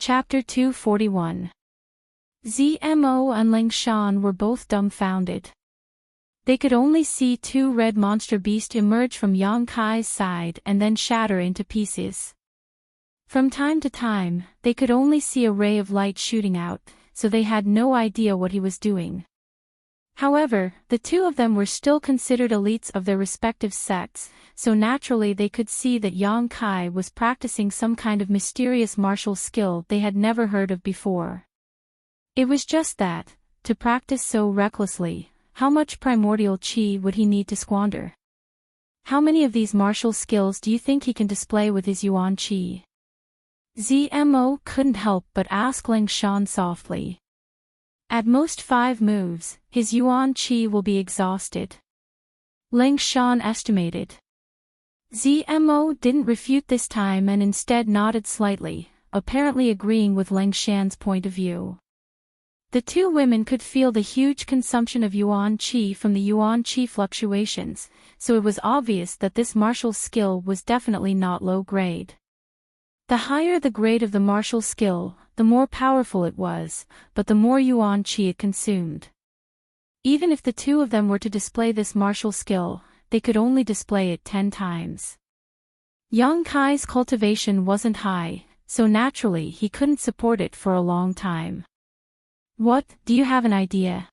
Chapter 241. Zmo and Ling Shan were both dumbfounded. They could only see two red monster beasts emerge from Yang Kai's side and then shatter into pieces. From time to time, they could only see a ray of light shooting out, so they had no idea what he was doing. However, the two of them were still considered elites of their respective sects, so naturally they could see that Yang Kai was practicing some kind of mysterious martial skill they had never heard of before. It was just that, to practice so recklessly, how much primordial chi would he need to squander? How many of these martial skills do you think he can display with his yuan chi? Zmo couldn't help but ask Ling Shan softly. At most 5 moves, his yuan chi will be exhausted. Ling Shan estimated. Zmo didn't refute this time and instead nodded slightly, apparently agreeing with Ling Shan's point of view. The two women could feel the huge consumption of yuan chi from the yuan chi fluctuations, so it was obvious that this martial skill was definitely not low grade. The higher the grade of the martial skill, the more powerful it was, but the more yuan chi it consumed. Even if the two of them were to display this martial skill, they could only display it 10 times. Yang Kai's cultivation wasn't high, so naturally he couldn't support it for a long time. What, do you have an idea?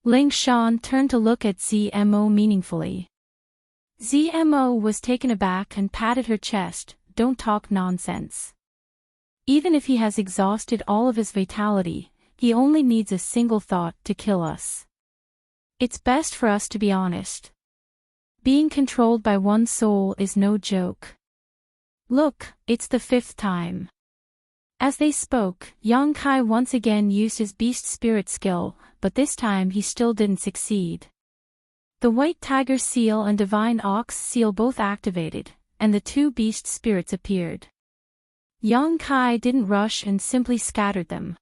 Ling Shan turned to look at Zmo meaningfully. Zmo was taken aback and patted her chest. Don't talk nonsense. Even if he has exhausted all of his vitality, he only needs a single thought to kill us. It's best for us to be honest. Being controlled by one soul is no joke. Look, it's the 5th time. As they spoke, Yang Kai once again used his beast spirit skill, but this time he still didn't succeed. The white tiger seal and divine ox seal both activated, and the two beast spirits appeared. Yang Kai didn't rush and simply scattered them.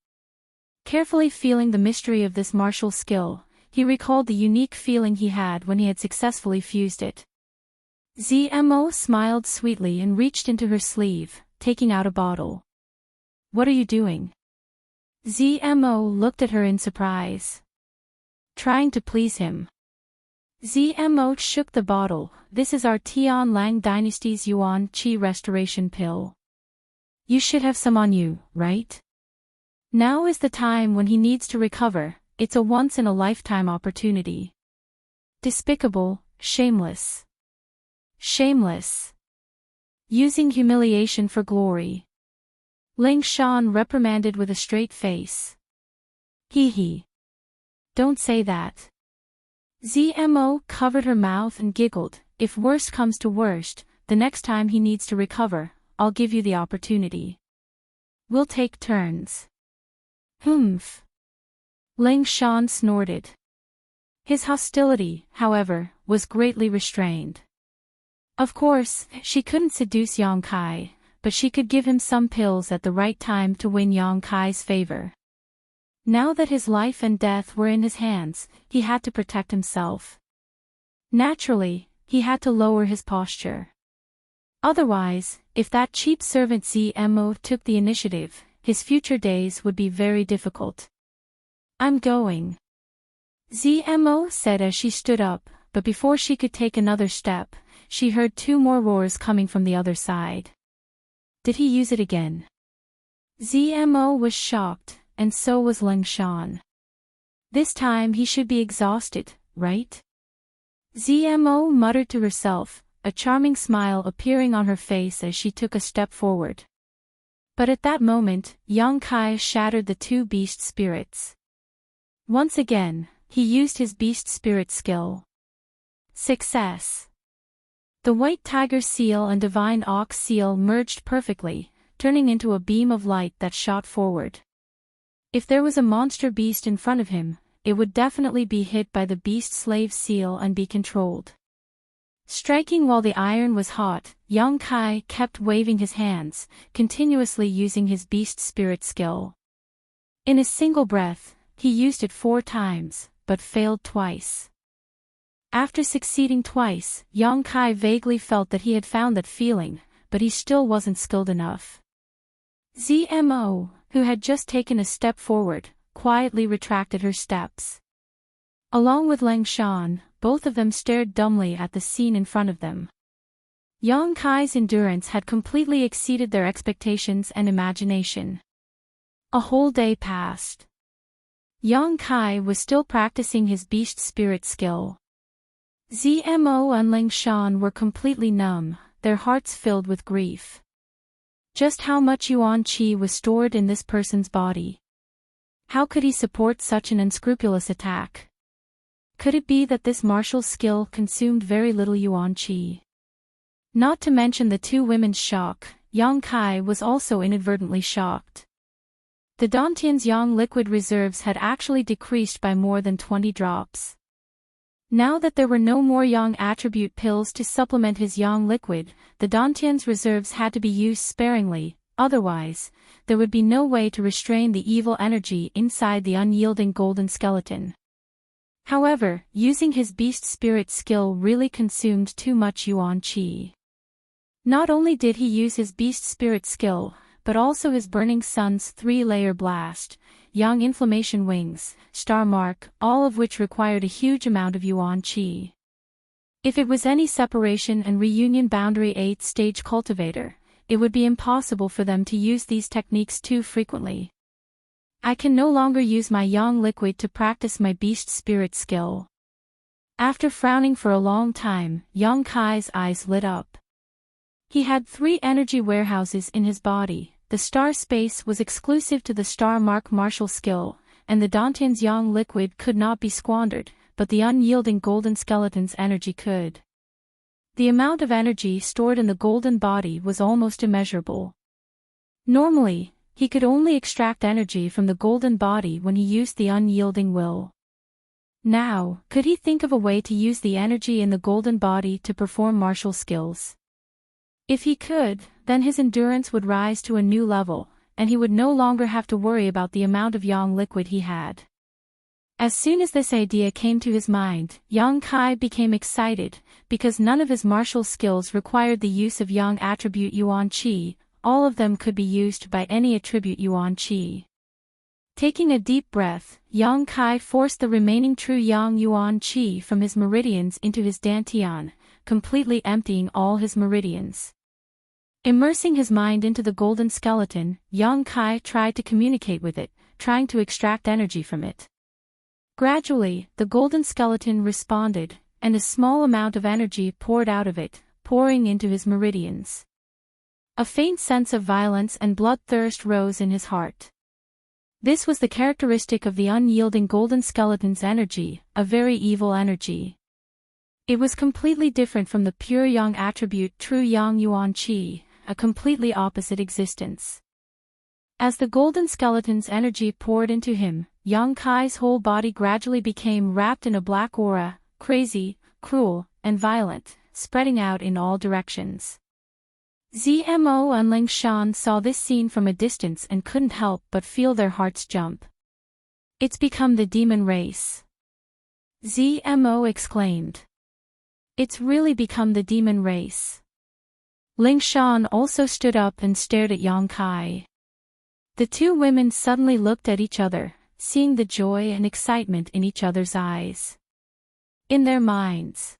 Carefully feeling the mystery of this martial skill, he recalled the unique feeling he had when he had successfully fused it. Zmo smiled sweetly and reached into her sleeve, taking out a bottle. What are you doing? Zmo looked at her in surprise. Trying to please him. Zmo shook the bottle. This is our Tian Lang Dynasty's Yuan Qi Restoration Pill. You should have some on you, right? Now is the time when he needs to recover. It's a once-in-a-lifetime opportunity. Despicable, shameless. Shameless. Using humiliation for glory. Ling Shan reprimanded with a straight face. Hee. Don't say that. Zmo covered her mouth and giggled. If worst comes to worst, the next time he needs to recover, I'll give you the opportunity. We'll take turns. Humph. Ling Shan snorted. His hostility, however, was greatly restrained. Of course, she couldn't seduce Yang Kai, but she could give him some pills at the right time to win Yang Kai's favor. Now that his life and death were in his hands, he had to protect himself. Naturally, he had to lower his posture. Otherwise, if that cheap servant Zmo took the initiative, his future days would be very difficult. I'm going. Zmo said as she stood up, but before she could take another step, she heard 2 more roars coming from the other side. Did he use it again? Zmo was shocked, and so was Ling Shan. This time he should be exhausted, right? Zmo muttered to herself, a charming smile appearing on her face as she took a step forward. But at that moment, Yang Kai shattered the 2 beast spirits. Once again, he used his beast spirit skill. Success. The white tiger seal and divine ox seal merged perfectly, turning into a beam of light that shot forward. If there was a monster beast in front of him, it would definitely be hit by the beast slave seal and be controlled. Striking while the iron was hot, Yang Kai kept waving his hands, continuously using his beast spirit skill. In a single breath, he used it 4 times, but failed twice. After succeeding twice, Yang Kai vaguely felt that he had found that feeling, but he still wasn't skilled enough. Zmo, who had just taken a step forward, quietly retracted her steps. Along with Lang Shan, both of them stared dumbly at the scene in front of them. Yang Kai's endurance had completely exceeded their expectations and imagination. A whole day passed. Yang Kai was still practicing his beast spirit skill. Zmo and Lang Shan were completely numb, their hearts filled with grief. Just how much yuan qi was stored in this person's body? How could he support such an unscrupulous attack? Could it be that this martial skill consumed very little yuan qi? Not to mention the two women's shock, Yang Kai was also inadvertently shocked. The Dantian's yang liquid reserves had actually decreased by more than 20 drops. Now that there were no more yang attribute pills to supplement his yang liquid, the Dantian's reserves had to be used sparingly, otherwise, there would be no way to restrain the evil energy inside the unyielding golden skeleton. However, using his beast spirit skill really consumed too much yuan qi. Not only did he use his beast spirit skill, but also his burning sun's 3-layer blast, yang inflammation wings, star mark, all of which required a huge amount of yuan qi. If it was any separation and reunion boundary 8th-stage cultivator, it would be impossible for them to use these techniques too frequently. I can no longer use my yang liquid to practice my beast spirit skill. After frowning for a long time, Yang Kai's eyes lit up. He had 3 energy warehouses in his body. The star space was exclusive to the star mark martial skill, and the Dantian's yang liquid could not be squandered, but the unyielding golden skeleton's energy could. The amount of energy stored in the golden body was almost immeasurable. Normally, he could only extract energy from the golden body when he used the unyielding will. Now, could he think of a way to use the energy in the golden body to perform martial skills? If he could, then his endurance would rise to a new level, and he would no longer have to worry about the amount of yang liquid he had. As soon as this idea came to his mind, Yang Kai became excited, because none of his martial skills required the use of yang attribute yuan qi, all of them could be used by any attribute yuan qi. Taking a deep breath, Yang Kai forced the remaining true yang yuan qi from his meridians into his dantian, completely emptying all his meridians. Immersing his mind into the golden skeleton, Yang Kai tried to communicate with it, trying to extract energy from it. Gradually, the golden skeleton responded, and a small amount of energy poured out of it, pouring into his meridians. A faint sense of violence and bloodthirst rose in his heart. This was the characteristic of the unyielding golden skeleton's energy, a very evil energy. It was completely different from the pure yang attribute true yang yuan qi, a completely opposite existence. As the golden skeleton's energy poured into him, Yang Kai's whole body gradually became wrapped in a black aura, crazy, cruel, and violent, spreading out in all directions. Zmo and Lang Shan saw this scene from a distance and couldn't help but feel their hearts jump. It's become the demon race. Zmo exclaimed. It's really become the demon race. Lang Shan also stood up and stared at Yang Kai. The two women suddenly looked at each other, seeing the joy and excitement in each other's eyes. In their minds,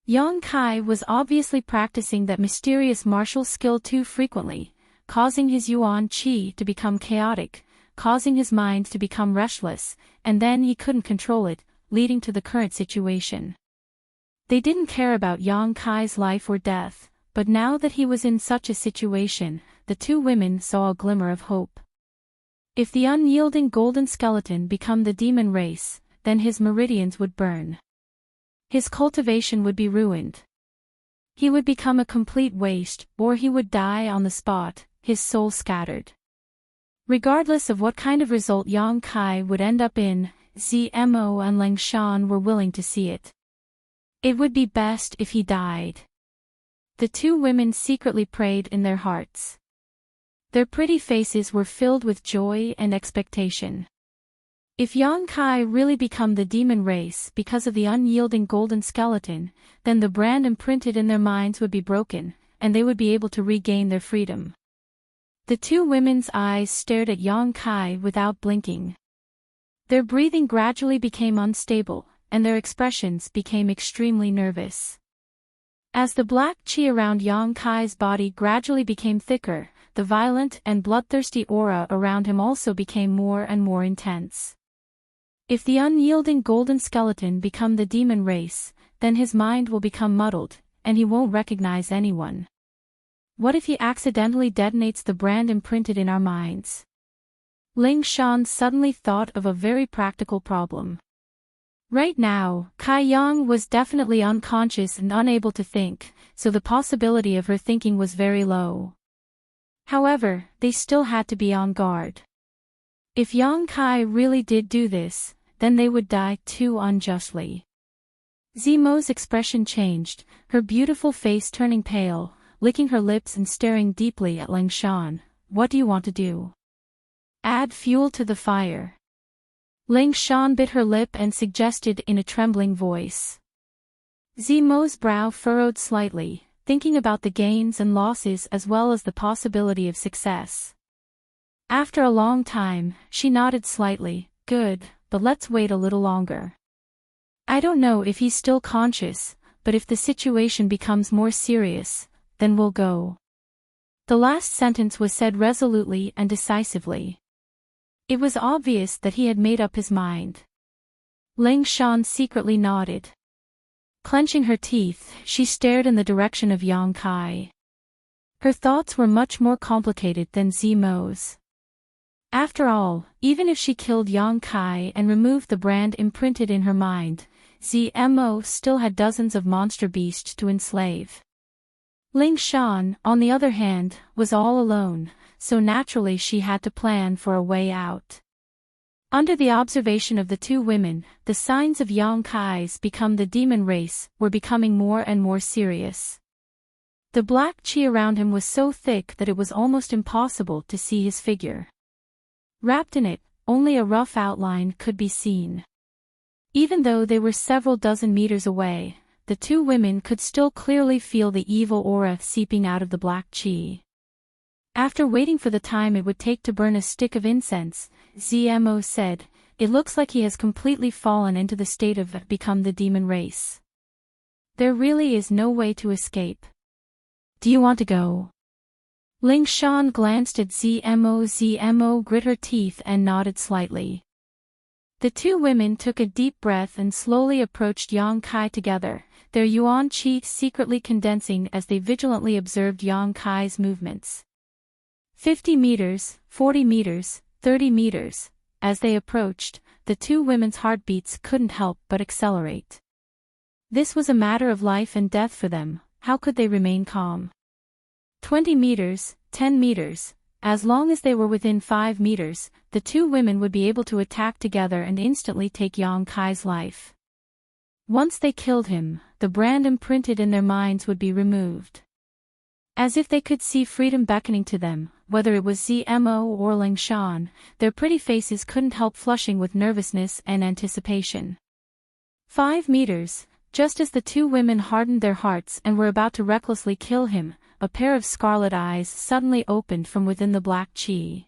Yang Kai was obviously practicing that mysterious martial skill too frequently, causing his yuan qi to become chaotic, causing his mind to become restless, and then he couldn't control it, leading to the current situation. They didn't care about Yang Kai's life or death, but now that he was in such a situation, the two women saw a glimmer of hope. If the unyielding golden skeleton become the demon race, then his meridians would burn. His cultivation would be ruined. He would become a complete waste, or he would die on the spot, his soul scattered. Regardless of what kind of result Yang Kai would end up in, Zmo and Lang Shan were willing to see it. It would be best if he died. The two women secretly prayed in their hearts. Their pretty faces were filled with joy and expectation. If Yang Kai really become the demon race because of the unyielding golden skeleton, then the brand imprinted in their minds would be broken, and they would be able to regain their freedom. The two women's eyes stared at Yang Kai without blinking. Their breathing gradually became unstable, and their expressions became extremely nervous. As the black qi around Yang Kai's body gradually became thicker, the violent and bloodthirsty aura around him also became more and more intense. If the unyielding golden skeleton become the demon race, then his mind will become muddled, and he won't recognize anyone. What if he accidentally detonates the brand imprinted in our minds? Ling Shan suddenly thought of a very practical problem. Right now, Kai Yang was definitely unconscious and unable to think, so the possibility of her thinking was very low. However, they still had to be on guard. If Yang Kai really did do this, then they would die too unjustly. Zimo's expression changed, her beautiful face turning pale, licking her lips and staring deeply at Ling Shan. What do you want to do? Add fuel to the fire. Ling Shan bit her lip and suggested in a trembling voice. Zimo's brow furrowed slightly, thinking about the gains and losses as well as the possibility of success. After a long time, she nodded slightly. Good, but let's wait a little longer. I don't know if he's still conscious, but if the situation becomes more serious, then we'll go. The last sentence was said resolutely and decisively. It was obvious that he had made up his mind. Ling Shan secretly nodded. Clenching her teeth, she stared in the direction of Yang Kai. Her thoughts were much more complicated than Zimo's. After all, even if she killed Yang Kai and removed the brand imprinted in her mind, Zmo still had dozens of monster beasts to enslave. Ling Shan, on the other hand, was all alone, so naturally she had to plan for a way out. Under the observation of the two women, the signs of Yang Kai's become the demon race were becoming more and more serious. The black qi around him was so thick that it was almost impossible to see his figure. Wrapped in it, only a rough outline could be seen. Even though they were several dozen meters away, the two women could still clearly feel the evil aura seeping out of the black qi. After waiting for the time it would take to burn a stick of incense, Zmo said, "It looks like he has completely fallen into the state of become the demon race. There really is no way to escape. Do you want to go?" Ling Shan glanced at Zmo. Zmo grit her teeth and nodded slightly. The two women took a deep breath and slowly approached Yang Kai together, their yuan qi secretly condensing as they vigilantly observed Yang Kai's movements. 50 meters, 40 meters, 30 meters. As they approached, the two women's heartbeats couldn't help but accelerate. This was a matter of life and death for them. How could they remain calm? 20 meters, 10 meters. As long as they were within 5 meters, the two women would be able to attack together and instantly take Yang Kai's life. Once they killed him, the brand imprinted in their minds would be removed. As if they could see freedom beckoning to them, whether it was Zmo or Ling Shan, their pretty faces couldn't help flushing with nervousness and anticipation. 5 meters, just as the two women hardened their hearts and were about to recklessly kill him, a pair of scarlet eyes suddenly opened from within the black qi.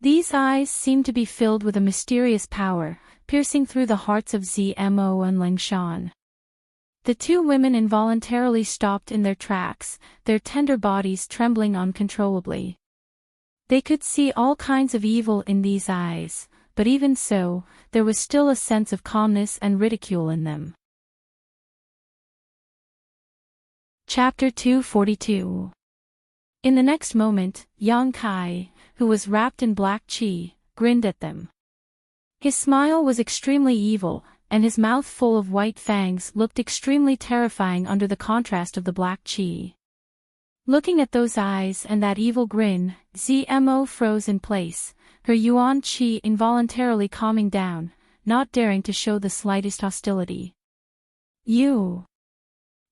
These eyes seemed to be filled with a mysterious power, piercing through the hearts of Zmo and Ling Shan. The two women involuntarily stopped in their tracks, their tender bodies trembling uncontrollably. They could see all kinds of evil in these eyes, but even so, there was still a sense of calmness and ridicule in them. Chapter 242. In the next moment, Yang Kai, who was wrapped in black qi, grinned at them. His smile was extremely evil, and his mouth full of white fangs looked extremely terrifying under the contrast of the black qi. Looking at those eyes and that evil grin, Zmo froze in place, her yuan qi involuntarily calming down, not daring to show the slightest hostility. You.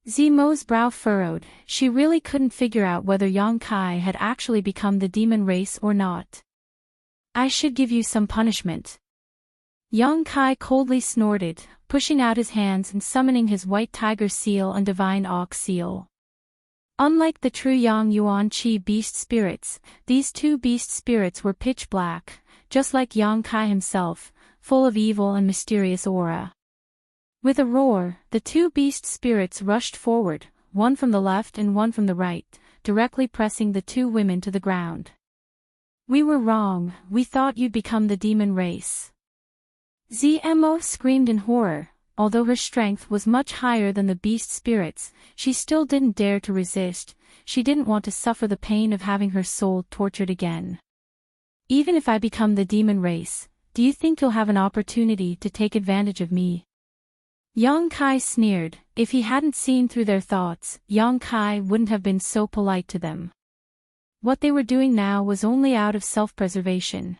Zmo's brow furrowed. She really couldn't figure out whether Yang Kai had actually become the demon race or not. I should give you some punishment. Yang Kai coldly snorted, pushing out his hands and summoning his white tiger seal and divine ox seal. Unlike the true Yang Yuan Qi beast spirits, these two beast spirits were pitch black, just like Yang Kai himself, full of evil and mysterious aura. With a roar, the two beast spirits rushed forward, one from the left and one from the right, directly pressing the two women to the ground. "We were wrong, we thought you'd become the demon race." Zmo screamed in horror. Although her strength was much higher than the beast spirits, she still didn't dare to resist. She didn't want to suffer the pain of having her soul tortured again. "Even if I become the demon race, do you think you'll have an opportunity to take advantage of me?" Yang Kai sneered. If he hadn't seen through their thoughts, Yang Kai wouldn't have been so polite to them. What they were doing now was only out of self-preservation.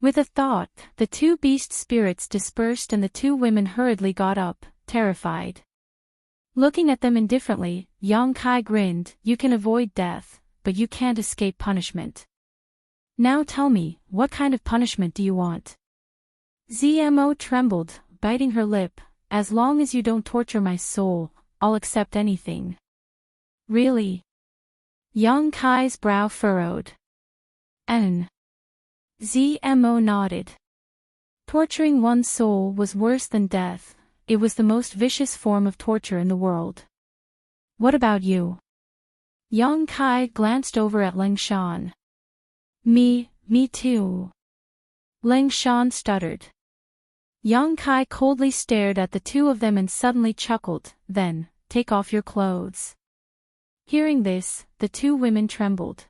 With a thought, the two beast spirits dispersed and the two women hurriedly got up, terrified. Looking at them indifferently, Yang Kai grinned. "You can avoid death, but you can't escape punishment. Now tell me, what kind of punishment do you want?" Zmo trembled, biting her lip. "As long as you don't torture my soul, I'll accept anything." "Really?" Yang Kai's brow furrowed. Zmo nodded. Torturing one's soul was worse than death. It was the most vicious form of torture in the world. "What about you?" Yang Kai glanced over at Ling Shan. Me too." Ling Shan stuttered. Yang Kai coldly stared at the two of them and suddenly chuckled. "Then, take off your clothes." Hearing this, the two women trembled.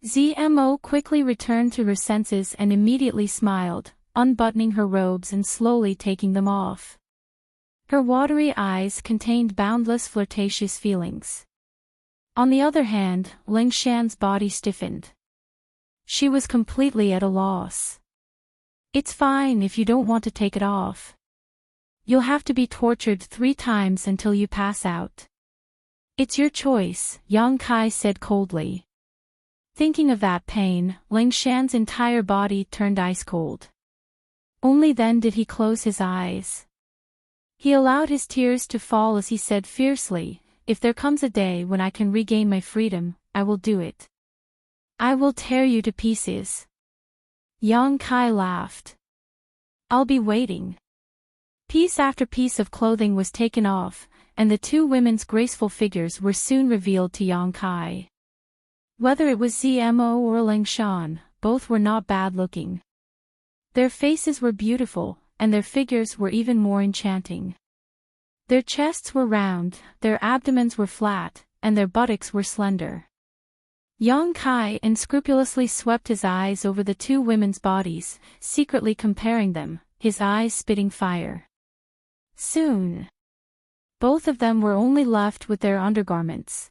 Zmo quickly returned to her senses and immediately smiled, unbuttoning her robes and slowly taking them off. Her watery eyes contained boundless flirtatious feelings. On the other hand, Ling Shan's body stiffened. She was completely at a loss. "It's fine if you don't want to take it off. You'll have to be tortured 3 times until you pass out." "It's your choice," Yang Kai said coldly. Thinking of that pain, Ling Shan's entire body turned ice cold. Only then did he close his eyes. He allowed his tears to fall as he said fiercely, "If there comes a day when I can regain my freedom, I will do it. I will tear you to pieces." Yang Kai laughed. "I'll be waiting." Piece after piece of clothing was taken off, and the two women's graceful figures were soon revealed to Yang Kai. Whether it was Zmo or Ling Shan, both were not bad-looking. Their faces were beautiful, and their figures were even more enchanting. Their chests were round, their abdomens were flat, and their buttocks were slender. Yang Kai unscrupulously swept his eyes over the two women's bodies, secretly comparing them, his eyes spitting fire. Soon, both of them were only left with their undergarments.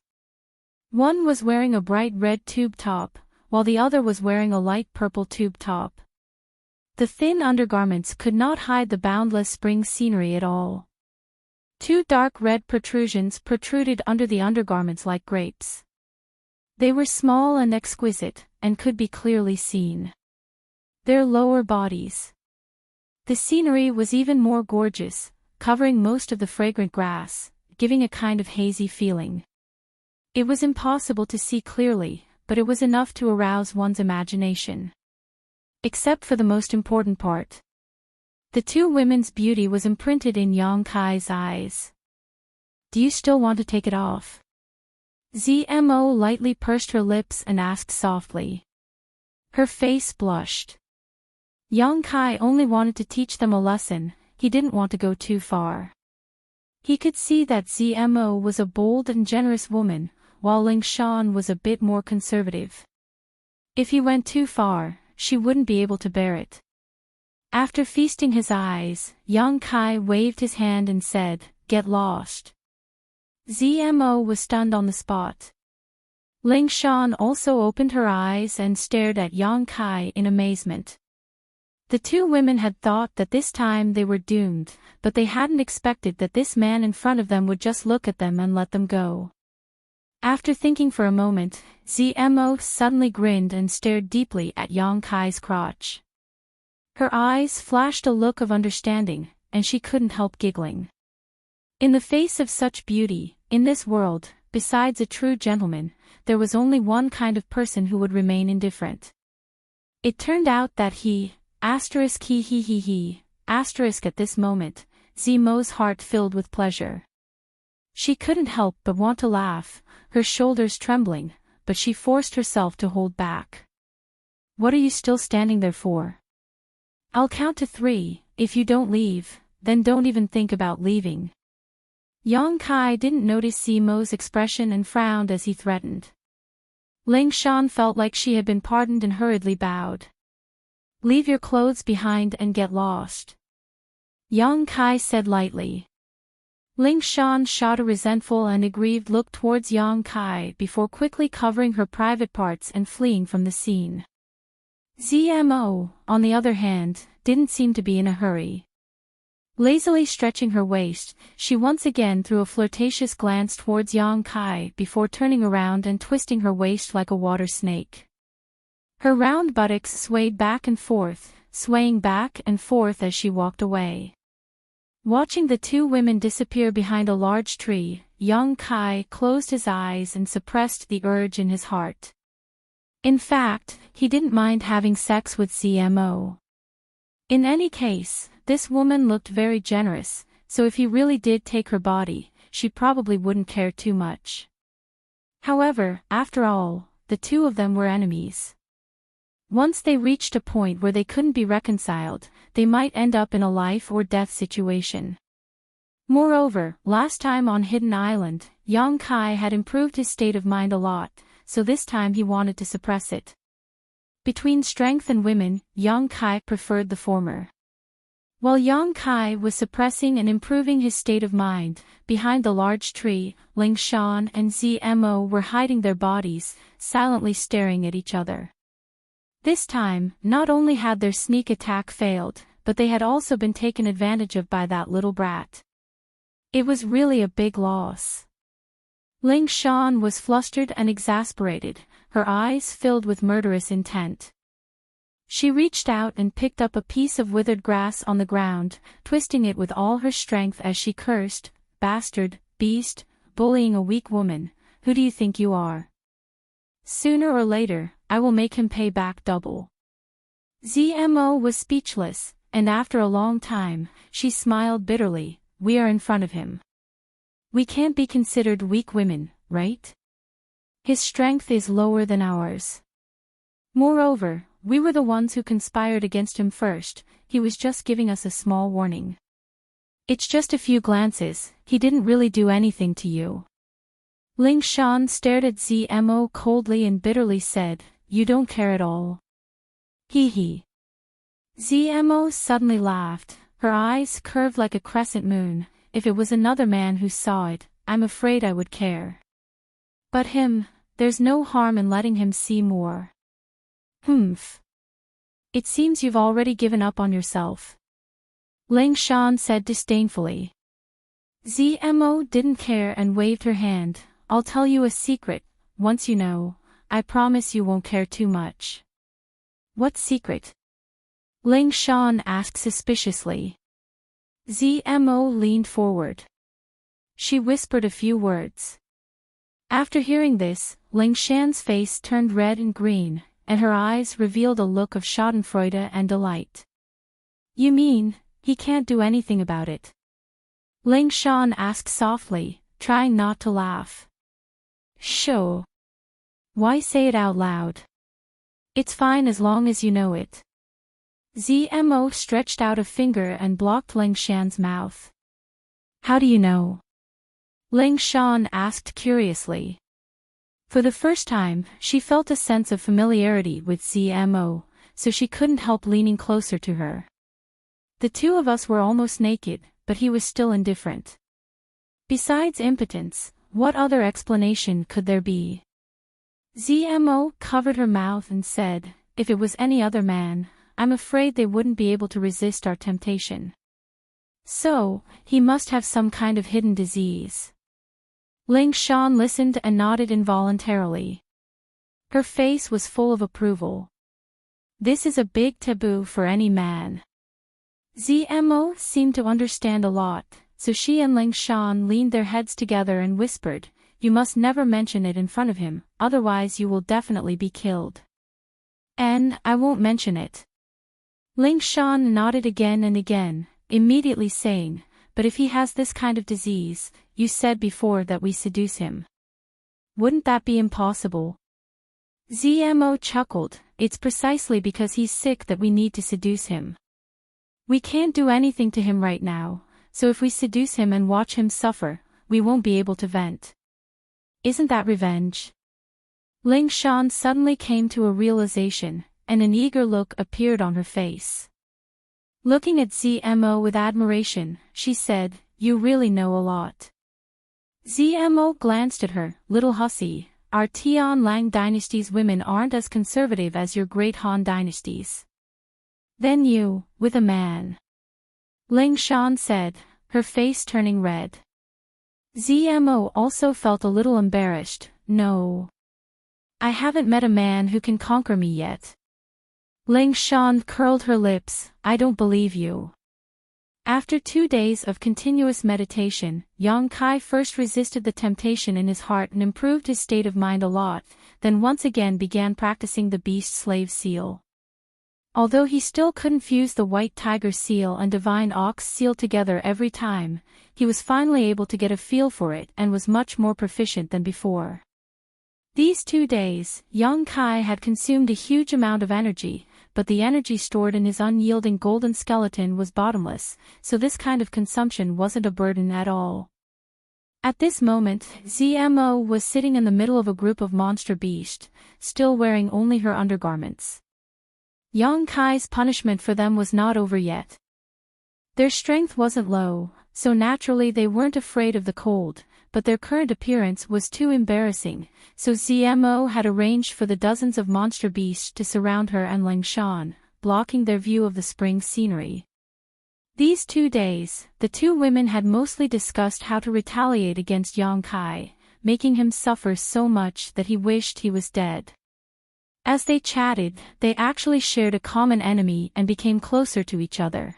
One was wearing a bright red tube top, while the other was wearing a light purple tube top. The thin undergarments could not hide the boundless spring scenery at all. 2 dark red protrusions protruded under the undergarments like grapes. They were small and exquisite, and could be clearly seen. Their lower bodies. The scenery was even more gorgeous, covering most of the fragrant grass, giving a kind of hazy feeling. It was impossible to see clearly, but it was enough to arouse one's imagination. Except for the most important part. The two women's beauty was imprinted in Yang Kai's eyes. "Do you still want to take it off?" Zmo lightly pursed her lips and asked softly. Her face blushed. Yang Kai only wanted to teach them a lesson, he didn't want to go too far. He could see that Zmo was a bold and generous woman, while Ling Shan was a bit more conservative. If he went too far, she wouldn't be able to bear it. After feasting his eyes, Yang Kai waved his hand and said, "Get lost." Zmo was stunned on the spot. Ling Shan also opened her eyes and stared at Yang Kai in amazement. The two women had thought that this time they were doomed, but they hadn't expected that this man in front of them would just look at them and let them go. After thinking for a moment, Zmo suddenly grinned and stared deeply at Yang Kai's crotch. Her eyes flashed a look of understanding, and she couldn't help giggling. In the face of such beauty, in this world, besides a true gentleman, there was only one kind of person who would remain indifferent. It turned out that he, asterisk he, asterisk at this moment, Zemo's heart filled with pleasure. She couldn't help but want to laugh, her shoulders trembling, but she forced herself to hold back. What are you still standing there for? I'll count to 3, if you don't leave, then don't even think about leaving. Yang Kai didn't notice Zemo's expression and frowned as he threatened. Ling Shan felt like she had been pardoned and hurriedly bowed. Leave your clothes behind and get lost. Yang Kai said lightly. Ling Shan shot a resentful and aggrieved look towards Yang Kai before quickly covering her private parts and fleeing from the scene. Zmo, on the other hand, didn't seem to be in a hurry. Lazily stretching her waist, she once again threw a flirtatious glance towards Yang Kai before turning around and twisting her waist like a water snake. Her round buttocks swayed back and forth, swaying back and forth as she walked away. Watching the two women disappear behind a large tree, Yang Kai closed his eyes and suppressed the urge in his heart. In fact, he didn't mind having sex with Zmo. In any case, this woman looked very generous, so if he really did take her body, she probably wouldn't care too much. However, after all, the two of them were enemies. Once they reached a point where they couldn't be reconciled, they might end up in a life-or-death situation. Moreover, last time on Hidden Island, Yang Kai had improved his state of mind a lot, so this time he wanted to suppress it. Between strength and women, Yang Kai preferred the former. While Yang Kai was suppressing and improving his state of mind, behind the large tree, Ling Shan and Zmo were hiding their bodies, silently staring at each other. This time, not only had their sneak attack failed, but they had also been taken advantage of by that little brat. It was really a big loss. Ling Shan was flustered and exasperated, her eyes filled with murderous intent. She reached out and picked up a piece of withered grass on the ground, twisting it with all her strength as she cursed, "Bastard, beast, bullying a weak woman, who do you think you are? Sooner or later, I will make him pay back double." Zmo was speechless, and after a long time, she smiled bitterly. We are in front of him. We can't be considered weak women, right? His strength is lower than ours. Moreover, we were the ones who conspired against him first, he was just giving us a small warning. It's just a few glances, he didn't really do anything to you. Ling Shan stared at Zmo coldly and bitterly said, "You don't care at all." Hee. Zmo suddenly laughed, her eyes curved like a crescent moon. If it was another man who saw it, I'm afraid I would care. But him, there's no harm in letting him see more. Humph. It seems you've already given up on yourself. Ling Shan said disdainfully. Zmo didn't care and waved her hand. I'll tell you a secret, once you know, I promise you won't care too much. What secret? Ling Shan asked suspiciously. Zmo leaned forward. She whispered a few words. After hearing this, Ling Shan's face turned red and green, and her eyes revealed a look of schadenfreude and delight. You mean, he can't do anything about it? Ling Shan asked softly, trying not to laugh. Sure. Why say it out loud? It's fine as long as you know it. Zmo stretched out a finger and blocked Ling Shan's mouth. How do you know? Ling Shan asked curiously. For the first time, she felt a sense of familiarity with Zmo, so she couldn't help leaning closer to her. The two of us were almost naked, but he was still indifferent. Besides impotence, what other explanation could there be? Zmo covered her mouth and said, if it was any other man, I'm afraid they wouldn't be able to resist our temptation. So, he must have some kind of hidden disease. Ling Shan listened and nodded involuntarily. Her face was full of approval. This is a big taboo for any man. Zmo seemed to understand a lot, so she and Ling Shan leaned their heads together and whispered, you must never mention it in front of him, otherwise you will definitely be killed. And I won't mention it. Ling Shan nodded again and again, immediately saying, but if he has this kind of disease, you said before that we seduce him. Wouldn't that be impossible? Zmo chuckled, it's precisely because he's sick that we need to seduce him. We can't do anything to him right now, so if we seduce him and watch him suffer, we won't be able to vent. Isn't that revenge? Ling Shan suddenly came to a realization, and an eager look appeared on her face. Looking at Zmo with admiration, she said, you really know a lot. Zmo glanced at her, little hussy, our Tian Lang dynasty's women aren't as conservative as your great Han dynasties. Then you, with a man. Ling Shan said, her face turning red. Zmo also felt a little embarrassed, no. I haven't met a man who can conquer me yet. Ling Shan curled her lips, I don't believe you. After 2 days of continuous meditation, Yang Kai first resisted the temptation in his heart and improved his state of mind a lot, then once again began practicing the beast slave seal. Although he still couldn't fuse the white tiger seal and divine ox seal together every time, he was finally able to get a feel for it and was much more proficient than before. These 2 days, Yang Kai had consumed a huge amount of energy, but the energy stored in his unyielding golden skeleton was bottomless, so this kind of consumption wasn't a burden at all. At this moment, Zmo was sitting in the middle of a group of monster beasts, still wearing only her undergarments. Yang Kai's punishment for them was not over yet. Their strength wasn't low, so naturally they weren't afraid of the cold, but their current appearance was too embarrassing, so Zmo had arranged for the dozens of monster beasts to surround her and Ling Shan, blocking their view of the spring scenery. These 2 days, the two women had mostly discussed how to retaliate against Yang Kai, making him suffer so much that he wished he was dead. As they chatted, they actually shared a common enemy and became closer to each other.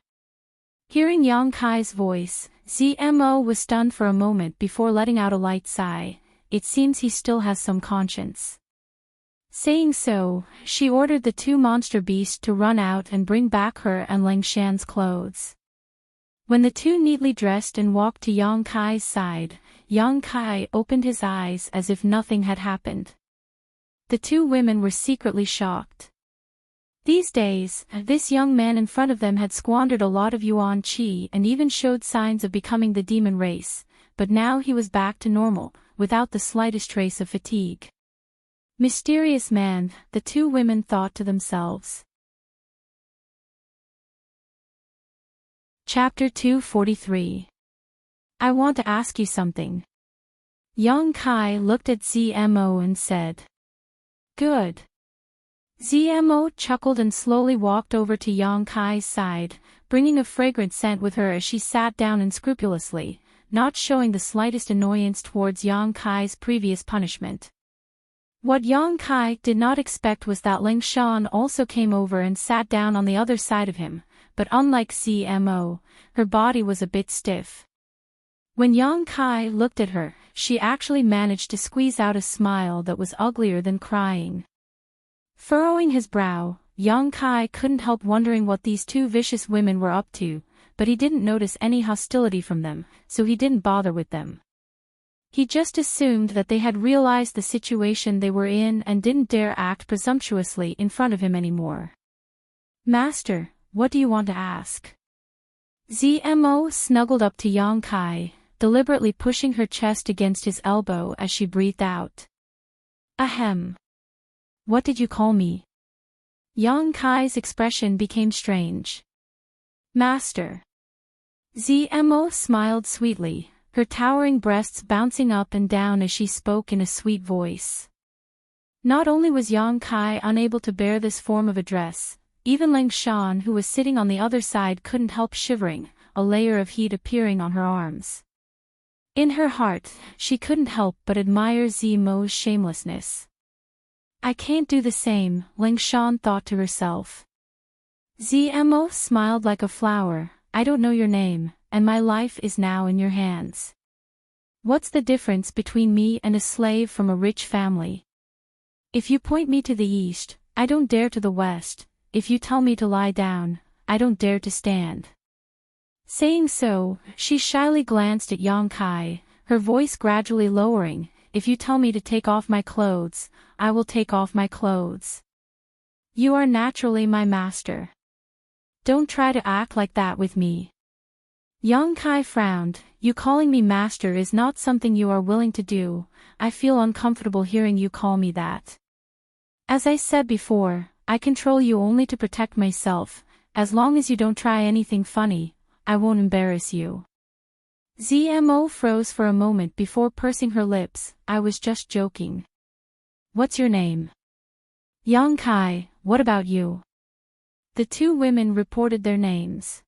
Hearing Yang Kai's voice, Zmo was stunned for a moment before letting out a light sigh. It seems he still has some conscience. Saying so, she ordered the 2 monster beasts to run out and bring back her and Ling Shan's clothes. When the 2 neatly dressed and walked to Yang Kai's side, Yang Kai opened his eyes as if nothing had happened. The 2 women were secretly shocked. These days, this young man in front of them had squandered a lot of yuan qi and even showed signs of becoming the demon race, but now he was back to normal, without the slightest trace of fatigue. Mysterious man, the 2 women thought to themselves. Chapter 243. I want to ask you something. Yang Kai looked at Zmo and said. Good. Zmo chuckled and slowly walked over to Yang Kai's side, bringing a fragrant scent with her as she sat down unscrupulously, not showing the slightest annoyance towards Yang Kai's previous punishment. What Yang Kai did not expect was that Ling Shan also came over and sat down on the other side of him, but unlike Zmo, her body was a bit stiff. When Yang Kai looked at her, she actually managed to squeeze out a smile that was uglier than crying. Furrowing his brow, Yang Kai couldn't help wondering what these 2 vicious women were up to, but he didn't notice any hostility from them, so he didn't bother with them. He just assumed that they had realized the situation they were in and didn't dare act presumptuously in front of him anymore. Master, what do you want to ask? Zmo snuggled up to Yang Kai, deliberately pushing her chest against his elbow as she breathed out. Ahem. What did you call me? Yang Kai's expression became strange. Master. Zmo smiled sweetly, her towering breasts bouncing up and down as she spoke in a sweet voice. Not only was Yang Kai unable to bear this form of address, even Ling Shan who was sitting on the other side couldn't help shivering, a layer of heat appearing on her arms. In her heart, she couldn't help but admire Zmo's shamelessness. I can't do the same, Ling Shan thought to herself. Zmo smiled like a flower, I don't know your name, and my life is now in your hands. What's the difference between me and a slave from a rich family? If you point me to the east, I don't dare to the west. If you tell me to lie down, I don't dare to stand. Saying so, she shyly glanced at Yang Kai, her voice gradually lowering. If you tell me to take off my clothes, I will take off my clothes. You are naturally my master. Don't try to act like that with me. Yang Kai frowned. You calling me master is not something you are willing to do. I feel uncomfortable hearing you call me that. As I said before, I control you only to protect myself. As long as you don't try anything funny, I won't embarrass you. ZMO froze for a moment before pursing her lips. I was just joking. What's your name? Yang Kai, what about you? The two women reported their names.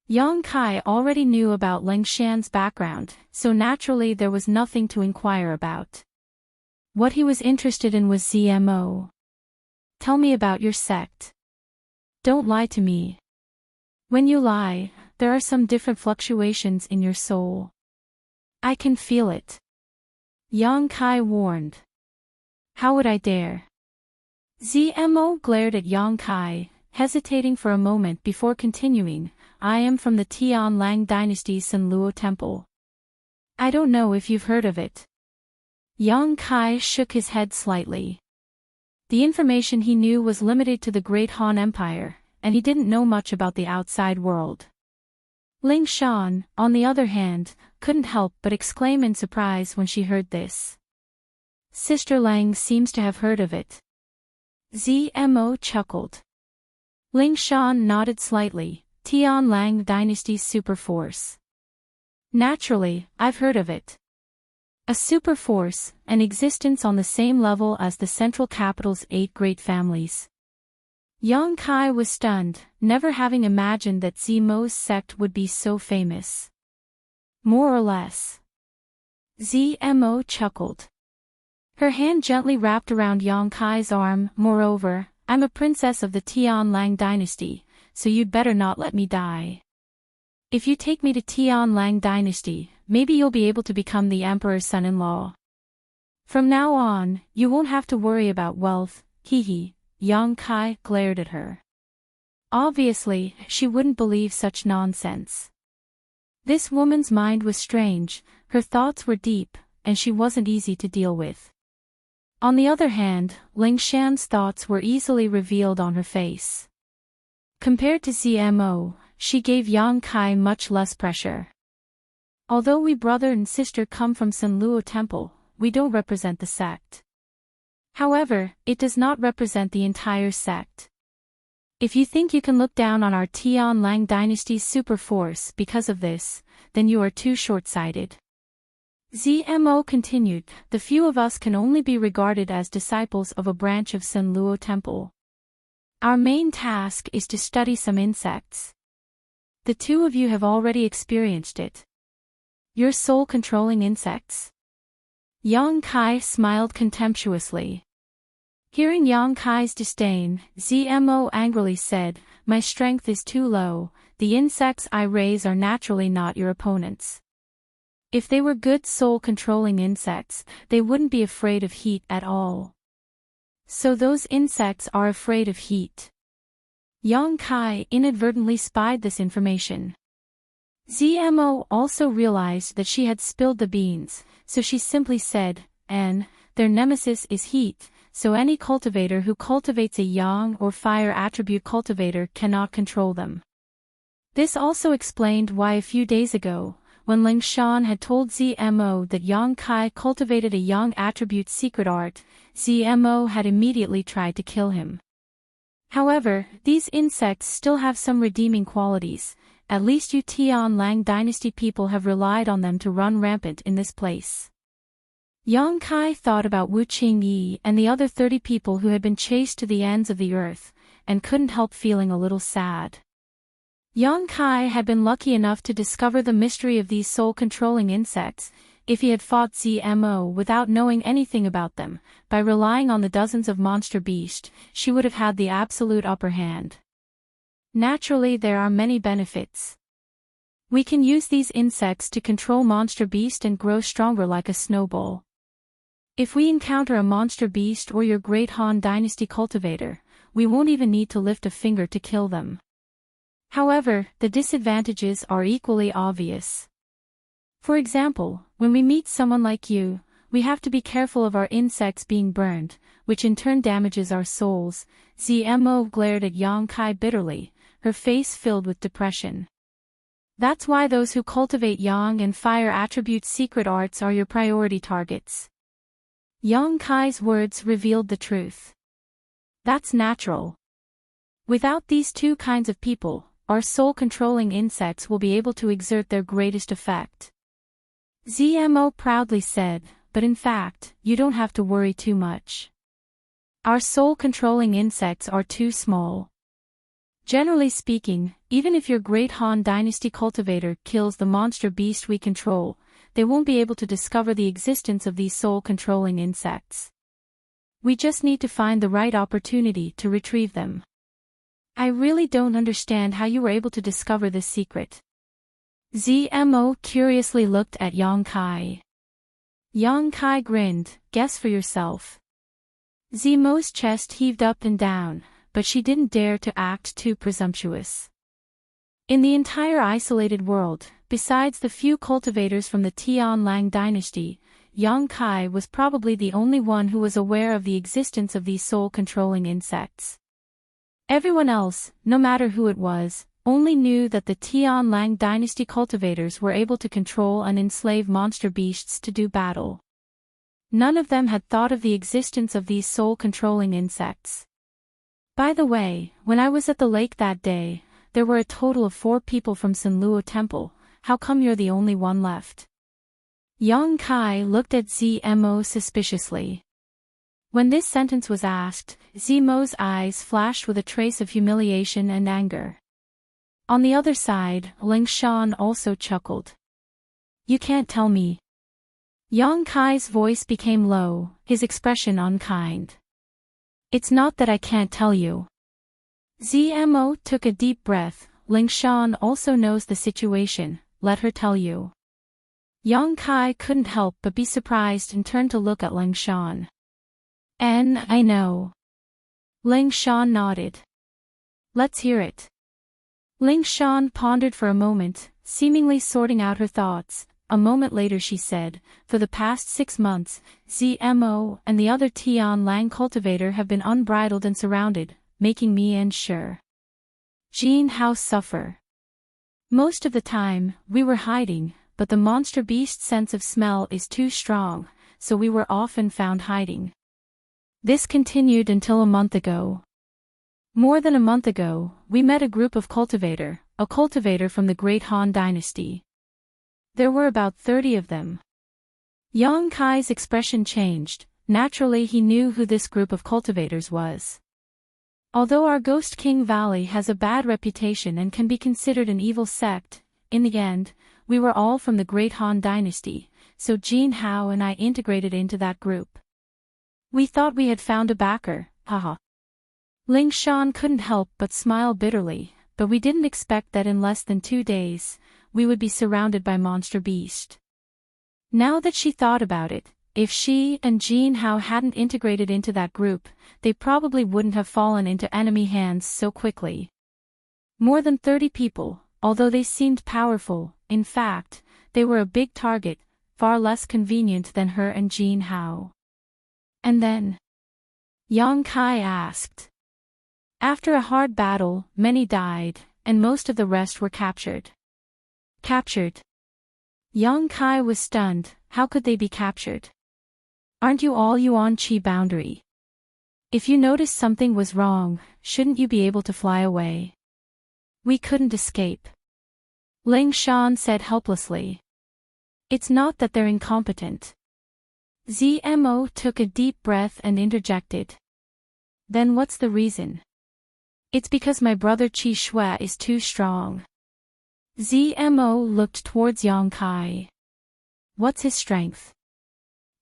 Yang Kai already knew about Lingshan's background, so naturally there was nothing to inquire about. What he was interested in was ZMO. Tell me about your sect. Don't lie to me. When you lie, there are some different fluctuations in your soul. I can feel it. Yang Kai warned. How would I dare? ZMO glared at Yang Kai, hesitating for a moment before continuing. I am from the Tianlang Dynasty's Sanluo Temple. I don't know if you've heard of it. Yang Kai shook his head slightly. The information he knew was limited to the Great Han Empire, and he didn't know much about the outside world. Lingshan, on the other hand, couldn't help but exclaim in surprise when she heard this. Sister Lang seems to have heard of it. ZMO chuckled. Lingshan nodded slightly. Tianlang Dynasty's superforce. Naturally, I've heard of it. A superforce, an existence on the same level as the central capital's 8 great families. Yang Kai was stunned, never having imagined that ZMO's sect would be so famous. More or less. ZMO chuckled. Her hand gently wrapped around Yang Kai's arm. Moreover, I'm a princess of the Tianlang dynasty, so you'd better not let me die. If you take me to Tianlang dynasty, maybe you'll be able to become the emperor's son-in-law. From now on, you won't have to worry about wealth, hee. Yang Kai glared at her. Obviously, she wouldn't believe such nonsense. This woman's mind was strange, her thoughts were deep, and she wasn't easy to deal with. On the other hand, Lingshan's thoughts were easily revealed on her face. Compared to ZMO, she gave Yang Kai much less pressure. Although we brother and sister come from Sanluo Temple, we don't represent the sect. However, it does not represent the entire sect. If you think you can look down on our Tianlang dynasty's superforce because of this, then you are too short-sighted. ZMO continued, the few of us can only be regarded as disciples of a branch of Sanluo Temple. Our main task is to study some insects. The two of you have already experienced it. You're soul-controlling insects. Yang Kai smiled contemptuously. Hearing Yang Kai's disdain, ZMO angrily said, my strength is too low, the insects I raise are naturally not your opponents. If they were good soul-controlling insects, they wouldn't be afraid of heat at all. So those insects are afraid of heat. Yang Kai inadvertently spied this information. ZMO also realized that she had spilled the beans, so she simply said, their nemesis is heat, so any cultivator who cultivates a yang or fire attribute cultivator cannot control them. This also explained why a few days ago, when Lingshan had told ZMO that Yang Kai cultivated a yang attribute secret art, ZMO had immediately tried to kill him. However, these insects still have some redeeming qualities. At least you Tianlang dynasty people have relied on them to run rampant in this place. Yang Kai thought about Wu Qingyi and the other 30 people who had been chased to the ends of the earth, and couldn't help feeling a little sad. Yang Kai had been lucky enough to discover the mystery of these soul-controlling insects. If he had fought ZMO without knowing anything about them, by relying on the dozens of monster beasts, she would have had the absolute upper hand. Naturally, there are many benefits. We can use these insects to control monster beast and grow stronger like a snowball. If we encounter a monster beast or your Great Han Dynasty cultivator, we won't even need to lift a finger to kill them. However, the disadvantages are equally obvious. For example, when we meet someone like you, we have to be careful of our insects being burned, which in turn damages our souls. Zmo glared at Yang Kai bitterly, her face filled with depression. That's why those who cultivate Yang and fire attribute secret arts are your priority targets. Yang Kai's words revealed the truth. That's natural. Without these two kinds of people, our soul-controlling insects will be able to exert their greatest effect. Zmo proudly said, but in fact, you don't have to worry too much. Our soul-controlling insects are too small. Generally speaking, even if your Great Han Dynasty cultivator kills the monster beast we control, they won't be able to discover the existence of these soul-controlling insects. We just need to find the right opportunity to retrieve them. I really don't understand how you were able to discover this secret. Zmo curiously looked at Yang Kai. Yang Kai grinned, guess for yourself. Zmo's chest heaved up and down, but she didn't dare to act too presumptuous. In the entire isolated world, besides the few cultivators from the Tianlang dynasty, Yang Kai was probably the only one who was aware of the existence of these soul-controlling insects. Everyone else, no matter who it was, only knew that the Tianlang dynasty cultivators were able to control and enslave monster beasts to do battle. None of them had thought of the existence of these soul-controlling insects. By the way, when I was at the lake that day, there were a total of 4 people from Sanluo Temple. How come you're the only one left? Yang Kai looked at Zmo suspiciously. When this sentence was asked, Zmo's eyes flashed with a trace of humiliation and anger. On the other side, Ling Shan also chuckled. You can't tell me. Yang Kai's voice became low, his expression unkind. It's not that I can't tell you. Zmo took a deep breath. Ling Shan also knows the situation, let her tell you. Yang Kai couldn't help but be surprised and turned to look at Ling Shan. I know. Ling Shan nodded. Let's hear it. Ling Shan pondered for a moment, seemingly sorting out her thoughts. A moment later she said, for the past 6 months, Zmo and the other Tianlang cultivator have been unbridled and surrounded, making me and Jin Hao suffer. Most of the time, we were hiding, but the monster beast's sense of smell is too strong, so we were often found hiding. This continued until a month ago. More than a month ago, we met a group of a cultivator from the Great Han Dynasty. There were about 30 of them. Yang Kai's expression changed. Naturally he knew who this group of cultivators was. Although our Ghost King Valley has a bad reputation and can be considered an evil sect, in the end, we were all from the Great Han Dynasty, so Jin Hao and I integrated into that group. We thought we had found a backer, haha. Ling Shan couldn't help but smile bitterly, but we didn't expect that in less than 2 days, we would be surrounded by monster beast. Now that she thought about it, if she and Jin Hao hadn't integrated into that group, they probably wouldn't have fallen into enemy hands so quickly. More than 30 people, although they seemed powerful, in fact, they were a big target, far less convenient than her and Jin Hao. And then? Yang Kai asked. After a hard battle, many died, and most of the rest were captured. Captured? Yang Kai was stunned. How could they be captured? Aren't you all Yuan Qi boundary? If you noticed something was wrong, shouldn't you be able to fly away? We couldn't escape. Ling Shan said helplessly. It's not that they're incompetent. Zmo took a deep breath and interjected. Then what's the reason? It's because my brother Qi Shui is too strong. Zmo looked towards Yang Kai. What's his strength?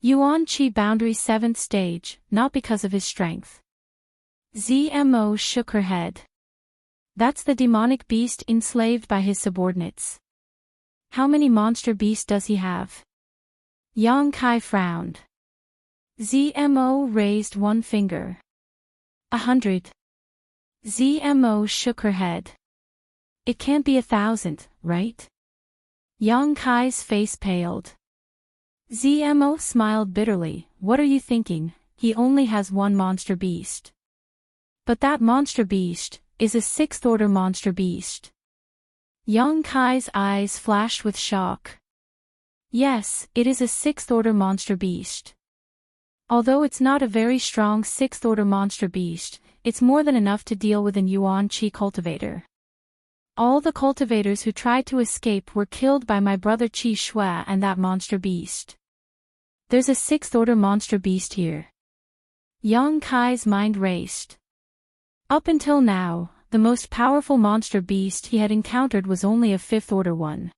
Yuan Qi boundary 7th stage, not because of his strength. Zmo shook her head. That's the demonic beast enslaved by his subordinates. How many monster beasts does he have? Yang Kai frowned. ZMO raised one finger. 100. ZMO shook her head. It can't be 1,000, right? Yang Kai's face paled. ZMO smiled bitterly. What are you thinking? He only has one monster beast. But that monster beast is a 6th order monster beast. Yang Kai's eyes flashed with shock. Yes, it is a 6th order monster beast. Although it's not a very strong 6th order monster beast, it's more than enough to deal with an Yuan Qi cultivator. All the cultivators who tried to escape were killed by my brother Qi Shui and that monster beast. There's a 6th order monster beast here. Yang Kai's mind raced. Up until now, the most powerful monster beast he had encountered was only a 5th order one.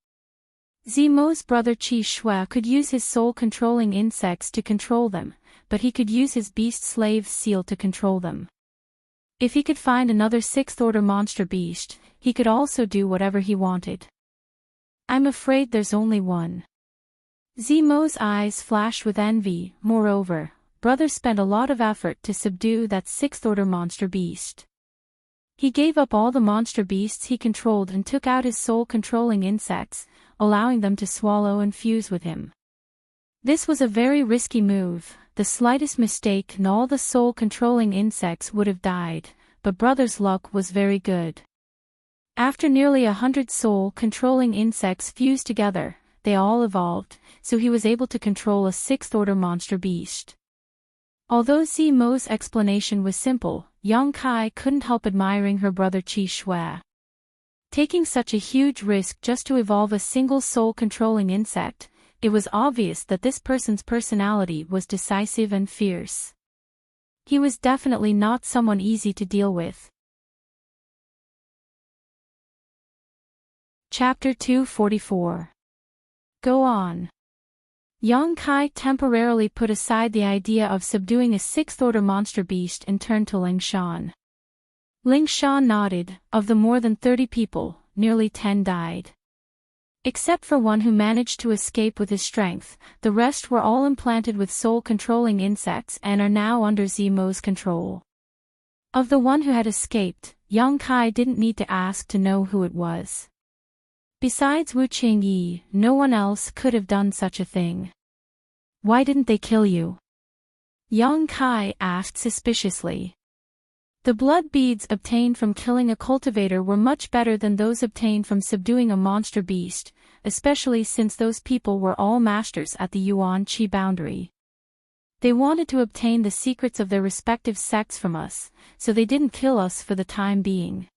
Zimo's brother Qi Shui could use his soul-controlling insects to control them, but he could use his beast slave seal to control them. If he could find another 6th order monster beast, he could also do whatever he wanted. I'm afraid there's only one. Zimo's eyes flashed with envy. Moreover, brother spent a lot of effort to subdue that 6th order monster beast. He gave up all the monster beasts he controlled and took out his soul-controlling insects, allowing them to swallow and fuse with him. This was a very risky move. The slightest mistake and all the soul-controlling insects would have died, but brother's luck was very good. After nearly 100 soul-controlling insects fused together, they all evolved, so he was able to control a 6th order monster beast. Although Zimo's explanation was simple, Yang Kai couldn't help admiring her brother Qi Shui. Taking such a huge risk just to evolve a single soul-controlling insect, it was obvious that this person's personality was decisive and fierce. He was definitely not someone easy to deal with. Chapter 244. Go on. Yang Kai temporarily put aside the idea of subduing a 6th order monster beast and turned to Ling Shan. Ling Shan nodded. Of the more than 30 people, nearly 10 died. Except for one who managed to escape with his strength, the rest were all implanted with soul-controlling insects and are now under Zimo's control. Of the one who had escaped, Yang Kai didn't need to ask to know who it was. Besides Wu Qingyi, no one else could have done such a thing. Why didn't they kill you? Yang Kai asked suspiciously. The blood beads obtained from killing a cultivator were much better than those obtained from subduing a monster beast, especially since those people were all masters at the Yuan Qi boundary. They wanted to obtain the secrets of their respective sects from us, so they didn't kill us for the time being.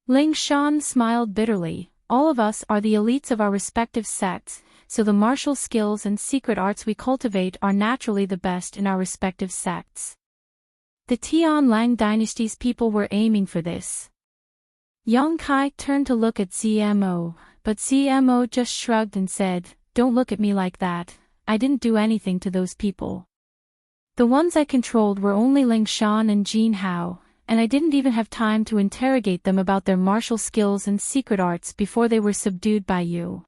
Ling Shan smiled bitterly. All of us are the elites of our respective sects, so the martial skills and secret arts we cultivate are naturally the best in our respective sects. The Tianlang dynasty's people were aiming for this. Yang Kai turned to look at ZMO, but ZMO just shrugged and said, "Don't look at me like that, I didn't do anything to those people. The ones I controlled were only Ling Shan and Jin Hao, and I didn't even have time to interrogate them about their martial skills and secret arts before they were subdued by you."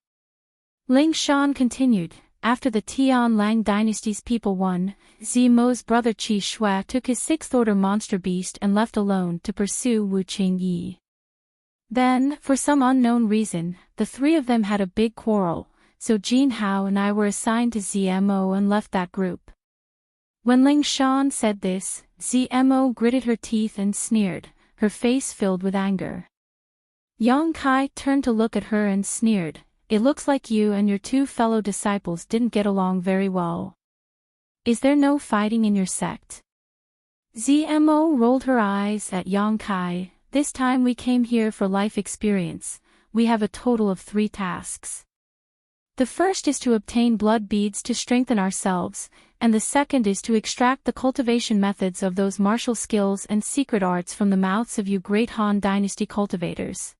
Ling Shan continued, "After the Tianlang dynasty's people won, Zimo's brother Qi Shui took his 6th order monster beast and left alone to pursue Wu Qingyi. Then, for some unknown reason, the three of them had a big quarrel, so Jin Hao and I were assigned to ZMO and left that group." When Ling Shan said this, ZMO gritted her teeth and sneered, her face filled with anger. Yang Kai turned to look at her and sneered, "It looks like you and your 2 fellow disciples didn't get along very well. Is there no fighting in your sect?" ZMO rolled her eyes at Yang Kai. "This time we came here for life experience. We have a total of 3 tasks. The first is to obtain blood beads to strengthen ourselves, and the second is to extract the cultivation methods of those martial skills and secret arts from the mouths of you great Han Dynasty cultivators.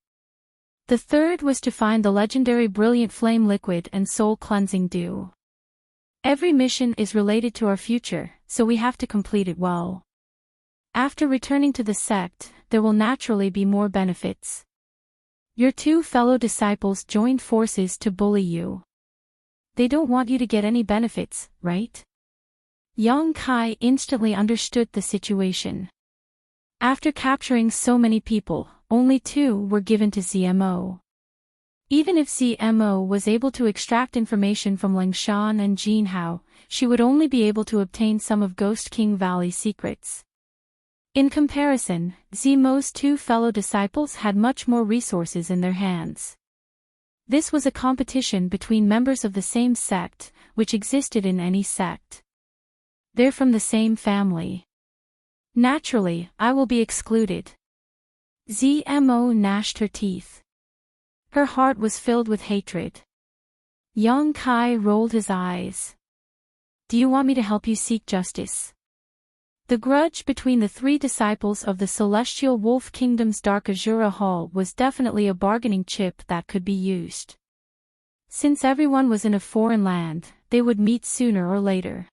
The third was to find the legendary brilliant flame liquid and soul cleansing dew. Every mission is related to our future, so we have to complete it well. After returning to the sect, there will naturally be more benefits. Your two fellow disciples joined forces to bully you. They don't want you to get any benefits, right? Yang Kai instantly understood the situation. After capturing so many people, only 2 were given to ZMO. Even if ZMO was able to extract information from Lingshan and Jinhao, she would only be able to obtain some of Ghost King Valley's secrets. In comparison, ZMO's 2 fellow disciples had much more resources in their hands. This was a competition between members of the same sect, which existed in any sect. They're from the same family. Naturally, I will be excluded. ZMO gnashed her teeth. Her heart was filled with hatred. Yang Kai rolled his eyes. Do you want me to help you seek justice? The grudge between the 3 disciples of the Celestial Wolf Kingdom's Dark Azura Hall was definitely a bargaining chip that could be used. Since everyone was in a foreign land, they would meet sooner or later.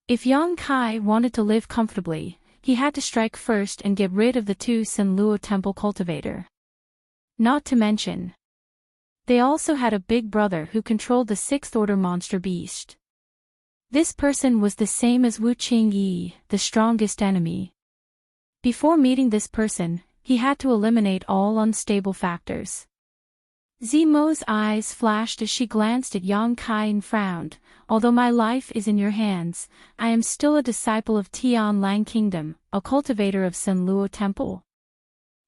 If Yang Kai wanted to live comfortably, he had to strike first and get rid of the 2 Senluo Temple cultivator. Not to mention, they also had a big brother who controlled the 6th order monster beast. This person was the same as Wu Qingyi, the strongest enemy. Before meeting this person, he had to eliminate all unstable factors. Zimo's eyes flashed as she glanced at Yang Kai and frowned. Although my life is in your hands, I am still a disciple of Tian Lang Kingdom, a cultivator of Senluo Temple.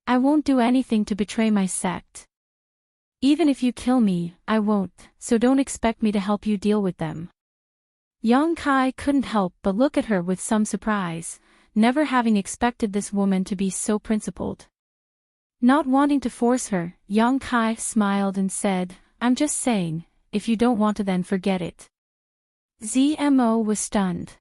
I won't do anything to betray my sect. Even if you kill me, I won't, so don't expect me to help you deal with them. Yang Kai couldn't help but look at her with some surprise, never having expected this woman to be so principled. Not wanting to force her, Yang Kai smiled and said, I'm just saying, if you don't want to then forget it. ZMO was stunned.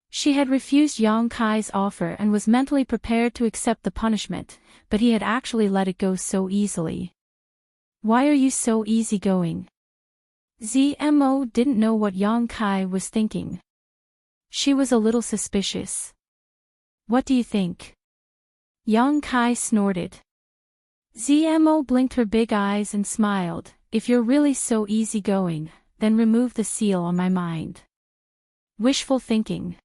She had refused Yang Kai's offer and was mentally prepared to accept the punishment, but he had actually let it go so easily. Why are you so easygoing? ZMO didn't know what Yang Kai was thinking. She was a little suspicious. What do you think? Yang Kai snorted. ZMO blinked her big eyes and smiled. If you're really so easygoing, then remove the seal on my mind. Wishful thinking.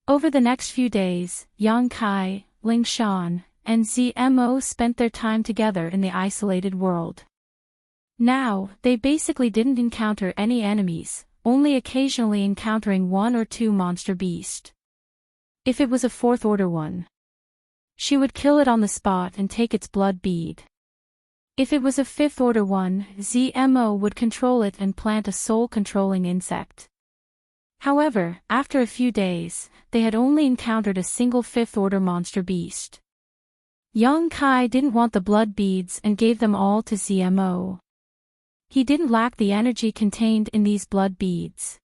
Over the next few days, Yang Kai, Lingshan, and ZMO spent their time together in the isolated world. Now, they basically didn't encounter any enemies, only occasionally encountering 1 or 2 monster beasts. If it was a 4th order one, she would kill it on the spot and take its blood bead. If it was a 5th order one, ZMO would control it and plant a soul-controlling insect. However, after a few days, they had only encountered a single 5th order monster beast. Yang Kai didn't want the blood beads and gave them all to ZMO. He didn't lack the energy contained in these blood beads.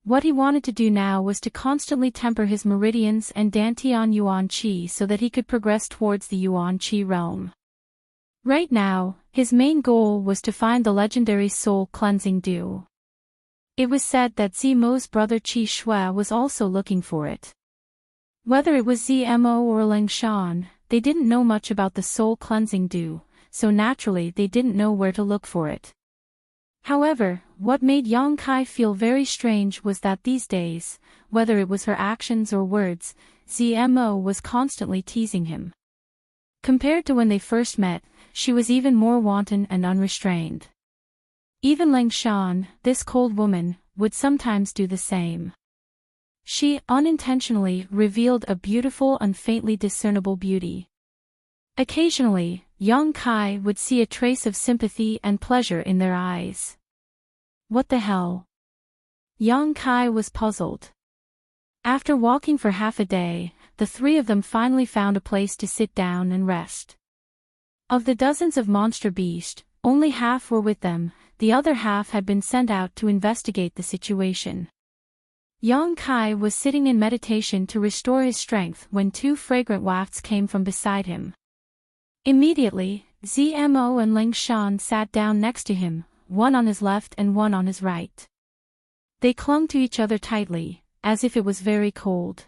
What he wanted to do now was to constantly temper his meridians and Dantian Yuan Qi so that he could progress towards the Yuan Qi realm. Right now, his main goal was to find the legendary soul cleansing dew. It was said that Zimo's brother Qi Shui was also looking for it. Whether it was ZMO or Lingshan, they didn't know much about the soul cleansing dew, so naturally they didn't know where to look for it. However, what made Yang Kai feel very strange was that these days, whether it was her actions or words, ZMO was constantly teasing him. Compared to when they first met, she was even more wanton and unrestrained. Even Lingshan, this cold woman, would sometimes do the same. She unintentionally revealed a beautiful and faintly discernible beauty. Occasionally, Yang Kai would see a trace of sympathy and pleasure in their eyes. What the hell? Yang Kai was puzzled. After walking for half a day, the 3 of them finally found a place to sit down and rest. Of the dozens of monster beasts, only half were with them, the other half had been sent out to investigate the situation. Yang Kai was sitting in meditation to restore his strength when 2 fragrant wafts came from beside him. Immediately, ZMO and Lingshan sat down next to him, one on his left and one on his right. They clung to each other tightly, as if it was very cold.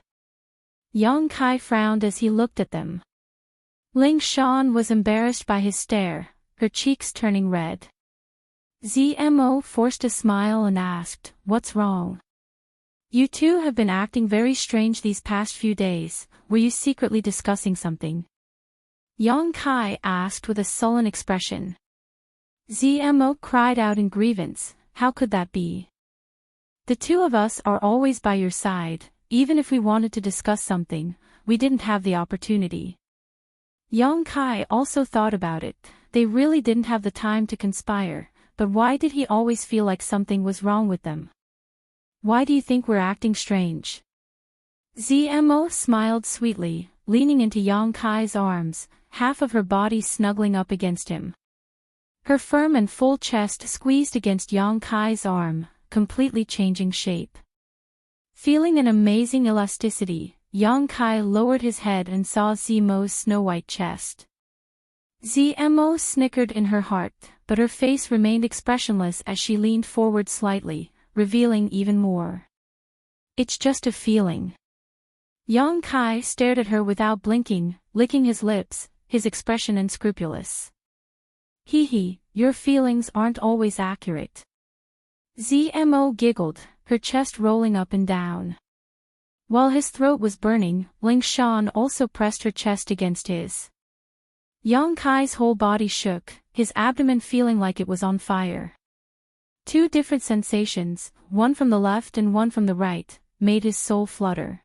Yang Kai frowned as he looked at them. Ling Shan was embarrassed by his stare, her cheeks turning red. Zmo forced a smile and asked, "What's wrong? You two have been acting very strange these past few days. Were you secretly discussing something?" Yang Kai asked with a sullen expression. Zmo cried out in grievance, "How could that be? The two of us are always by your side. Even if we wanted to discuss something, we didn't have the opportunity." Yang Kai also thought about it. They really didn't have the time to conspire, but why did he always feel like something was wrong with them? "Why do you think we're acting strange?" Zmo smiled sweetly, leaning into Yang Kai's arms, half of her body snuggling up against him. Her firm and full chest squeezed against Yang Kai's arm, completely changing shape. Feeling an amazing elasticity, Yang Kai lowered his head and saw Zmo's snow-white chest. Zmo snickered in her heart, but her face remained expressionless as she leaned forward slightly, revealing even more. "It's just a feeling." Yang Kai stared at her without blinking, licking his lips, his expression unscrupulous. "Hee, your feelings aren't always accurate." Zmo giggled, her chest rolling up and down. While his throat was burning, Ling Shan also pressed her chest against his. Yang Kai's whole body shook, his abdomen feeling like it was on fire. Two different sensations, one from the left and one from the right, made his soul flutter.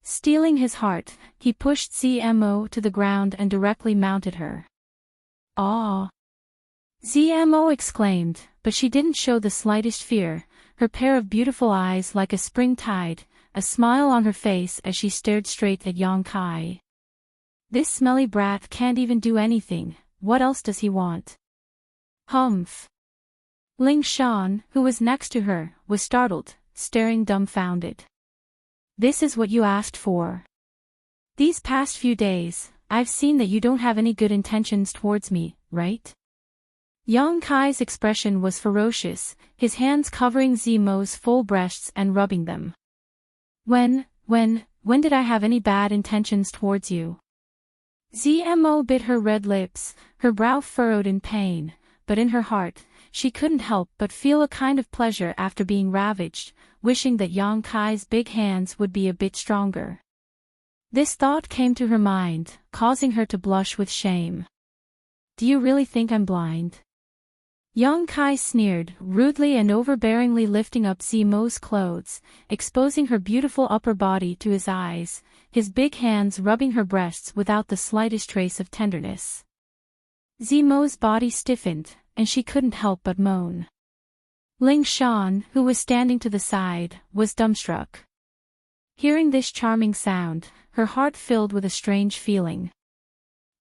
Stealing his heart, he pushed Zmo to the ground and directly mounted her. "Ah!" Zmo exclaimed, but she didn't show the slightest fear, her pair of beautiful eyes like a spring tide, a smile on her face as she stared straight at Yang Kai. "This smelly brat can't even do anything, what else does he want?" "Humph." Ling Shan, who was next to her, was startled, staring dumbfounded. "This is what you asked for? These past few days, I've seen that you don't have any good intentions towards me, right?" Yang Kai's expression was ferocious, his hands covering Zmo's full breasts and rubbing them. When did I have any bad intentions towards you?" Zmo bit her red lips, her brow furrowed in pain, but in her heart, she couldn't help but feel a kind of pleasure after being ravaged, wishing that Yang Kai's big hands would be a bit stronger. This thought came to her mind, causing her to blush with shame. "Do you really think I'm blind?" Yang Kai sneered, rudely and overbearingly lifting up Zmo's clothes, exposing her beautiful upper body to his eyes, his big hands rubbing her breasts without the slightest trace of tenderness. Zmo's body stiffened, and she couldn't help but moan. Ling Shan, who was standing to the side, was dumbstruck. Hearing this charming sound, her heart filled with a strange feeling.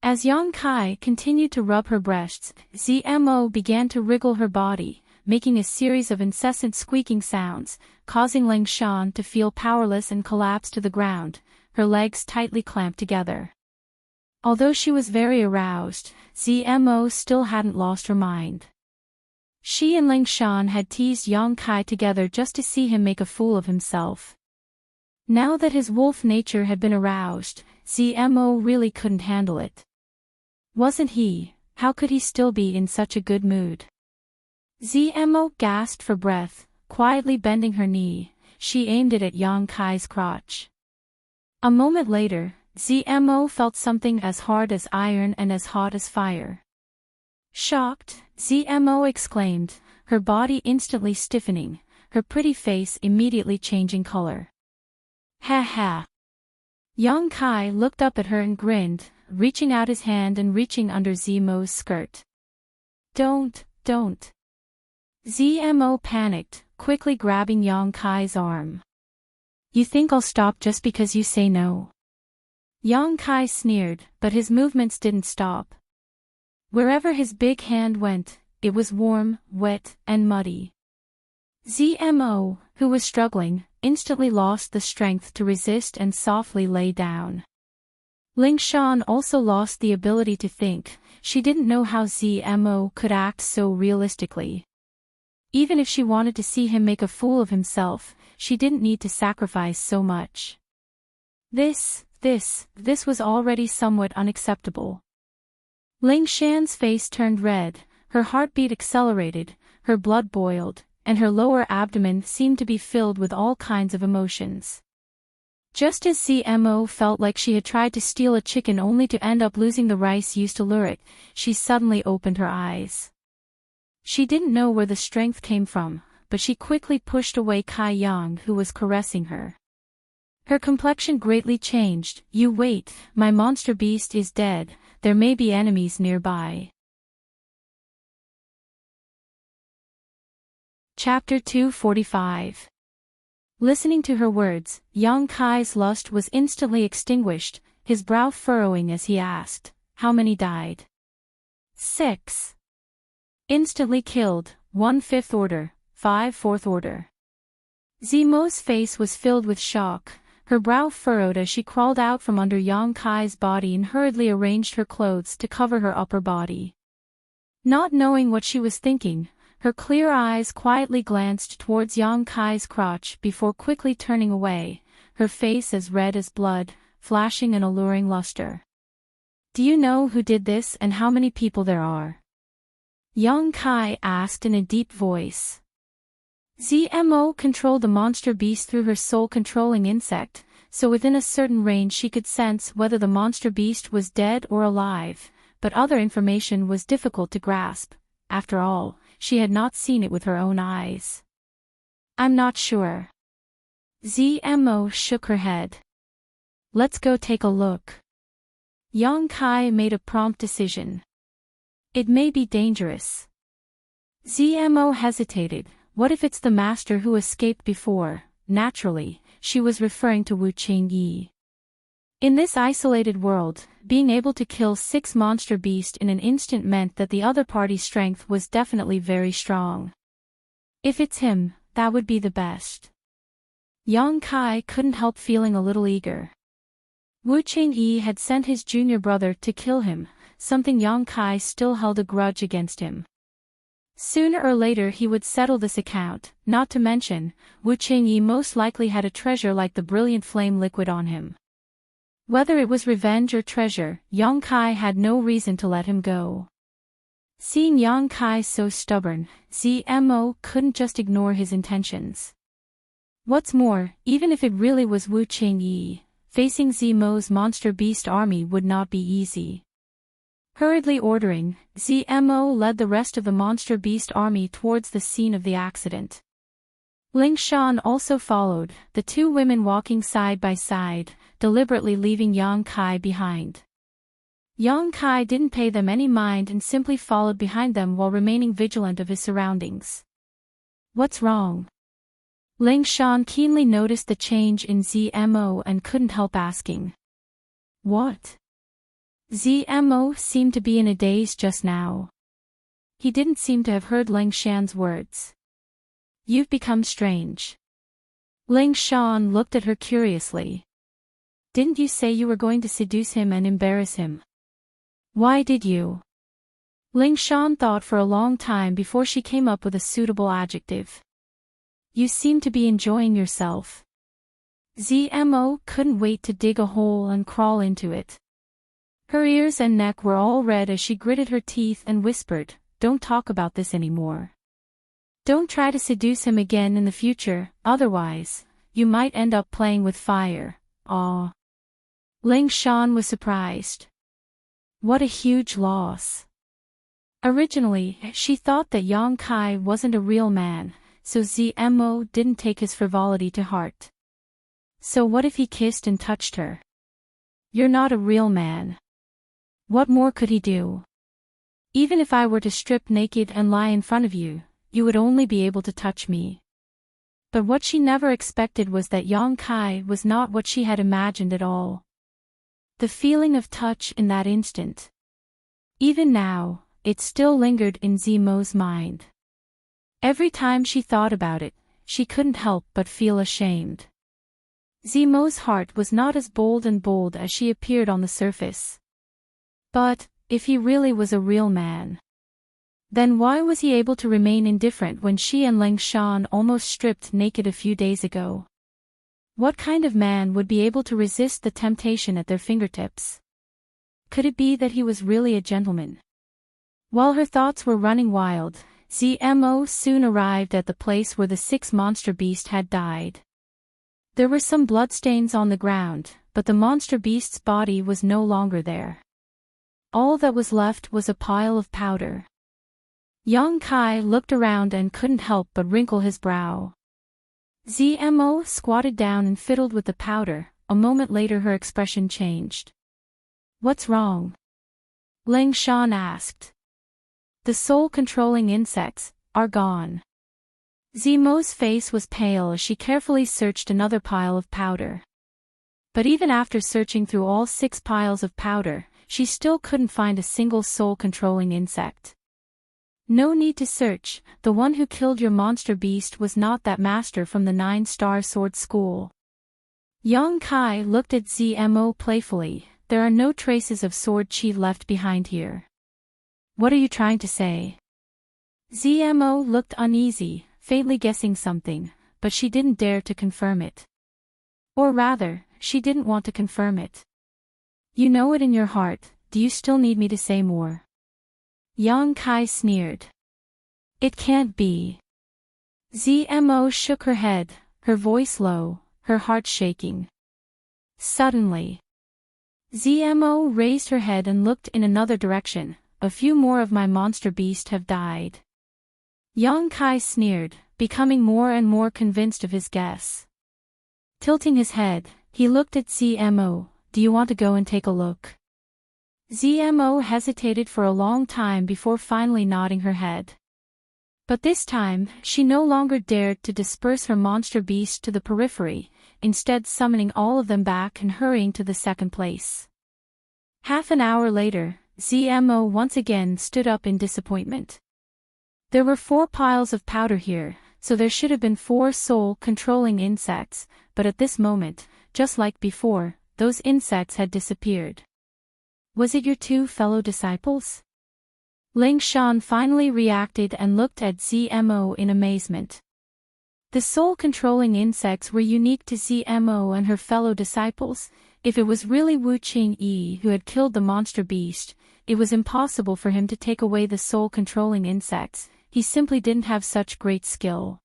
As Yang Kai continued to rub her breasts, Zmo began to wriggle her body, making a series of incessant squeaking sounds, causing Ling Shan to feel powerless and collapse to the ground, her legs tightly clamped together. Although she was very aroused, Zmo still hadn't lost her mind. She and Ling Shan had teased Yang Kai together just to see him make a fool of himself. Now that his wolf nature had been aroused, Zmo really couldn't handle it. Wasn't he? How could he still be in such a good mood? Zmo gasped for breath, quietly bending her knee, she aimed it at Yang Kai's crotch. A moment later, Zmo felt something as hard as iron and as hot as fire. Shocked, Zmo exclaimed, her body instantly stiffening, her pretty face immediately changing color. "Ha ha!" Yang Kai looked up at her and grinned, reaching out his hand and reaching under Zmo's skirt. Don't. Zmo panicked, quickly grabbing Yang Kai's arm. "You think I'll stop just because you say no?" Yang Kai sneered, but his movements didn't stop. Wherever his big hand went, it was warm, wet, and muddy. Zmo, who was struggling, instantly lost the strength to resist and softly lay down. Ling Shan also lost the ability to think, she didn't know how Zmo could act so realistically. Even if she wanted to see him make a fool of himself, she didn't need to sacrifice so much. This This was already somewhat unacceptable. Ling Shan's face turned red, her heartbeat accelerated, her blood boiled, and her lower abdomen seemed to be filled with all kinds of emotions. Just as CMO felt like she had tried to steal a chicken only to end up losing the rice used to lure it, she suddenly opened her eyes. She didn't know where the strength came from, but she quickly pushed away Kai Yang, who was caressing her. Her complexion greatly changed. "You wait, my monster beast is dead, there may be enemies nearby." Chapter 245. Listening to her words, Yang Kai's lust was instantly extinguished, his brow furrowing as he asked, "How many died?" 6. Instantly killed, 1 5th order, 5 4th order. Zimo's face was filled with shock, her brow furrowed as she crawled out from under Yang Kai's body and hurriedly arranged her clothes to cover her upper body. Not knowing what she was thinking, her clear eyes quietly glanced towards Yang Kai's crotch before quickly turning away, her face as red as blood, flashing an alluring luster. "Do you know who did this and how many people there are?" Yang Kai asked in a deep voice. ZMO controlled the monster beast through her soul-controlling insect, so within a certain range she could sense whether the monster beast was dead or alive, but other information was difficult to grasp. After all, she had not seen it with her own eyes. "I'm not sure." ZMO shook her head. "Let's go take a look." Yang Kai made a prompt decision. "It may be dangerous." ZMO hesitated. What if it's the master who escaped before? Naturally, she was referring to Wu Qingyi. In this isolated world, being able to kill 6 monster beasts in an instant meant that the other party's strength was definitely very strong. If it's him, that would be the best. Yang Kai couldn't help feeling a little eager. Wu Qingyi had sent his junior brother to kill him, something Yang Kai still held a grudge against him. Sooner or later he would settle this account, not to mention, Wu Qingyi most likely had a treasure like the brilliant flame liquid on him. Whether it was revenge or treasure, Yang Kai had no reason to let him go. Seeing Yang Kai so stubborn, ZMO couldn't just ignore his intentions. What's more, even if it really was Wu Qingyi, facing ZMO's monster beast army would not be easy. Hurriedly ordering, ZMO led the rest of the monster beast army towards the scene of the accident. Ling Shan also followed, the 2 women walking side by side, deliberately leaving Yang Kai behind. Yang Kai didn't pay them any mind and simply followed behind them while remaining vigilant of his surroundings. "What's wrong?" Ling Shan keenly noticed the change in ZMO and couldn't help asking. "What?" ZMO seemed to be in a daze just now. He didn't seem to have heard Ling Shan's words. "You've become strange." Ling Shan looked at her curiously. "Didn't you say you were going to seduce him and embarrass him? Why did you?" Ling Shan thought for a long time before she came up with a suitable adjective. "You seem to be enjoying yourself." ZMO couldn't wait to dig a hole and crawl into it. Her ears and neck were all red as she gritted her teeth and whispered, "Don't talk about this anymore. Don't try to seduce him again in the future, otherwise, you might end up playing with fire." "Aw." Ling Shan was surprised. What a huge loss. Originally, she thought that Yang Kai wasn't a real man, so ZMO didn't take his frivolity to heart. So what if he kissed and touched her? "You're not a real man. What more could he do? Even if I were to strip naked and lie in front of you, you would only be able to touch me." But what she never expected was that Yang Kai was not what she had imagined at all. The feeling of touch in that instant. Even now, it still lingered in Zimo's mind. Every time she thought about it, she couldn't help but feel ashamed. Zimo's heart was not as bold as she appeared on the surface. But, if he really was a real man, then why was he able to remain indifferent when she and Ling Shan almost stripped naked a few days ago? What kind of man would be able to resist the temptation at their fingertips? Could it be that he was really a gentleman? While her thoughts were running wild, Zmo soon arrived at the place where the 6 monster beast had died. There were some bloodstains on the ground, but the monster beast's body was no longer there. All that was left was a pile of powder. Yang Kai looked around and couldn't help but wrinkle his brow. Zmo squatted down and fiddled with the powder. A moment later her expression changed. "What's wrong?" Ling Shan asked. "The soul-controlling insects are gone." Zmo's face was pale as she carefully searched another pile of powder. But even after searching through all 6 piles of powder, she still couldn't find a single soul-controlling insect. "No need to search, the one who killed your monster beast was not that master from the 9-star sword school." Yang Kai looked at Zmo playfully. "There are no traces of sword chi left behind here." "What are you trying to say?" Zmo looked uneasy, faintly guessing something, but she didn't dare to confirm it. Or rather, she didn't want to confirm it. "You know it in your heart, do you still need me to say more?" Yang Kai sneered. "It can't be." Zmo shook her head, her voice low, her heart shaking. Suddenly, Zmo raised her head and looked in another direction. "A few more of my monster beast have died." Yang Kai sneered, becoming more and more convinced of his guess. Tilting his head, he looked at Zmo. "Do you want to go and take a look?" Zmo hesitated for a long time before finally nodding her head. But this time, she no longer dared to disperse her monster beast to the periphery, instead summoning all of them back and hurrying to the second place. Half an hour later, Zmo once again stood up in disappointment. There were 4 piles of powder here, so there should have been 4 soul-controlling insects, but at this moment, just like before, those insects had disappeared. "Was it your 2 fellow disciples?" Ling Shan finally reacted and looked at Zmo in amazement. The soul-controlling insects were unique to Zmo and her fellow disciples. If it was really Wu Qingyi who had killed the monster beast, it was impossible for him to take away the soul-controlling insects. He simply didn't have such great skill.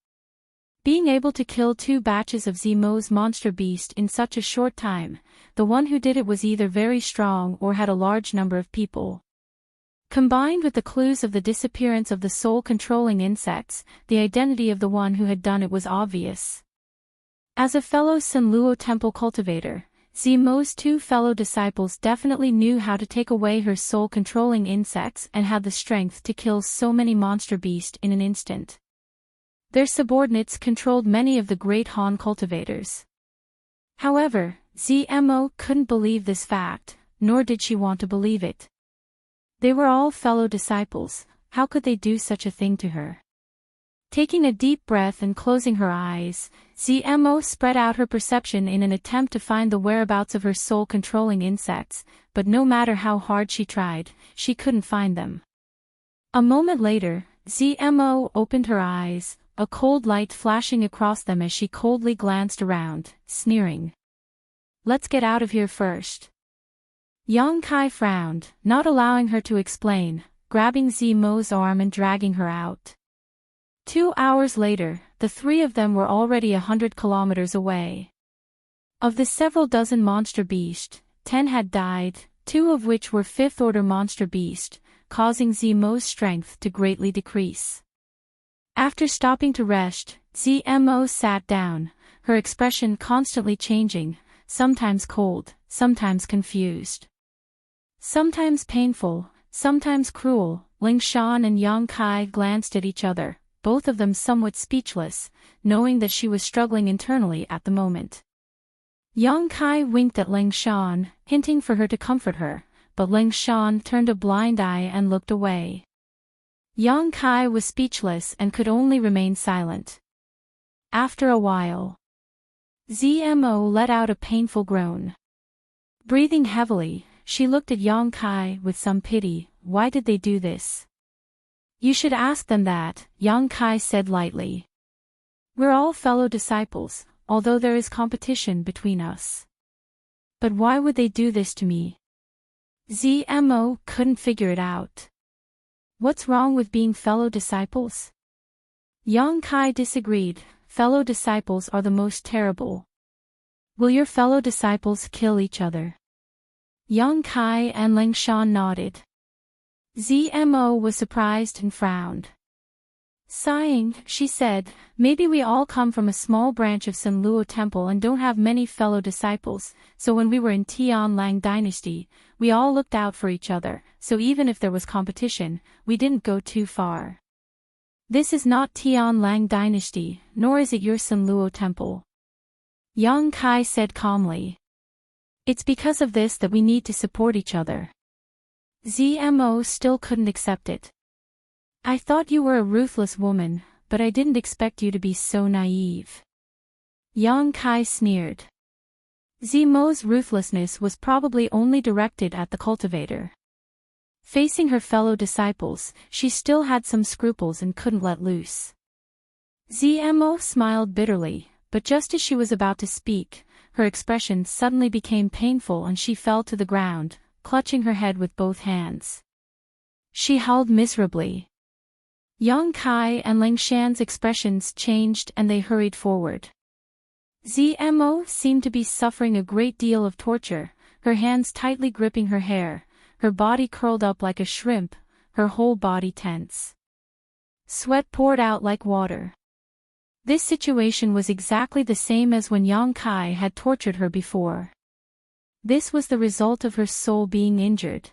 Being able to kill 2 batches of Zmo's monster beast in such a short time, the one who did it was either very strong or had a large number of people. Combined with the clues of the disappearance of the soul-controlling insects, the identity of the one who had done it was obvious. As a fellow Sanluo temple cultivator, Zmo's 2 fellow disciples definitely knew how to take away her soul-controlling insects and had the strength to kill so many monster beasts in an instant. Their subordinates controlled many of the great Han cultivators. However, Zmo couldn't believe this fact, nor did she want to believe it. They were all fellow disciples, how could they do such a thing to her? Taking a deep breath and closing her eyes, Zmo spread out her perception in an attempt to find the whereabouts of her soul-controlling insects, but no matter how hard she tried, she couldn't find them. A moment later, Zmo opened her eyes, a cold light flashing across them as she coldly glanced around, sneering. "Let's get out of here first." Yang Kai frowned, not allowing her to explain, grabbing Zmo's arm and dragging her out. 2 hours later, the 3 of them were already 100 kilometers away. Of the several dozen monster beasts, 10 had died, 2 of which were 5th-order monster beasts, causing Zmo's strength to greatly decrease. After stopping to rest, Zmo sat down, her expression constantly changing, sometimes cold, sometimes confused. Sometimes painful, sometimes cruel. Ling Shan and Yang Kai glanced at each other, both of them somewhat speechless, knowing that she was struggling internally at the moment. Yang Kai winked at Ling Shan, hinting for her to comfort her, but Ling Shan turned a blind eye and looked away. Yang Kai was speechless and could only remain silent. After a while, Zmo let out a painful groan. Breathing heavily, she looked at Yang Kai with some pity. "Why did they do this?" "You should ask them that," Yang Kai said lightly. "We're all fellow disciples, although there is competition between us. But why would they do this to me? Zmo couldn't figure it out. What's wrong with being fellow disciples? Yang Kai disagreed. Fellow disciples are the most terrible. Will your fellow disciples kill each other? Yang Kai and Lingshan nodded. Zmo was surprised and frowned. Sighing, she said, maybe we all come from a small branch of San Luo Temple and don't have many fellow disciples, so when we were in Tianlang Dynasty, we all looked out for each other, so even if there was competition, we didn't go too far. This is not Tianlang Dynasty, nor is it your San Luo Temple. Yang Kai said calmly. It's because of this that we need to support each other. Zmo still couldn't accept it. I thought you were a ruthless woman, but I didn't expect you to be so naive. Yang Kai sneered. Zmo's ruthlessness was probably only directed at the cultivator. Facing her fellow disciples, she still had some scruples and couldn't let loose. Zmo smiled bitterly, but just as she was about to speak, her expression suddenly became painful and she fell to the ground, clutching her head with both hands. She howled miserably. Yang Kai and Lingshan's expressions changed and they hurried forward. Zmo seemed to be suffering a great deal of torture, her hands tightly gripping her hair, her body curled up like a shrimp, her whole body tense. Sweat poured out like water. This situation was exactly the same as when Yang Kai had tortured her before. This was the result of her soul being injured.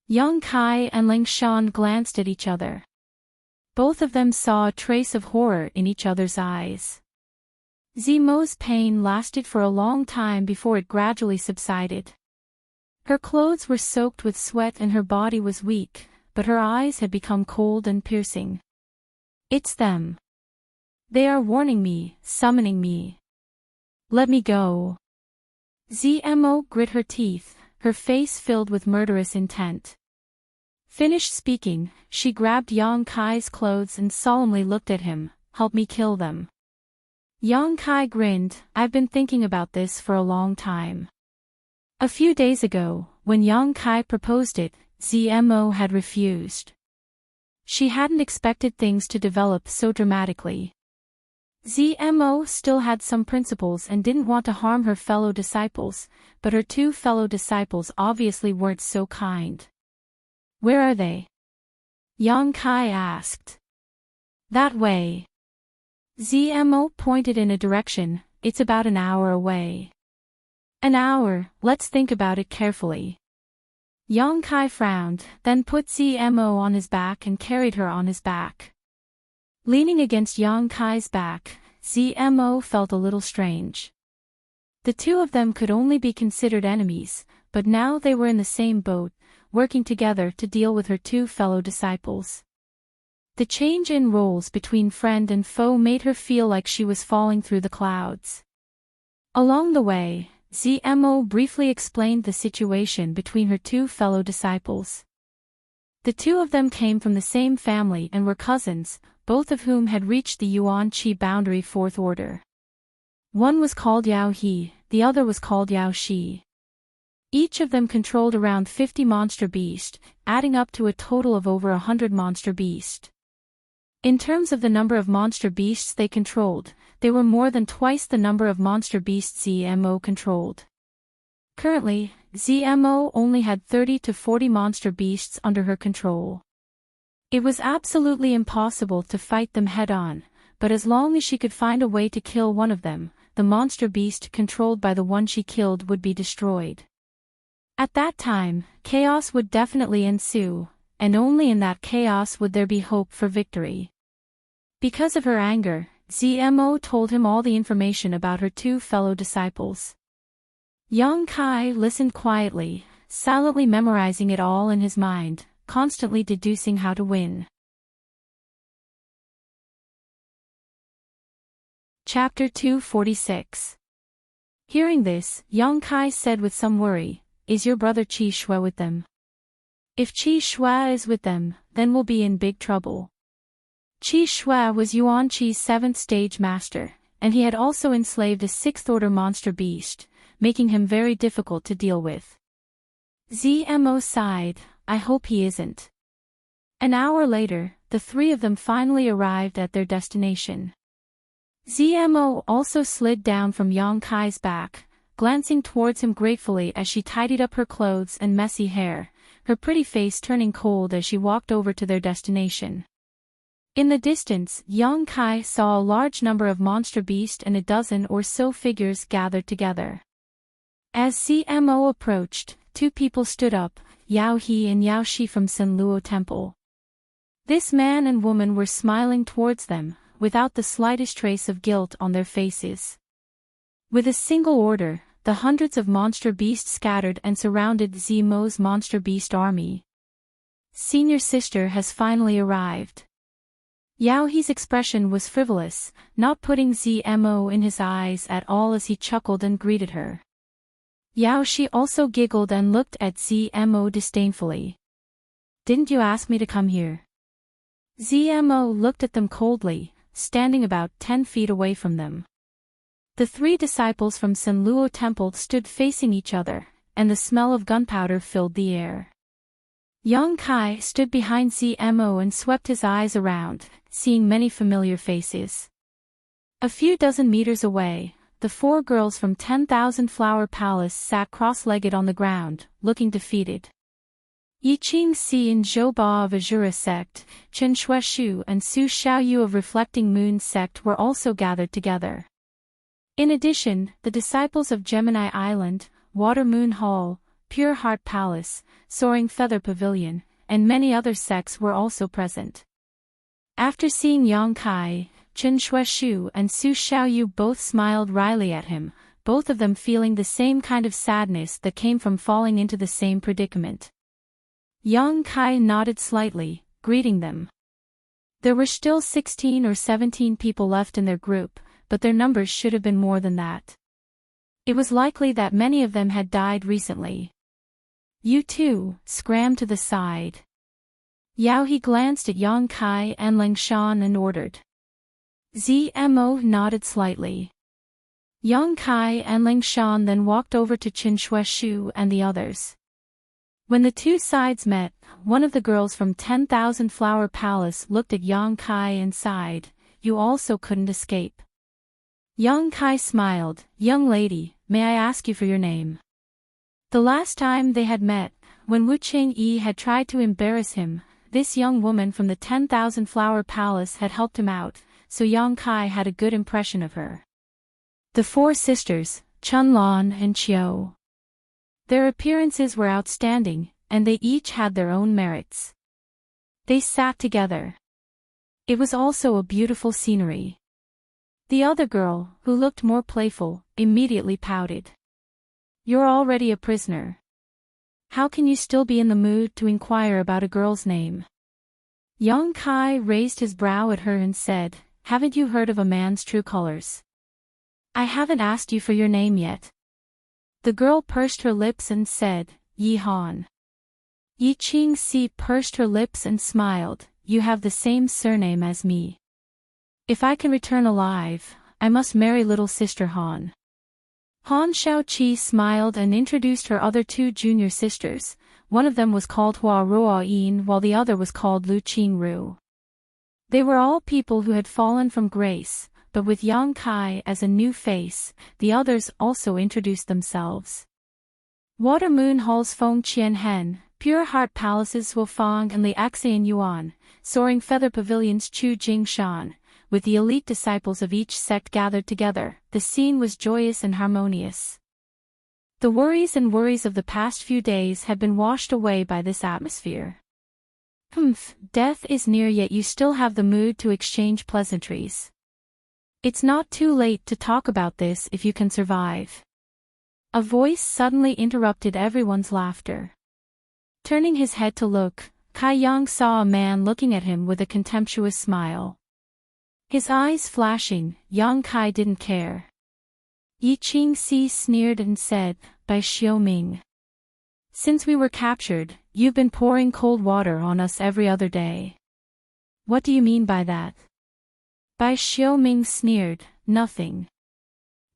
Yang Kai and Lingshan glanced at each other. Both of them saw a trace of horror in each other's eyes. Zmo's pain lasted for a long time before it gradually subsided. Her clothes were soaked with sweat and her body was weak, but her eyes had become cold and piercing. It's them. They are warning me, summoning me. Let me go. Zmo grit her teeth, her face filled with murderous intent. Finished speaking, she grabbed Yang Kai's clothes and solemnly looked at him. Help me kill them. Yang Kai grinned. I've been thinking about this for a long time. A few days ago, when Yang Kai proposed it, Zmo had refused. She hadn't expected things to develop so dramatically. Zmo still had some principles and didn't want to harm her fellow disciples, but her two fellow disciples obviously weren't so kind. Where are they? Yang Kai asked. That way. Zmo pointed in a direction. It's about an hour away. An hour, let's think about it carefully. Yang Kai frowned, then put Zmo on his back and carried her on his back. Leaning against Yang Kai's back, Zmo felt a little strange. The two of them could only be considered enemies, but now they were in the same boat, working together to deal with her two fellow disciples. The change in roles between friend and foe made her feel like she was falling through the clouds. Along the way, Zmo briefly explained the situation between her two fellow disciples. The two of them came from the same family and were cousins, both of whom had reached the Yuan Qi boundary fourth order. One was called Yao He, the other was called Yao Shi. Each of them controlled around 50 monster beasts, adding up to a total of over 100 monster beasts. In terms of the number of monster beasts they controlled, they were more than twice the number of monster beasts Zmo controlled. Currently, Zmo only had 30 to 40 monster beasts under her control. It was absolutely impossible to fight them head-on, but as long as she could find a way to kill one of them, the monster beast controlled by the one she killed would be destroyed. At that time, chaos would definitely ensue, and only in that chaos would there be hope for victory. Because of her anger, Zmo told him all the information about her two fellow disciples. Yang Kai listened quietly, silently memorizing it all in his mind, constantly deducing how to win. Chapter 246. Hearing this, Yang Kai said with some worry, "Is your brother Qi Shui with them? If Qi Shui is with them, then we'll be in big trouble." Qi Shui was Yuan Qi's 7th stage master, and he had also enslaved a sixth-order monster beast, making him very difficult to deal with. Zmo sighed, I hope he isn't. An hour later, the three of them finally arrived at their destination. Zmo also slid down from Yang Kai's back, glancing towards him gratefully as she tidied up her clothes and messy hair, her pretty face turning cold as she walked over to their destination. In the distance, Yang Kai saw a large number of monster beasts and a dozen or so figures gathered together. As Zmo approached, two people stood up, Yao He and Yao Shi from Senluo Temple. This man and woman were smiling towards them, without the slightest trace of guilt on their faces. With a single order, the hundreds of monster beasts scattered and surrounded Zmo's monster beast army. Senior sister has finally arrived. Yao He's expression was frivolous, not putting Zmo in his eyes at all as he chuckled and greeted her. Yao Shi also giggled and looked at Zmo disdainfully. Didn't you ask me to come here? Zmo looked at them coldly, standing about 10 feet away from them. The three disciples from Senluo Temple stood facing each other, and the smell of gunpowder filled the air. Yang Kai stood behind Zmo and swept his eyes around, seeing many familiar faces. A few dozen meters away, the four girls from 10,000 Flower Palace sat cross-legged on the ground, looking defeated. Yiqing Si and Zhou Ba of Azura sect, Chen Shueshu and Su Xiaoyu of Reflecting Moon sect were also gathered together. In addition, the disciples of Gemini Island, Water Moon Hall, Pure Heart Palace, Soaring Feather Pavilion, and many other sects were also present. After seeing Yang Kai, Chen Shueshu and Su Xiaoyu both smiled wryly at him, both of them feeling the same kind of sadness that came from falling into the same predicament. Yang Kai nodded slightly, greeting them. There were still 16 or 17 people left in their group, but their numbers should have been more than that. It was likely that many of them had died recently. You two, scram to the side. Yao He glanced at Yang Kai and Lang Shan and ordered. Zmo nodded slightly. Yang Kai and Lang Shan then walked over to Qin Shueshu and the others. When the two sides met, one of the girls from 10,000 Flower Palace looked at Yang Kai and sighed, you also couldn't escape. Yang Kai smiled, young lady, may I ask you for your name? The last time they had met, when Wu Qingyi had tried to embarrass him, this young woman from the 10,000 Flower Palace had helped him out, so Yang Kai had a good impression of her. The four sisters, Chunlan and Qiu. Their appearances were outstanding, and they each had their own merits. They sat together. It was also a beautiful scenery. The other girl, who looked more playful, immediately pouted. You're already a prisoner. How can you still be in the mood to inquire about a girl's name? Yang Kai raised his brow at her and said, haven't you heard of a man's true colors? I haven't asked you for your name yet. The girl pursed her lips and said, Yi Han. Yiqing Si pursed her lips and smiled, you have the same surname as me. If I can return alive, I must marry little sister Han. Han Shaoqi smiled and introduced her other two junior sisters. One of them was called Hua Ruoyin while the other was called Lu Qingru. They were all people who had fallen from grace, but with Yang Kai as a new face, the others also introduced themselves. Water Moon Hall's Feng Qianhen, Pure Heart Palace's Wufang and Liaxian Yuan, Soaring Feather Pavilion's Chu Jingshan, with the elite disciples of each sect gathered together, the scene was joyous and harmonious. The worries of the past few days had been washed away by this atmosphere. Death is near, yet you still have the mood to exchange pleasantries. It's not too late to talk about this if you can survive. A voice suddenly interrupted everyone's laughter. Turning his head to look, Kai Yang saw a man looking at him with a contemptuous smile. His eyes flashing, Yang Kai didn't care. Yiqing Si sneered and said, by Xiaoming. Since we were captured, you've been pouring cold water on us every other day. What do you mean by that? Bai Xiaoming sneered, nothing.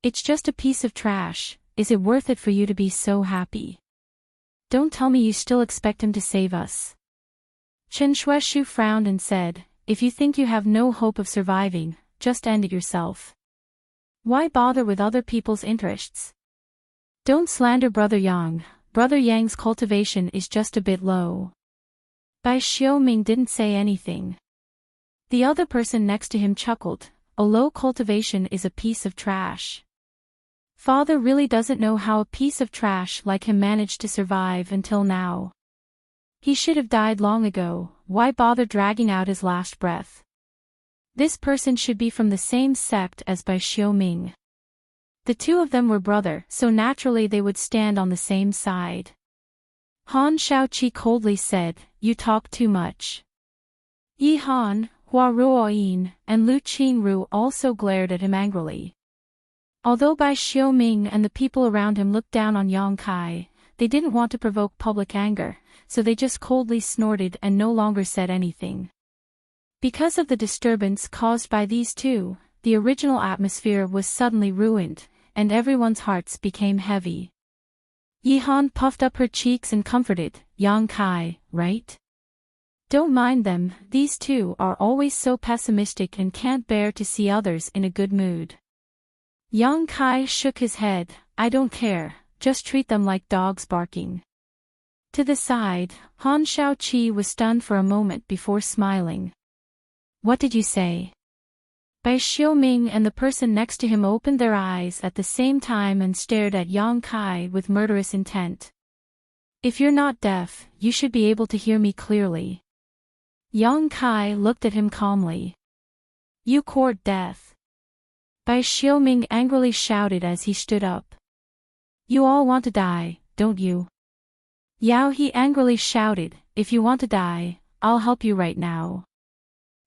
It's just a piece of trash. Is it worth it for you to be so happy? Don't tell me you still expect him to save us. Chen Shuaishu frowned and said, if you think you have no hope of surviving, just end it yourself. Why bother with other people's interests? Don't slander Brother Yang. Brother Yang's cultivation is just a bit low. Bai Xiaoming didn't say anything. The other person next to him chuckled. A low cultivation is a piece of trash. Father really doesn't know how a piece of trash like him managed to survive until now. He should have died long ago. Why bother dragging out his last breath? This person should be from the same sect as Bai Xiaoming. The two of them were brother, so naturally they would stand on the same side. Han Shaoqi coldly said, you talk too much. Yi Han, Hua Ruoyin, and Lu Qingru also glared at him angrily. Although Bai Xiaoming and the people around him looked down on Yang Kai, they didn't want to provoke public anger, so they just coldly snorted and no longer said anything. Because of the disturbance caused by these two, the original atmosphere was suddenly ruined, and everyone's hearts became heavy. Yi Han puffed up her cheeks and comforted, Yang Kai, right? Don't mind them, these two are always so pessimistic and can't bear to see others in a good mood. Yang Kai shook his head, I don't care, just treat them like dogs barking. To the side, Han Shaoqi was stunned for a moment before smiling. What did you say? Bai Xiaoming and the person next to him opened their eyes at the same time and stared at Yang Kai with murderous intent. If you're not deaf, you should be able to hear me clearly. Yang Kai looked at him calmly. You court death. Bai Xiaoming angrily shouted as he stood up. You all want to die, don't you? Yao He angrily shouted, if you want to die, I'll help you right now.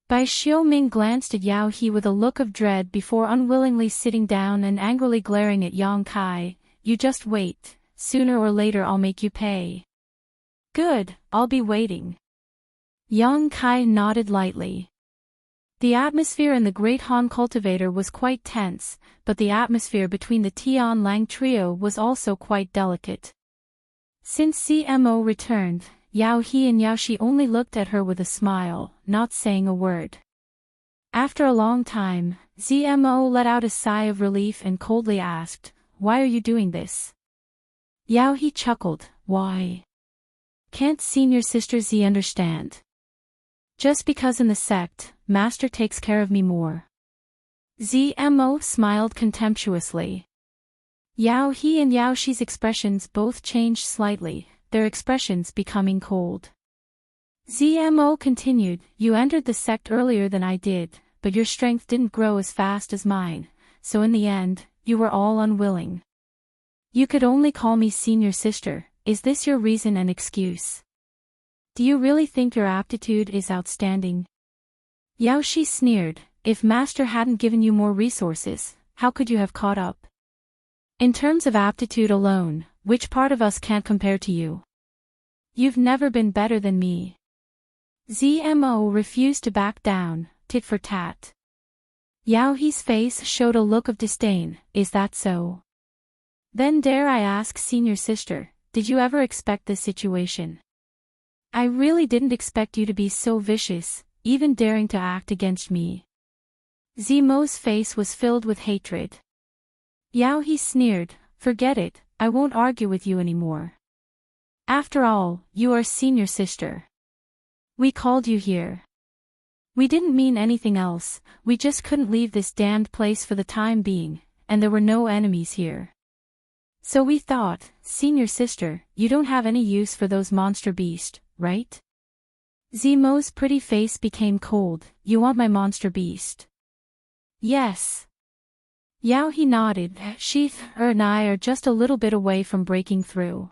Bai Xiaoming glanced at Yao He with a look of dread before unwillingly sitting down and angrily glaring at Yang Kai, you just wait, sooner or later I'll make you pay. Good, I'll be waiting. Yang Kai nodded lightly. The atmosphere in the Great Han Cultivator was quite tense, but the atmosphere between the Tian Lang trio was also quite delicate. Since CMO returned, Yao He and Yao Shi only looked at her with a smile, not saying a word. After a long time, ZMO let out a sigh of relief and coldly asked, why are you doing this? Yao He chuckled, why? Can't senior sister Z understand? Just because in the sect, Master takes care of me more. ZMO smiled contemptuously. Yao He and Yao Shi's expressions both changed slightly, their expressions becoming cold. ZMO continued, you entered the sect earlier than I did, but your strength didn't grow as fast as mine, so in the end, you were all unwilling. You could only call me senior sister, is this your reason and excuse? Do you really think your aptitude is outstanding? Yao Shi sneered, if Master hadn't given you more resources, how could you have caught up? In terms of aptitude alone, which part of us can't compare to you? You've never been better than me. ZMO refused to back down, tit for tat. Yao He's face showed a look of disdain, is that so? Then dare I ask senior sister, did you ever expect this situation? I really didn't expect you to be so vicious, even daring to act against me. ZMO's face was filled with hatred. Yao He sneered, forget it, I won't argue with you anymore. After all, you are senior sister. We called you here. We didn't mean anything else, we just couldn't leave this damned place for the time being, and there were no enemies here. So we thought, senior sister, you don't have any use for those monster beasts, right? ZMO's pretty face became cold, you want my monster beast? Yes. Yao He nodded, she and I are just a little bit away from breaking through.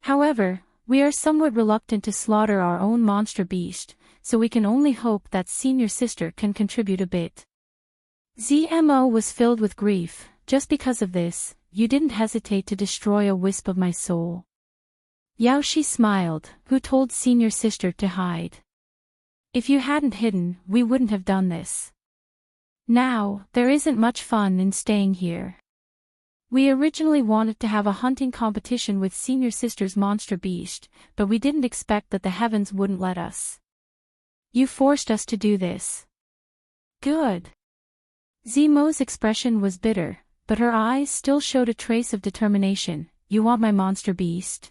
However, we are somewhat reluctant to slaughter our own monster beast, so we can only hope that senior sister can contribute a bit. ZMO was filled with grief, just because of this, you didn't hesitate to destroy a wisp of my soul. Yao Shi smiled, who told senior sister to hide? If you hadn't hidden, we wouldn't have done this. Now, there isn't much fun in staying here. We originally wanted to have a hunting competition with Senior Sister's monster beast, but we didn't expect that the heavens wouldn't let us. You forced us to do this. Good. Zemo's expression was bitter, but her eyes still showed a trace of determination. You want my monster beast?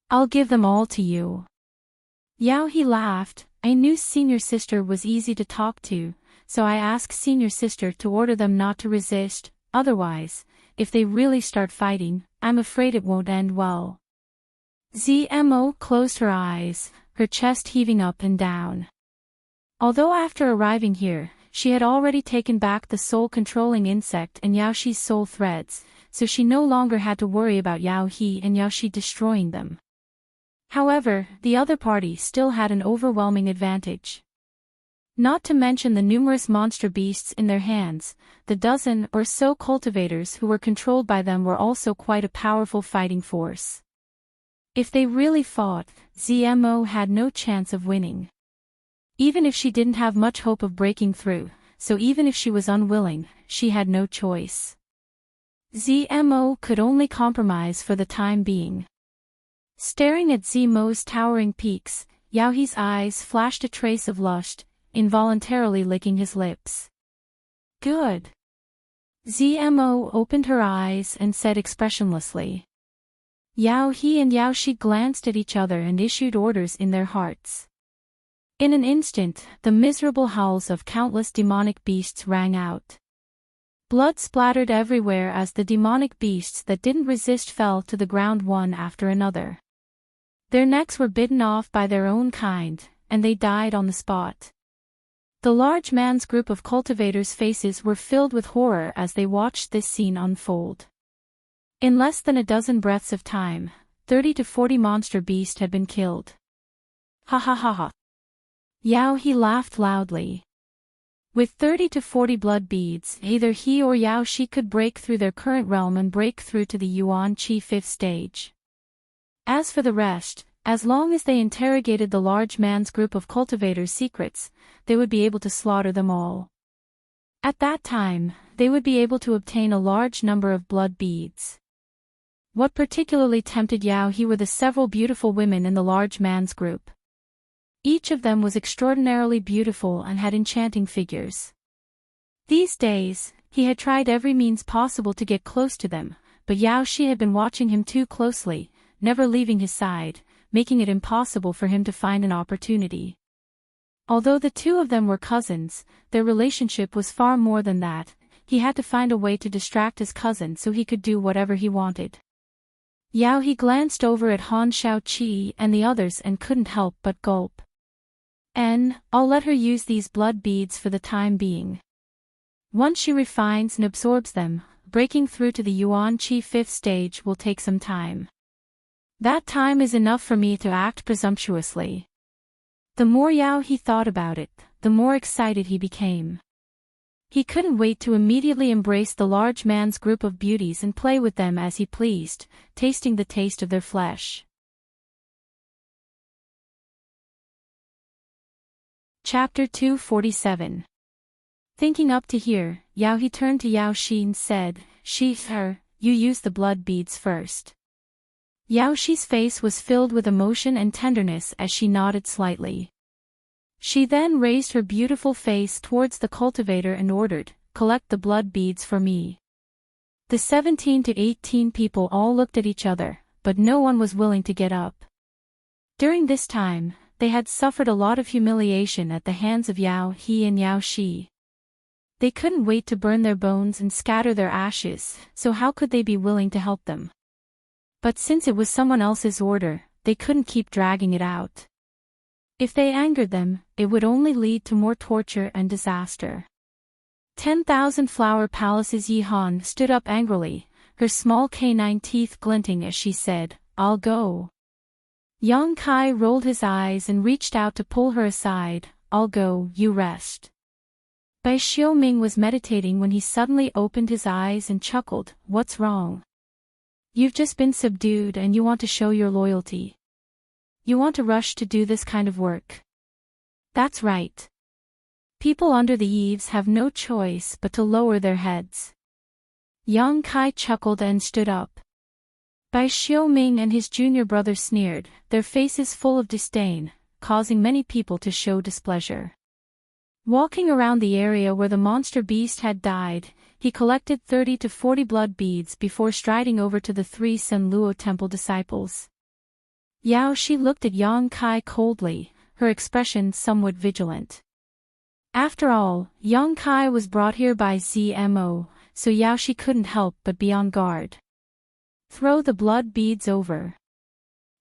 I'll give them all to you. Yao He laughed. I knew Senior Sister was easy to talk to, so I asked Senior Sister to order them not to resist, otherwise, if they really start fighting, I'm afraid it won't end well. Zmo closed her eyes, her chest heaving up and down. Although after arriving here, she had already taken back the soul-controlling insect and Yaoshi's soul threads, so she no longer had to worry about Yao He and Yaoshi destroying them. However, the other party still had an overwhelming advantage. Not to mention the numerous monster beasts in their hands, the dozen or so cultivators who were controlled by them were also quite a powerful fighting force. If they really fought, Zmo had no chance of winning. Even if she didn't have much hope of breaking through, so even if she was unwilling, she had no choice. Zmo could only compromise for the time being. Staring at Zmo's towering peaks, Yaohi's eyes flashed a trace of lust, involuntarily licking his lips. Good. Zmo opened her eyes and said expressionlessly. Yao He and Yaoshi glanced at each other and issued orders in their hearts. In an instant, the miserable howls of countless demonic beasts rang out. Blood splattered everywhere as the demonic beasts that didn't resist fell to the ground one after another. Their necks were bitten off by their own kind, and they died on the spot. The large man's group of cultivators' faces were filled with horror as they watched this scene unfold. In less than a dozen breaths of time, 30 to 40 monster beasts had been killed. Ha ha ha ha. Yao He laughed loudly. With 30 to 40 blood beads, either he or Yao Shi could break through their current realm and break through to the Yuan Qi 5th stage. As for the rest, as long as they interrogated the large man's group of cultivators' secrets, they would be able to slaughter them all. At that time, they would be able to obtain a large number of blood beads. What particularly tempted Yao He were the several beautiful women in the large man's group. Each of them was extraordinarily beautiful and had enchanting figures. These days, he had tried every means possible to get close to them, but Yao Shi had been watching him too closely, never leaving his side, making it impossible for him to find an opportunity. Although the two of them were cousins, their relationship was far more than that. He had to find a way to distract his cousin so he could do whatever he wanted. Yao He glanced over at Han Shaoqi and the others and couldn't help but gulp. I'll let her use these blood beads for the time being. Once she refines and absorbs them, breaking through to the Yuan Qi 5th stage will take some time. That time is enough for me to act presumptuously. The more Yao He thought about it, the more excited he became. He couldn't wait to immediately embrace the large man's group of beauties and play with them as he pleased, tasting the taste of their flesh. Chapter 247. Thinking up to here, Yao He turned to Yao Shi and said, "Her, you use the blood beads first." Yao Shi's face was filled with emotion and tenderness as she nodded slightly. She then raised her beautiful face towards the cultivator and ordered, "Collect the blood beads for me." The 17 to 18 people all looked at each other, but no one was willing to get up. During this time, they had suffered a lot of humiliation at the hands of Yao He and Yao Shi. They couldn't wait to burn their bones and scatter their ashes, so how could they be willing to help them? But since it was someone else's order, they couldn't keep dragging it out. If they angered them, it would only lead to more torture and disaster. 10,000 Flower Palace's Yi Han stood up angrily, her small canine teeth glinting as she said, "I'll go." Yang Kai rolled his eyes and reached out to pull her aside. "I'll go, you rest." Bai Xiaoming was meditating when he suddenly opened his eyes and chuckled, "What's wrong? You've just been subdued and you want to show your loyalty. You want to rush to do this kind of work." "That's right. People under the eaves have no choice but to lower their heads. Yang Kai chuckled and stood up. Bai Xiaoming and his junior brother sneered, their faces full of disdain, causing many people to show displeasure. Walking around the area where the monster beast had died, he collected 30 to 40 blood beads before striding over to the 3 Senluo temple disciples. Yao Shi looked at Yang Kai coldly, her expression somewhat vigilant. After all, Yang Kai was brought here by ZMO, so Yao Shi couldn't help but be on guard. Throw the blood beads over.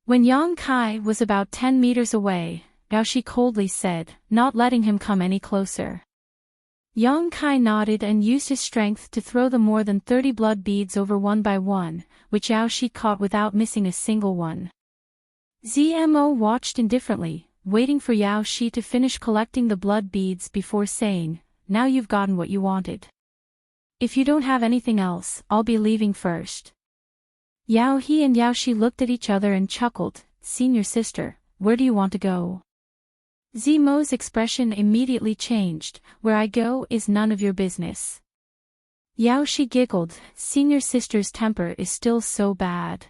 When Yang Kai was about 10 meters away, Yao Shi coldly said, not letting him come any closer. Yang Kai nodded and used his strength to throw the more than 30 blood beads over one by one, which Yao Shi caught without missing a single one. ZMO watched indifferently, waiting for Yao Shi to finish collecting the blood beads before saying, now you've gotten what you wanted. If you don't have anything else, I'll be leaving first. Yao He and Yao Shi looked at each other and chuckled, senior sister, where do you want to go? Zimo's expression immediately changed, where I go is none of your business. Yao Shi giggled, senior sister's temper is still so bad.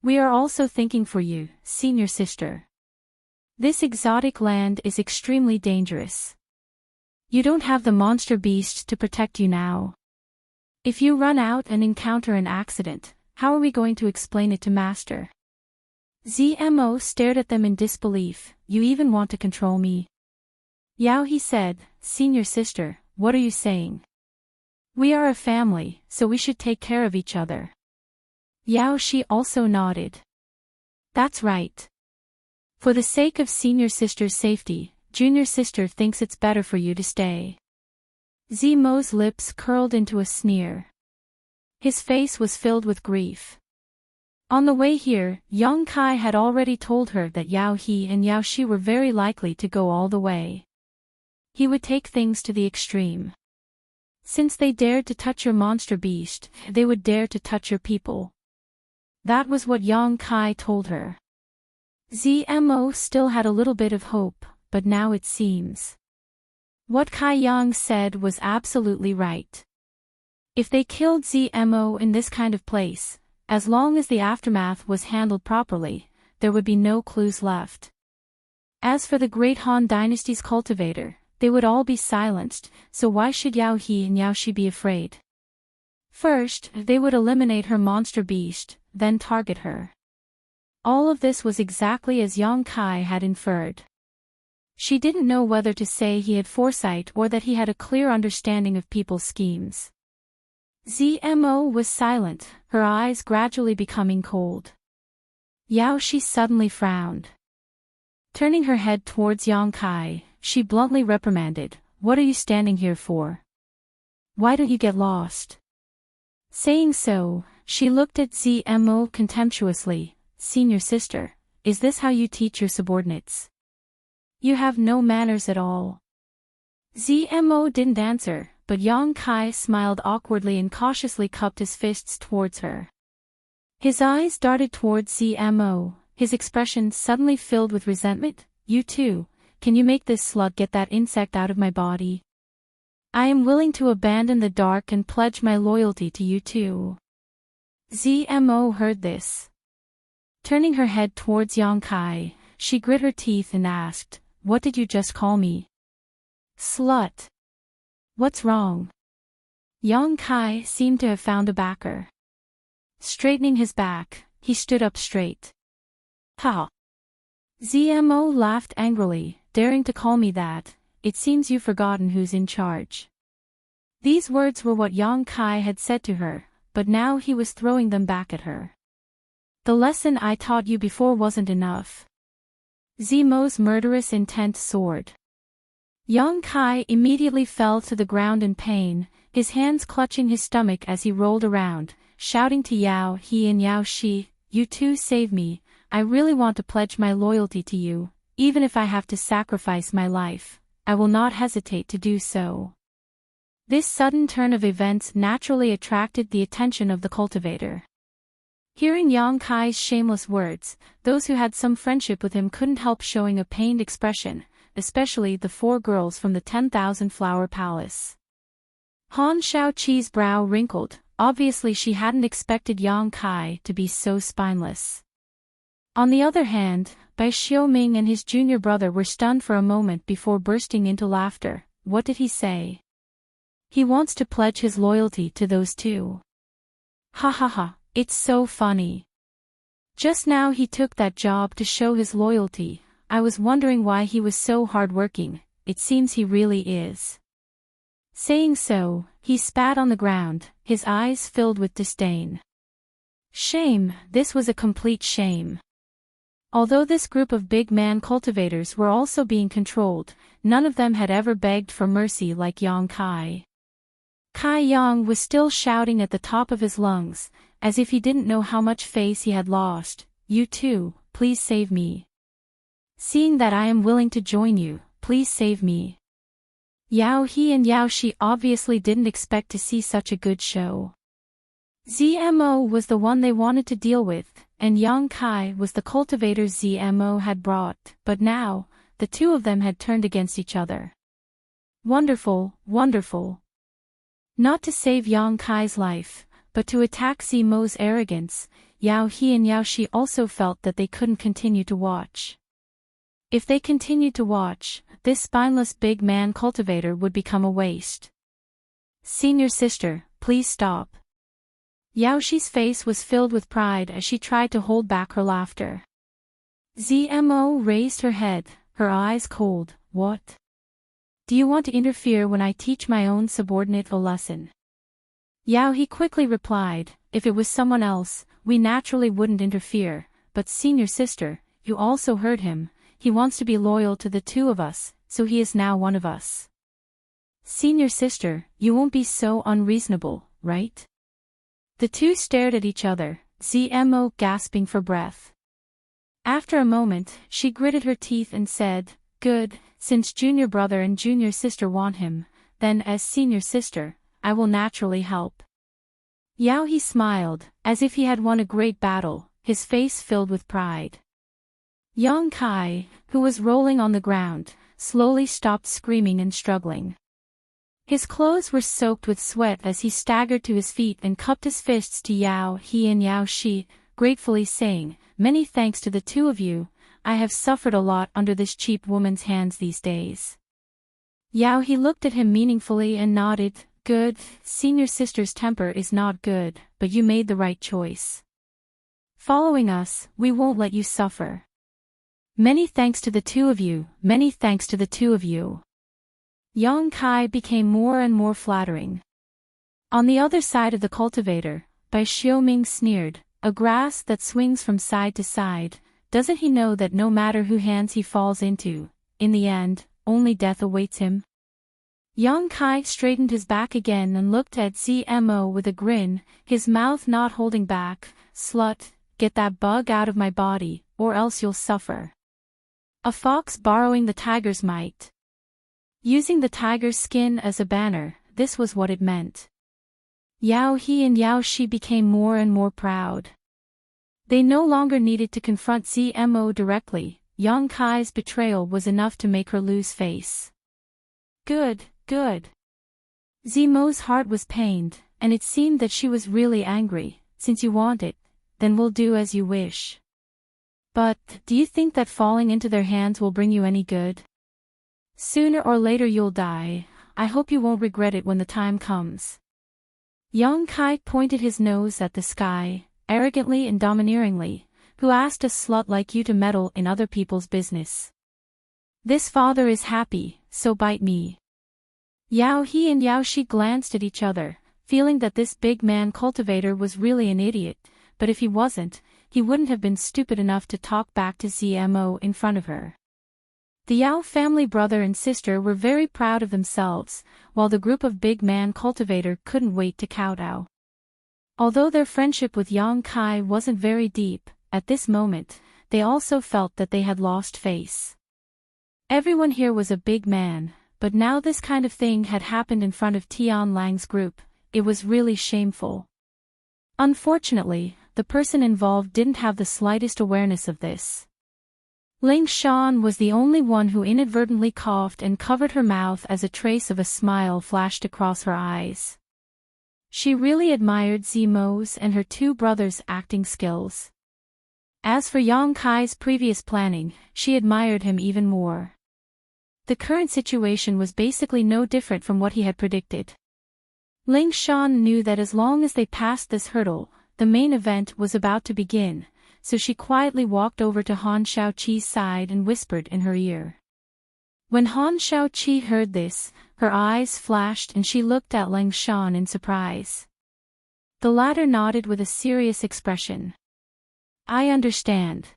We are also thinking for you, senior sister. This exotic land is extremely dangerous. You don't have the monster beast to protect you now. If you run out and encounter an accident, how are we going to explain it to Master? ZMO stared at them in disbelief, you even want to control me? Yao He said, senior sister, what are you saying? We are a family, so we should take care of each other. Yao Shi also nodded. That's right. For the sake of senior sister's safety, junior sister thinks it's better for you to stay. Zimo's lips curled into a sneer. His face was filled with grief. On the way here, Yang Kai had already told her that Yao He and Yao Shi were very likely to go all the way. He would take things to the extreme. Since they dared to touch your monster beast, they would dare to touch your people. That was what Yang Kai told her. ZMO still had a little bit of hope, but now it seems. What Kai Yang said was absolutely right. If they killed ZMO in this kind of place, as long as the aftermath was handled properly, there would be no clues left. As for the Great Han Dynasty's cultivator, they would all be silenced, so why should Yao He and Yao Shi be afraid? First, they would eliminate her monster beast, then target her. All of this was exactly as Yang Kai had inferred. She didn't know whether to say he had foresight or that he had a clear understanding of people's schemes. ZMO was silent, her eyes gradually becoming cold. Yao Shi suddenly frowned. Turning her head towards Yang Kai, she bluntly reprimanded, what are you standing here for? Why don't you get lost? Saying so, she looked at ZMO contemptuously, senior sister, is this how you teach your subordinates? You have no manners at all. ZMO didn't answer, but Yang Kai smiled awkwardly and cautiously cupped his fists towards her. His eyes darted towards ZMO, his expression suddenly filled with resentment. You too, can you make this slut get that insect out of my body? I am willing to abandon the dark and pledge my loyalty to you too. ZMO heard this. Turning her head towards Yang Kai, she grit her teeth and asked, what did you just call me? Slut. What's wrong? Yang Kai seemed to have found a backer. Straightening his back, he stood up straight. Ha! ZMO laughed angrily, daring to call me that, it seems you've forgotten who's in charge. These words were what Yang Kai had said to her, but now he was throwing them back at her. The lesson I taught you before wasn't enough. Zimo's murderous intent soared. Yang Kai immediately fell to the ground in pain, his hands clutching his stomach as he rolled around, shouting to Yao He and Yao Shi, you two save me, I really want to pledge my loyalty to you, even if I have to sacrifice my life, I will not hesitate to do so. This sudden turn of events naturally attracted the attention of the cultivator. Hearing Yang Kai's shameless words, those who had some friendship with him couldn't help showing a pained expression, especially the 4 girls from the 10,000 Flower Palace. Han Shaoqi's brow wrinkled. Obviously she hadn't expected Yang Kai to be so spineless. On the other hand, Bai Xiaoming and his junior brother were stunned for a moment before bursting into laughter. What did he say? He wants to pledge his loyalty to those two. Ha ha ha, it's so funny. Just now he took that job to show his loyalty. I was wondering why he was so hardworking. It seems he really is. Saying so, he spat on the ground, his eyes filled with disdain. Shame, this was a complete shame. Although this group of big man cultivators were also being controlled, none of them had ever begged for mercy like Yang Kai. Kai Yang was still shouting at the top of his lungs, as if he didn't know how much face he had lost. You too, please save me. Seeing that I am willing to join you, please save me. Yao He and Yao Shi obviously didn't expect to see such a good show. ZMO was the one they wanted to deal with, and Yang Kai was the cultivator ZMO had brought, but now, the two of them had turned against each other. Wonderful, wonderful. Not to save Yang Kai's life, but to attack ZMO's arrogance, Yao He and Yao Shi also felt that they couldn't continue to watch. If they continued to watch, this spineless big man cultivator would become a waste. Senior sister, please stop. Yao Shi's face was filled with pride as she tried to hold back her laughter. ZMO raised her head, her eyes cold. What? Do you want to interfere when I teach my own subordinate a lesson? Yao He quickly replied, if it was someone else, we naturally wouldn't interfere, but senior sister, you also heard him. He wants to be loyal to the two of us, so he is now one of us. Senior sister, you won't be so unreasonable, right? The two stared at each other, ZMO gasping for breath. After a moment, she gritted her teeth and said, good, since junior brother and junior sister want him, then as senior sister, I will naturally help. Yao He smiled, as if he had won a great battle, his face filled with pride. Yang Kai, who was rolling on the ground, slowly stopped screaming and struggling. His clothes were soaked with sweat as he staggered to his feet and cupped his fists to Yao He and Yao Shi, gratefully saying, many thanks to the two of you, I have suffered a lot under this cheap woman's hands these days. Yao He looked at him meaningfully and nodded, good, senior sister's temper is not good, but you made the right choice. Following us, we won't let you suffer. Many thanks to the two of you, many thanks to the two of you. Yang Kai became more and more flattering. On the other side of the cultivator, Bai Xiaoming sneered, a grass that swings from side to side, doesn't he know that no matter whose hands he falls into, in the end, only death awaits him? Yang Kai straightened his back again and looked at ZMO with a grin, his mouth not holding back, slut, get that bug out of my body, or else you'll suffer. A fox borrowing the tiger's might. Using the tiger's skin as a banner, this was what it meant. Yao He and Yao Shi became more and more proud. They no longer needed to confront ZMO directly, Yang Kai's betrayal was enough to make her lose face. Good, good. ZMO's heart was pained, and it seemed that she was really angry. Since you want it, then we'll do as you wish. But, do you think that falling into their hands will bring you any good? Sooner or later you'll die, I hope you won't regret it when the time comes. Yang Kai pointed his nose at the sky, arrogantly and domineeringly, who asked a slut like you to meddle in other people's business? This father is happy, so bite me. Yao He and Yao Shi glanced at each other, feeling that this big man cultivator was really an idiot, but if he wasn't, he wouldn't have been stupid enough to talk back to ZMO in front of her. The Yao family brother and sister were very proud of themselves, while the group of big man cultivator couldn't wait to kowtow. Although their friendship with Yang Kai wasn't very deep, at this moment, they also felt that they had lost face. Everyone here was a big man, but now this kind of thing had happened in front of Tian Lang's group. It was really shameful. Unfortunately, the person involved didn't have the slightest awareness of this. Ling Shan was the only one who inadvertently coughed and covered her mouth as a trace of a smile flashed across her eyes. She really admired Zimo's and her two brothers' acting skills. As for Yang Kai's previous planning, she admired him even more. The current situation was basically no different from what he had predicted. Ling Shan knew that as long as they passed this hurdle, the main event was about to begin, so she quietly walked over to Han Shaoqi's side and whispered in her ear. When Han Shaoqi heard this, her eyes flashed and she looked at Ling Shan in surprise. The latter nodded with a serious expression. I understand.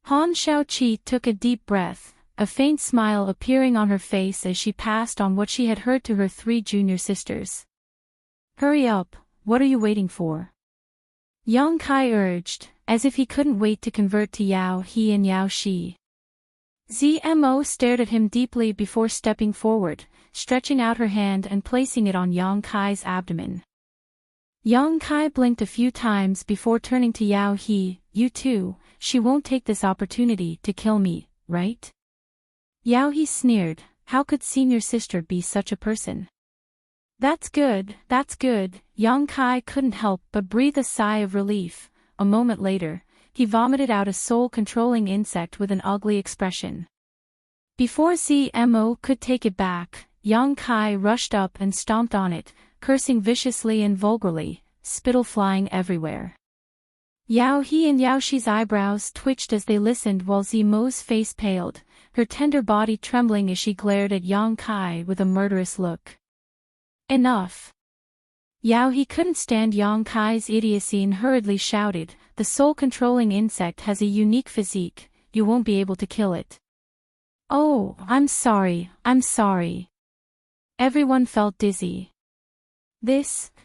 Han Shaoqi took a deep breath, a faint smile appearing on her face as she passed on what she had heard to her three junior sisters. Hurry up, what are you waiting for? Yang Kai urged, as if he couldn't wait to convert to Yao He and Yao Shi. Zmo stared at him deeply before stepping forward, stretching out her hand and placing it on Yang Kai's abdomen. Yang Kai blinked a few times before turning to Yao He. You too, she won't take this opportunity to kill me, right? Yao He sneered, how could senior sister be such a person? That's good, Yang Kai couldn't help but breathe a sigh of relief. A moment later, he vomited out a soul-controlling insect with an ugly expression. Before Zmo could take it back, Yang Kai rushed up and stomped on it, cursing viciously and vulgarly, spittle flying everywhere. Yao He and Yao Shi's eyebrows twitched as they listened while Zmo's face paled, her tender body trembling as she glared at Yang Kai with a murderous look. Enough! Yao He couldn't stand Yang Kai's idiocy and hurriedly shouted, the soul-controlling insect has a unique physique, you won't be able to kill it. Oh, I'm sorry. Everyone felt dizzy.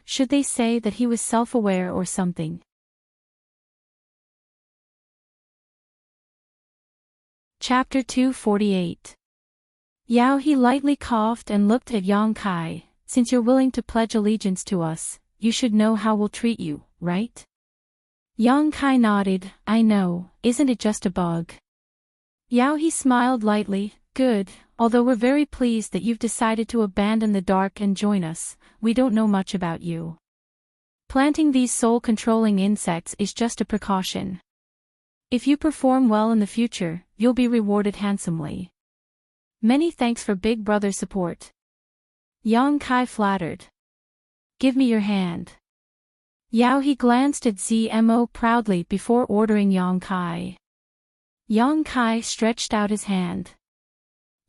Should they say that he was self-aware or something? Chapter 248. Yao He lightly coughed and looked at Yang Kai. Since you're willing to pledge allegiance to us, you should know how we'll treat you, right? Yang Kai nodded, I know, isn't it just a bug? Yao He smiled lightly, good, although we're very pleased that you've decided to abandon the dark and join us, we don't know much about you. Planting these soul-controlling insects is just a precaution. If you perform well in the future, you'll be rewarded handsomely. Many thanks for Big Brother's support. Yang Kai flattered. Give me your hand. Yao He glanced at Zmo proudly before ordering Yang Kai. Yang Kai stretched out his hand.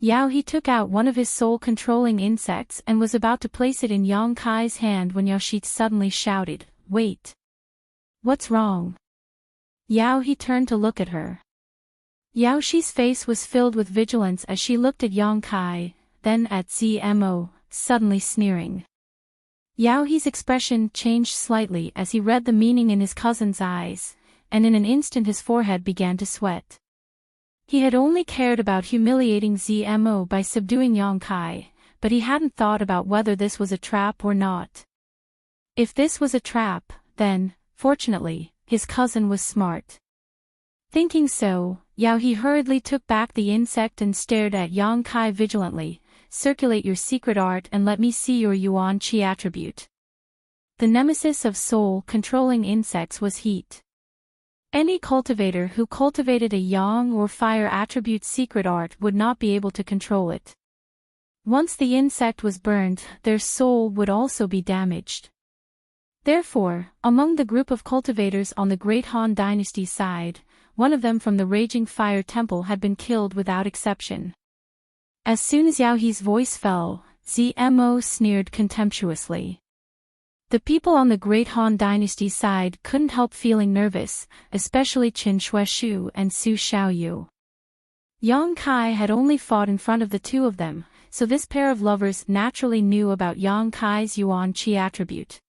Yao He took out one of his soul-controlling insects and was about to place it in Yang Kai's hand when Yao Shi suddenly shouted, wait. What's wrong? Yao He turned to look at her. Yao Shi's face was filled with vigilance as she looked at Yang Kai, then at Zmo, suddenly sneering. Yao He's expression changed slightly as he read the meaning in his cousin's eyes, and in an instant his forehead began to sweat. He had only cared about humiliating Zmo by subduing Yang Kai, but he hadn't thought about whether this was a trap or not. If this was a trap, then, fortunately, his cousin was smart. Thinking so, Yao He hurriedly took back the insect and stared at Yang Kai vigilantly. Circulate your secret art and let me see your Yuan Qi attribute. The nemesis of soul-controlling insects was heat. Any cultivator who cultivated a yang or fire attribute secret art would not be able to control it. Once the insect was burned, their soul would also be damaged. Therefore, among the group of cultivators on the Great Han Dynasty's side, one of them from the Raging Fire Temple had been killed without exception. As soon as Yao He's voice fell, Zmo sneered contemptuously. The people on the Great Han Dynasty side couldn't help feeling nervous, especially Qin Shueshu and Su Xiaoyu. Yang Kai had only fought in front of the two of them, so this pair of lovers naturally knew about Yang Kai's Yuan Qi attribute.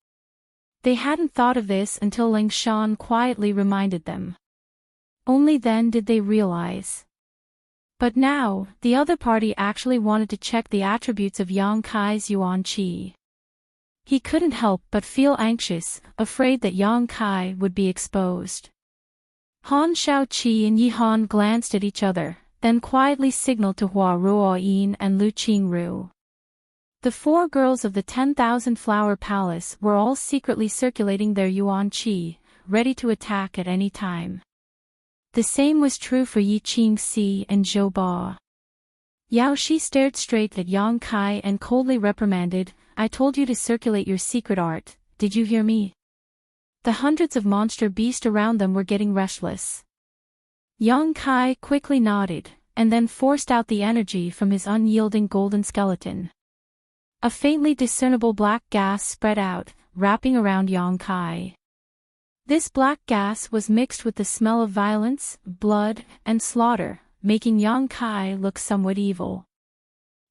They hadn't thought of this until Ling Shan quietly reminded them. Only then did they realize. But now, the other party actually wanted to check the attributes of Yang Kai's Yuan Qi. He couldn't help but feel anxious, afraid that Yang Kai would be exposed. Han Shaoqi and Yi Han glanced at each other, then quietly signaled to Hua Ruoyin and Lu Qingru. The 4 girls of the 10,000 Flower Palace were all secretly circulating their yuan qi, ready to attack at any time. The same was true for Yi Qingxi and Zhou Ba. Yao Shi stared straight at Yang Kai and coldly reprimanded, "I told you to circulate your secret art, did you hear me?" The hundreds of monster beasts around them were getting restless. Yang Kai quickly nodded, and then forced out the energy from his unyielding golden skeleton. A faintly discernible black gas spread out, wrapping around Yang Kai. This black gas was mixed with the smell of violence, blood, and slaughter, making Yang Kai look somewhat evil.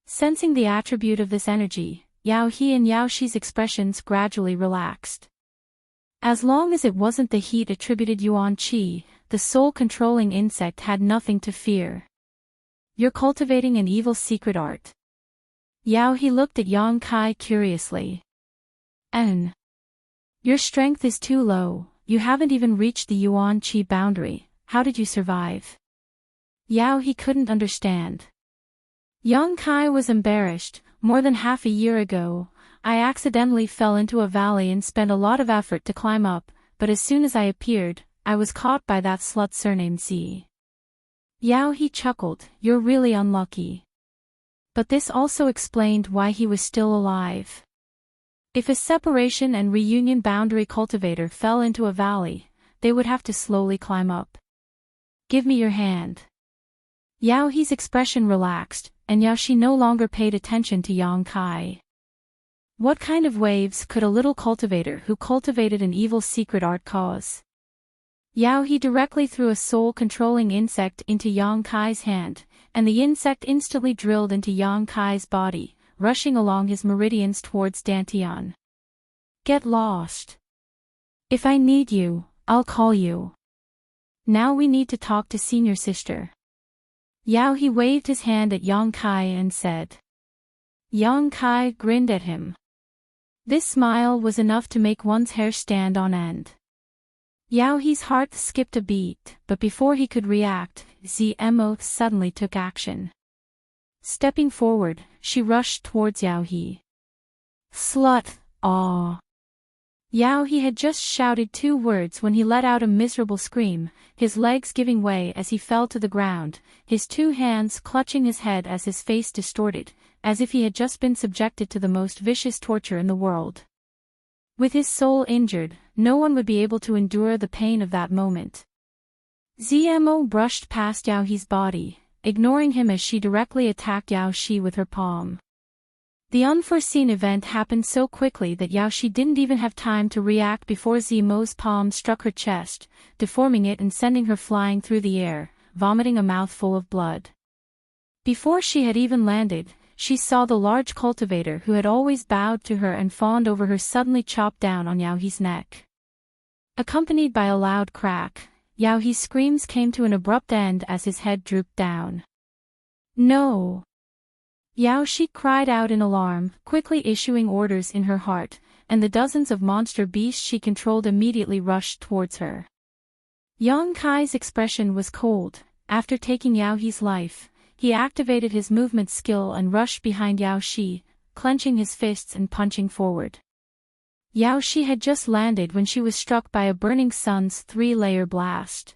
Sensing the attribute of this energy, Yao He and Yao Shi's expressions gradually relaxed. As long as it wasn't the heat attributed yuan qi, the soul-controlling insect had nothing to fear. "You're cultivating an evil secret art." Yao He looked at Yang Kai curiously. Your strength is too low, you haven't even reached the yuan qi boundary, how did you survive?" Yao He couldn't understand. Yang Kai was embarrassed. "More than half a year ago, I accidentally fell into a valley and spent a lot of effort to climb up, but as soon as I appeared, I was caught by that slut surnamed Z." Yao He chuckled, "You're really unlucky." But this also explained why he was still alive. If a separation and reunion boundary cultivator fell into a valley, they would have to slowly climb up. "Give me your hand." Yao He's expression relaxed, and Yao Shi no longer paid attention to Yang Kai. What kind of waves could a little cultivator who cultivated an evil secret art cause? Yao He directly threw a soul-controlling insect into Yang Kai's hand, and the insect instantly drilled into Yang Kai's body, rushing along his meridians towards Dantian. "Get lost. If I need you, I'll call you. Now we need to talk to senior sister." Yao He waved his hand at Yang Kai and said. Yang Kai grinned at him. This smile was enough to make one's hair stand on end. Yao He's heart skipped a beat, but before he could react, Zmo suddenly took action. Stepping forward, she rushed towards Yao He. "Slut, aw." Yao He had just shouted 2 words when he let out a miserable scream, his legs giving way as he fell to the ground, his 2 hands clutching his head as his face distorted, as if he had just been subjected to the most vicious torture in the world. With his soul injured, no one would be able to endure the pain of that moment. Zmo brushed past Yao He's body, ignoring him as she directly attacked Yao Shi with her palm. The unforeseen event happened so quickly that Yao Shi didn't even have time to react before Zmo's palm struck her chest, deforming it and sending her flying through the air, vomiting a mouthful of blood. Before she had even landed, she saw the large cultivator who had always bowed to her and fawned over her suddenly chop down on Yao He's neck. Accompanied by a loud crack, Yao He's screams came to an abrupt end as his head drooped down. "No!" Yao Shi cried out in alarm, quickly issuing orders in her heart, and the dozens of monster beasts she controlled immediately rushed towards her. Yang Kai's expression was cold. After taking Yao He's life, he activated his movement skill and rushed behind Yao Shi, clenching his fists and punching forward. Yao Shi had just landed when she was struck by a burning sun's 3-layer blast.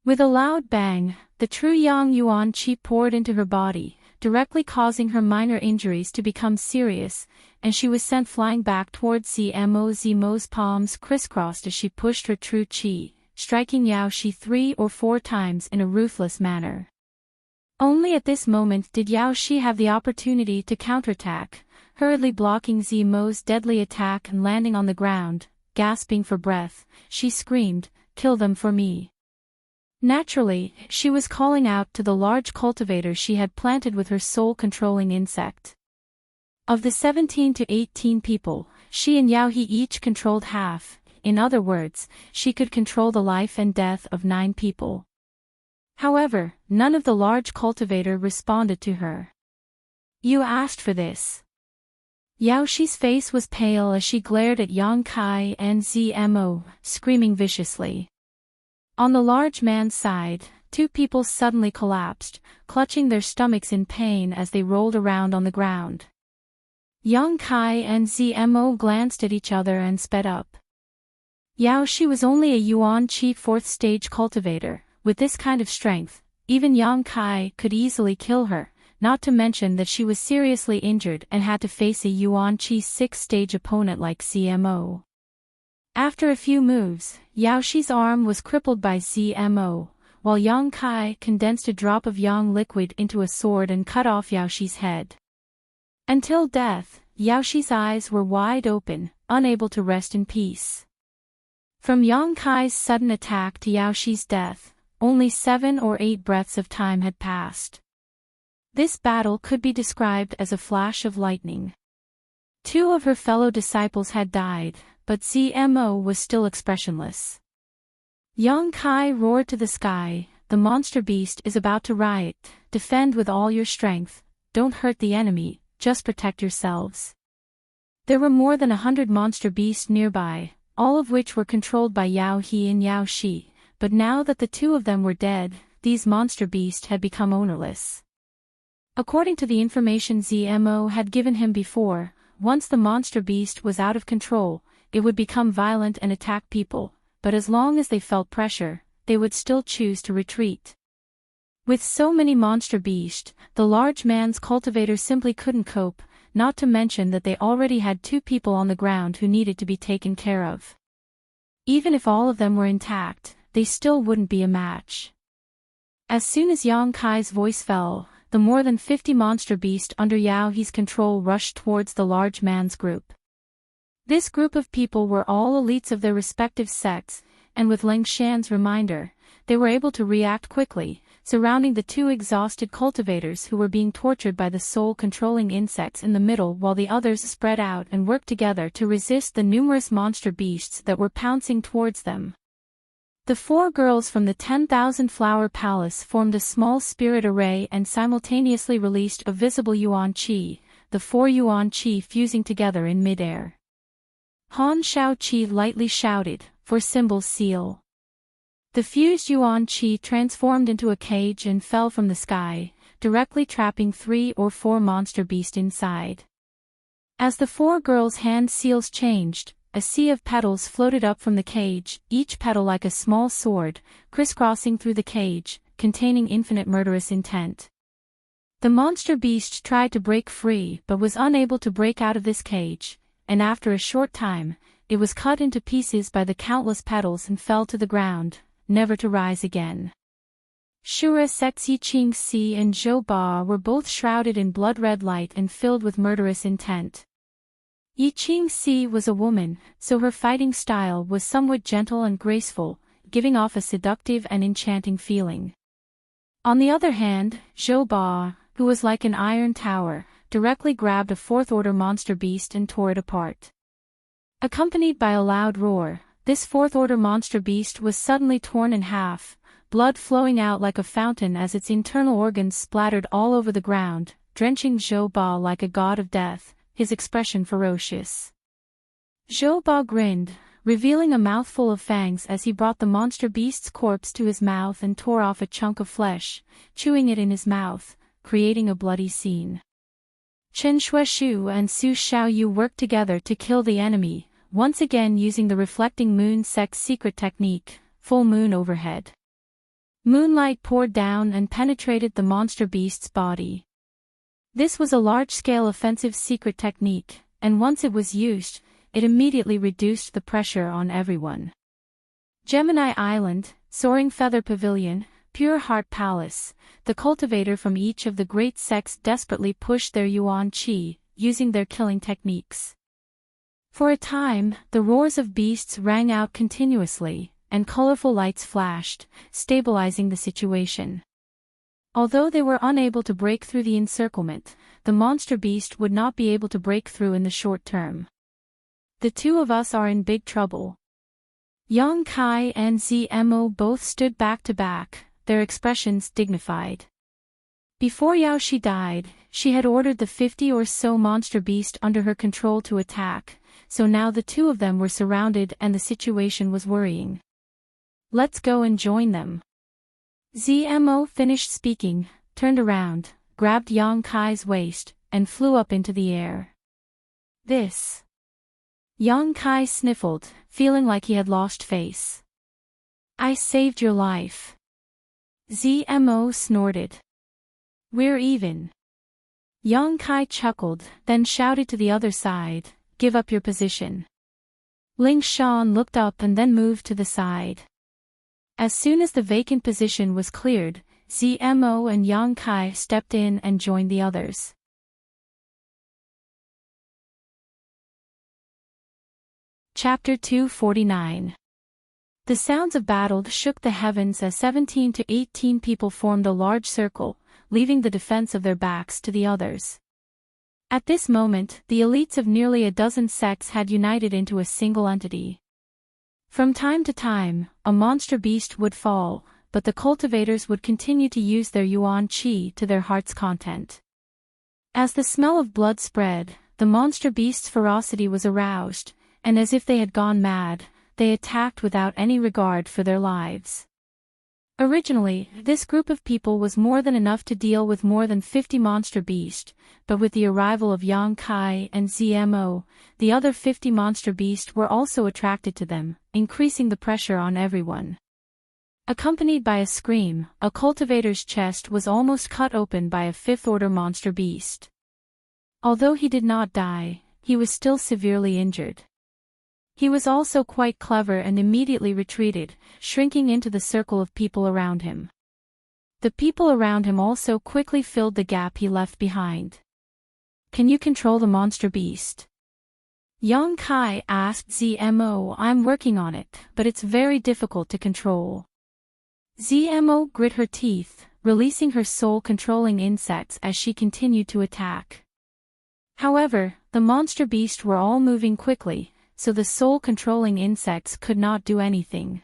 With a loud bang, the true Yang Yuan Qi poured into her body, directly causing her minor injuries to become serious, and she was sent flying back towards Zmo. Zmo's palms crisscrossed as she pushed her true Qi, striking Yao Shi 3 or 4 times in a ruthless manner. Only at this moment did Yao Shi have the opportunity to counterattack, hurriedly blocking Zmo's deadly attack and landing on the ground. Gasping for breath, she screamed, "Kill them for me." Naturally, she was calling out to the large cultivator she had planted with her soul-controlling insect. Of the 17 to 18 people, she and Yao He each controlled half. In other words, she could control the life and death of 9 people. However, none of the large cultivator responded to her. "You asked for this." Yao Shi's face was pale as she glared at Yang Kai and Zmo, screaming viciously. On the large man's side, two people suddenly collapsed, clutching their stomachs in pain as they rolled around on the ground. Yang Kai and Zmo glanced at each other and sped up. Yao Shi was only a Yuan Qi 4th stage cultivator. With this kind of strength, even Yang Kai could easily kill her, not to mention that she was seriously injured and had to face a Yuan Qi 6th stage opponent like Zmo. After a few moves, Yao Shi's arm was crippled by Zmo, while Yang Kai condensed a drop of yang liquid into a sword and cut off Yao Shi's head. Until death, Yao Shi's eyes were wide open, unable to rest in peace. From Yang Kai's sudden attack to Yao Shi's death, only 7 or 8 breaths of time had passed. This battle could be described as a flash of lightning. 2 of her fellow disciples had died, but Zmo was still expressionless. Yang Kai roared to the sky, "The monster beast is about to riot. Defend with all your strength, don't hurt the enemy, just protect yourselves." There were more than 100 monster beasts nearby, all of which were controlled by Yao He and Yao Shi, but now that the 2 of them were dead, these monster beasts had become ownerless. According to the information Zmo had given him before, once the monster beast was out of control, it would become violent and attack people, but as long as they felt pressure, they would still choose to retreat. With so many monster beasts, the large man's cultivator simply couldn't cope, not to mention that they already had 2 people on the ground who needed to be taken care of. Even if all of them were intact, they still wouldn't be a match. As soon as Yang Kai's voice fell, the more than 50 monster beasts under Yao He's control rushed towards the large man's group. This group of people were all elites of their respective sects, and with Ling Shan's reminder, they were able to react quickly, surrounding the 2 exhausted cultivators who were being tortured by the soul-controlling insects in the middle while the others spread out and worked together to resist the numerous monster beasts that were pouncing towards them. The 4 girls from the 10,000 Flower Palace formed a small spirit array and simultaneously released a visible Yuan Qi, the 4 Yuan Qi fusing together in mid-air. Han Shao Qi lightly shouted, "For symbol seal." The fused Yuan Qi transformed into a cage and fell from the sky, directly trapping 3 or 4 monster beasts inside. As the 4 girls' hand seals changed, a sea of petals floated up from the cage, each petal like a small sword, crisscrossing through the cage, containing infinite murderous intent. The monster beast tried to break free but was unable to break out of this cage, and after a short time, it was cut into pieces by the countless petals and fell to the ground, never to rise again. Shura Sexi Qing Si and Zhou Ba were both shrouded in blood-red light and filled with murderous intent. Yi Qing Si was a woman, so her fighting style was somewhat gentle and graceful, giving off a seductive and enchanting feeling. On the other hand, Zhou Ba, who was like an iron tower, directly grabbed a 4th-order monster beast and tore it apart. Accompanied by a loud roar, this 4th-order monster beast was suddenly torn in half, blood flowing out like a fountain as its internal organs splattered all over the ground, drenching Zhou Ba like a god of death, his expression ferocious. Zhou Ba grinned, revealing a mouthful of fangs as he brought the monster beast's corpse to his mouth and tore off a chunk of flesh, chewing it in his mouth, creating a bloody scene. Chen Shueshu and Su Xiaoyu worked together to kill the enemy, once again using the reflecting moon sect's secret technique, full moon overhead. Moonlight poured down and penetrated the monster beast's body. This was a large-scale offensive secret technique, and once it was used, it immediately reduced the pressure on everyone. Gemini Island, Soaring Feather Pavilion, Pure Heart Palace, the cultivator from each of the great sects desperately pushed their Yuan Qi, using their killing techniques. For a time, the roars of beasts rang out continuously, and colorful lights flashed, stabilizing the situation. Although they were unable to break through the encirclement, the monster beast would not be able to break through in the short term. "The 2 of us are in big trouble." Yang Kai and Zmo both stood back to back, their expressions dignified. Before Yao Shi died, she had ordered the 50 or so monster beast under her control to attack, so now the 2 of them were surrounded and the situation was worrying. Let's go and join them. Zmo finished speaking, turned around, grabbed Yang Kai's waist, and flew up into the air. This. Yang Kai sniffled, feeling like he had lost face. I saved your life. Zmo snorted. We're even. Yang Kai chuckled, then shouted to the other side, give up your position. Ling Shan looked up and then moved to the side. As soon as the vacant position was cleared, Zmo and Yang Kai stepped in and joined the others. Chapter 249. The sounds of battle shook the heavens as 17 to 18 people formed a large circle, leaving the defense of their backs to the others. At this moment, the elites of nearly a dozen sects had united into a single entity. From time to time, a monster beast would fall, but the cultivators would continue to use their yuan qi to their heart's content. As the smell of blood spread, the monster beast's ferocity was aroused, and as if they had gone mad, they attacked without any regard for their lives. Originally, this group of people was more than enough to deal with more than 50 monster beasts, but with the arrival of Yang Kai and Zmo, the other 50 monster beasts were also attracted to them, increasing the pressure on everyone. Accompanied by a scream, a cultivator's chest was almost cut open by a fifth-order monster beast. Although he did not die, he was still severely injured. He was also quite clever and immediately retreated, shrinking into the circle of people around him. The people around him also quickly filled the gap he left behind. Can you control the monster beast? Yang Kai asked Zmo. I'm working on it, but it's very difficult to control. Zmo grit her teeth, releasing her soul-controlling insects as she continued to attack. However, the monster beasts were all moving quickly, so the soul-controlling insects could not do anything.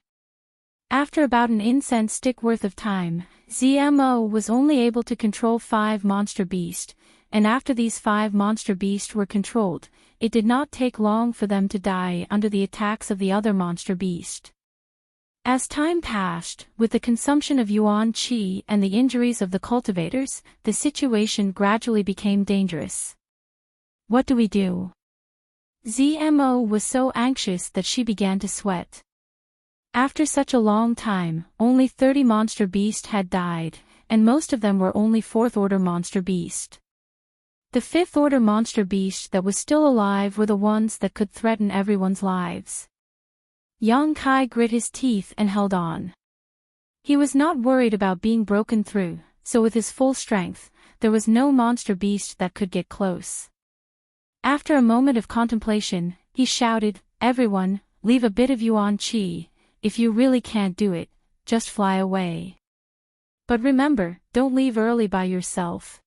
After about an incense stick worth of time, Zmo was only able to control 5 monster beasts, and after these 5 monster beasts were controlled, it did not take long for them to die under the attacks of the other monster beast. As time passed, with the consumption of yuan qi and the injuries of the cultivators, the situation gradually became dangerous. What do we do? Zmo was so anxious that she began to sweat. After such a long time, only 30 monster beasts had died, and most of them were only 4th-order monster beast. The 5th-order monster beast that was still alive were the ones that could threaten everyone's lives. Yang Kai grit his teeth and held on. He was not worried about being broken through, so with his full strength, there was no monster beast that could get close. After a moment of contemplation, he shouted, everyone, leave a bit of yuan qi. If you really can't do it, just fly away. But remember, don't leave early by yourself.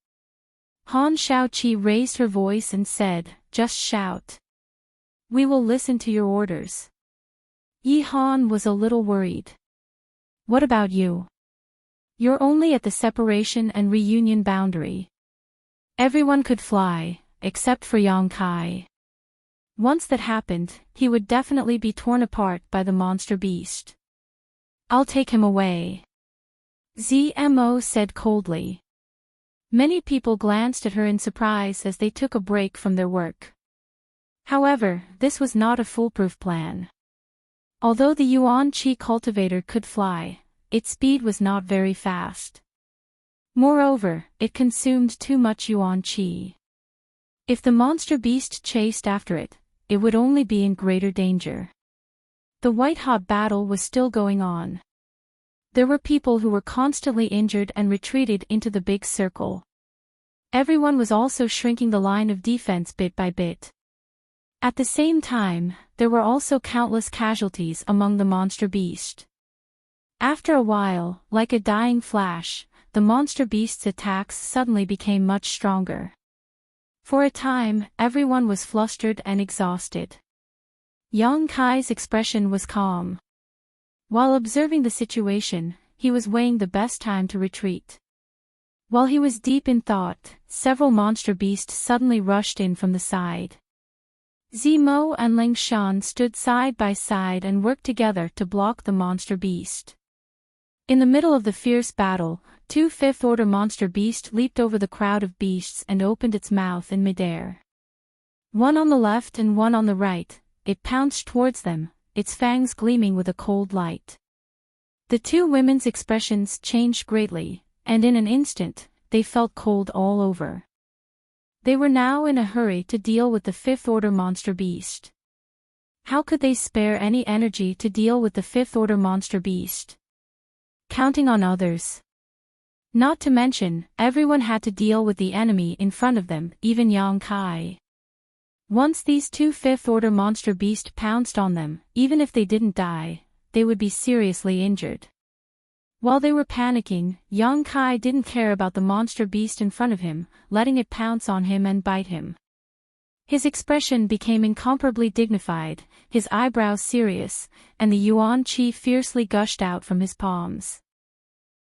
Han Shaoqi raised her voice and said, just shout. We will listen to your orders. Yi Han was a little worried. What about you? You're only at the separation and reunion boundary. Everyone could fly, except for Yang Kai. Once that happened, he would definitely be torn apart by the monster beast. I'll take him away. Zmo said coldly. Many people glanced at her in surprise as they took a break from their work. However, this was not a foolproof plan. Although the yuan qi cultivator could fly, its speed was not very fast. Moreover, it consumed too much yuan qi. If the monster beast chased after it, it would only be in greater danger. The white-hot battle was still going on. There were people who were constantly injured and retreated into the big circle. Everyone was also shrinking the line of defense bit by bit. At the same time, there were also countless casualties among the monster beast. After a while, like a dying flash, the monster beast's attacks suddenly became much stronger. For a time, everyone was flustered and exhausted. Yang Kai's expression was calm. While observing the situation, he was weighing the best time to retreat. While he was deep in thought, several monster beasts suddenly rushed in from the side. Zemo and Ling Shan stood side by side and worked together to block the monster beast. In the middle of the fierce battle, two fifth-order monster beasts leaped over the crowd of beasts and opened its mouth in midair. One on the left and one on the right, it pounced towards them, its fangs gleaming with a cold light. The two women's expressions changed greatly, and in an instant, they felt cold all over. They were now in a hurry to deal with the fifth-order monster beast. How could they spare any energy to deal with the fifth-order monster beast? Counting on others. Not to mention, everyone had to deal with the enemy in front of them, even Yang Kai. Once these two fifth-order monster beasts pounced on them, even if they didn't die, they would be seriously injured. While they were panicking, Yang Kai didn't care about the monster beast in front of him, letting it pounce on him and bite him. His expression became incomparably dignified, his eyebrows serious, and the Yuan Qi fiercely gushed out from his palms.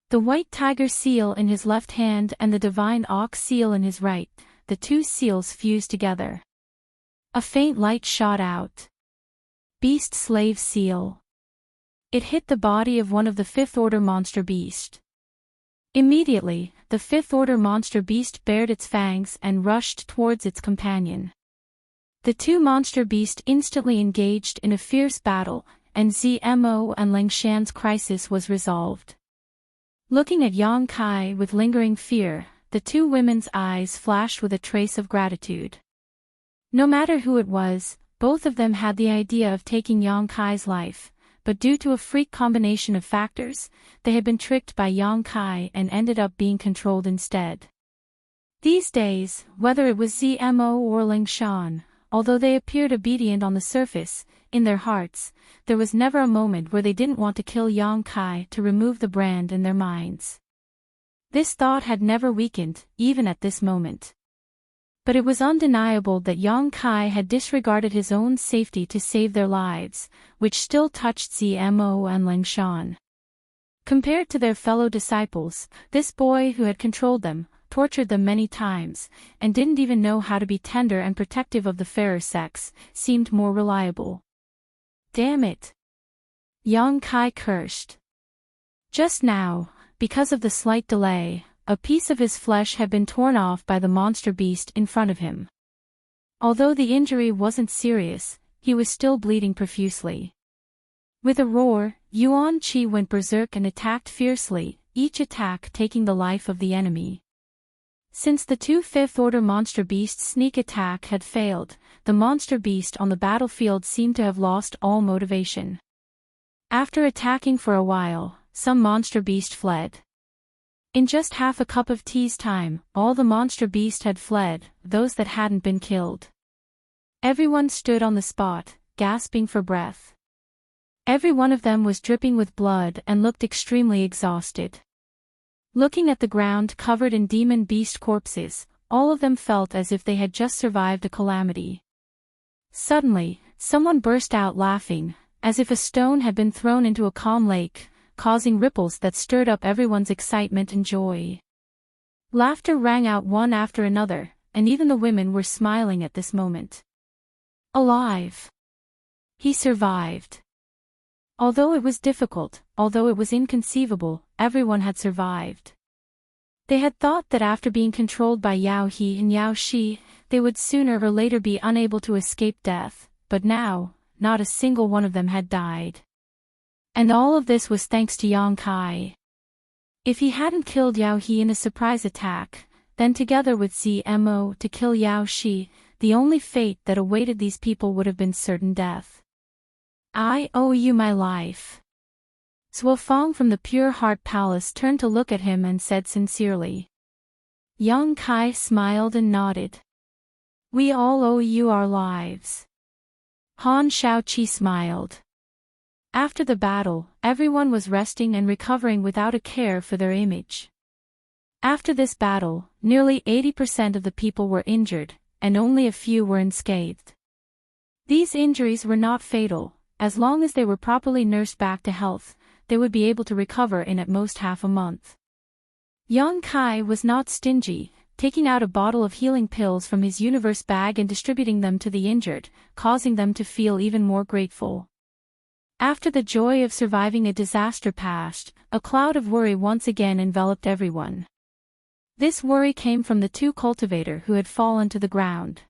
The white tiger seal in his left hand and the divine ox seal in his right, the two seals fused together. A faint light shot out. Beast Slave Seal. It hit the body of one of the fifth-order monster beast. Immediately, the fifth-order monster beast bared its fangs and rushed towards its companion. The two monster beasts instantly engaged in a fierce battle, and Zemo and Ling Shan's crisis was resolved. Looking at Yang Kai with lingering fear, the two women's eyes flashed with a trace of gratitude. No matter who it was, both of them had the idea of taking Yang Kai's life, but due to a freak combination of factors, they had been tricked by Yang Kai and ended up being controlled instead. These days, whether it was Zemo or Ling Shan, although they appeared obedient on the surface, in their hearts, there was never a moment where they didn't want to kill Yang Kai to remove the brand in their minds. This thought had never weakened, even at this moment. But it was undeniable that Yang Kai had disregarded his own safety to save their lives, which still touched Zemo and Ling Shan. Compared to their fellow disciples, this boy who had controlled them, tortured them many times, and didn't even know how to be tender and protective of the fairer sex, seemed more reliable. Damn it! Yang Kai cursed. Just now, because of the slight delay, a piece of his flesh had been torn off by the monster beast in front of him. Although the injury wasn't serious, he was still bleeding profusely. With a roar, Yuan Qi went berserk and attacked fiercely, each attack taking the life of the enemy. Since the two fifth-order monster beasts' sneak attack had failed, the monster beast on the battlefield seemed to have lost all motivation. After attacking for a while, some monster beast fled. In just half a cup of tea's time, all the monster beast had fled, those that hadn't been killed. Everyone stood on the spot, gasping for breath. Every one of them was dripping with blood and looked extremely exhausted. Looking at the ground covered in demon beast corpses, all of them felt as if they had just survived a calamity. Suddenly, someone burst out laughing, as if a stone had been thrown into a calm lake, causing ripples that stirred up everyone's excitement and joy. Laughter rang out one after another, and even the women were smiling at this moment. Alive! He survived. Although it was difficult, although it was inconceivable, everyone had survived. They had thought that after being controlled by Yao He and Yao Shi, they would sooner or later be unable to escape death, but now, not a single one of them had died. And all of this was thanks to Yang Kai. If he hadn't killed Yao He in a surprise attack, then together with Zemo to kill Yao Shi, the only fate that awaited these people would have been certain death. I owe you my life. Zuo Fang from the Pure Heart Palace turned to look at him and said sincerely. Yang Kai smiled and nodded. We all owe you our lives. Han Shaoqi smiled. After the battle, everyone was resting and recovering without a care for their image. After this battle, nearly 80% of the people were injured, and only a few were unscathed. These injuries were not fatal. As long as they were properly nursed back to health, they would be able to recover in at most half a month. Yang Kai was not stingy, taking out a bottle of healing pills from his universe bag and distributing them to the injured, causing them to feel even more grateful. After the joy of surviving a disaster passed, a cloud of worry once again enveloped everyone. This worry came from the two cultivators who had fallen to the ground.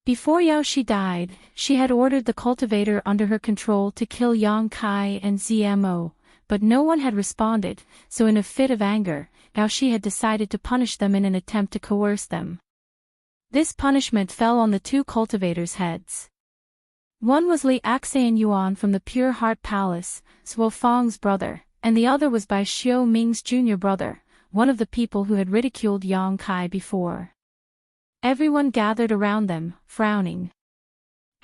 Before Yao Shi died, she had ordered the cultivator under her control to kill Yang Kai and ZMO, but no one had responded, so in a fit of anger, Yao Shi had decided to punish them in an attempt to coerce them. This punishment fell on the two cultivators' heads. One was Li Axian Yuan from the Pure Heart Palace, Suo Fang's brother, and the other was Bai Xiao Ming's junior brother, one of the people who had ridiculed Yang Kai before. Everyone gathered around them, frowning.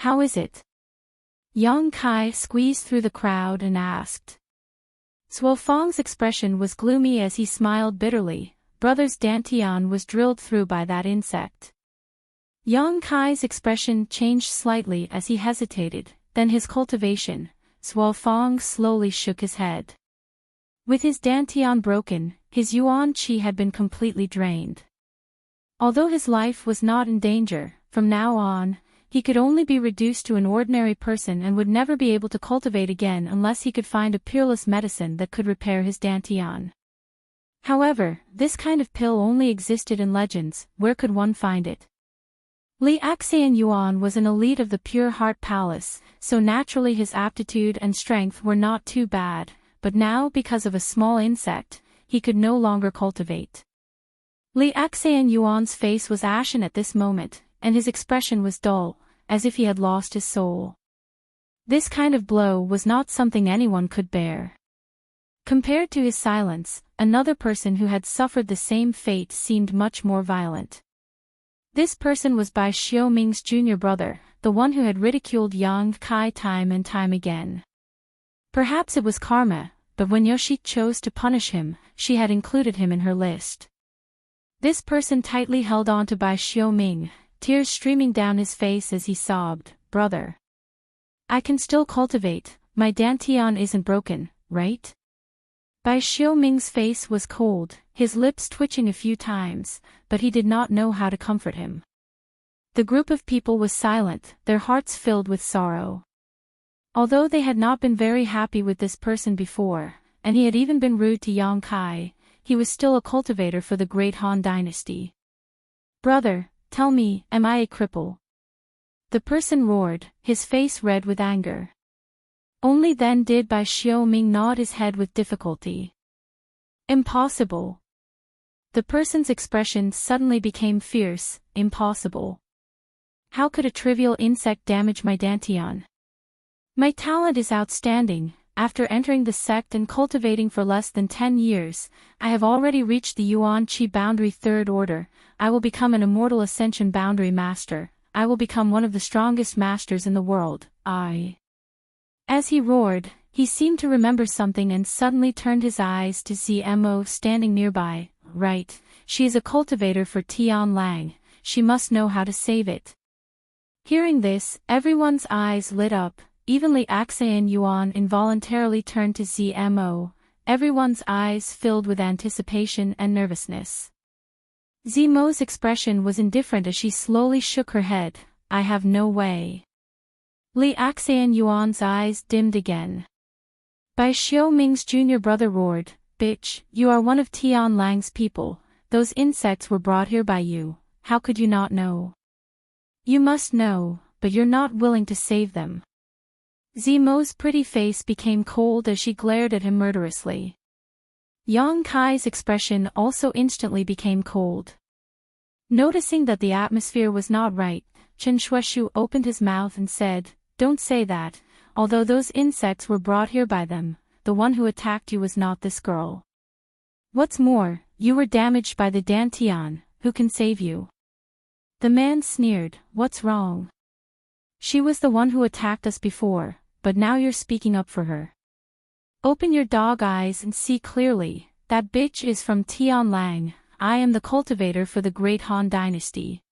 "How is it?" Yang Kai squeezed through the crowd and asked. Suo Fang's expression was gloomy as he smiled bitterly. Brother's Dantian was drilled through by that insect. Yang Kai's expression changed slightly as he hesitated, then his cultivation. Suo Fang slowly shook his head. With his Dantian broken, his Yuan Qi had been completely drained. Although his life was not in danger, from now on, he could only be reduced to an ordinary person and would never be able to cultivate again unless he could find a peerless medicine that could repair his Dantian. However, this kind of pill only existed in legends. Where could one find it? Li Axian Yuan was an elite of the Pure Heart Palace, so naturally his aptitude and strength were not too bad, but now because of a small insect, he could no longer cultivate. Li Axian Yuan's face was ashen at this moment, and his expression was dull, as if he had lost his soul. This kind of blow was not something anyone could bear. Compared to his silence, another person who had suffered the same fate seemed much more violent. This person was Bai Xiao Ming's junior brother, the one who had ridiculed Yang Kai time and time again. Perhaps it was karma, but when Yoshi chose to punish him, she had included him in her list. This person tightly held on to Bai Xiao Ming, tears streaming down his face as he sobbed, "Brother. I can still cultivate, my Dantian isn't broken, right?" Bai Xiao Ming's face was cold, his lips twitching a few times, but he did not know how to comfort him. The group of people was silent, their hearts filled with sorrow. Although they had not been very happy with this person before, and he had even been rude to Yang Kai, he was still a cultivator for the Great Han Dynasty. "Brother, tell me, am I a cripple?" The person roared, his face red with anger. Only then did Bai Xiao Ming nod his head with difficulty. "Impossible." The person's expression suddenly became fierce. "Impossible. How could a trivial insect damage my Dantian? My talent is outstanding. After entering the sect and cultivating for less than 10 years, I have already reached the Yuan Qi boundary 3rd order. I will become an immortal ascension boundary master. I will become one of the strongest masters in the world. As he roared, he seemed to remember something and suddenly turned his eyes to ZMO standing nearby. "Right, she is a cultivator for Tian Lang. She must know how to save it." Hearing this, everyone's eyes lit up. Even Li Axian Yuan involuntarily turned to ZMO, everyone's eyes filled with anticipation and nervousness. ZMO's expression was indifferent as she slowly shook her head. "I have no way." Li Axian Yuan's eyes dimmed again. Bai Xiao Ming's junior brother roared, "Bitch, you are one of Tian Lang's people. Those insects were brought here by you. How could you not know? You must know, but you're not willing to save them." Zimo's pretty face became cold as she glared at him murderously. Yang Kai's expression also instantly became cold. Noticing that the atmosphere was not right, Chen Shueshu opened his mouth and said, "Don't say that. Although those insects were brought here by them, the one who attacked you was not this girl. What's more, you were damaged by the Dantian. Who can save you?" The man sneered, "What's wrong? She was the one who attacked us before, but now you're speaking up for her. Open your dog eyes and see clearly, that bitch is from Tian Lang. I am the cultivator for the Great Han Dynasty."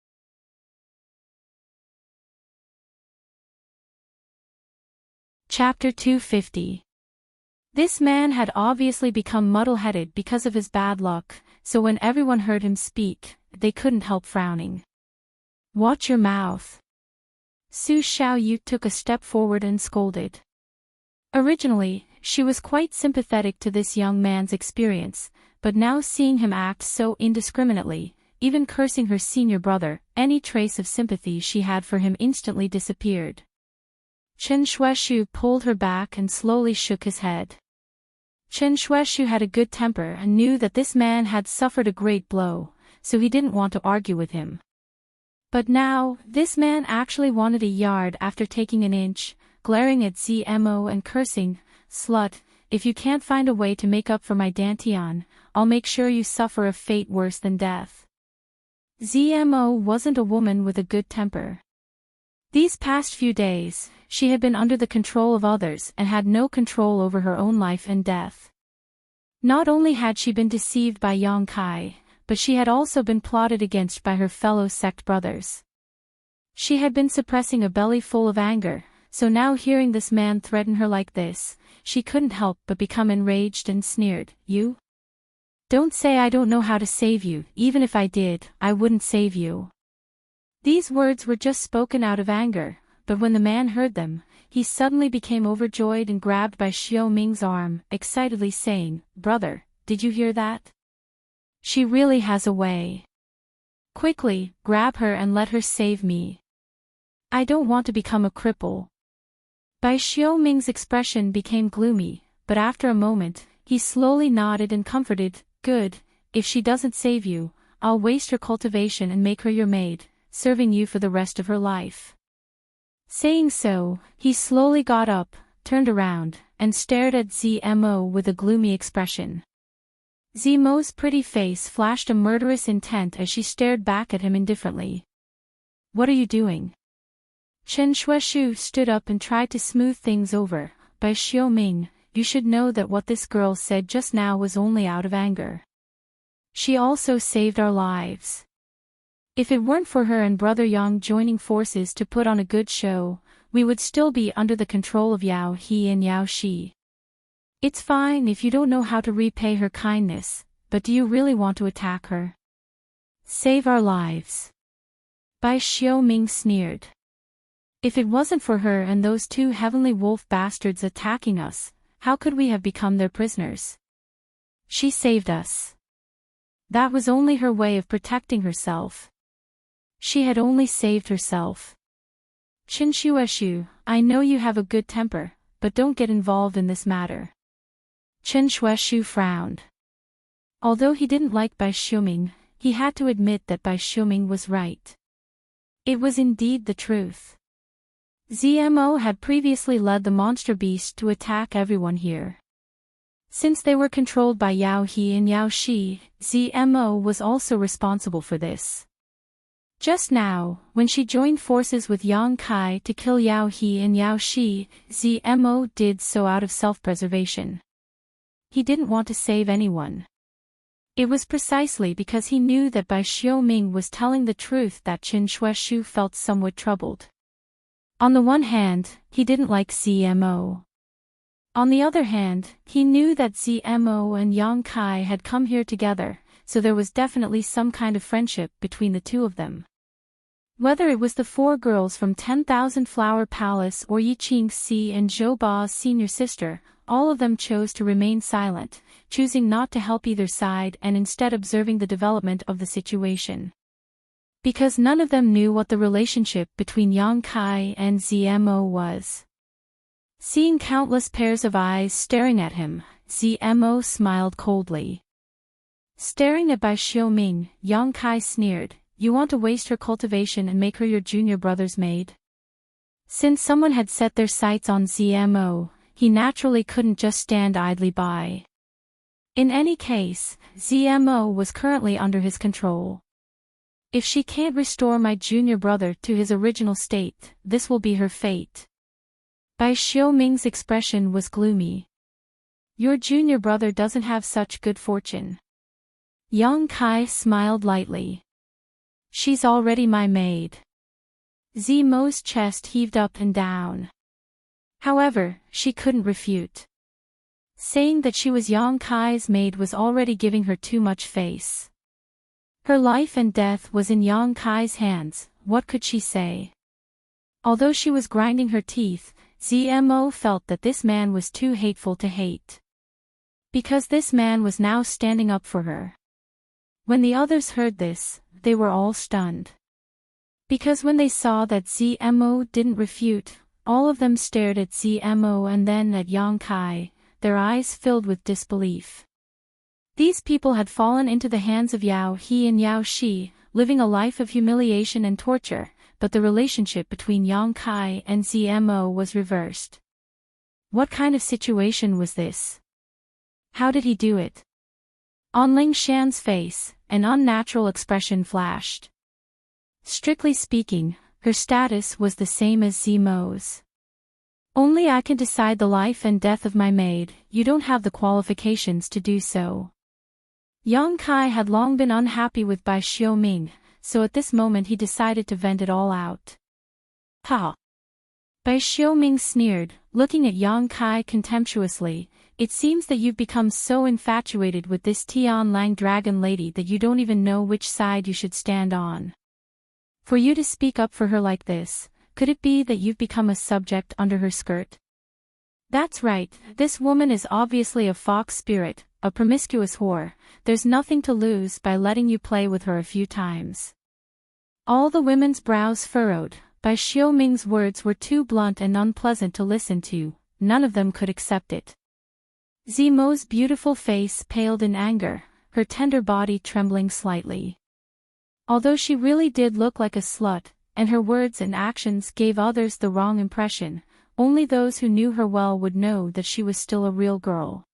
Chapter 250. This man had obviously become muddle-headed because of his bad luck, so when everyone heard him speak, they couldn't help frowning. "Watch your mouth." Su Xiaoyu took a step forward and scolded. Originally, she was quite sympathetic to this young man's experience, but now seeing him act so indiscriminately, even cursing her senior brother, any trace of sympathy she had for him instantly disappeared. Chen Shuaishu pulled her back and slowly shook his head. Chen Shuaishu had a good temper and knew that this man had suffered a great blow, so he didn't want to argue with him. But now, this man actually wanted a yard after taking an inch, glaring at ZMO and cursing, "Slut, if you can't find a way to make up for my Dantian, I'll make sure you suffer a fate worse than death." ZMO wasn't a woman with a good temper. These past few days, she had been under the control of others and had no control over her own life and death. Not only had she been deceived by Yang Kai, but she had also been plotted against by her fellow sect brothers. She had been suppressing a belly full of anger, so now hearing this man threaten her like this, she couldn't help but become enraged and sneered. "You? Don't say I don't know how to save you. Even if I did, I wouldn't save you." These words were just spoken out of anger, but when the man heard them, he suddenly became overjoyed and grabbed by Xiao Ming's arm, excitedly saying, "Brother, did you hear that? She really has a way. Quickly, grab her and let her save me. I don't want to become a cripple." Bai Xiao Ming's expression became gloomy, but after a moment, he slowly nodded and comforted, "Good, if she doesn't save you, I'll waste her cultivation and make her your maid, serving you for the rest of her life." Saying so, he slowly got up, turned around, and stared at ZMO with a gloomy expression. ZMO's pretty face flashed a murderous intent as she stared back at him indifferently. "What are you doing?" Chen Shuaishu stood up and tried to smooth things over. "Bai Xiaoming, you should know that what this girl said just now was only out of anger. She also saved our lives. If it weren't for her and Brother Yang joining forces to put on a good show, we would still be under the control of Yao He and Yao Shi. It's fine if you don't know how to repay her kindness, but do you really want to attack her? Save our lives." Bai Xiaoming sneered. "If it wasn't for her and those two heavenly wolf bastards attacking us, how could we have become their prisoners? She saved us. That was only her way of protecting herself. She had only saved herself. Chen Shuaishu, I know you have a good temper, but don't get involved in this matter." Chen Shuaishu frowned. Although he didn't like Bai Xiaoming, he had to admit that Bai Xiaoming was right. It was indeed the truth. ZMO had previously led the monster beast to attack everyone here. Since they were controlled by Yao He and Yao Shi, ZMO was also responsible for this. Just now, when she joined forces with Yang Kai to kill Yao He and Yao Shi, ZMO did so out of self-preservation. He didn't want to save anyone. It was precisely because he knew that Bai Xiaoming was telling the truth that Chen Shuaishu felt somewhat troubled. On the one hand, he didn't like ZMO. On the other hand, he knew that ZMO and Yang Kai had come here together, so there was definitely some kind of friendship between the two of them. Whether it was the four girls from 10,000 Flower Palace or Yiqing Si and Zhou Ba's senior sister, all of them chose to remain silent, choosing not to help either side and instead observing the development of the situation. Because none of them knew what the relationship between Yang Kai and ZMO was. Seeing countless pairs of eyes staring at him, ZMO smiled coldly. Staring at Bai Xiaoming, Yang Kai sneered, "You want to waste her cultivation and make her your junior brother's maid?" Since someone had set their sights on ZMO, he naturally couldn't just stand idly by. In any case, ZMO was currently under his control. If she can't restore my junior brother to his original state, this will be her fate. Bai Xiaoming's expression was gloomy. Your junior brother doesn't have such good fortune. Yang Kai smiled lightly. She's already my maid. Zmo's chest heaved up and down. However, she couldn't refute. Saying that she was Yang Kai's maid was already giving her too much face. Her life and death was in Yang Kai's hands. What could she say? Although she was grinding her teeth, Zmo felt that this man was too hateful to hate. Because this man was now standing up for her. When the others heard this, they were all stunned. Because when they saw that Zmo didn't refute, all of them stared at Zmo and then at Yang Kai, their eyes filled with disbelief. These people had fallen into the hands of Yao He and Yao Shi, living a life of humiliation and torture, but the relationship between Yang Kai and Zmo was reversed. What kind of situation was this? How did he do it? On Ling Shan's face, an unnatural expression flashed. Strictly speaking, her status was the same as Zmo's. Only I can decide the life and death of my maid, you don't have the qualifications to do so. Yang Kai had long been unhappy with Bai Xiaoming, so at this moment he decided to vent it all out. Ha! Bai Xiaoming sneered, looking at Yang Kai contemptuously. It seems that you've become so infatuated with this Tianlang dragon lady that you don't even know which side you should stand on. For you to speak up for her like this, could it be that you've become a subject under her skirt? That's right, this woman is obviously a fox spirit, a promiscuous whore. There's nothing to lose by letting you play with her a few times. All the women's brows furrowed. Bai Xiaoming's words were too blunt and unpleasant to listen to. None of them could accept it. Zmo's beautiful face paled in anger, her tender body trembling slightly. Although she really did look like a slut, and her words and actions gave others the wrong impression, only those who knew her well would know that she was still a real girl.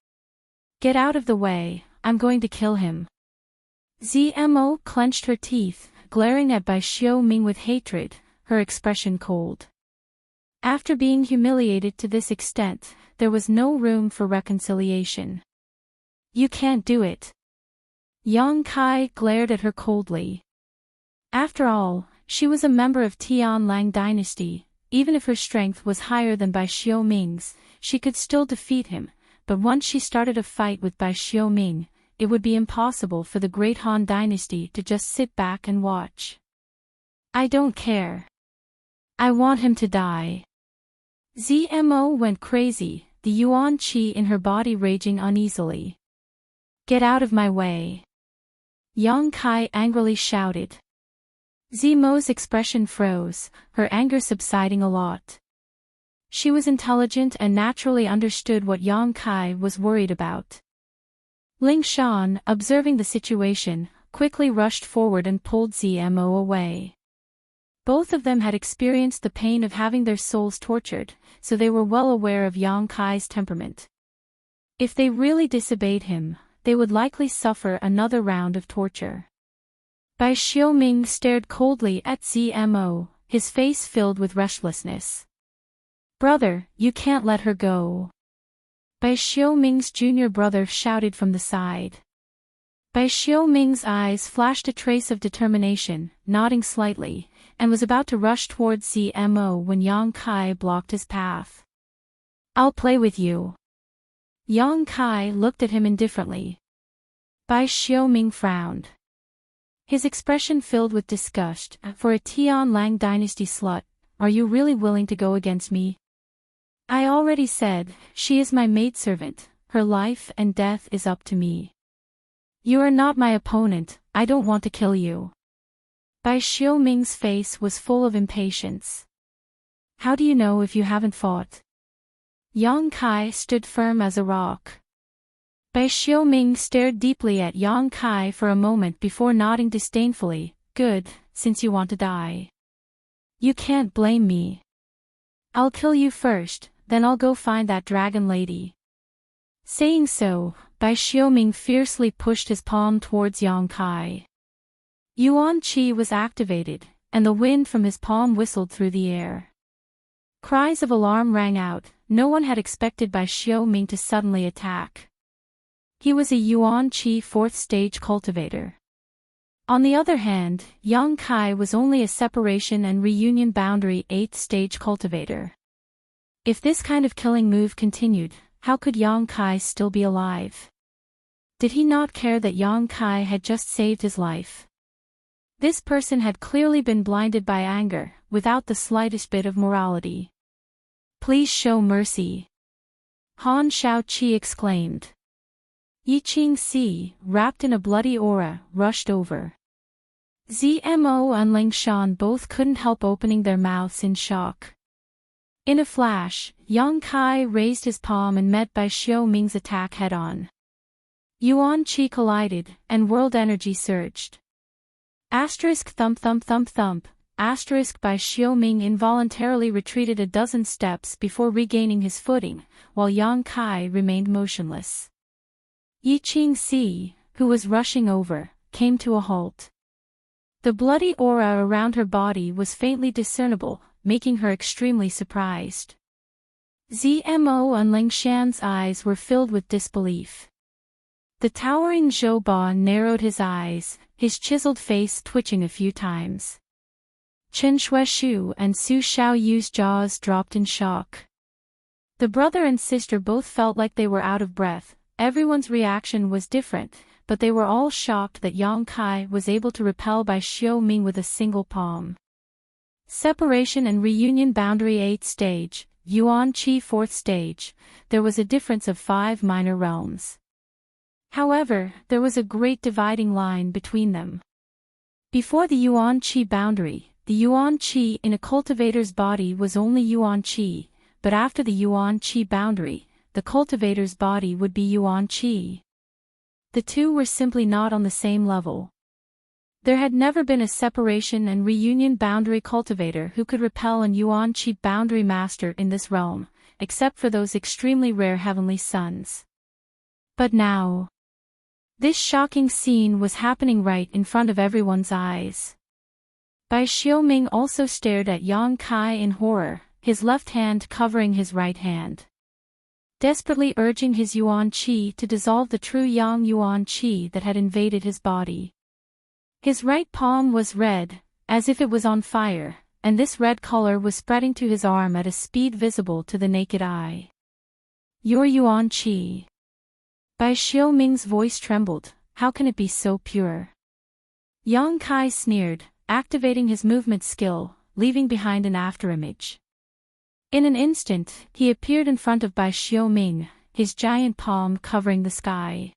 Get out of the way, I'm going to kill him. Zmo clenched her teeth, glaring at Bai Xiaoming with hatred, her expression cold. After being humiliated to this extent, there was no room for reconciliation. You can't do it. Yang Kai glared at her coldly. After all, she was a member of Tianlang dynasty. Even if her strength was higher than Bai Xiaoming's, she could still defeat him, but once she started a fight with Bai Xiaoming, it would be impossible for the Great Han dynasty to just sit back and watch. I don't care. I want him to die. Zmo went crazy, the yuan qi in her body raging uneasily. Get out of my way. Yang Kai angrily shouted. Zmo's expression froze, her anger subsiding a lot. She was intelligent and naturally understood what Yang Kai was worried about. Ling Shan, observing the situation, quickly rushed forward and pulled Zmo away. Both of them had experienced the pain of having their souls tortured, so they were well aware of Yang Kai's temperament. If they really disobeyed him, they would likely suffer another round of torture. Bai Xiaoming stared coldly at Zmo, his face filled with restlessness. Brother, you can't let her go. Bai Xiaoming's junior brother shouted from the side. Bai Xiaoming's eyes flashed a trace of determination, nodding slightly, and was about to rush towards Zmo when Yang Kai blocked his path. I'll play with you. Yang Kai looked at him indifferently. Bai Xiaoming frowned. His expression filled with disgust. For a Tianlang dynasty slut, are you really willing to go against me? I already said, she is my maidservant, her life and death is up to me. You are not my opponent, I don't want to kill you. Bai Xiaoming's face was full of impatience. How do you know if you haven't fought? Yang Kai stood firm as a rock. Bai Xiaoming stared deeply at Yang Kai for a moment before nodding disdainfully. Good, since you want to die. You can't blame me. I'll kill you first, then I'll go find that dragon lady. Saying so, Bai Xiaoming fiercely pushed his palm towards Yang Kai. Yuan Qi was activated, and the wind from his palm whistled through the air. Cries of alarm rang out. No one had expected Bai Xiaoming to suddenly attack. He was a Yuan Qi 4th stage cultivator. On the other hand, Yang Kai was only a separation and reunion boundary 8th stage cultivator. If this kind of killing move continued, how could Yang Kai still be alive? Did he not care that Yang Kai had just saved his life? This person had clearly been blinded by anger, without the slightest bit of morality. "Please show mercy," Han Shaoqi exclaimed. Yi Qingxi, wrapped in a bloody aura, rushed over. Zmo and Ling Shan both couldn't help opening their mouths in shock. In a flash, Yang Kai raised his palm and met Bai Xiaoming's attack head-on. Yuan Qi collided, and world energy surged. Asterisk thump thump thump thump, asterisk Bai Xiaoming involuntarily retreated a dozen steps before regaining his footing, while Yang Kai remained motionless. Yi Qingxi, who was rushing over, came to a halt. The bloody aura around her body was faintly discernible, making her extremely surprised. Zmo and Ling Shan's eyes were filled with disbelief. The towering Zhou Ba narrowed his eyes, his chiseled face twitching a few times. Chen Shueshu and Su Xiaoyu's jaws dropped in shock. The brother and sister both felt like they were out of breath. Everyone's reaction was different, but they were all shocked that Yang Kai was able to repel Bai Xiaoming with a single palm. Separation and reunion boundary 8th stage, Yuan Qi 4th stage, there was a difference of 5 minor realms. However, there was a great dividing line between them. Before the Yuan Qi boundary, the Yuan Qi in a cultivator's body was only Yuan Qi, but after the Yuan Qi boundary, the cultivator's body would be Yuan Qi. The two were simply not on the same level. There had never been a separation and reunion boundary cultivator who could repel an Yuan Qi boundary master in this realm, except for those extremely rare heavenly sons. But now, this shocking scene was happening right in front of everyone's eyes. Bai Xiaoming also stared at Yang Kai in horror, his left hand covering his right hand, desperately urging his Yuan Qi to dissolve the true Yang Yuan Qi that had invaded his body. His right palm was red, as if it was on fire, and this red color was spreading to his arm at a speed visible to the naked eye. "Your Yuan Qi." Bai Xiaoming's voice trembled. "How can it be so pure?" Yang Kai sneered, activating his movement skill, leaving behind an afterimage. In an instant, he appeared in front of Bai Xiaoming, his giant palm covering the sky.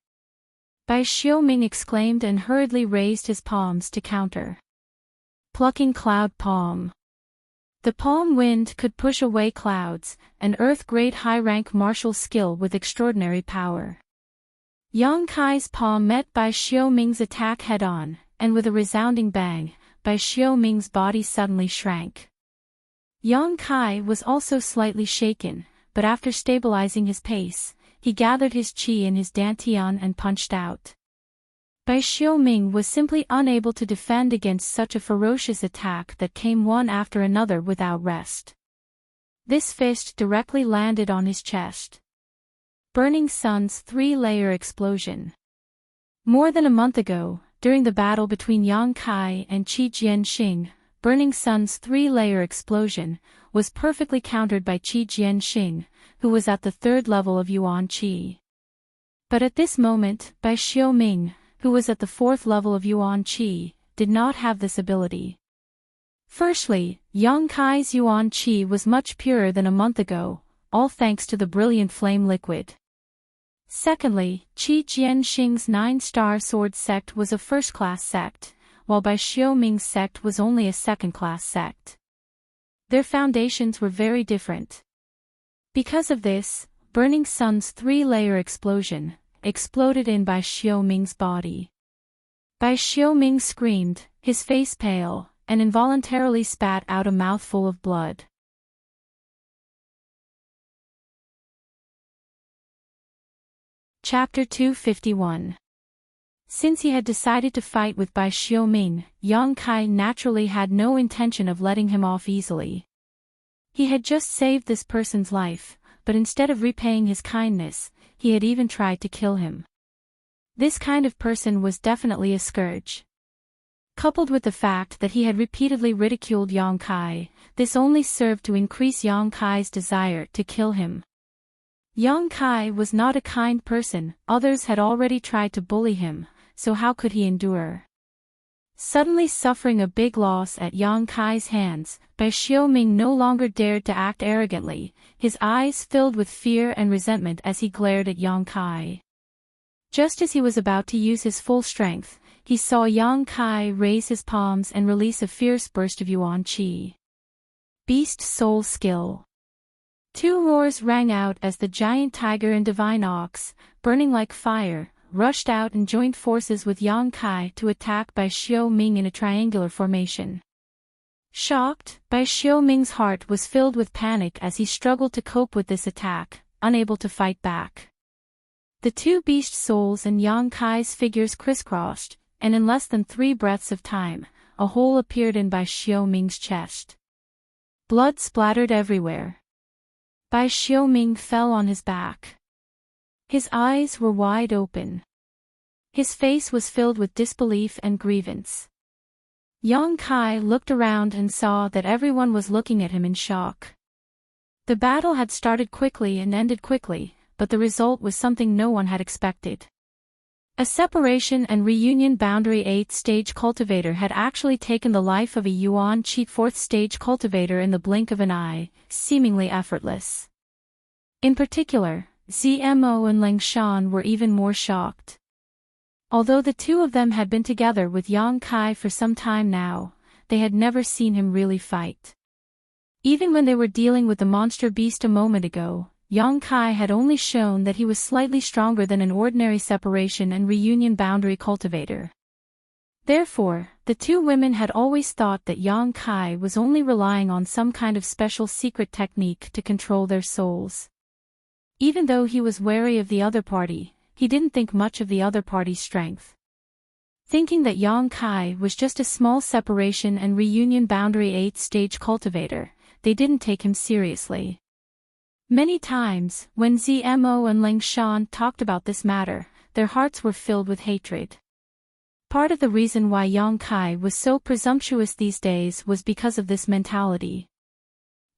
Bai Xiaoming exclaimed and hurriedly raised his palms to counter. Plucking cloud palm. The palm wind could push away clouds, an earth-grade high-rank martial skill with extraordinary power. Yang Kai's palm met Bai Xiaoming's attack head-on, and with a resounding bang, Bai Xiaoming's body suddenly shrank. Yang Kai was also slightly shaken, but after stabilizing his pace, he gathered his qi in his dantian and punched out. Bai Xiaoming was simply unable to defend against such a ferocious attack that came one after another without rest. This fist directly landed on his chest. Burning Sun's 3-layer explosion. More than a month ago, during the battle between Yang Kai and Qi Jianxing, Burning Sun's 3-layer explosion was perfectly countered by Qi Jianxing, who was at the 3rd level of Yuan Qi. But at this moment, Bai Xiaoming, who was at the 4th level of Yuan Qi, did not have this ability. Firstly, Yang Kai's Yuan Qi was much purer than a month ago, all thanks to the brilliant flame liquid. Secondly, Qi Jianxing's 9-star sword sect was a first-class sect, while Bai Xiaoming's sect was only a second-class sect. Their foundations were very different. Because of this, Burning Sun's 3-layer explosion exploded in Bai Xiaoming's body. Bai Xiaoming screamed, his face pale, and involuntarily spat out a mouthful of blood. Chapter 251. Since he had decided to fight with Bai Xiaoming, Yang Kai naturally had no intention of letting him off easily. He had just saved this person's life, but instead of repaying his kindness, he had even tried to kill him. This kind of person was definitely a scourge. Coupled with the fact that he had repeatedly ridiculed Yang Kai, this only served to increase Yang Kai's desire to kill him. Yang Kai was not a kind person, others had already tried to bully him, so how could he endure? Suddenly suffering a big loss at Yang Kai's hands, Bai Xiaoming no longer dared to act arrogantly, his eyes filled with fear and resentment as he glared at Yang Kai. Just as he was about to use his full strength, he saw Yang Kai raise his palms and release a fierce burst of yuan qi. Beast Soul Skill. Two roars rang out as the giant tiger and divine ox, burning like fire, rushed out and joined forces with Yang Kai to attack Bai Xiaoming in a triangular formation. Shocked, Bai Xiaoming's heart was filled with panic as he struggled to cope with this attack, unable to fight back. The two beast souls and Yang Kai's figures crisscrossed, and in less than 3 breaths of time, a hole appeared in Bai Xiaoming's chest. Blood splattered everywhere. Bai Xiaoming fell on his back. His eyes were wide open. His face was filled with disbelief and grievance. Yang Kai looked around and saw that everyone was looking at him in shock. The battle had started quickly and ended quickly, but the result was something no one had expected. A separation and reunion boundary 8th stage cultivator had actually taken the life of a yuan qi 4th stage cultivator in the blink of an eye, seemingly effortless. In particular, Zmo and Ling Shan were even more shocked. Although the two of them had been together with Yang Kai for some time now, they had never seen him really fight. Even when they were dealing with the monster beast a moment ago, Yang Kai had only shown that he was slightly stronger than an ordinary separation and reunion boundary cultivator. Therefore, the two women had always thought that Yang Kai was only relying on some kind of special secret technique to control their souls. Even though he was wary of the other party, he didn't think much of the other party's strength. Thinking that Yang Kai was just a small separation and reunion boundary 8th stage cultivator, they didn't take him seriously. Many times, when Zmo and Ling Shan talked about this matter, their hearts were filled with hatred. Part of the reason why Yang Kai was so presumptuous these days was because of this mentality.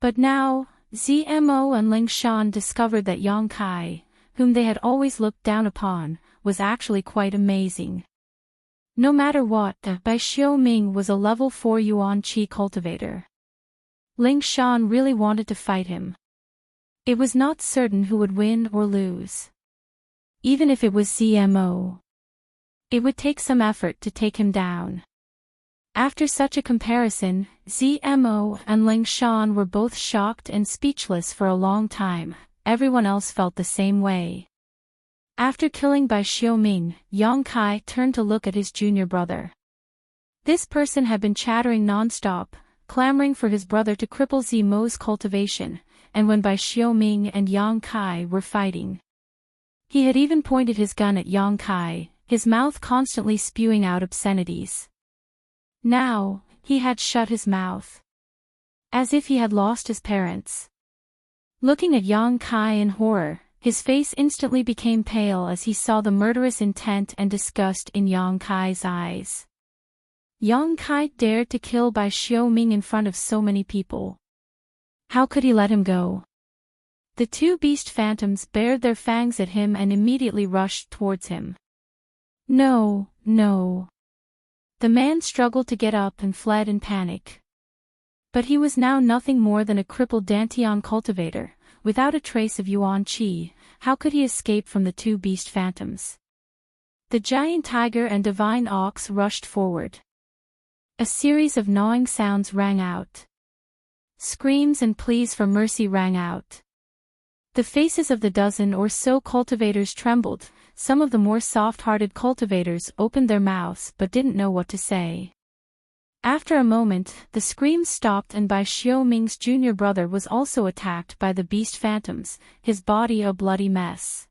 But now, Zmo and Ling Shan discovered that Yang Kai, whom they had always looked down upon, was actually quite amazing. No matter what, Bai Xiaoming was a level 4 yuan qi cultivator. Ling Shan really wanted to fight him. It was not certain who would win or lose. Even if it was Zmo, it would take some effort to take him down. After such a comparison, Zmo and Ling Shan were both shocked and speechless for a long time. Everyone else felt the same way. After killing Bai Xiaoming, Yang Kai turned to look at his junior brother. This person had been chattering non-stop, clamoring for his brother to cripple Zmo's cultivation, and when Bai Xiaoming and Yang Kai were fighting, he had even pointed his gun at Yang Kai, his mouth constantly spewing out obscenities. Now, he had shut his mouth. As if he had lost his parents. Looking at Yang Kai in horror, his face instantly became pale as he saw the murderous intent and disgust in Yang Kai's eyes. Yang Kai dared to kill Bai Xiaoming in front of so many people. How could he let him go? The two beast phantoms bared their fangs at him and immediately rushed towards him. No, no. The man struggled to get up and fled in panic. But he was now nothing more than a crippled Dantian cultivator, without a trace of yuan qi. How could he escape from the two beast phantoms? The giant tiger and divine ox rushed forward. A series of gnawing sounds rang out. Screams and pleas for mercy rang out. The faces of the dozen or so cultivators trembled. Some of the more soft-hearted cultivators opened their mouths but didn't know what to say. After a moment, the screams stopped and Bai Xiaoming's junior brother was also attacked by the beast phantoms, his body a bloody mess.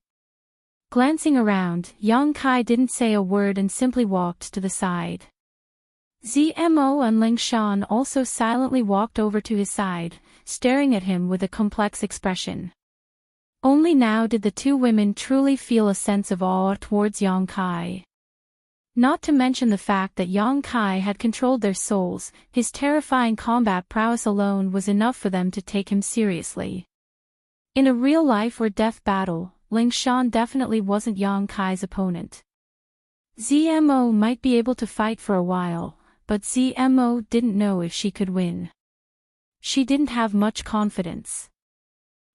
Glancing around, Yang Kai didn't say a word and simply walked to the side. Zmo and Ling Shan also silently walked over to his side, staring at him with a complex expression. Only now did the two women truly feel a sense of awe towards Yang Kai. Not to mention the fact that Yang Kai had controlled their souls, his terrifying combat prowess alone was enough for them to take him seriously. In a real life or death battle, Ling Shan definitely wasn't Yang Kai's opponent. Zmo might be able to fight for a while, but ZMO didn't know if she could win. She didn't have much confidence.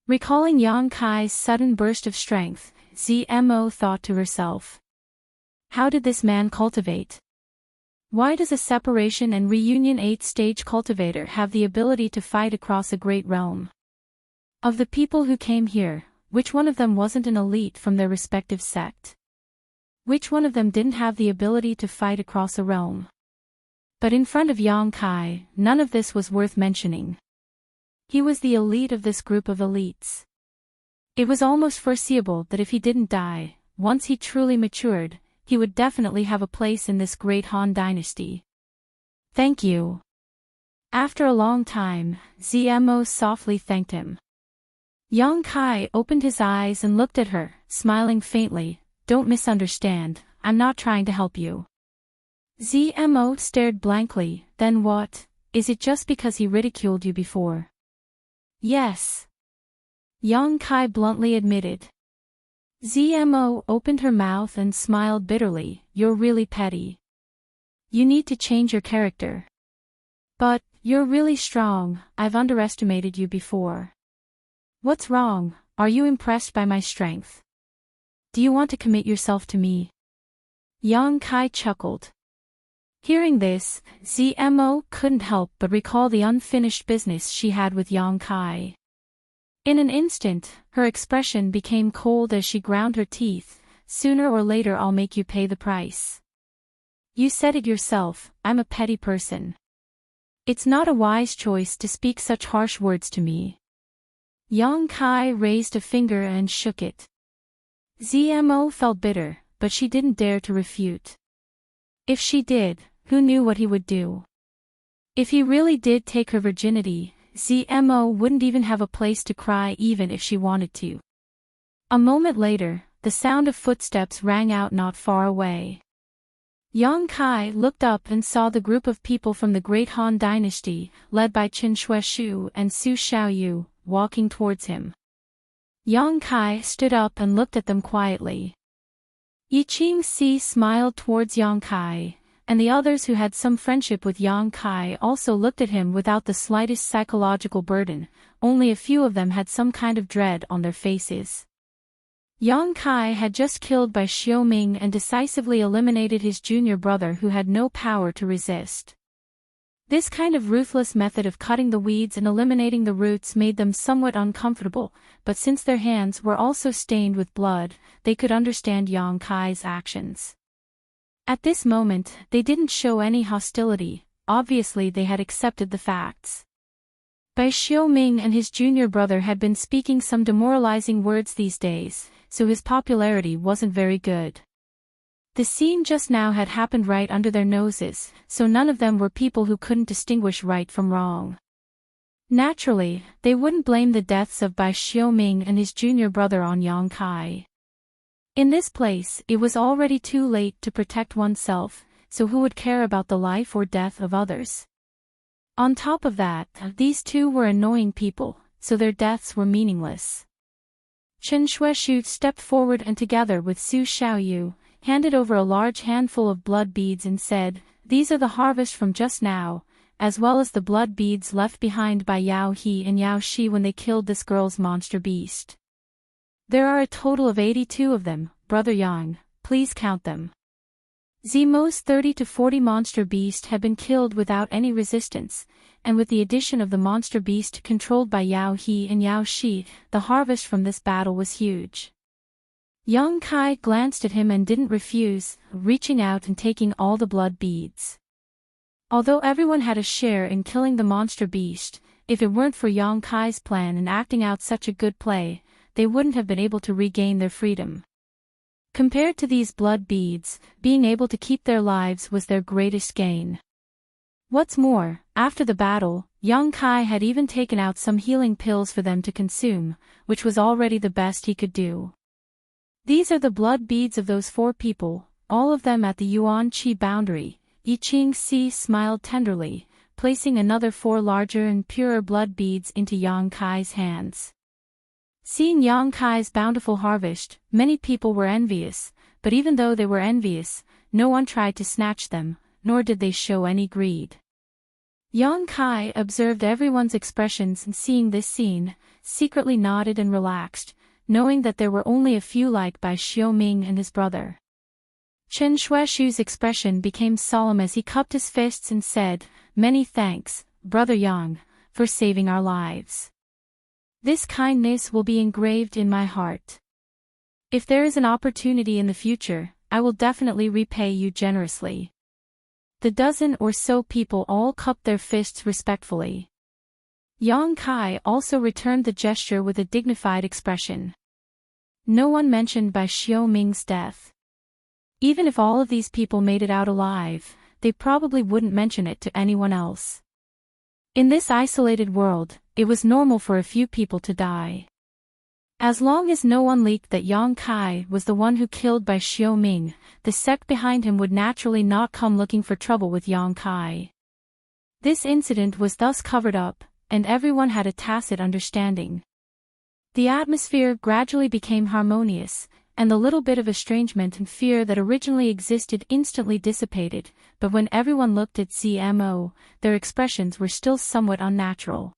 Recalling Yang Kai's sudden burst of strength, ZMO thought to herself. How did this man cultivate? Why does a separation and reunion 8th-stage cultivator have the ability to fight across a great realm? Of the people who came here, which one of them wasn't an elite from their respective sect? Which one of them didn't have the ability to fight across a realm? But in front of Yang Kai, none of this was worth mentioning. He was the elite of this group of elites. It was almost foreseeable that if he didn't die, once he truly matured, he would definitely have a place in this great Han dynasty. Thank you. After a long time, ZMO softly thanked him. Yang Kai opened his eyes and looked at her, smiling faintly. Don't misunderstand, I'm not trying to help you. ZMO stared blankly. Then what? Is it just because he ridiculed you before? Yes. Yang Kai bluntly admitted. ZMO opened her mouth and smiled bitterly. You're really petty. You need to change your character. But, you're really strong, I've underestimated you before. What's wrong? Are you impressed by my strength? Do you want to commit yourself to me? Yang Kai chuckled. Hearing this, ZMO couldn't help but recall the unfinished business she had with Yang Kai. In an instant, her expression became cold as she ground her teeth. Sooner or later I'll make you pay the price. You said it yourself, I'm a petty person. It's not a wise choice to speak such harsh words to me. Yang Kai raised a finger and shook it. ZMO felt bitter, but she didn't dare to refute. If she did, who knew what he would do? If he really did take her virginity, ZMO wouldn't even have a place to cry even if she wanted to. A moment later, the sound of footsteps rang out not far away. Yang Kai looked up and saw the group of people from the Great Han Dynasty, led by Qin Shueshu and Su Xiaoyu, walking towards him. Yang Kai stood up and looked at them quietly. Yi Qingxi smiled towards Yang Kai, and the others who had some friendship with Yang Kai also looked at him without the slightest psychological burden. Only a few of them had some kind of dread on their faces. Yang Kai had just killed Bai Xiaoming and decisively eliminated his junior brother who had no power to resist. This kind of ruthless method of cutting the weeds and eliminating the roots made them somewhat uncomfortable, but since their hands were also stained with blood, they could understand Yang Kai's actions. At this moment, they didn't show any hostility. Obviously they had accepted the facts. Bai Xiaoming and his junior brother had been speaking some demoralizing words these days, so his popularity wasn't very good. The scene just now had happened right under their noses, so none of them were people who couldn't distinguish right from wrong. Naturally, they wouldn't blame the deaths of Bai Xiaoming and his junior brother on Yang Kai. In this place, it was already too late to protect oneself, so who would care about the life or death of others? On top of that, these two were annoying people, so their deaths were meaningless. Chen Shueshu stepped forward and together with Su Xiaoyu, handed over a large handful of blood beads and said, "These are the harvest from just now, as well as the blood beads left behind by Yao He and Yao Shi when they killed this girl's monster beast. There are a total of 82 of them, Brother Yang, please count them." Zemo's 30 to 40 monster beast had been killed without any resistance, and with the addition of the monster beast controlled by Yao He and Yao Shi, the harvest from this battle was huge. Yang Kai glanced at him and didn't refuse, reaching out and taking all the blood beads. Although everyone had a share in killing the monster beast, if it weren't for Yang Kai's plan and acting out such a good play, they wouldn't have been able to regain their freedom. Compared to these blood beads, being able to keep their lives was their greatest gain. What's more, after the battle, Yang Kai had even taken out some healing pills for them to consume, which was already the best he could do. These are the blood beads of those 4 people, all of them at the Yuan-Qi boundary. Yi Qingxi smiled tenderly, placing another 4 larger and purer blood beads into Yang Kai's hands. Seeing Yang Kai's bountiful harvest, many people were envious, but even though they were envious, no one tried to snatch them, nor did they show any greed. Yang Kai observed everyone's expressions and seeing this scene, secretly nodded and relaxed, knowing that there were only a few like by Xiaoming and his brother. Chen Shuaishu's expression became solemn as he cupped his fists and said, "Many thanks, Brother Yang, for saving our lives. This kindness will be engraved in my heart. If there is an opportunity in the future, I will definitely repay you generously." The dozen or so people all cupped their fists respectfully. Yang Kai also returned the gesture with a dignified expression. No one mentioned Bai Xiaoming's death. Even if all of these people made it out alive, they probably wouldn't mention it to anyone else. In this isolated world, it was normal for a few people to die. As long as no one leaked that Yang Kai was the one who killed Bai Xiaoming, the sect behind him would naturally not come looking for trouble with Yang Kai. This incident was thus covered up, and everyone had a tacit understanding. The atmosphere gradually became harmonious, and the little bit of estrangement and fear that originally existed instantly dissipated, but when everyone looked at ZMO, their expressions were still somewhat unnatural.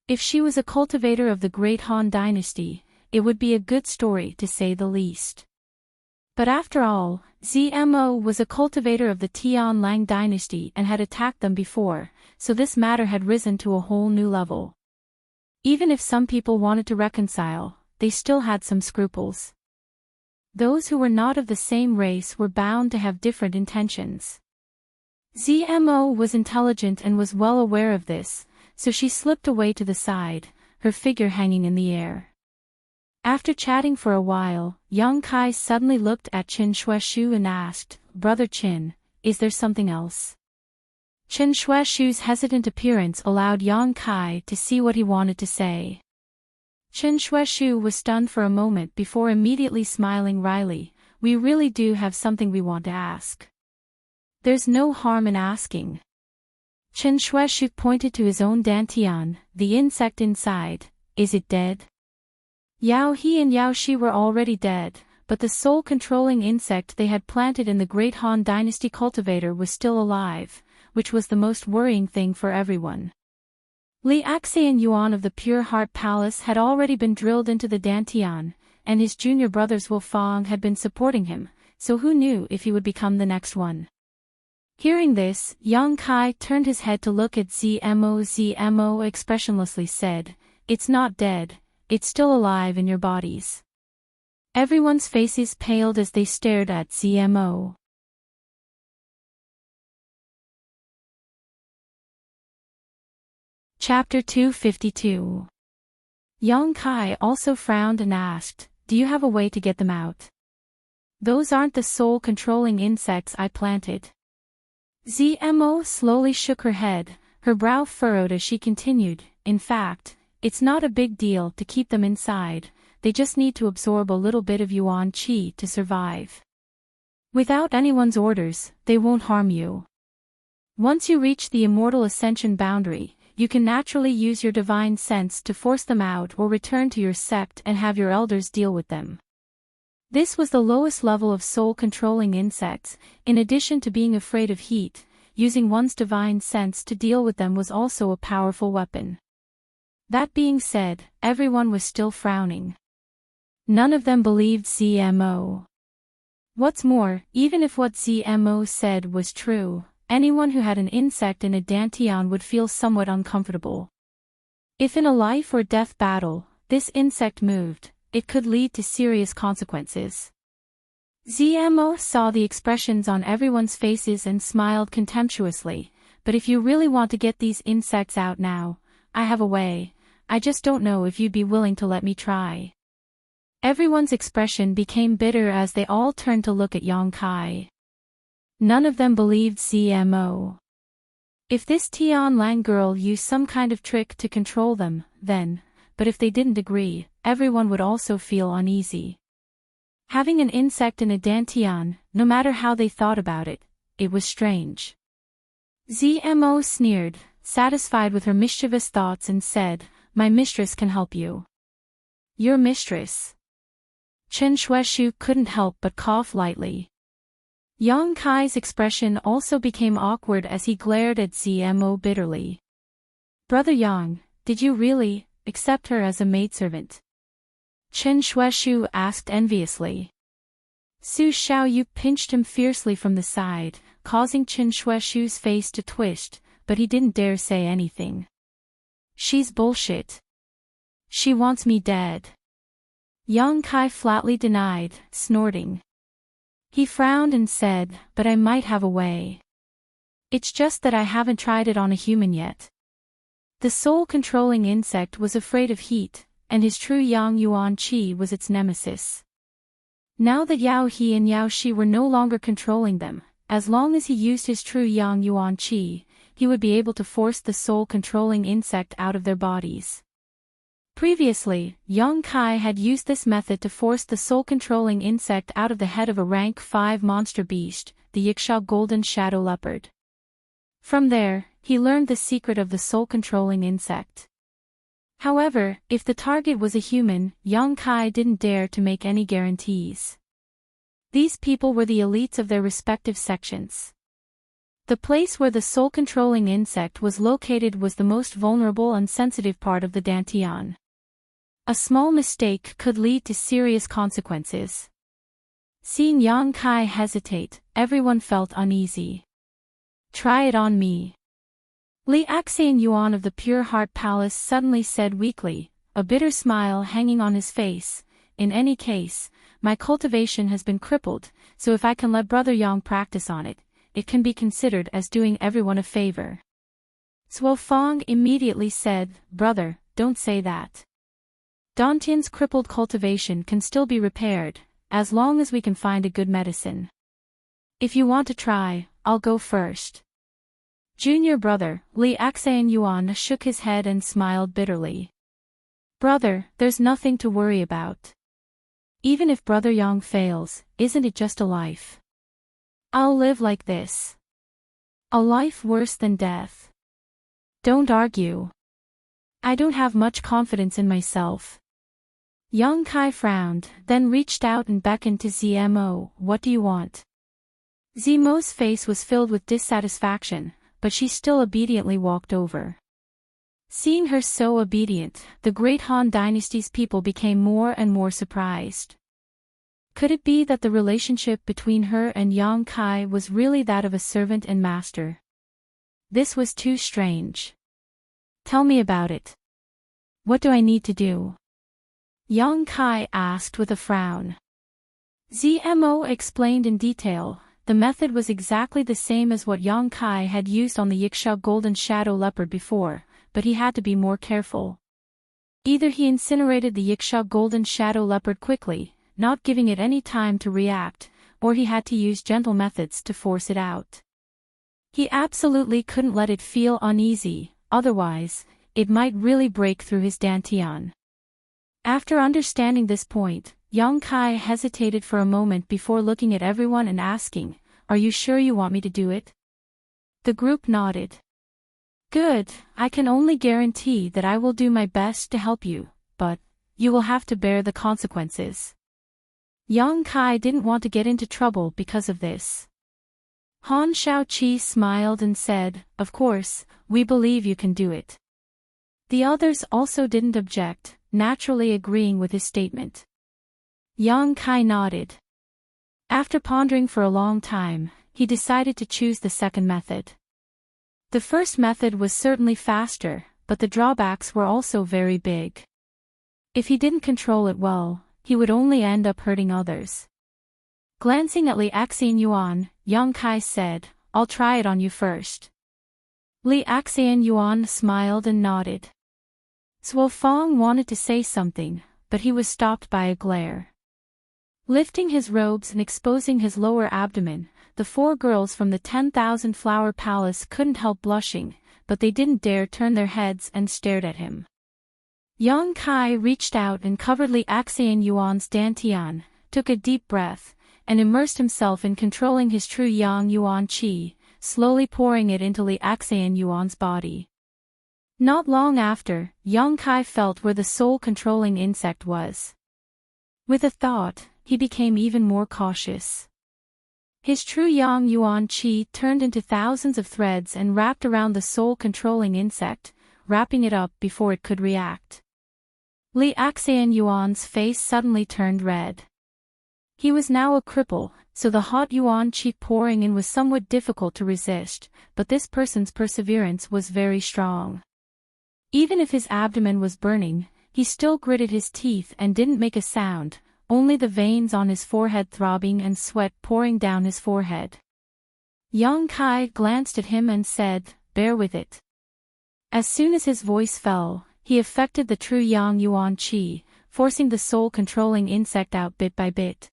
If she was a cultivator of the Great Han Dynasty, it would be a good story to say the least. But after all, ZMO was a cultivator of the Tian Lang Dynasty and had attacked them before, so this matter had risen to a whole new level. Even if some people wanted to reconcile, they still had some scruples. Those who were not of the same race were bound to have different intentions. ZMO was intelligent and was well aware of this, so she slipped away to the side, her figure hanging in the air. After chatting for a while, Yang Kai suddenly looked at Chen Shuaishu and asked, "Brother Chen, is there something else?" Chen Shuaishu's hesitant appearance allowed Yang Kai to see what he wanted to say. Chen Shuaishu was stunned for a moment before immediately smiling wryly, "We really do have something we want to ask." "There's no harm in asking." Chen Shuaishu pointed to his own dantian, the insect inside. "Is it dead?" Yao He and Yao Shi were already dead, but the soul-controlling insect they had planted in the Great Han Dynasty cultivator was still alive, which was the most worrying thing for everyone. Li Axian Yuan of the Pure Heart Palace had already been drilled into the dantian, and his junior brothers Wu Fang had been supporting him, so who knew if he would become the next one. Hearing this, Yang Kai turned his head to look at ZMO. ZMO expressionlessly said, "It's not dead, it's still alive in your bodies." Everyone's faces paled as they stared at ZMO. Chapter 252. Yang Kai also frowned and asked, "Do you have a way to get them out?" "Those aren't the soul-controlling insects I planted." ZMO slowly shook her head, her brow furrowed as she continued, "In fact, it's not a big deal to keep them inside, they just need to absorb a little bit of Yuan Qi to survive. Without anyone's orders, they won't harm you. Once you reach the immortal ascension boundary, you can naturally use your divine sense to force them out or return to your sect and have your elders deal with them." This was the lowest level of soul-controlling insects. In addition to being afraid of heat, using one's divine sense to deal with them was also a powerful weapon. That being said, everyone was still frowning. None of them believed ZMO. What's more, even if what ZMO said was true, anyone who had an insect in a dantian would feel somewhat uncomfortable. If in a life or death battle, this insect moved, it could lead to serious consequences. ZMO saw the expressions on everyone's faces and smiled contemptuously, "But if you really want to get these insects out now, I have a way, I just don't know if you'd be willing to let me try." Everyone's expression became bitter as they all turned to look at Yang Kai. None of them believed ZMO. If this Tian Lang girl used some kind of trick to control them, then, but if they didn't agree, everyone would also feel uneasy. Having an insect in a dantian, no matter how they thought about it, it was strange. ZMO sneered, satisfied with her mischievous thoughts and said, "My mistress can help you." "Your mistress?" Chen Shuaishu couldn't help but cough lightly. Yang Kai's expression also became awkward as he glared at Zmo bitterly. Brother Yang, did you really accept her as a maidservant? Chen Shuishu asked enviously. Su Xiaoyu pinched him fiercely from the side, causing Chen Shuishu's face to twist, but he didn't dare say anything. She's bullshit. She wants me dead. Yang Kai flatly denied, snorting. He frowned and said, but I might have a way. It's just that I haven't tried it on a human yet. The soul-controlling insect was afraid of heat, and his true Yang Yuan Qi was its nemesis. Now that Yao He and Yao Shi were no longer controlling them, as long as he used his true Yang Yuan Qi, he would be able to force the soul-controlling insect out of their bodies. Previously, Yang Kai had used this method to force the soul-controlling insect out of the head of a rank 5 monster beast, the Yiksha Golden Shadow Leopard. From there, he learned the secret of the soul-controlling insect. However, if the target was a human, Yang Kai didn't dare to make any guarantees. These people were the elites of their respective sections. The place where the soul-controlling insect was located was the most vulnerable and sensitive part of the Dantian. A small mistake could lead to serious consequences. Seeing Yang Kai hesitate, everyone felt uneasy. Try it on me. Li Axian Yuan of the Pure Heart Palace suddenly said weakly, a bitter smile hanging on his face. In any case, my cultivation has been crippled, so if I can let Brother Yang practice on it, it can be considered as doing everyone a favor. Zuo Fong immediately said, Brother, don't say that. Dantian's crippled cultivation can still be repaired, as long as we can find a good medicine. If you want to try, I'll go first. Junior brother, Li Axian Yuan shook his head and smiled bitterly. Brother, there's nothing to worry about. Even if Brother Yang fails, isn't it just a life? I'll live like this. A life worse than death. Don't argue. I don't have much confidence in myself. Yang Kai frowned, then reached out and beckoned to Zmo. What do you want? Zmo's face was filled with dissatisfaction, but she still obediently walked over. Seeing her so obedient, the Great Han Dynasty's people became more and more surprised. Could it be that the relationship between her and Yang Kai was really that of a servant and master? This was too strange. Tell me about it. What do I need to do? Yang Kai asked with a frown. Zmo explained in detail. The method was exactly the same as what Yang Kai had used on the Yiksha Golden Shadow Leopard before, but he had to be more careful. Either he incinerated the Yiksha Golden Shadow Leopard quickly, not giving it any time to react, or he had to use gentle methods to force it out. He absolutely couldn't let it feel uneasy, otherwise, it might really break through his dantian. After understanding this point, Yang Kai hesitated for a moment before looking at everyone and asking, Are you sure you want me to do it? The group nodded. Good, I can only guarantee that I will do my best to help you, but you will have to bear the consequences. Yang Kai didn't want to get into trouble because of this. Han Shaoqi smiled and said, Of course, we believe you can do it. The others also didn't object, naturally agreeing with his statement. Yang Kai nodded. After pondering for a long time, he decided to choose the second method. The first method was certainly faster, but the drawbacks were also very big. If he didn't control it well, he would only end up hurting others. Glancing at Li Axian Yuan, Yang Kai said, I'll try it on you first. Li Axian Yuan smiled and nodded. Zuo Fong wanted to say something, but he was stopped by a glare. Lifting his robes and exposing his lower abdomen, the 4 girls from the 10,000 Flower Palace couldn't help blushing, but they didn't dare turn their heads and stared at him. Yang Kai reached out and covered Li Axian Yuan's dantian, took a deep breath, and immersed himself in controlling his true Yang Yuan Qi, slowly pouring it into Li Axian Yuan's body. Not long after, Yang Kai felt where the soul-controlling insect was. With a thought, he became even more cautious. His true Yang Yuan Qi turned into thousands of threads and wrapped around the soul-controlling insect, wrapping it up before it could react. Li Axian Yuan's face suddenly turned red. He was now a cripple, so the hot Yuan Qi pouring in was somewhat difficult to resist, but this person's perseverance was very strong. Even if his abdomen was burning, he still gritted his teeth and didn't make a sound, only the veins on his forehead throbbing and sweat pouring down his forehead. Yang Kai glanced at him and said, "Bear with it." As soon as his voice fell, he affected the true Yang Yuan Qi, forcing the soul-controlling insect out bit by bit.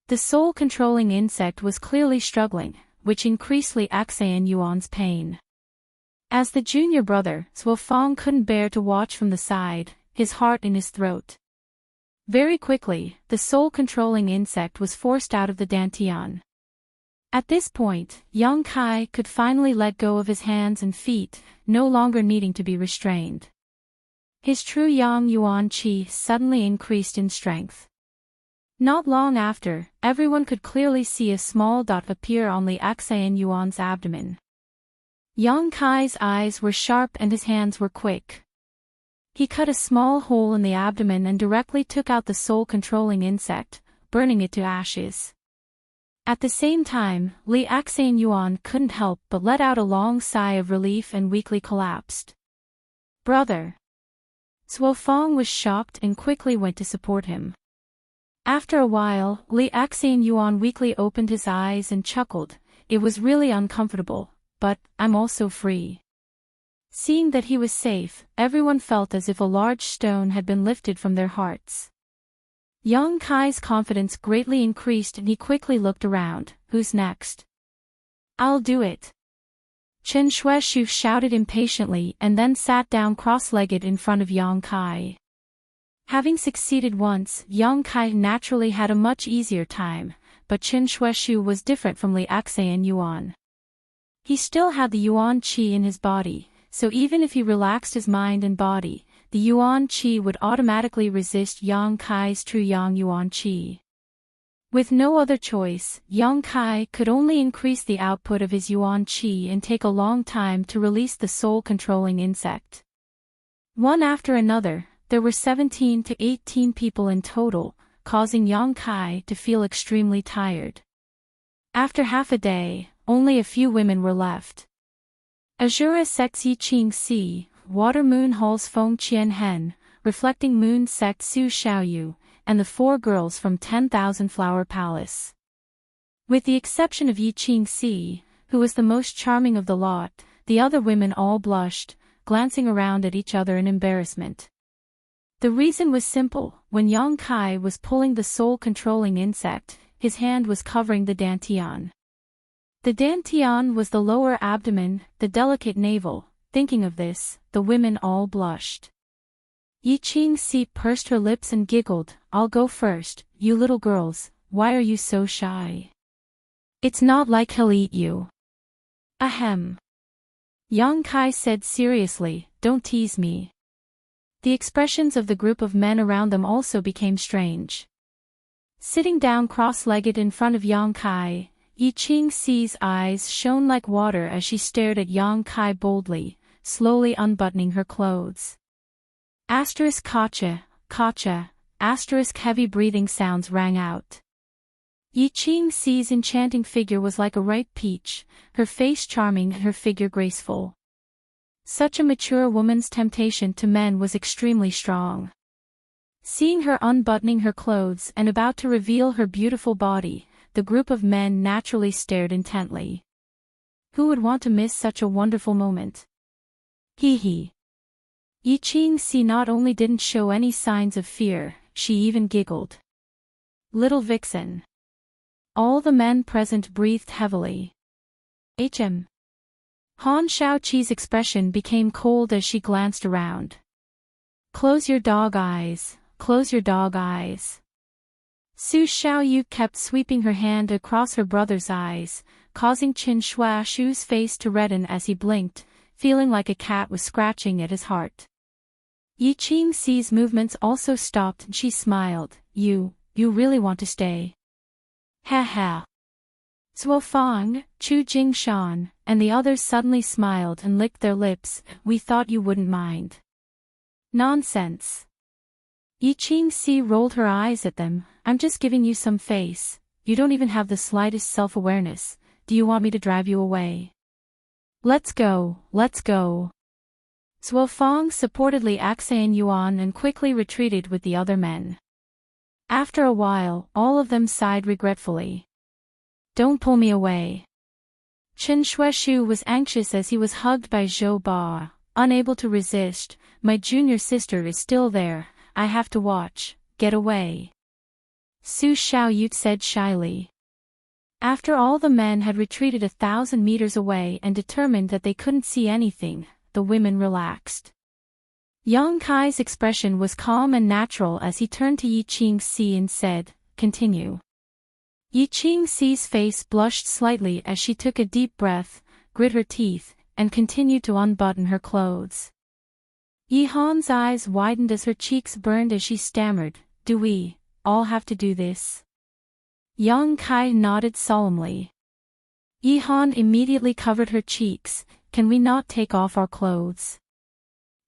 The soul-controlling insect was clearly struggling, which increased Li Axian Yuan's pain. As the junior brother, Suo Fong couldn't bear to watch from the side, his heart in his throat. Very quickly, the soul-controlling insect was forced out of the dantian. At this point, Yang Kai could finally let go of his hands and feet, no longer needing to be restrained. His true Yang Yuan Qi suddenly increased in strength. Not long after, everyone could clearly see a small dot appear on Li Axian Yuan's abdomen. Yang Kai's eyes were sharp and his hands were quick. He cut a small hole in the abdomen and directly took out the soul-controlling insect, burning it to ashes. At the same time, Li Axian Yuan couldn't help but let out a long sigh of relief and weakly collapsed. "Brother!" Suo Fong was shocked and quickly went to support him. After a while, Li Axian Yuan weakly opened his eyes and chuckled. It was really uncomfortable, but I'm also free. Seeing that he was safe, everyone felt as if a large stone had been lifted from their hearts. Yang Kai's confidence greatly increased and he quickly looked around. "Who's next?" "I'll do it." Chen Shueshu shouted impatiently and then sat down cross-legged in front of Yang Kai. Having succeeded once, Yang Kai naturally had a much easier time, but Chen Shueshu was different from Li Axian Yuan. He still had the Yuan Qi in his body, so even if he relaxed his mind and body, the Yuan Qi would automatically resist Yang Kai's true Yang Yuan Qi. With no other choice, Yang Kai could only increase the output of his Yuan Qi and take a long time to release the soul-controlling insect. One after another, there were 17 to 18 people in total, causing Yang Kai to feel extremely tired. After half a day, only a few women were left. Azura Sect's Yi Qing Si, Water Moon Hall's Feng Qian Hen, Reflecting Moon Sect Su Xiaoyu, and the 4 girls from 10,000 Flower Palace. With the exception of Yi Qing Si, who was the most charming of the lot, the other women all blushed, glancing around at each other in embarrassment. The reason was simple: when Yang Kai was pulling the soul-controlling insect, his hand was covering the dantian. The dantian was the lower abdomen, the delicate navel. Thinking of this, the women all blushed. Yi Qing Si pursed her lips and giggled. "I'll go first, you little girls, why are you so shy? It's not like he'll eat you." "Ahem." Yang Kai said seriously, "Don't tease me." The expressions of the group of men around them also became strange. Sitting down cross-legged in front of Yang Kai, Yi Qing Si's eyes shone like water as she stared at Yang Kai boldly, slowly unbuttoning her clothes. Kacha, kacha, heavy breathing sounds rang out. Yi Qing Si's enchanting figure was like a ripe peach, her face charming and her figure graceful. Such a mature woman's temptation to men was extremely strong. Seeing her unbuttoning her clothes and about to reveal her beautiful body, the group of men naturally stared intently. Who would want to miss such a wonderful moment? Hee hee. Yi Qing Si not only didn't show any signs of fear, she even giggled. Little vixen. All the men present breathed heavily. Han Shaoqi's expression became cold as she glanced around. "Close your dog eyes, close your dog eyes." Su Xiaoyu kept sweeping her hand across her brother's eyes, causing Qin Shuashu's face to redden as he blinked, feeling like a cat was scratching at his heart. Yi Qing Si's movements also stopped and she smiled. You really want to stay?" "Ha ha." Zuofang, Chu Jingshan, and the others suddenly smiled and licked their lips. We thought you wouldn't mind. Nonsense. Yi Qingxi rolled her eyes at them. I'm just giving you some face. You don't even have the slightest self-awareness. Do you want me to drive you away? Let's go, let's go. Zuofang supportedly Axan Yuan and quickly retreated with the other men. After a while, all of them sighed regretfully. Don't pull me away. Chen Shueshu was anxious as he was hugged by Zhou Ba, unable to resist. My junior sister is still there, I have to watch, get away. Su Xiaoyut said shyly. After all the men had retreated 1,000 meters away and determined that they couldn't see anything, the women relaxed. Yang Kai's expression was calm and natural as he turned to Yi Qingxi and said, continue. Yi Qingxi's face blushed slightly as she took a deep breath, grit her teeth, and continued to unbutton her clothes. Yi Han's eyes widened as her cheeks burned as she stammered, do we all have to do this? Yang Kai nodded solemnly. Yi Han immediately covered her cheeks, can we not take off our clothes?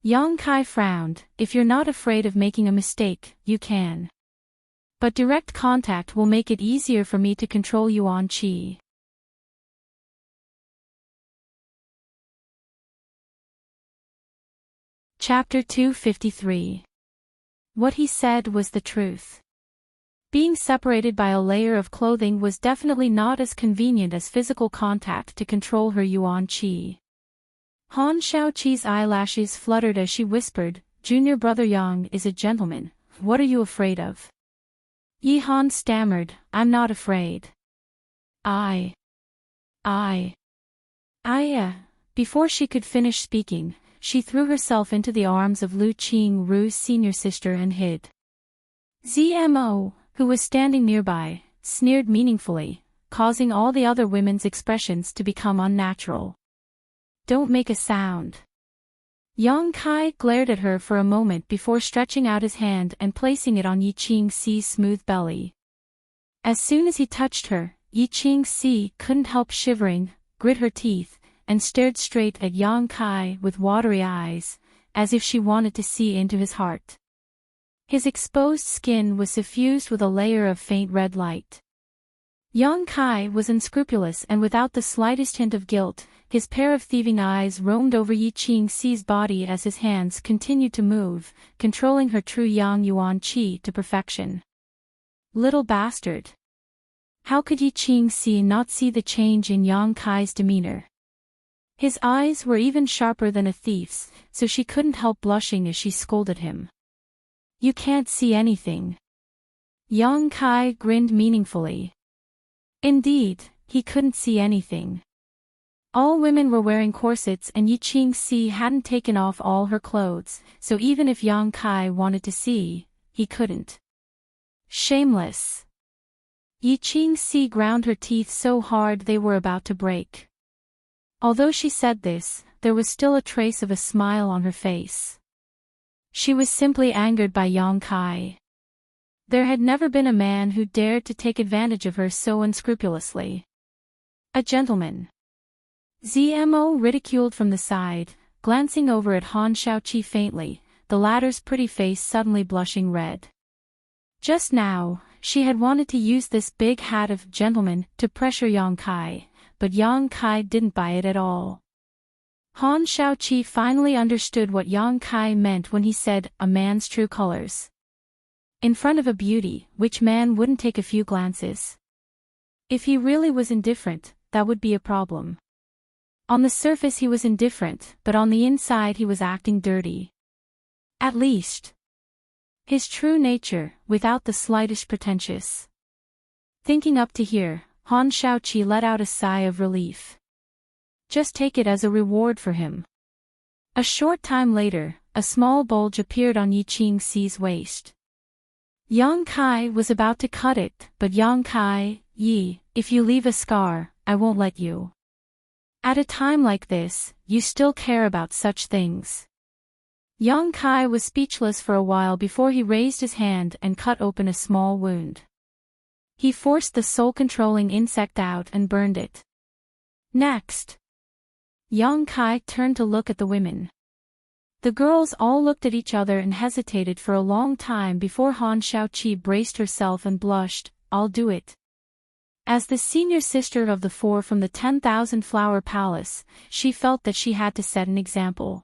Yang Kai frowned, if you're not afraid of making a mistake, you can. But direct contact will make it easier for me to control Yuan Qi. Chapter 253. What he said was the truth. Being separated by a layer of clothing was definitely not as convenient as physical contact to control her Yuan Qi. Han Shaoqi's eyelashes fluttered as she whispered, Junior brother Yang is a gentleman, what are you afraid of? Yi Han stammered, I'm not afraid. Before she could finish speaking, she threw herself into the arms of Lu Qingru's senior sister and hid. Zmo, who was standing nearby, sneered meaningfully, causing all the other women's expressions to become unnatural. Don't make a sound. Yang Kai glared at her for a moment before stretching out his hand and placing it on Yi Qingxi's smooth belly. As soon as he touched her, Yi Qingxi couldn't help shivering, grit her teeth, and stared straight at Yang Kai with watery eyes, as if she wanted to see into his heart. His exposed skin was suffused with a layer of faint red light. Yang Kai was unscrupulous and without the slightest hint of guilt, his pair of thieving eyes roamed over Yi Qingxi's body as his hands continued to move, controlling her true Yang Yuan Qi to perfection. Little bastard. How could Yi Qingxi not see the change in Yang Kai's demeanor? His eyes were even sharper than a thief's, so she couldn't help blushing as she scolded him. You can't see anything. Yang Kai grinned meaningfully. Indeed, he couldn't see anything. All women were wearing corsets and Yi Qingxi hadn't taken off all her clothes, so even if Yang Kai wanted to see, he couldn't. Shameless. Yi Qingxi ground her teeth so hard they were about to break. Although she said this, there was still a trace of a smile on her face. She was simply angered by Yang Kai. There had never been a man who dared to take advantage of her so unscrupulously. A gentleman. Zmo ridiculed from the side, glancing over at Han Shaoqi faintly, the latter's pretty face suddenly blushing red. Just now, she had wanted to use this big hat of gentleman to pressure Yang Kai, but Yang Kai didn't buy it at all. Han Shaoqi finally understood what Yang Kai meant when he said, a man's true colors. In front of a beauty, which man wouldn't take a few glances? If he really was indifferent, that would be a problem. On the surface he was indifferent, but on the inside he was acting dirty. At least. His true nature, without the slightest pretentious. Thinking up to here, Han Shaoqi let out a sigh of relief. Just take it as a reward for him. A short time later, a small bulge appeared on Yi Qingxi's waist. Yang Kai was about to cut it, but Yang Kai, Yi, if you leave a scar, I won't let you. At a time like this, you still care about such things. Yang Kai was speechless for a while before he raised his hand and cut open a small wound. He forced the soul-controlling insect out and burned it. Next, Yang Kai turned to look at the women. The girls all looked at each other and hesitated for a long time before Han Shaoqi braced herself and blushed. "I'll do it." As the senior sister of the four from the 10,000 Flower Palace, she felt that she had to set an example.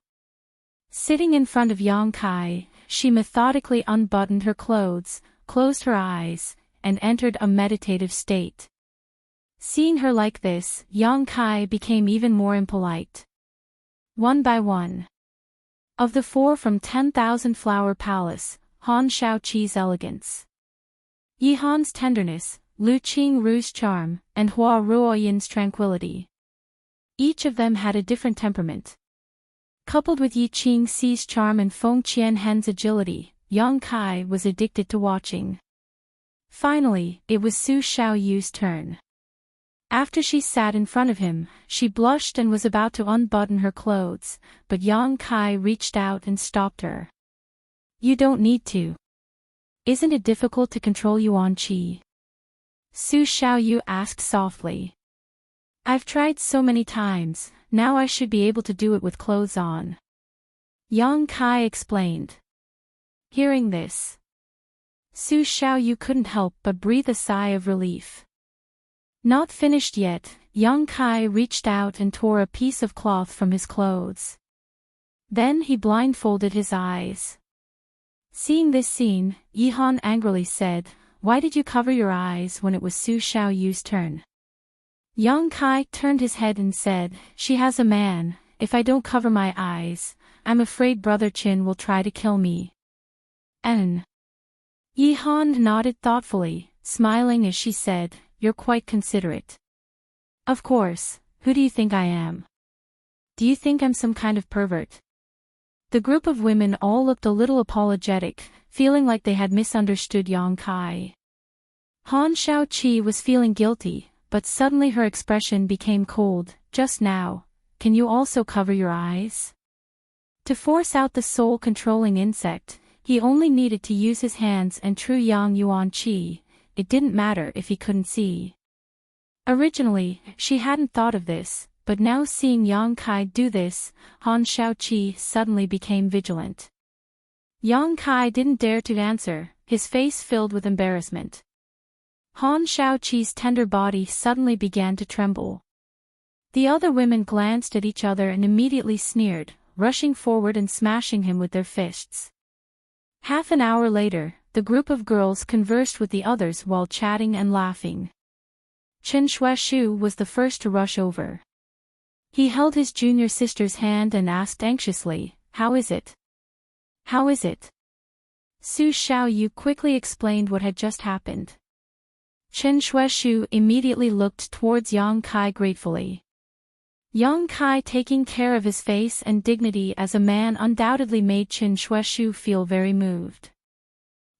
Sitting in front of Yang Kai, she methodically unbuttoned her clothes, closed her eyes, and entered a meditative state. Seeing her like this, Yang Kai became even more impolite. One by one. Of the four from 10,000 Flower Palace, Han Shaoqi's elegance, Yi Han's tenderness, Lu Qingru's charm, and Hua Ruoyin's tranquility. Each of them had a different temperament. Coupled with Yi Qingxi's charm and Feng Qianhen's agility, Yang Kai was addicted to watching. Finally, it was Su Xiaoyu's turn. After she sat in front of him, she blushed and was about to unbutton her clothes, but Yang Kai reached out and stopped her. "You don't need to. Isn't it difficult to control Yuan Qi?" Su Xiaoyu asked softly. "I've tried so many times, now I should be able to do it with clothes on," Yang Kai explained. Hearing this, Su Xiaoyu couldn't help but breathe a sigh of relief. Not finished yet, Yang Kai reached out and tore a piece of cloth from his clothes. Then he blindfolded his eyes. Seeing this scene, Yi Han angrily said, "Why did you cover your eyes when it was Su Xiaoyu's turn?" Yang Kai turned his head and said, "She has a man. If I don't cover my eyes, I'm afraid Brother Qin will try to kill me." Yi Han nodded thoughtfully, smiling as she said, "You're quite considerate." "Of course, who do you think I am? Do you think I'm some kind of pervert?" The group of women all looked a little apologetic, feeling like they had misunderstood Yang Kai. Han Shaoqi was feeling guilty, but suddenly her expression became cold. "Just now, can you also cover your eyes?" To force out the soul-controlling insect, he only needed to use his hands and true Yang Yuan Qi. It didn't matter if he couldn't see. Originally, she hadn't thought of this, but now seeing Yang Kai do this, Han Shaoqi suddenly became vigilant. Yang Kai didn't dare to answer, his face filled with embarrassment. Han Shaoqi's tender body suddenly began to tremble. The other women glanced at each other and immediately sneered, rushing forward and smashing him with their fists. Half an hour later, the group of girls conversed with the others while chatting and laughing. Chen Shuaishu was the first to rush over. He held his junior sister's hand and asked anxiously, "How is it? How is it?" Su Xiaoyu quickly explained what had just happened. Chen Shuaishu immediately looked towards Yang Kai gratefully. Yang Kai taking care of his face and dignity as a man undoubtedly made Chen Shuaishu feel very moved.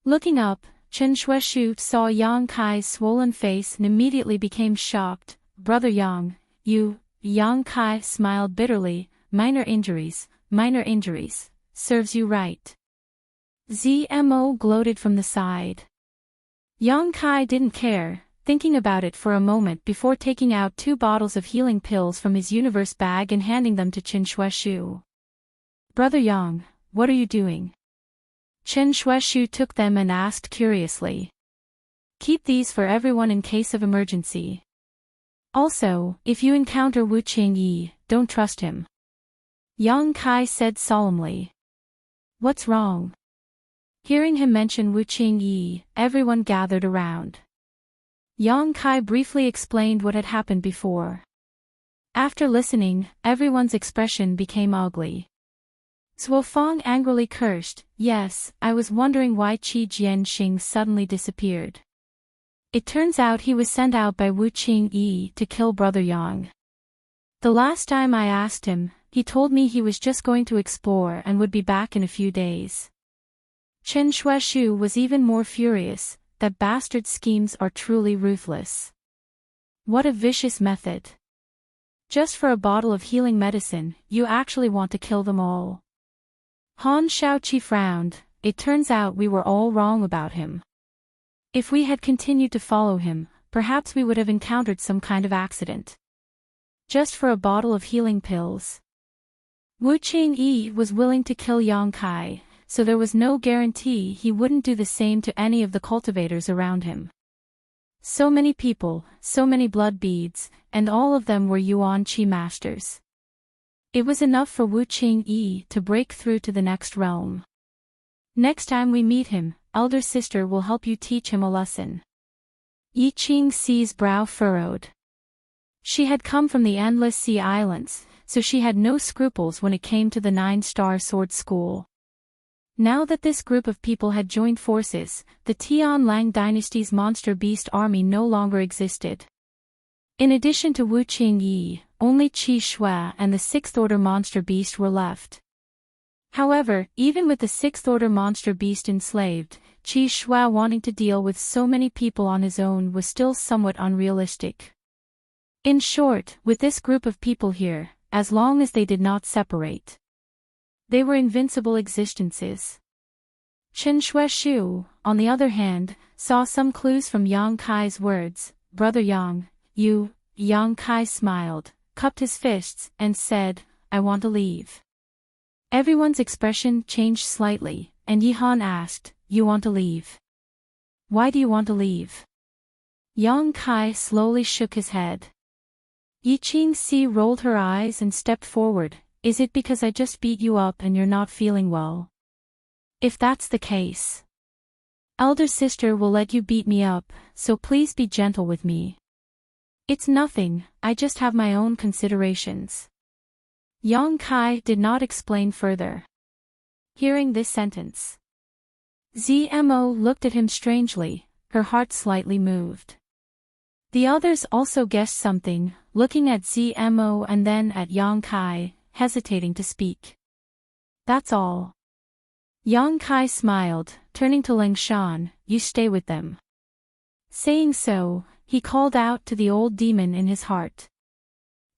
Looking up, Chen Shuaishu saw Yang Kai's swollen face and immediately became shocked. "Brother Yang, you..." Yang Kai smiled bitterly. Minor injuries, serves you right." Zmo gloated from the side. Yang Kai didn't care, thinking about it for a moment before taking out 2 bottles of healing pills from his universe bag and handing them to Chen Shuaishu. "Brother Yang, what are you doing?" Chen Shuaishu took them and asked curiously. "Keep these for everyone in case of emergency. Also, if you encounter Wu Qingyi, don't trust him." Yang Kai said solemnly. "What's wrong?" Hearing him mention Wu Qingyi, everyone gathered around. Yang Kai briefly explained what had happened before. After listening, everyone's expression became ugly. Zuo Fang angrily cursed, "Yes, I was wondering why Qi Jianxing suddenly disappeared. It turns out he was sent out by Wu Qingyi to kill Brother Yang. The last time I asked him, he told me he was just going to explore and would be back in a few days." Chen Shuaishu was even more furious. That bastard schemes are truly ruthless. What a vicious method. Just for a bottle of healing medicine, you actually want to kill them all. Han Shaoqi frowned. It turns out we were all wrong about him. If we had continued to follow him, perhaps we would have encountered some kind of accident. Just for a bottle of healing pills. Wu Qingyi was willing to kill Yang Kai, so there was no guarantee he wouldn't do the same to any of the cultivators around him. So many people, so many blood beads, and all of them were Yuan Qi masters. It was enough for Wu Qingyi to break through to the next realm. Next time we meet him, elder sister will help you teach him a lesson. Yi Qingxi's brow furrowed. She had come from the Endless Sea Islands, so she had no scruples when it came to the 9-star sword school. Now that this group of people had joined forces, the Tianlang dynasty's monster beast army no longer existed. In addition to Wu Qingyi, only Qi Shui and the 6th Order monster beast were left. However, even with the 6th Order monster beast enslaved, Qi Shui wanting to deal with so many people on his own was still somewhat unrealistic. In short, with this group of people here, as long as they did not separate, they were invincible existences. Chen Shuishu, on the other hand, saw some clues from Yang Kai's words. Brother Yang, you. Yang Kai smiled, cupped his fists, and said, I want to leave. Everyone's expression changed slightly, and Yihan asked, you want to leave? Why do you want to leave? Yang Kai slowly shook his head. Yi Qingxi rolled her eyes and stepped forward. Is it because I just beat you up and you're not feeling well? If that's the case, elder sister will let you beat me up, so please be gentle with me. It's nothing, I just have my own considerations. Yang Kai did not explain further. Hearing this sentence, Zmo looked at him strangely, her heart slightly moved. The others also guessed something, looking at Zmo and then at Yang Kai, hesitating to speak. That's all. Yang Kai smiled, turning to Ling Shan, you stay with them. Saying so, he called out to the old demon in his heart.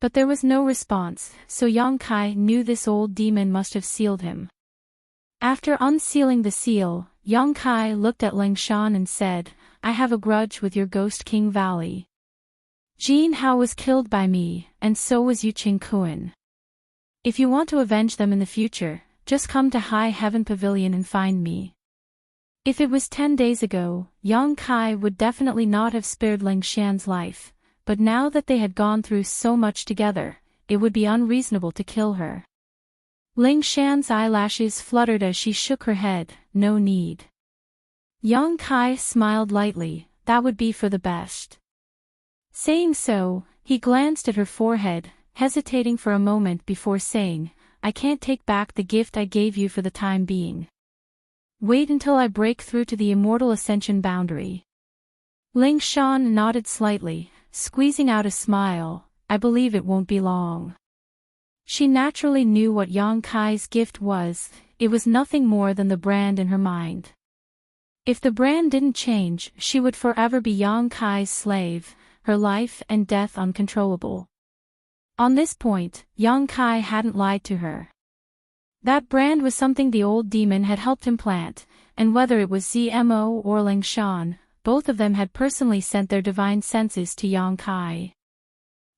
But there was no response, so Yang Kai knew this old demon must have sealed him. After unsealing the seal, Yang Kai looked at Ling Shan and said, I have a grudge with your Ghost King Valley. Jin Hao was killed by me, and so was Yu Qingkuan. If you want to avenge them in the future, just come to High Heaven Pavilion and find me. If it was 10 days ago, Yang Kai would definitely not have spared Ling Shan's life, but now that they had gone through so much together, it would be unreasonable to kill her. Ling Shan's eyelashes fluttered as she shook her head, no need. Yang Kai smiled lightly, that would be for the best. Saying so, he glanced at her forehead, hesitating for a moment before saying, I can't take back the gift I gave you for the time being. Wait until I break through to the immortal ascension boundary. Ling Shan nodded slightly, squeezing out a smile, I believe it won't be long. She naturally knew what Yang Kai's gift was, it was nothing more than the brand in her mind. If the brand didn't change, she would forever be Yang Kai's slave, her life and death uncontrollable. On this point, Yang Kai hadn't lied to her. That brand was something the old demon had helped him plant, and whether it was Zmo or Ling Shan, both of them had personally sent their divine senses to Yang Kai.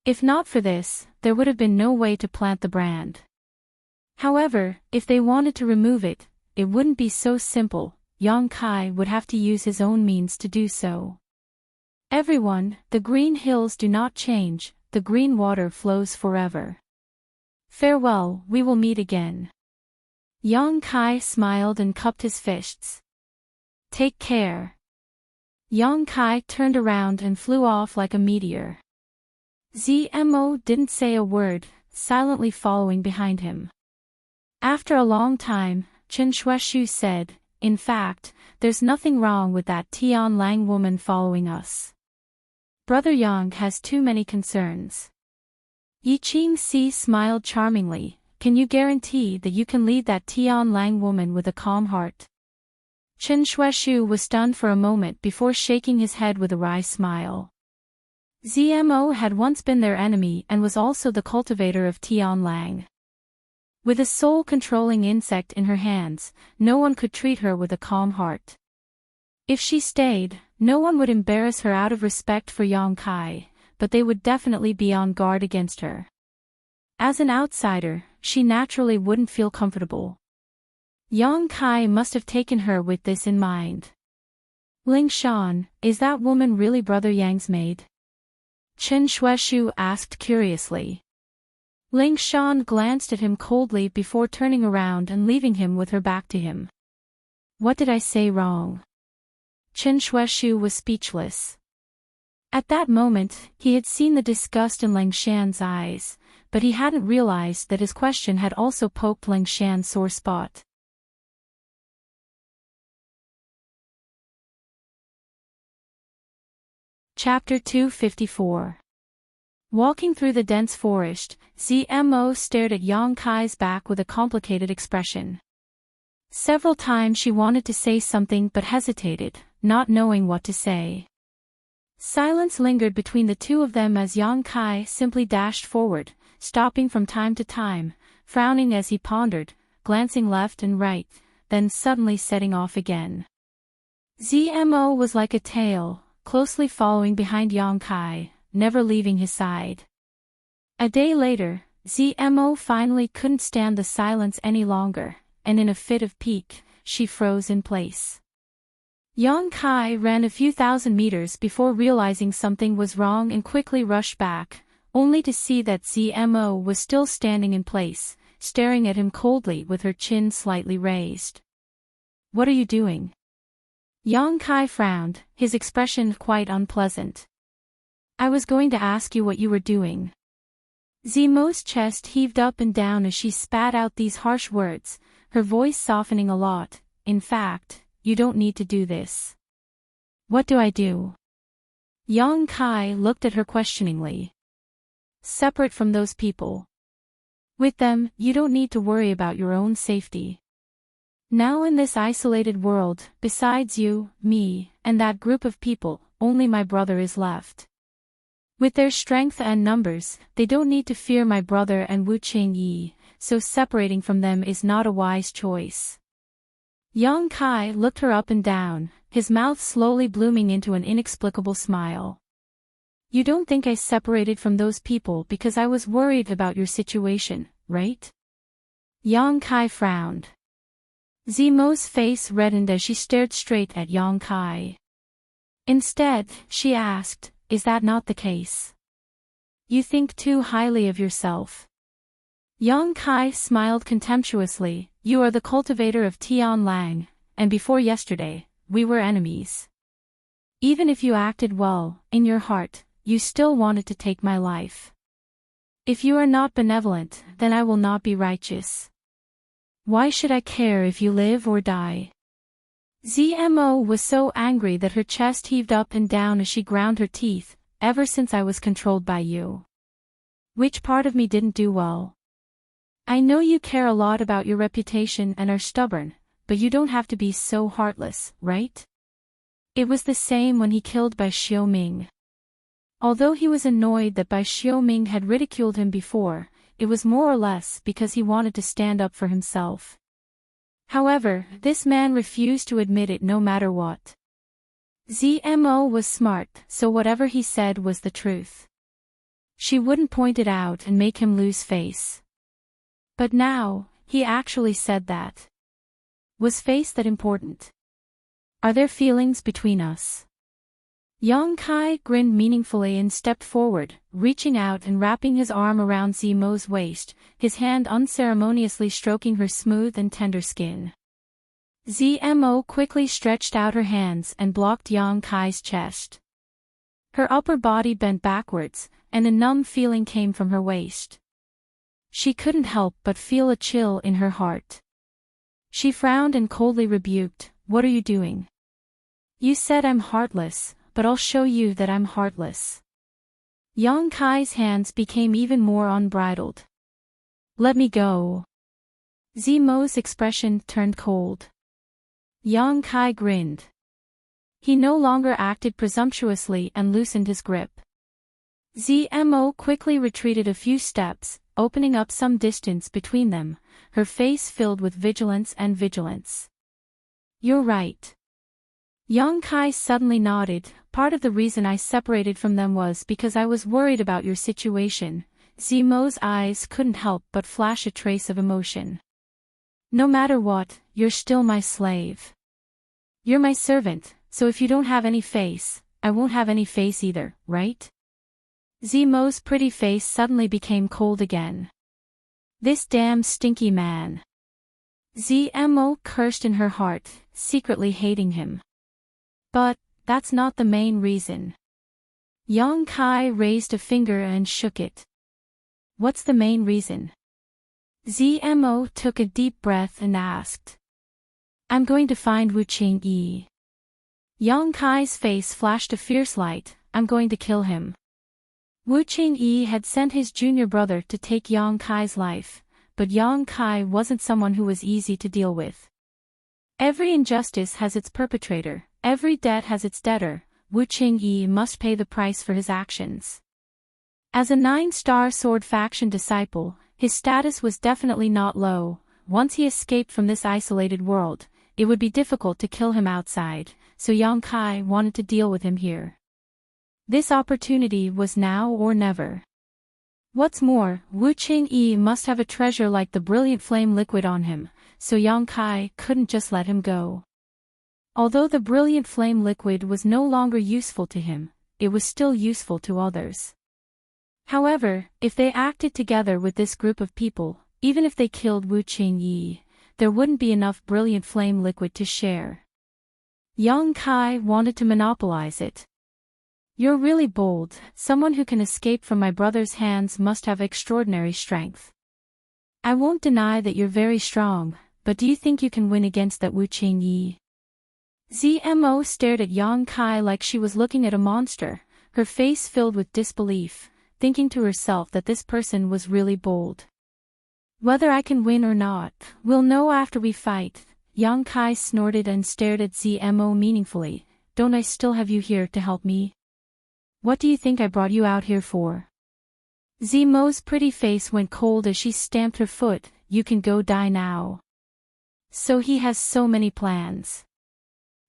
If not for this, there would have been no way to plant the brand. However, if they wanted to remove it, it wouldn't be so simple, Yang Kai would have to use his own means to do so. Everyone, the green hills do not change, the green water flows forever. Farewell, we will meet again. Yang Kai smiled and cupped his fists. Take care. Yang Kai turned around and flew off like a meteor. Zmo didn't say a word, silently following behind him. After a long time, Chen Shuishu said, in fact, there's nothing wrong with that Tianlang woman following us. Brother Yang has too many concerns. Yi Qingxi smiled charmingly, can you guarantee that you can lead that Tianlang woman with a calm heart? Chen Shuishu was stunned for a moment before shaking his head with a wry smile. Zmo had once been their enemy and was also the cultivator of Tianlang. With a soul-controlling insect in her hands, no one could treat her with a calm heart. If she stayed, no one would embarrass her out of respect for Yang Kai, but they would definitely be on guard against her. As an outsider, she naturally wouldn't feel comfortable. Yang Kai must have taken her with this in mind. Ling Shan, is that woman really Brother Yang's maid? Chen Shueshu asked curiously. Ling Shan glanced at him coldly before turning around and leaving him with her back to him. What did I say wrong? Chen Shueshu was speechless. At that moment, he had seen the disgust in Ling Shan's eyes, but he hadn't realized that his question had also poked Ling Shan's sore spot. Chapter 254. Walking through the dense forest, ZMO stared at Yang Kai's back with a complicated expression. Several times she wanted to say something but hesitated, not knowing what to say. Silence lingered between the two of them as Yang Kai simply dashed forward, stopping from time to time, frowning as he pondered, glancing left and right, then suddenly setting off again. ZMO was like a tail, closely following behind Yang Kai, never leaving his side. A day later, ZMO finally couldn't stand the silence any longer, and in a fit of pique, she froze in place. Yang Kai ran a few thousand meters before realizing something was wrong and quickly rushed back, only to see that ZMO was still standing in place, staring at him coldly with her chin slightly raised. What are you doing? Yang Kai frowned, his expression quite unpleasant. I was going to ask you what you were doing. ZMO's chest heaved up and down as she spat out these harsh words, her voice softening a lot. In fact, you don't need to do this. What do I do? Yang Kai looked at her questioningly. Separate from those people. With them, you don't need to worry about your own safety. Now in this isolated world, besides you, me, and that group of people, only my brother is left. With their strength and numbers, they don't need to fear my brother and Wu Qingyi, so separating from them is not a wise choice. Yang Kai looked her up and down, his mouth slowly blooming into an inexplicable smile. You don't think I separated from those people because I was worried about your situation, right? Yang Kai frowned. ZMO's face reddened as she stared straight at Yang Kai. Instead, she asked, is that not the case? You think too highly of yourself. Yang Kai smiled contemptuously. You are the cultivator of Tian Lang, and before yesterday, we were enemies. Even if you acted well, in your heart, you still wanted to take my life. If you are not benevolent, then I will not be righteous. Why should I care if you live or die? ZMO was so angry that her chest heaved up and down as she ground her teeth. Ever since I was controlled by you. Which part of me didn't do well? I know you care a lot about your reputation and are stubborn, but you don't have to be so heartless, right? It was the same when he killed Bai Xiaoming. Although he was annoyed that Bai Xiaoming had ridiculed him before, it was more or less because he wanted to stand up for himself. However, this man refused to admit it no matter what. ZMO was smart, so whatever he said was the truth. She wouldn't point it out and make him lose face. But now, he actually said that. Was face that important? Are there feelings between us? Yang Kai grinned meaningfully and stepped forward, reaching out and wrapping his arm around ZMO's waist, his hand unceremoniously stroking her smooth and tender skin. ZMO quickly stretched out her hands and blocked Yang Kai's chest. Her upper body bent backwards, and a numb feeling came from her waist. She couldn't help but feel a chill in her heart. She frowned and coldly rebuked, "What are you doing? You said I'm heartless, but I'll show you that I'm heartless." Yang Kai's hands became even more unbridled. "Let me go." ZMO's expression turned cold. Yang Kai grinned. He no longer acted presumptuously and loosened his grip. ZMO quickly retreated a few steps, opening up some distance between them, her face filled with vigilance. "You're right. Yang Kai suddenly nodded. Part of the reason I separated from them was because I was worried about your situation. Zemo's eyes couldn't help but flash a trace of emotion. No matter what, you're still my slave. You're my servant, so if you don't have any face, I won't have any face either, right? Zemo's pretty face suddenly became cold again. This damn stinky man. Zemo cursed in her heart, secretly hating him. But that's not the main reason. Yang Kai raised a finger and shook it. What's the main reason? Zemo took a deep breath and asked. I'm going to find Wuxia. Yang Kai's face flashed a fierce light. I'm going to kill him. Wuxia had sent his junior brother to take Yang Kai's life, but Yang Kai wasn't someone who was easy to deal with. Every injustice has its perpetrator, every debt has its debtor. Wuxia must pay the price for his actions. As a 9-star sword faction disciple, his status was definitely not low. Once he escaped from this isolated world, it would be difficult to kill him outside, so Yang Kai wanted to deal with him here. This opportunity was now or never. What's more, Wuxia must have a treasure like the brilliant flame liquid on him, so Yang Kai couldn't just let him go. Although the brilliant flame liquid was no longer useful to him, it was still useful to others. However, if they acted together with this group of people, even if they killed Wuxia, there wouldn't be enough brilliant flame liquid to share. Yang Kai wanted to monopolize it. You're really bold. Someone who can escape from my brother's hands must have extraordinary strength. I won't deny that you're very strong, but do you think you can win against that Wuxia? Zemo stared at Yang Kai like she was looking at a monster, her face filled with disbelief, thinking to herself that this person was really bold. Whether I can win or not, we'll know after we fight. Yang Kai snorted and stared at Zemo meaningfully. Don't I still have you here to help me? What do you think I brought you out here for? Zemo's pretty face went cold as she stamped her foot. You can go die now. So he has so many plans.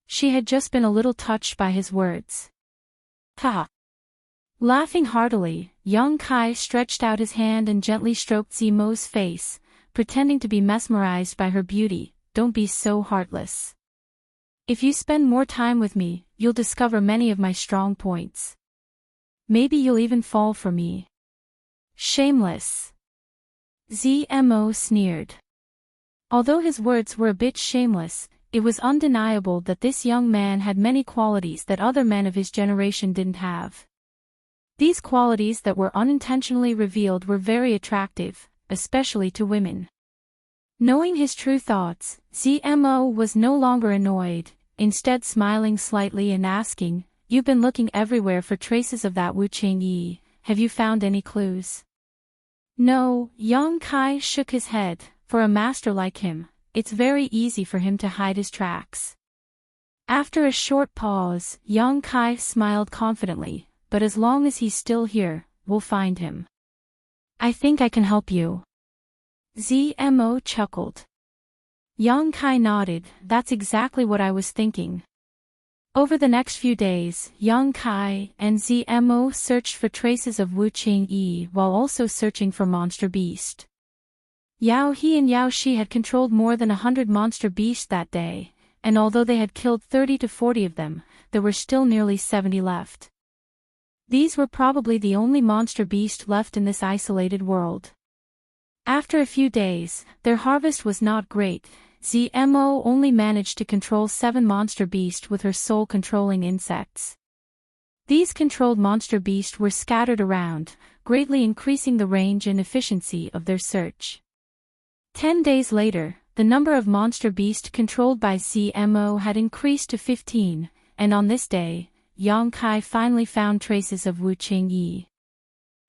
She had just been a little touched by his words. Ha! Laughing heartily, Yang Kai stretched out his hand and gently stroked Zemo's face, pretending to be mesmerized by her beauty. Don't be so heartless. If you spend more time with me, you'll discover many of my strong points. Maybe you'll even fall for me. Shameless. Zemo sneered. Although his words were a bit shameless, it was undeniable that this young man had many qualities that other men of his generation didn't have. These qualities that were unintentionally revealed were very attractive, especially to women. Knowing his true thoughts, Zemo was no longer annoyed, instead smiling slightly and asking, You've been looking everywhere for traces of that Wuxia. Have you found any clues? No, Yang Kai shook his head. For a master like him, it's very easy for him to hide his tracks. After a short pause, Yang Kai smiled confidently, but as long as he's still here, we'll find him. I think I can help you. Zemo chuckled. Yang Kai nodded. That's exactly what I was thinking. Over the next few days, Yang Kai and Zemo searched for traces of Wuxia while also searching for Monster Beast. Yao He and Yao Shi had controlled more than 100 monster beasts that day, and although they had killed 30 to 40 of them, there were still nearly 70 left. These were probably the only monster beast left in this isolated world. After a few days, their harvest was not great. Zemo only managed to control 7 monster beasts with her soul controlling insects. These controlled monster beasts were scattered around, greatly increasing the range and efficiency of their search. 10 days later, the number of monster beasts controlled by Zemo had increased to 15, and on this day, Yang Kai finally found traces of Wuxia.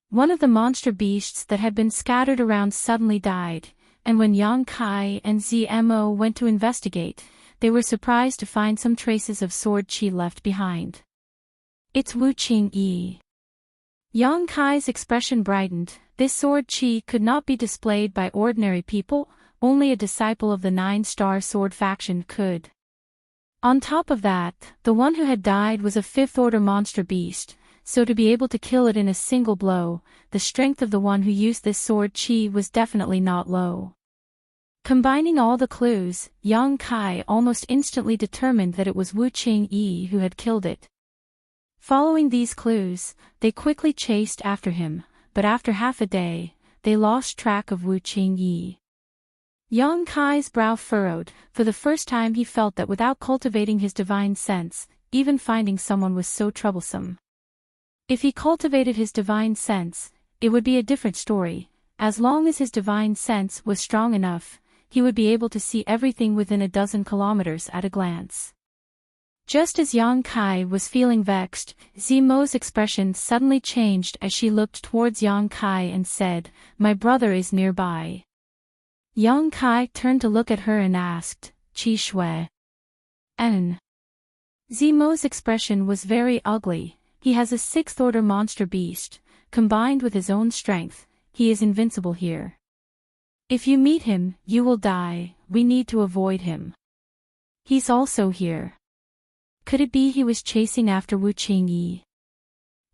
One of the monster beasts that had been scattered around suddenly died, and when Yang Kai and Zemo went to investigate, they were surprised to find some traces of sword chi left behind. It's Wuxia. Yang Kai's expression brightened. This sword chi could not be displayed by ordinary people, only a disciple of the 9-star sword faction could. On top of that, the one who had died was a fifth-order monster beast, so to be able to kill it in a single blow, the strength of the one who used this sword chi was definitely not low. Combining all the clues, Yang Kai almost instantly determined that it was Wu Qingyi who had killed it. Following these clues, they quickly chased after him, but after half a day, they lost track of Wu Qingyi. Yang Kai's brow furrowed. For the first time he felt that without cultivating his divine sense, even finding someone was so troublesome. If he cultivated his divine sense, it would be a different story. As long as his divine sense was strong enough, he would be able to see everything within a dozen kilometers at a glance. Just as Yang Kai was feeling vexed, Zimo's expression suddenly changed as she looked towards Yang Kai and said, "My brother is nearby." Yang Kai turned to look at her and asked, "Qi Shui?" "En." Zimo's expression was very ugly. He has a sixth-order monster beast. Combined with his own strength, he is invincible here. If you meet him, you will die. We need to avoid him. He's also here. Could it be he was chasing after Wu Qingyi?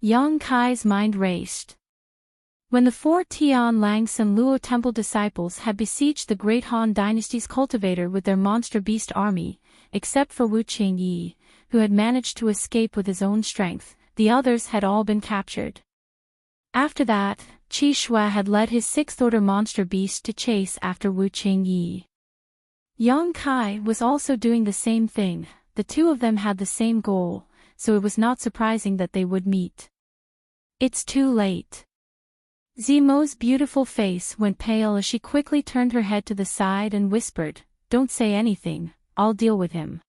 Yang Kai's mind raced. When the four Tian Langsan Luo temple disciples had besieged the Great Han Dynasty's cultivator with their monster beast army, except for Wu Qingyi, who had managed to escape with his own strength, the others had all been captured. After that, Qi Shui had led his sixth-order monster beast to chase after Wu Qingyi. Yang Kai was also doing the same thing. The two of them had the same goal, so it was not surprising that they would meet. It's too late. Zimo's beautiful face went pale as she quickly turned her head to the side and whispered, "Don't say anything, I'll deal with him.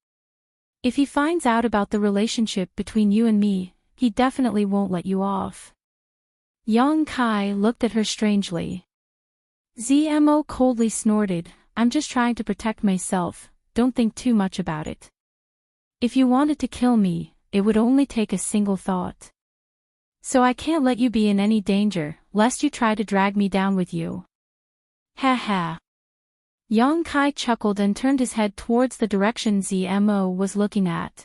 If he finds out about the relationship between you and me, he definitely won't let you off." Yang Kai looked at her strangely. Zmo coldly snorted, "I'm just trying to protect myself, don't think too much about it. If you wanted to kill me, it would only take a single thought. So I can't let you be in any danger, lest you try to drag me down with you." Ha ha. Yang Kai chuckled and turned his head towards the direction Zmo was looking at.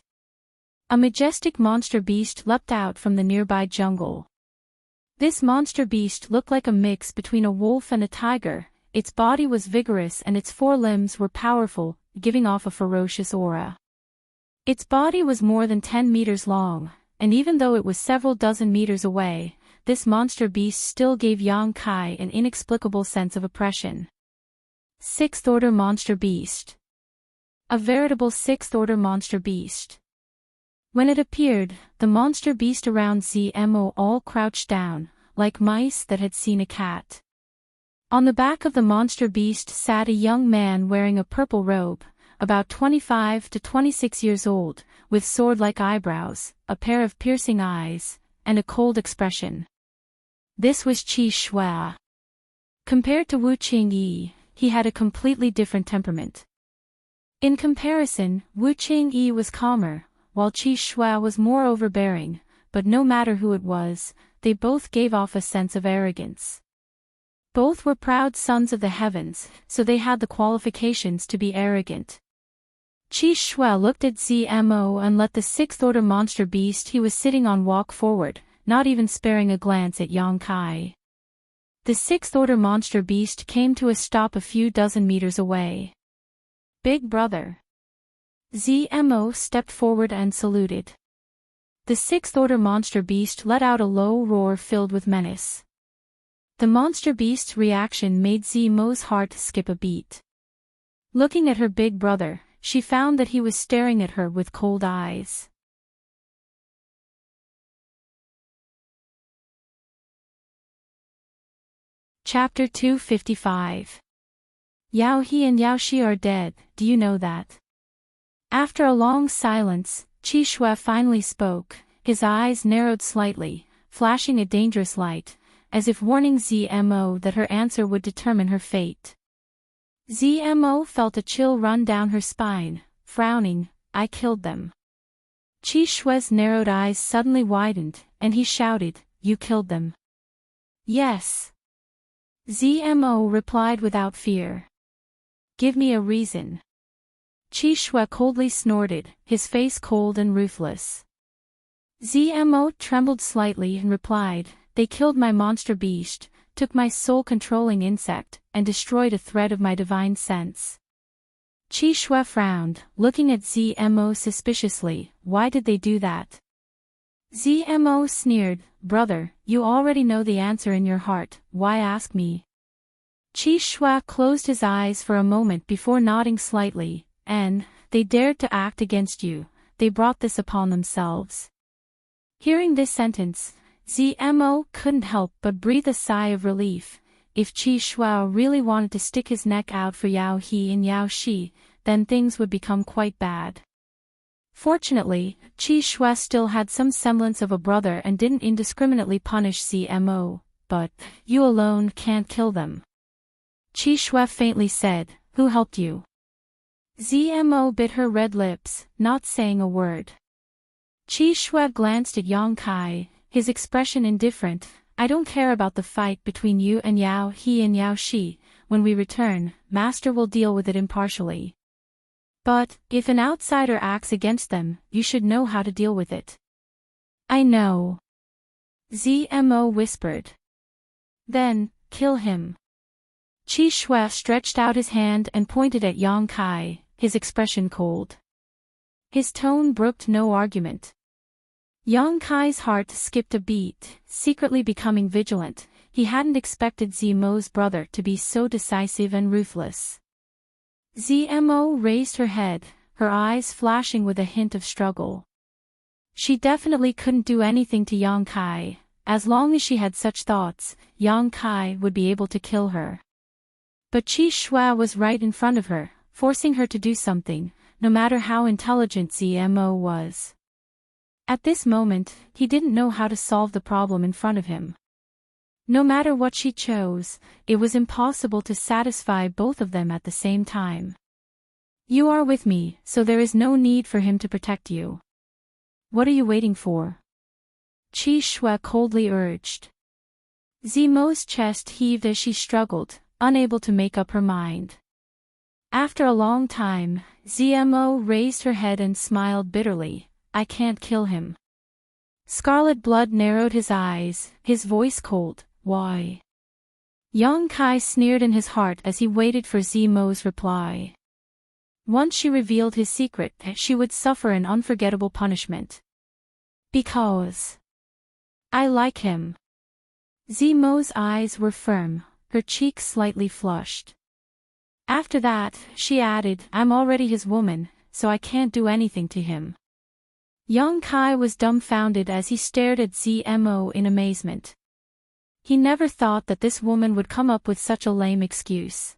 A majestic monster beast leapt out from the nearby jungle. This monster beast looked like a mix between a wolf and a tiger. Its body was vigorous and its forelimbs were powerful, giving off a ferocious aura. Its body was more than 10 meters long, and even though it was several dozen meters away, this monster beast still gave Yang Kai an inexplicable sense of oppression. Sixth-order monster beast. A veritable sixth-order monster beast. When it appeared, the monster beast around Zmo all crouched down, like mice that had seen a cat. On the back of the monster beast sat a young man wearing a purple robe, about 25 to 26 years old, with sword-like eyebrows, a pair of piercing eyes, and a cold expression. This was Qi Shui. Compared to Wu Qingyi, he had a completely different temperament. In comparison, Wu Qingyi was calmer, while Qi Shui was more overbearing, but no matter who it was, they both gave off a sense of arrogance. Both were proud sons of the heavens, so they had the qualifications to be arrogant. Qi Shui looked at Zmo and let the sixth-order monster beast he was sitting on walk forward, not even sparing a glance at Yang Kai. The sixth-order monster beast came to a stop a few dozen meters away. "Big brother." Zmo stepped forward and saluted. The sixth-order monster beast let out a low roar filled with menace. The monster beast's reaction made Zmo's heart skip a beat. Looking at her big brother, she found that he was staring at her with cold eyes. Chapter 255. Yao He and Yao Shi are dead, do you know that? After a long silence, Qi Shui finally spoke. His eyes narrowed slightly, flashing a dangerous light, as if warning Zmo that her answer would determine her fate. Zmo felt a chill run down her spine, frowning, "I killed them." Qi Shui's narrowed eyes suddenly widened, and he shouted, "You killed them?" "Yes." Zmo replied without fear. "Give me a reason." Qi Shui coldly snorted, his face cold and ruthless. Zmo trembled slightly and replied, "They killed my monster beast, took my soul-controlling insect, and destroyed a thread of my divine sense." Qi Shui frowned, looking at Zmo suspiciously. "Why did they do that?" Zmo sneered, "Brother, you already know the answer in your heart, why ask me?" Qi Shui closed his eyes for a moment before nodding slightly, "And they dared to act against you, they brought this upon themselves." Hearing this sentence, Zmo couldn't help but breathe a sigh of relief. If Qi Shui really wanted to stick his neck out for Yao He and Yao Shi, then things would become quite bad. Fortunately, Qi Shui still had some semblance of a brother and didn't indiscriminately punish Zmo, but, "You alone can't kill them." Qi Shui faintly said, "Who helped you?" Zmo bit her red lips, not saying a word. Qi Shui glanced at Yang Kai, his expression indifferent. "I don't care about the fight between you and Yao He and Yao Shi. When we return, Master will deal with it impartially. But, if an outsider acts against them, you should know how to deal with it." "I know," Zmo whispered. "Then, kill him." Qi Shui stretched out his hand and pointed at Yang Kai, his expression cold. His tone brooked no argument. Yang Kai's heart skipped a beat, secretly becoming vigilant. He hadn't expected Zmo's brother to be so decisive and ruthless. Zmo raised her head, her eyes flashing with a hint of struggle. She definitely couldn't do anything to Yang Kai. As long as she had such thoughts, Yang Kai would be able to kill her. But Qi Shui was right in front of her, forcing her to do something, no matter how intelligent Zmo was. At this moment, he didn't know how to solve the problem in front of him. No matter what she chose, it was impossible to satisfy both of them at the same time. "You are with me, so there is no need for him to protect you. What are you waiting for?" Qi Shui coldly urged. Zmo's chest heaved as she struggled, unable to make up her mind. After a long time, Zmo raised her head and smiled bitterly. "I can't kill him." Scarlet blood narrowed his eyes, his voice cold. "Why?" Yang Kai sneered in his heart as he waited for Zmo's reply. Once she revealed his secret, she would suffer an unforgettable punishment. "Because I like him." Zmo's eyes were firm, her cheeks slightly flushed. After that, she added, "I'm already his woman, so I can't do anything to him." Yang Kai was dumbfounded as he stared at Zmo in amazement. He never thought that this woman would come up with such a lame excuse.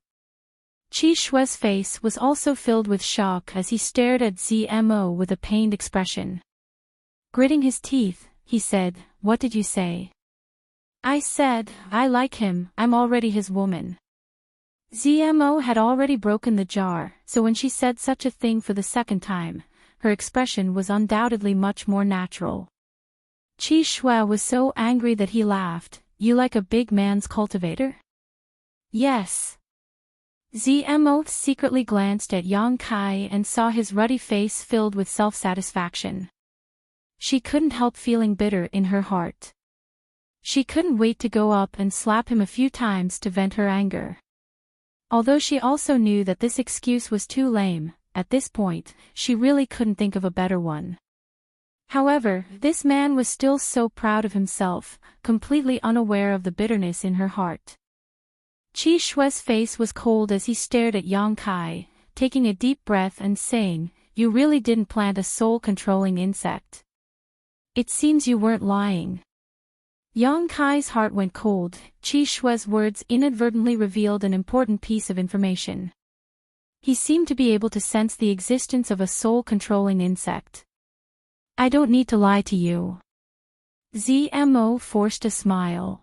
Qi Shui's face was also filled with shock as he stared at Zmo with a pained expression. Gritting his teeth, he said, "What did you say?" "I said, I like him, I'm already his woman." Zmo had already broken the jar, so when she said such a thing for the second time, her expression was undoubtedly much more natural. Qi Shui was so angry that he laughed. "You like a big man's cultivator?" "Yes." Zmo secretly glanced at Yang Kai and saw his ruddy face filled with self-satisfaction. She couldn't help feeling bitter in her heart. She couldn't wait to go up and slap him a few times to vent her anger. Although she also knew that this excuse was too lame, at this point, she really couldn't think of a better one. However, this man was still so proud of himself, completely unaware of the bitterness in her heart. Qi Shui's face was cold as he stared at Yang Kai, taking a deep breath and saying, "You really didn't plant a soul-controlling insect. It seems you weren't lying." Yang Kai's heart went cold. Qi Shui's words inadvertently revealed an important piece of information. He seemed to be able to sense the existence of a soul-controlling insect. "I don't need to lie to you." Zmo forced a smile.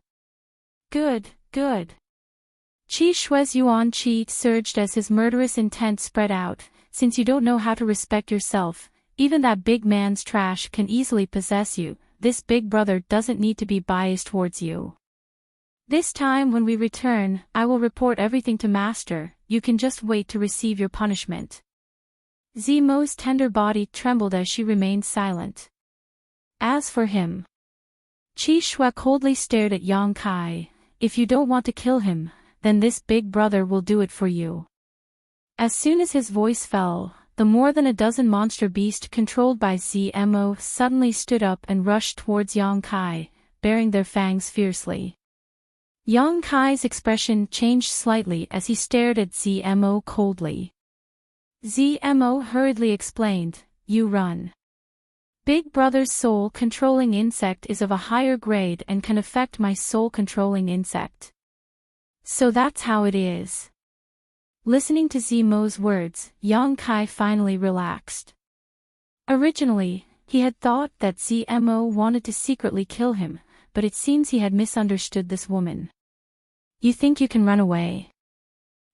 Good, good." Qi Shui's yuan qi surged as his murderous intent spread out. "Since you don't know how to respect yourself, even that big man's trash can easily possess you. This big brother doesn't need to be biased towards you. This time when we return, I will report everything to Master, you can just wait to receive your punishment." Zemo's tender body trembled as she remained silent. As for him, Qi Shui coldly stared at Yang Kai. If you don't want to kill him, then this big brother will do it for you. As soon as his voice fell, the more than a dozen monster beasts controlled by Zmo suddenly stood up and rushed towards Yang Kai, baring their fangs fiercely. Yang Kai's expression changed slightly as he stared at Zmo coldly. Zmo hurriedly explained, "You run. Big Brother's soul-controlling insect is of a higher grade and can affect my soul-controlling insect. So that's how it is." Listening to Zmo's words, Yang Kai finally relaxed. Originally, he had thought that Zmo wanted to secretly kill him, but it seems he had misunderstood this woman. "You think you can run away?"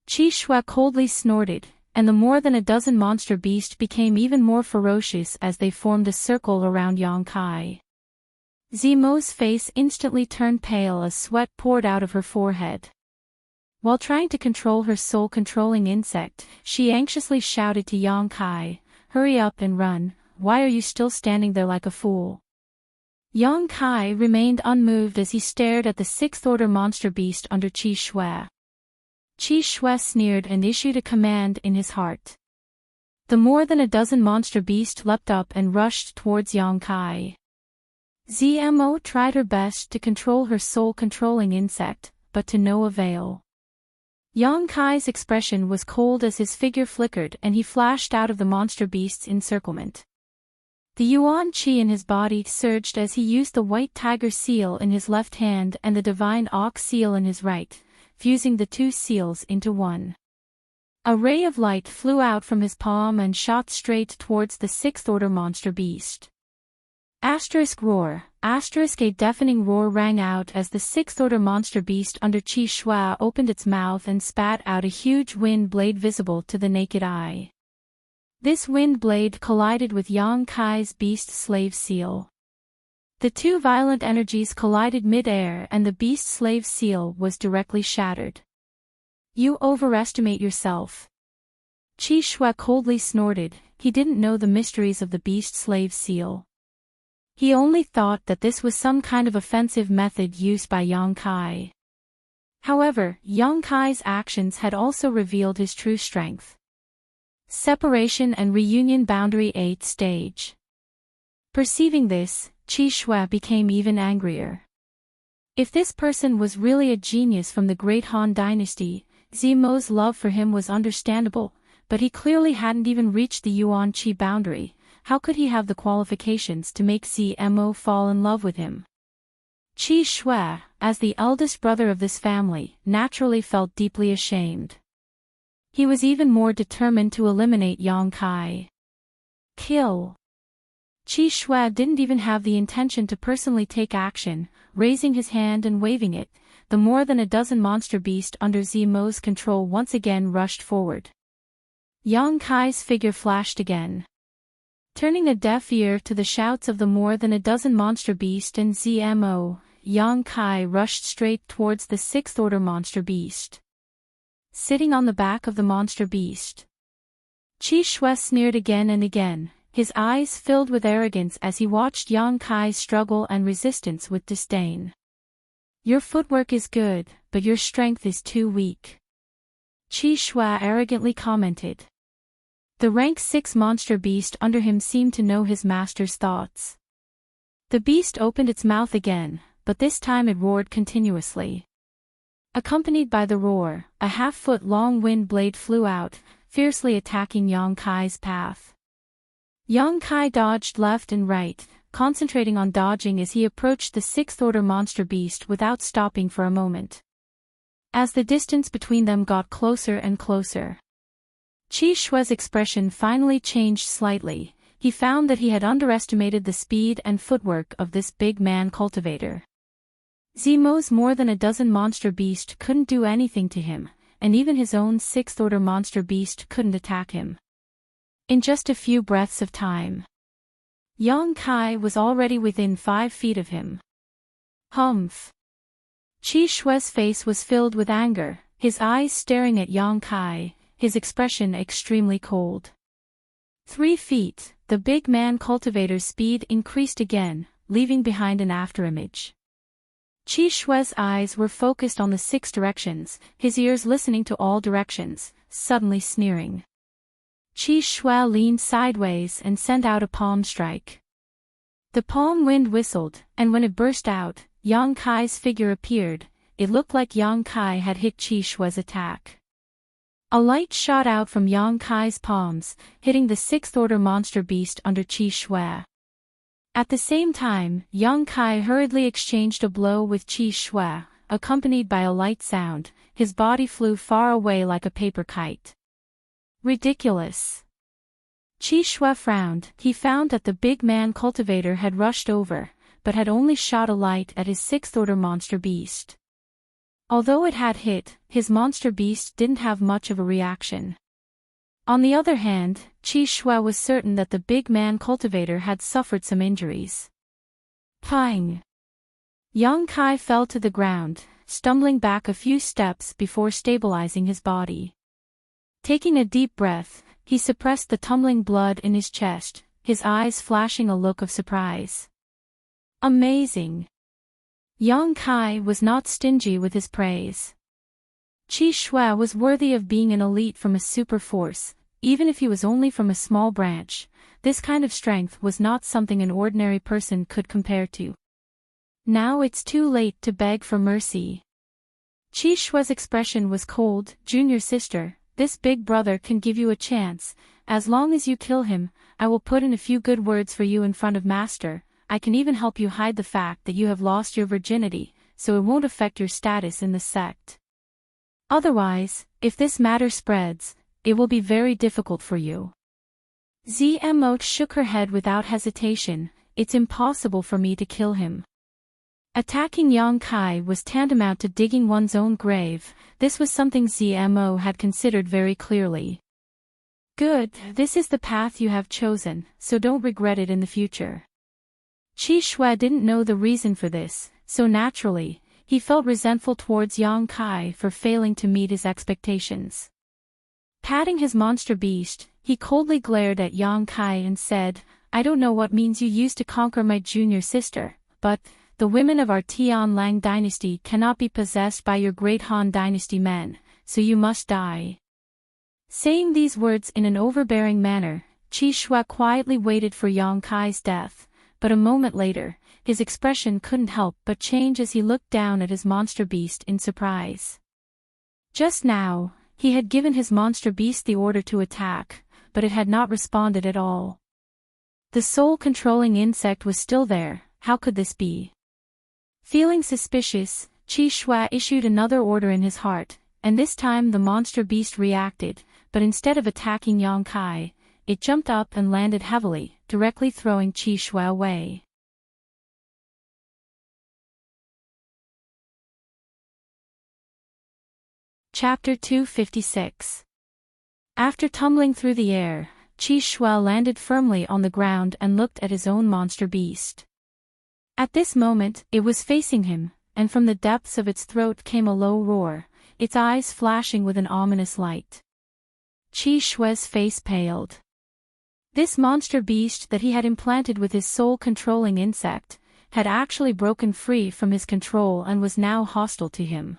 Qi Shui coldly snorted, and the more than a dozen monster beasts became even more ferocious as they formed a circle around Yang Kai. Zemo's face instantly turned pale as sweat poured out of her forehead. While trying to control her soul-controlling insect, she anxiously shouted to Yang Kai, "Hurry up and run, why are you still standing there like a fool?" Yang Kai remained unmoved as he stared at the sixth-order monster beast under Qi Shui. Qi Shui sneered and issued a command in his heart. The more than a dozen monster beasts leapt up and rushed towards Yang Kai. Zmo tried her best to control her soul-controlling insect, but to no avail. Yang Kai's expression was cold as his figure flickered and he flashed out of the monster beast's encirclement. The Yuan Qi in his body surged as he used the white tiger seal in his left hand and the divine ox seal in his right, fusing the two seals into one. A ray of light flew out from his palm and shot straight towards the sixth-order monster beast. Roar. A deafening roar rang out as the sixth-order monster beast under Qi Shui opened its mouth and spat out a huge wind blade visible to the naked eye. This wind blade collided with Yang Kai's beast slave seal. The two violent energies collided mid-air and the beast slave seal was directly shattered. "You overestimate yourself." Qi Shui coldly snorted. He didn't know the mysteries of the beast slave seal. He only thought that this was some kind of offensive method used by Yang Kai. However, Yang Kai's actions had also revealed his true strength. Separation and reunion boundary 8th stage. Perceiving this, Qi Shui became even angrier. If this person was really a genius from the Great Han Dynasty, Zemo's love for him was understandable, but he clearly hadn't even reached the Yuan Qi boundary. How could he have the qualifications to make Zmo fall in love with him? Qi Shui, as the eldest brother of this family, naturally felt deeply ashamed. He was even more determined to eliminate Yang Kai. Kill. Qi Shui didn't even have the intention to personally take action. Raising his hand and waving it, the more than a dozen monster beasts under Zemo's control once again rushed forward. Yang Kai's figure flashed again. Turning a deaf ear to the shouts of the more than a dozen monster beasts and Zmo, Yang Kai rushed straight towards the sixth-order monster beast. Sitting on the back of the monster beast, Qi Shui sneered again and again, his eyes filled with arrogance as he watched Yang Kai's struggle and resistance with disdain. "Your footwork is good, but your strength is too weak," Qi Shui arrogantly commented. The rank 6 monster beast under him seemed to know his master's thoughts. The beast opened its mouth again, but this time it roared continuously. Accompanied by the roar, a half-foot-long wind blade flew out, fiercely attacking Yang Kai's path. Yang Kai dodged left and right, concentrating on dodging as he approached the sixth-order monster beast without stopping for a moment. As the distance between them got closer and closer, Qi Shui's expression finally changed slightly. He found that he had underestimated the speed and footwork of this big man cultivator. Zemo's more than a dozen monster beasts couldn't do anything to him, and even his own sixth-order monster beast couldn't attack him. In just a few breaths of time, Yang Kai was already within 5 feet of him. Humph! Qi Shui's face was filled with anger, his eyes staring at Yang Kai, his expression extremely cold. 3 feet, the big man cultivator's speed increased again, leaving behind an afterimage. Qi Shui's eyes were focused on the 6 directions, his ears listening to all directions, suddenly sneering. Qi Shui leaned sideways and sent out a palm strike. The palm wind whistled, and when it burst out, Yang Kai's figure appeared. It looked like Yang Kai had hit Qi Shui's attack. A light shot out from Yang Kai's palms, hitting the 6th order monster beast under Qi Shui. At the same time, Yang Kai hurriedly exchanged a blow with Qi Shui, accompanied by a light sound. His body flew far away like a paper kite. Ridiculous. Qi Shui frowned. He found that the big man cultivator had rushed over, but had only shot a light at his 6th order monster beast. Although it had hit, his monster beast didn't have much of a reaction. On the other hand, Qi Shui was certain that the big man cultivator had suffered some injuries. Pang! Yang Kai fell to the ground, stumbling back a few steps before stabilizing his body. Taking a deep breath, he suppressed the tumbling blood in his chest, his eyes flashing a look of surprise. Amazing! Yang Kai was not stingy with his praise. Qi Shui was worthy of being an elite from a super force, even if he was only from a small branch. This kind of strength was not something an ordinary person could compare to. Now it's too late to beg for mercy. Qi Shui's expression was cold. Junior sister, this big brother can give you a chance. As long as you kill him, I will put in a few good words for you in front of Master. I can even help you hide the fact that you have lost your virginity, so it won't affect your status in the sect. Otherwise, if this matter spreads, it will be very difficult for you. Zmo shook her head without hesitation. It's impossible for me to kill him. Attacking Yang Kai was tantamount to digging one's own grave. This was something Zmo had considered very clearly. Good, this is the path you have chosen, so don't regret it in the future. Qi Shui didn't know the reason for this, so naturally, he felt resentful towards Yang Kai for failing to meet his expectations. Patting his monster beast, he coldly glared at Yang Kai and said, I don't know what means you used to conquer my junior sister, but the women of our Tian Lang dynasty cannot be possessed by your great Han dynasty men, so you must die. Saying these words in an overbearing manner, Qi Shui quietly waited for Yang Kai's death. But a moment later, his expression couldn't help but change as he looked down at his monster beast in surprise. Just now, he had given his monster beast the order to attack, but it had not responded at all. The soul-controlling insect was still there. How could this be? Feeling suspicious, Qi Shui issued another order in his heart, and this time the monster beast reacted, but instead of attacking Yang Kai, it jumped up and landed heavily, directly throwing Qi Shui away. Chapter 256. After tumbling through the air, Qi Shui landed firmly on the ground and looked at his own monster beast. At this moment, it was facing him, and from the depths of its throat came a low roar, its eyes flashing with an ominous light. Qi Shui's face paled. This monster beast that he had implanted with his soul-controlling insect, had actually broken free from his control and was now hostile to him.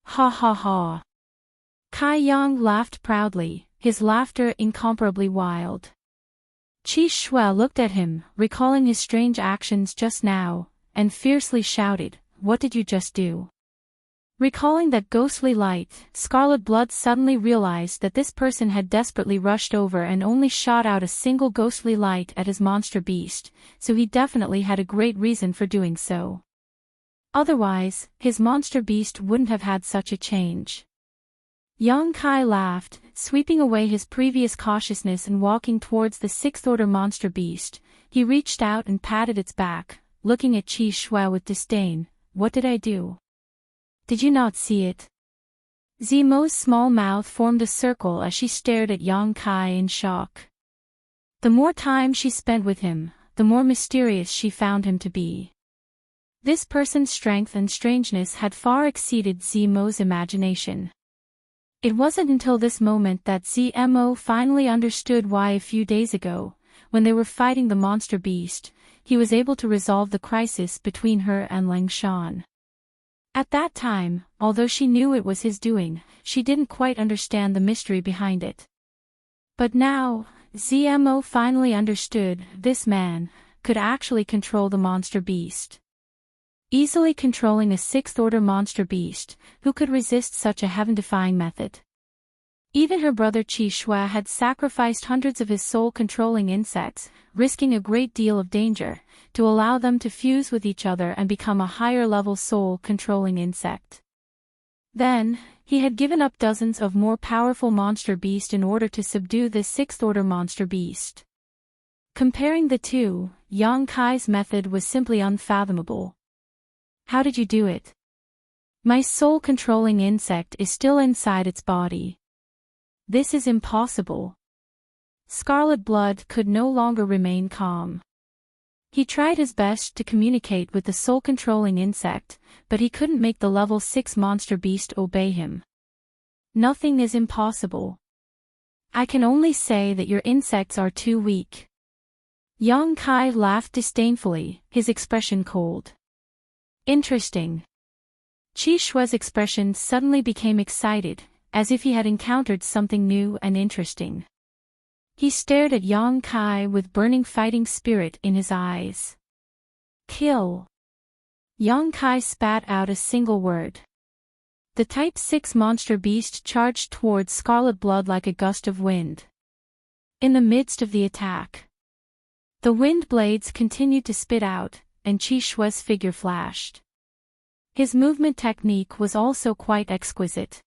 Ha ha ha. Kai Yang laughed proudly, his laughter incomparably wild. Qi Shui looked at him, recalling his strange actions just now, and fiercely shouted, What did you just do? Recalling that ghostly light, Scarlet Blood suddenly realized that this person had desperately rushed over and only shot out a single ghostly light at his monster beast, so he definitely had a great reason for doing so. Otherwise, his monster beast wouldn't have had such a change. Yang Kai laughed, sweeping away his previous cautiousness and walking towards the 6th order monster beast. He reached out and patted its back, looking at Qi Shui with disdain. What did I do? Did you not see it? Zimo's small mouth formed a circle as she stared at Yang Kai in shock. The more time she spent with him, the more mysterious she found him to be. This person's strength and strangeness had far exceeded Zimo's imagination. It wasn't until this moment that ZMO finally understood why a few days ago, when they were fighting the monster beast, he was able to resolve the crisis between her and Lang Shan. At that time, although she knew it was his doing, she didn't quite understand the mystery behind it. But now, ZMO finally understood this man could actually control the monster beast. Easily controlling a sixth-order monster beast, who could resist such a heaven-defying method? Even her brother Qi Shui had sacrificed hundreds of his soul-controlling insects, risking a great deal of danger, to allow them to fuse with each other and become a higher-level soul-controlling insect. Then, he had given up dozens of more powerful monster beasts in order to subdue this sixth-order monster beast. Comparing the two, Yang Kai's method was simply unfathomable. How did you do it? My soul-controlling insect is still inside its body. This is impossible. Scarlet Blood could no longer remain calm. He tried his best to communicate with the soul-controlling insect, but he couldn't make the level 6 monster beast obey him. Nothing is impossible. I can only say that your insects are too weak. Yang Kai laughed disdainfully, his expression cold. Interesting. Qi Shui's expression suddenly became excited, as if he had encountered something new and interesting. He stared at Yang Kai with burning fighting spirit in his eyes. Kill. Yang Kai spat out a single word. The Type 6 monster beast charged towards Scarlet Blood like a gust of wind. In the midst of the attack, the wind blades continued to spit out, and Qi Shui's figure flashed. His movement technique was also quite exquisite.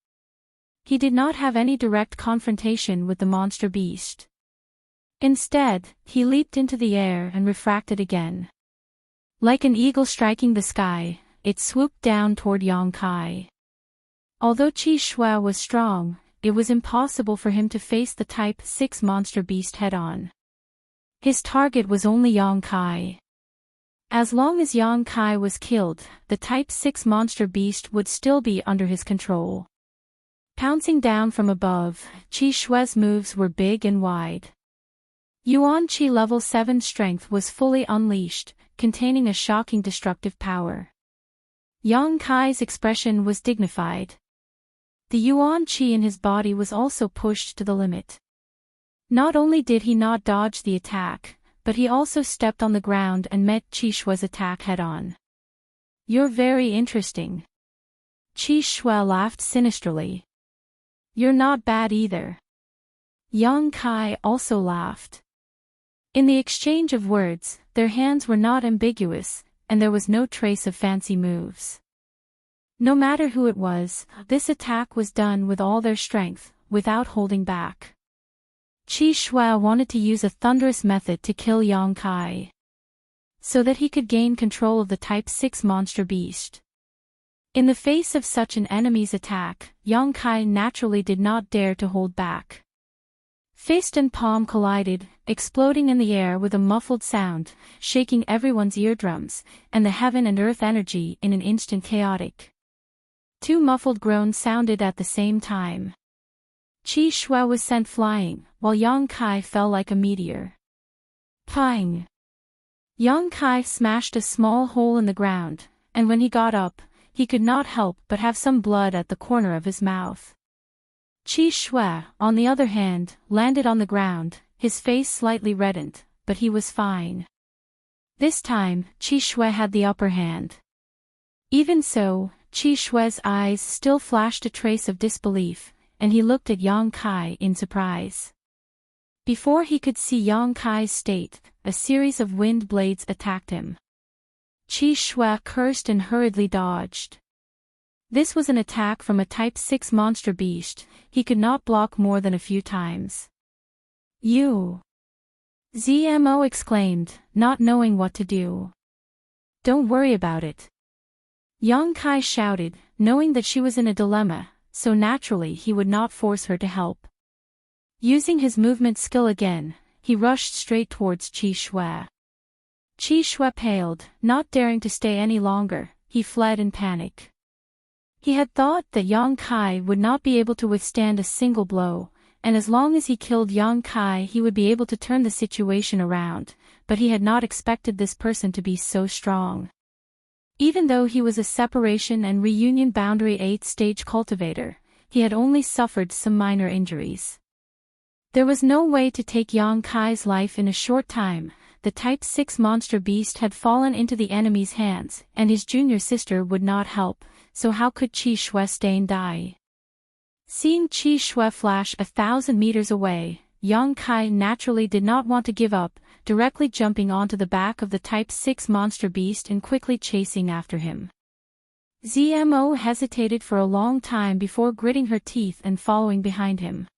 He did not have any direct confrontation with the monster beast. Instead, he leaped into the air and refracted again. Like an eagle striking the sky, it swooped down toward Yang Kai. Although Qi Shui was strong, it was impossible for him to face the Type 6 monster beast head-on. His target was only Yang Kai. As long as Yang Kai was killed, the Type 6 monster beast would still be under his control. Pouncing down from above, Qi Shui's moves were big and wide. Yuan Qi level 7 strength was fully unleashed, containing a shocking destructive power. Yang Kai's expression was dignified. The Yuan Qi in his body was also pushed to the limit. Not only did he not dodge the attack, but he also stepped on the ground and met Qi Shui's attack head-on. You're very interesting. Qi Shui laughed sinisterly. You're not bad either. Yang Kai also laughed. In the exchange of words, their hands were not ambiguous, and there was no trace of fancy moves. No matter who it was, this attack was done with all their strength, without holding back. Qi Shui wanted to use a thunderous method to kill Yang Kai, so that he could gain control of the Type 6 monster beast. In the face of such an enemy's attack, Yang Kai naturally did not dare to hold back. Fist and palm collided, exploding in the air with a muffled sound, shaking everyone's eardrums, and the heaven and earth energy in an instant chaotic. Two muffled groans sounded at the same time. Qi Shui was sent flying, while Yang Kai fell like a meteor. Pang! Yang Kai smashed a small hole in the ground, and when he got up, he could not help but have some blood at the corner of his mouth. Qi Shui, on the other hand, landed on the ground, his face slightly reddened, but he was fine. This time, Qi Shui had the upper hand. Even so, Qi Shui's eyes still flashed a trace of disbelief, and he looked at Yang Kai in surprise. Before he could see Yang Kai's state, a series of wind blades attacked him. Qi Shui cursed and hurriedly dodged. This was an attack from a Type 6 monster beast, he could not block more than a few times. You! ZMO exclaimed, not knowing what to do. Don't worry about it. Yang Kai shouted, knowing that she was in a dilemma, so naturally he would not force her to help. Using his movement skill again, he rushed straight towards Qi Shui. Qi Shui paled, not daring to stay any longer, he fled in panic. He had thought that Yang Kai would not be able to withstand a single blow, and as long as he killed Yang Kai he would be able to turn the situation around, but he had not expected this person to be so strong. Even though he was a separation and reunion boundary 8th stage cultivator, he had only suffered some minor injuries. There was no way to take Yang Kai's life in a short time. The Type 6 monster beast had fallen into the enemy's hands, and his junior sister would not help, so how could Qi Shui stay and die? Seeing Qi Shui flash 1,000 meters away, Yang Kai naturally did not want to give up, directly jumping onto the back of the Type 6 monster beast and quickly chasing after him. Zmo hesitated for a long time before gritting her teeth and following behind him.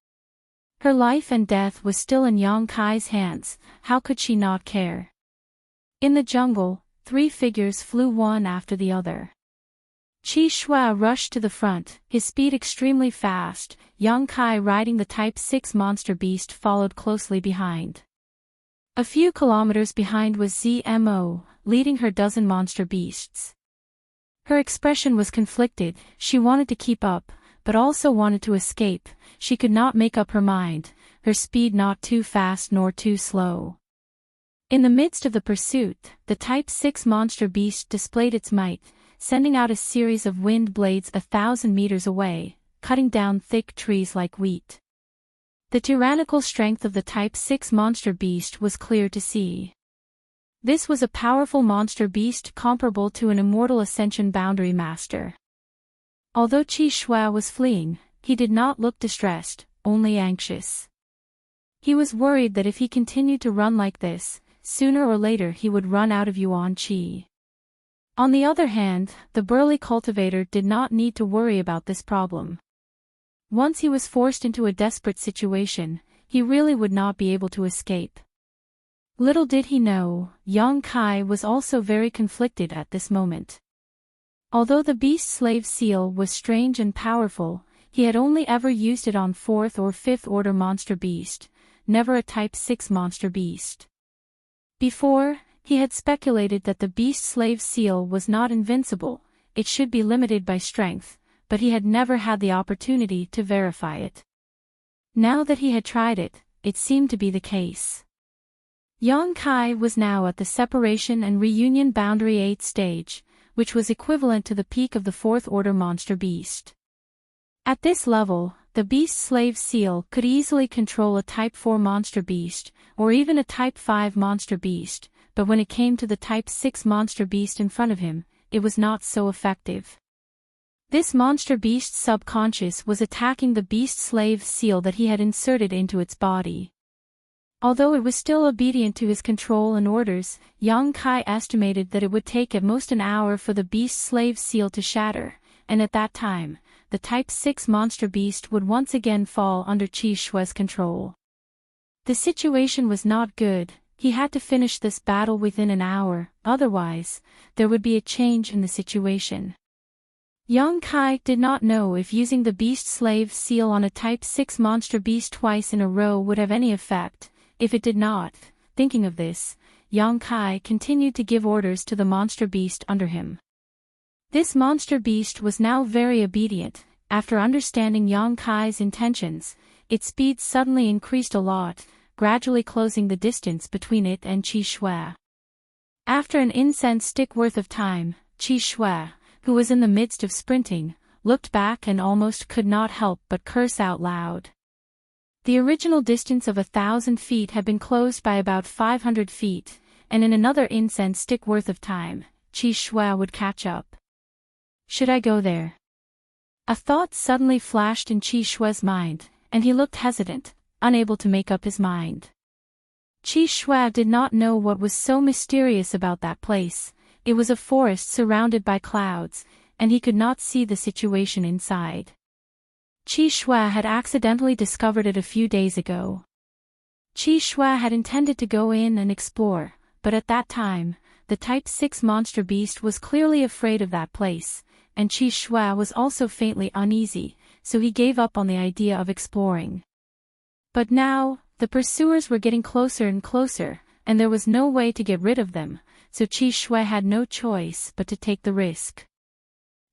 Her life and death was still in Yang Kai's hands, how could she not care? In the jungle, 3 figures flew one after the other. Qi Shui rushed to the front, his speed extremely fast. Yang Kai riding the Type 6 monster beast followed closely behind. A few kilometers behind was Zmo, leading her dozen monster beasts. Her expression was conflicted, she wanted to keep up, but also wanted to escape. She could not make up her mind, her speed not too fast nor too slow. In the midst of the pursuit, the Type 6 monster beast displayed its might, sending out a series of wind blades 1,000 meters away, cutting down thick trees like wheat. The tyrannical strength of the Type 6 monster beast was clear to see. This was a powerful monster beast comparable to an immortal Ascension boundary master. Although Qi Shui was fleeing, he did not look distressed, only anxious. He was worried that if he continued to run like this, sooner or later he would run out of Yuan Qi. On the other hand, the burly cultivator did not need to worry about this problem. Once he was forced into a desperate situation, he really would not be able to escape. Little did he know, Yang Kai was also very conflicted at this moment. Although the beast slave seal was strange and powerful, he had only ever used it on 4th or 5th order monster beast, never a Type 6 monster beast. Before, he had speculated that the beast slave seal was not invincible, it should be limited by strength, but he had never had the opportunity to verify it. Now that he had tried it, it seemed to be the case. Yang Kai was now at the separation and reunion boundary 8th stage, which was equivalent to the peak of the 4th order monster beast. At this level, the beast slave seal could easily control a Type 4 monster beast, or even a Type 5 monster beast, but when it came to the Type 6 monster beast in front of him, it was not so effective. This monster beast's subconscious was attacking the beast slave seal that he had inserted into its body. Although it was still obedient to his control and orders, Yang Kai estimated that it would take at most an hour for the beast slave seal to shatter, and at that time, the Type 6 monster beast would once again fall under Qi Shui's control. The situation was not good, he had to finish this battle within an hour, otherwise, there would be a change in the situation. Yang Kai did not know if using the beast slave seal on a Type 6 monster beast twice in a row would have any effect. If it did not, thinking of this, Yang Kai continued to give orders to the monster beast under him. This monster beast was now very obedient. After understanding Yang Kai's intentions, its speed suddenly increased a lot, gradually closing the distance between it and Qi Shui. After an incense stick worth of time, Qi Shui, who was in the midst of sprinting, looked back and almost could not help but curse out loud. The original distance of 1,000 feet had been closed by about 500 feet, and in another incense stick worth of time, Qi Shui would catch up. Should I go there? A thought suddenly flashed in Qi Shui's mind, and he looked hesitant, unable to make up his mind. Qi Shui did not know what was so mysterious about that place. It was a forest surrounded by clouds, and he could not see the situation inside. Qi Shui had accidentally discovered it a few days ago. Qi Shui had intended to go in and explore, but at that time, the Type 6 monster beast was clearly afraid of that place, and Qi Shui was also faintly uneasy, so he gave up on the idea of exploring. But now, the pursuers were getting closer and closer, and there was no way to get rid of them, so Qi Shui had no choice but to take the risk.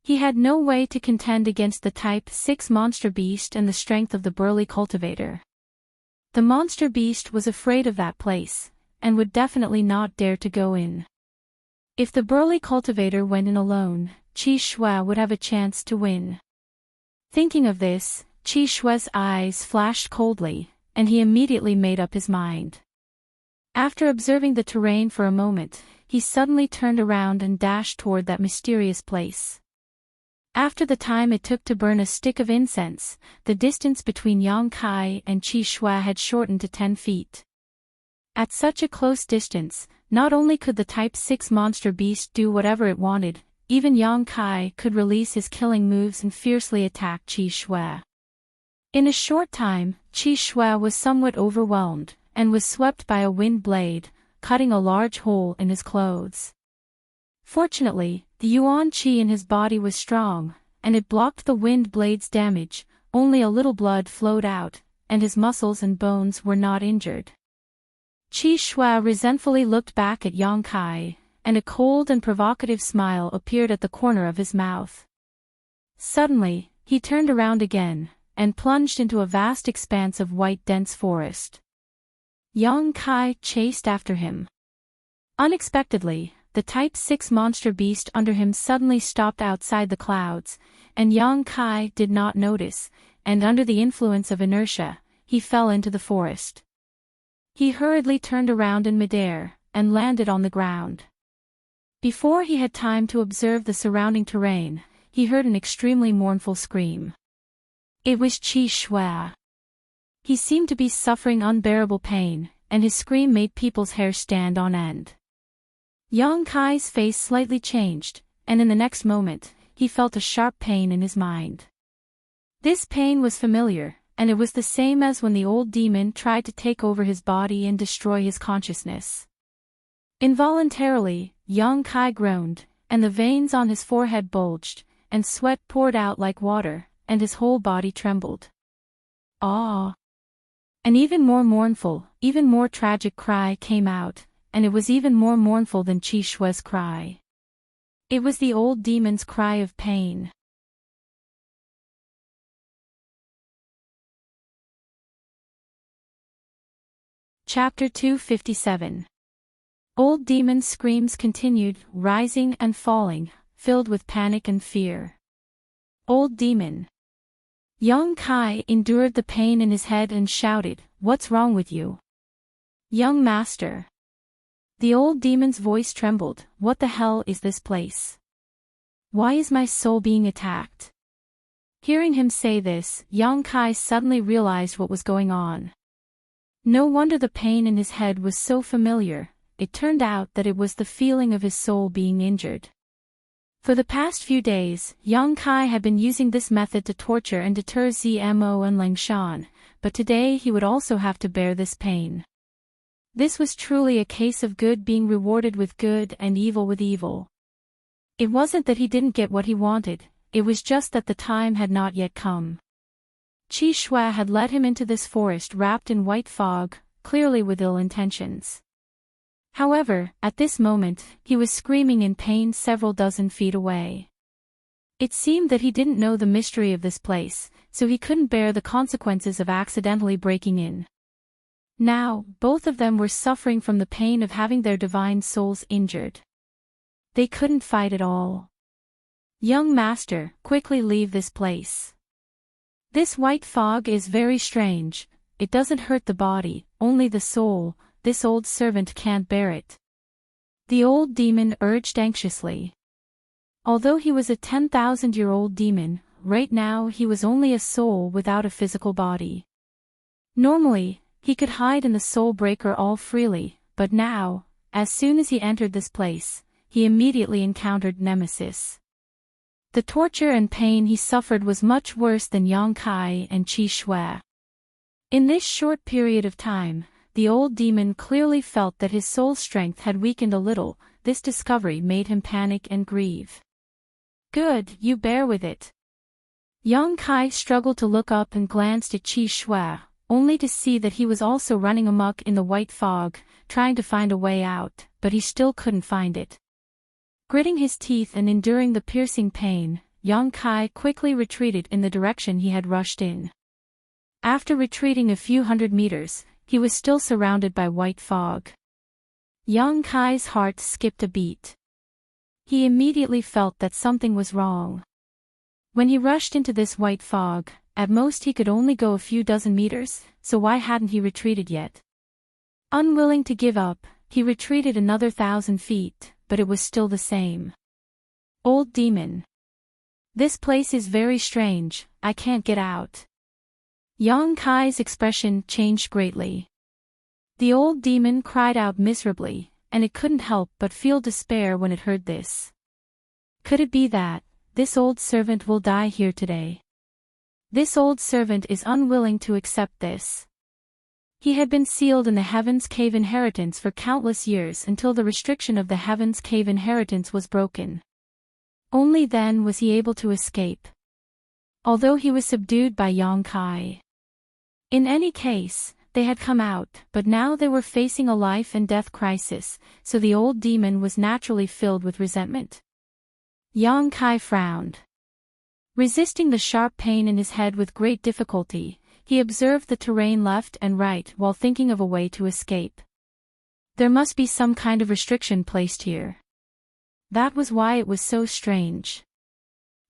He had no way to contend against the Type 6 monster beast and the strength of the burly cultivator. The monster beast was afraid of that place, and would definitely not dare to go in. If the burly cultivator went in alone, Qi Shui would have a chance to win. Thinking of this, Qi Shui's eyes flashed coldly, and he immediately made up his mind. After observing the terrain for a moment, he suddenly turned around and dashed toward that mysterious place. After the time it took to burn a stick of incense, the distance between Yang Kai and Qi Shui had shortened to 10 feet. At such a close distance, not only could the Type 6 monster beast do whatever it wanted, even Yang Kai could release his killing moves and fiercely attack Qi Shui. In a short time, Qi Shui was somewhat overwhelmed, and was swept by a wind blade, cutting a large hole in his clothes. Fortunately, the Yuan Qi in his body was strong, and it blocked the wind blade's damage. Only a little blood flowed out, and his muscles and bones were not injured. Qi Shui resentfully looked back at Yang Kai, and a cold and provocative smile appeared at the corner of his mouth. Suddenly, he turned around again, and plunged into a vast expanse of white dense forest. Yang Kai chased after him. Unexpectedly, the Type 6 monster beast under him suddenly stopped outside the clouds, and Yang Kai did not notice, and under the influence of inertia, he fell into the forest. He hurriedly turned around in midair, and landed on the ground. Before he had time to observe the surrounding terrain, he heard an extremely mournful scream. It was Qi Shui. He seemed to be suffering unbearable pain, and his scream made people's hair stand on end. Yang Kai's face slightly changed, and in the next moment, he felt a sharp pain in his mind. This pain was familiar, and it was the same as when the old demon tried to take over his body and destroy his consciousness. Involuntarily, Yang Kai groaned, and the veins on his forehead bulged, and sweat poured out like water, and his whole body trembled. Ah! An even more mournful, even more tragic cry came out, and it was even more mournful than Qi Shui's cry. It was the old demon's cry of pain. Chapter 257. Old demon's screams continued, rising and falling, filled with panic and fear. Old demon. Yang Kai endured the pain in his head and shouted, "What's wrong with you? Young master." The old demon's voice trembled, "What the hell is this place? Why is my soul being attacked?" Hearing him say this, Yang Kai suddenly realized what was going on. No wonder the pain in his head was so familiar. It turned out that it was the feeling of his soul being injured. For the past few days, Yang Kai had been using this method to torture and deter Zmo and Lingshan, but today he would also have to bear this pain. This was truly a case of good being rewarded with good and evil with evil. It wasn't that he didn't get what he wanted, it was just that the time had not yet come. Qi Shui had led him into this forest wrapped in white fog, clearly with ill intentions. However, at this moment, he was screaming in pain several dozen feet away. It seemed that he didn't know the mystery of this place, so he couldn't bear the consequences of accidentally breaking in. Now, both of them were suffering from the pain of having their divine souls injured. They couldn't fight at all. "Young master, quickly leave this place. This white fog is very strange, it doesn't hurt the body, only the soul. This old servant can't bear it," the old demon urged anxiously. Although he was a 10,000-year-old demon, right now he was only a soul without a physical body. Normally, he could hide in the soul breaker all freely, but now, as soon as he entered this place, he immediately encountered Nemesis. The torture and pain he suffered was much worse than Yang Kai and Qi Shui. In this short period of time, the old demon clearly felt that his soul strength had weakened a little. This discovery made him panic and grieve. "Good, you bear with it." Yang Kai struggled to look up and glanced at Qi Shui, only to see that he was also running amok in the white fog, trying to find a way out, but he still couldn't find it. Gritting his teeth and enduring the piercing pain, Yang Kai quickly retreated in the direction he had rushed in. After retreating a few hundred meters, he was still surrounded by white fog. Yang Kai's heart skipped a beat. He immediately felt that something was wrong. When he rushed into this white fog, at most he could only go a few dozen meters, so why hadn't he retreated yet? Unwilling to give up, he retreated another 1,000 feet, but it was still the same. Old demon. This place is very strange, I can't get out. Yang Kai's expression changed greatly. The old demon cried out miserably, and it couldn't help but feel despair when it heard this. Could it be that this old servant will die here today? This old servant is unwilling to accept this. He had been sealed in the Heaven's Cave inheritance for countless years until the restriction of the Heaven's Cave inheritance was broken. Only then was he able to escape. Although he was subdued by Yang Kai. In any case, they had come out, but now they were facing a life and death crisis, so the old demon was naturally filled with resentment. Yang Kai frowned. Resisting the sharp pain in his head with great difficulty, he observed the terrain left and right while thinking of a way to escape. There must be some kind of restriction placed here. That was why it was so strange.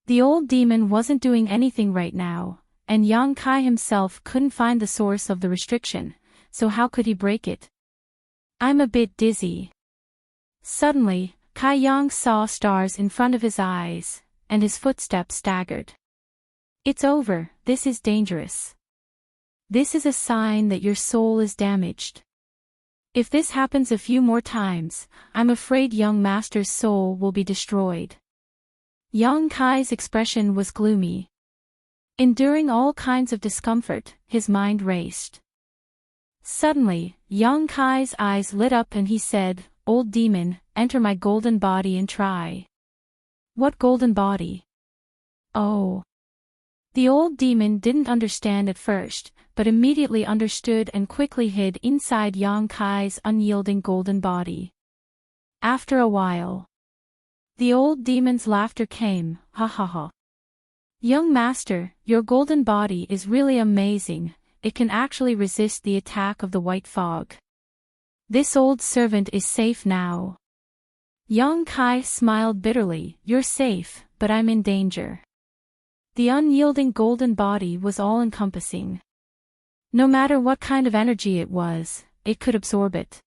The old demon wasn't doing anything right now, and Yang Kai himself couldn't find the source of the restriction, so how could he break it? I'm a bit dizzy. Suddenly, Kai Yang saw stars in front of his eyes, and his footsteps staggered. It's over, this is dangerous. This is a sign that your soul is damaged. If this happens a few more times, I'm afraid young master's soul will be destroyed. Yang Kai's expression was gloomy. Enduring all kinds of discomfort, his mind raced. Suddenly, Yang Kai's eyes lit up and he said, "Old demon, enter my golden body and try." What golden body? Oh. The old demon didn't understand at first, but immediately understood and quickly hid inside Yang Kai's unyielding golden body. After a while, the old demon's laughter came, ha ha ha. Young master, your golden body is really amazing, it can actually resist the attack of the white fog. This old servant is safe now. Yang Kai smiled bitterly, you're safe, but I'm in danger. The unyielding golden body was all-encompassing. No matter what kind of energy it was, it could absorb it.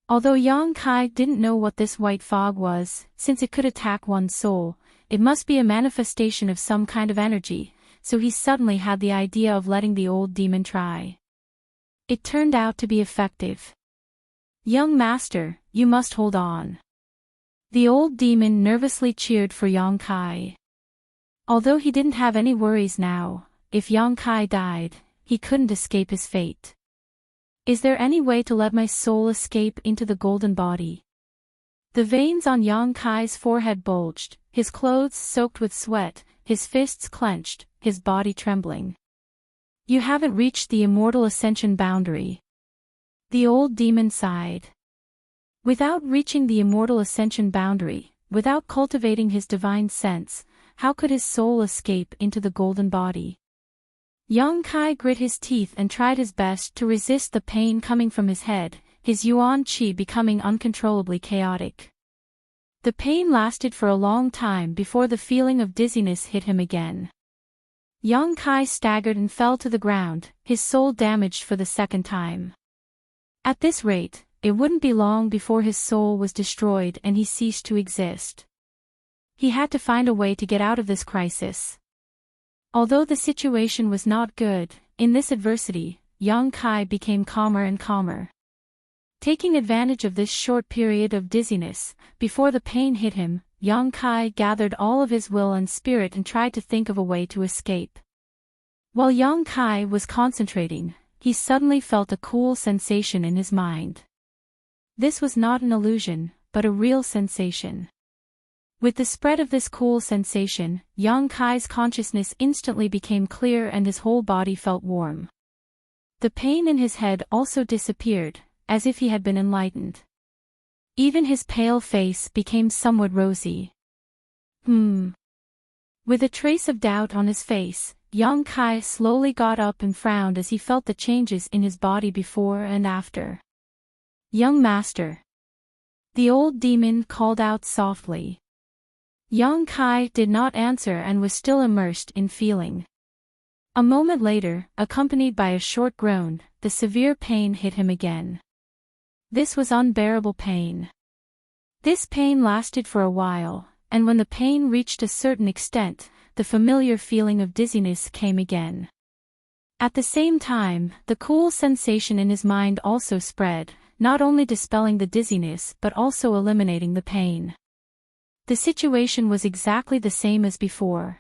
Although Yang Kai didn't know what this white fog was, since it could attack one's soul, it must be a manifestation of some kind of energy, so he suddenly had the idea of letting the old demon try. It turned out to be effective. Young master, you must hold on. The old demon nervously cheered for Yang Kai. Although he didn't have any worries now, if Yang Kai died, he couldn't escape his fate. Is there any way to let my soul escape into the golden body? The veins on Yang Kai's forehead bulged, his clothes soaked with sweat, his fists clenched, his body trembling. You haven't reached the immortal ascension boundary. The old demon sighed. Without reaching the immortal ascension boundary, without cultivating his divine sense, how could his soul escape into the golden body? Yang Kai grit his teeth and tried his best to resist the pain coming from his head, his yuan qi becoming uncontrollably chaotic. The pain lasted for a long time before the feeling of dizziness hit him again. Yang Kai staggered and fell to the ground, his soul damaged for the second time. At this rate, it wouldn't be long before his soul was destroyed and he ceased to exist. He had to find a way to get out of this crisis. Although the situation was not good, in this adversity, Yang Kai became calmer and calmer. Taking advantage of this short period of dizziness, before the pain hit him, Yang Kai gathered all of his will and spirit and tried to think of a way to escape. While Yang Kai was concentrating, he suddenly felt a cool sensation in his mind. This was not an illusion, but a real sensation. With the spread of this cool sensation, Yang Kai's consciousness instantly became clear and his whole body felt warm. The pain in his head also disappeared, as if he had been enlightened. Even his pale face became somewhat rosy. With a trace of doubt on his face, Yang Kai slowly got up and frowned as he felt the changes in his body before and after. "Young master," the old demon called out softly. Yang Kai did not answer and was still immersed in feeling. A moment later, accompanied by a short groan, the severe pain hit him again. This was unbearable pain. This pain lasted for a while, and when the pain reached a certain extent, the familiar feeling of dizziness came again. At the same time, the cool sensation in his mind also spread, not only dispelling the dizziness but also eliminating the pain. The situation was exactly the same as before.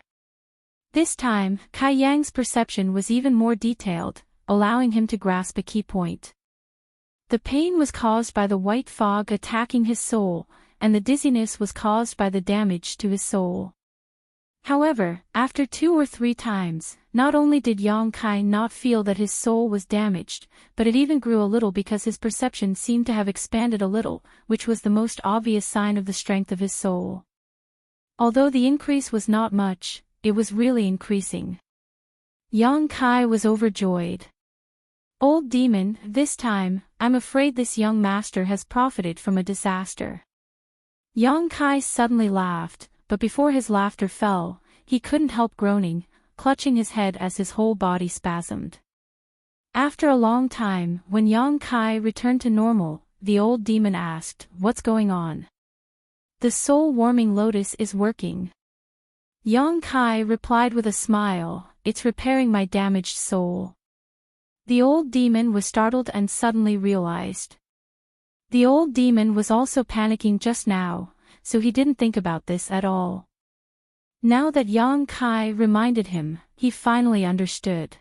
This time, Kai Yang's perception was even more detailed, allowing him to grasp a key point. The pain was caused by the white fog attacking his soul, and the dizziness was caused by the damage to his soul. However, after 2 or 3 times, not only did Yang Kai not feel that his soul was damaged, but it even grew a little because his perception seemed to have expanded a little, which was the most obvious sign of the strength of his soul. Although the increase was not much, it was really increasing. Yang Kai was overjoyed. "Old demon, this time, I'm afraid this young master has profited from a disaster." Yang Kai suddenly laughed, but before his laughter fell, he couldn't help groaning, clutching his head as his whole body spasmed. After a long time, when Yang Kai returned to normal, the old demon asked, "What's going on?" "The soul-warming lotus is working." Yang Kai replied with a smile, "It's repairing my damaged soul." The old demon was startled and suddenly realized. The old demon was also panicking just now, so he didn't think about this at all. Now that Yang Kai reminded him, he finally understood.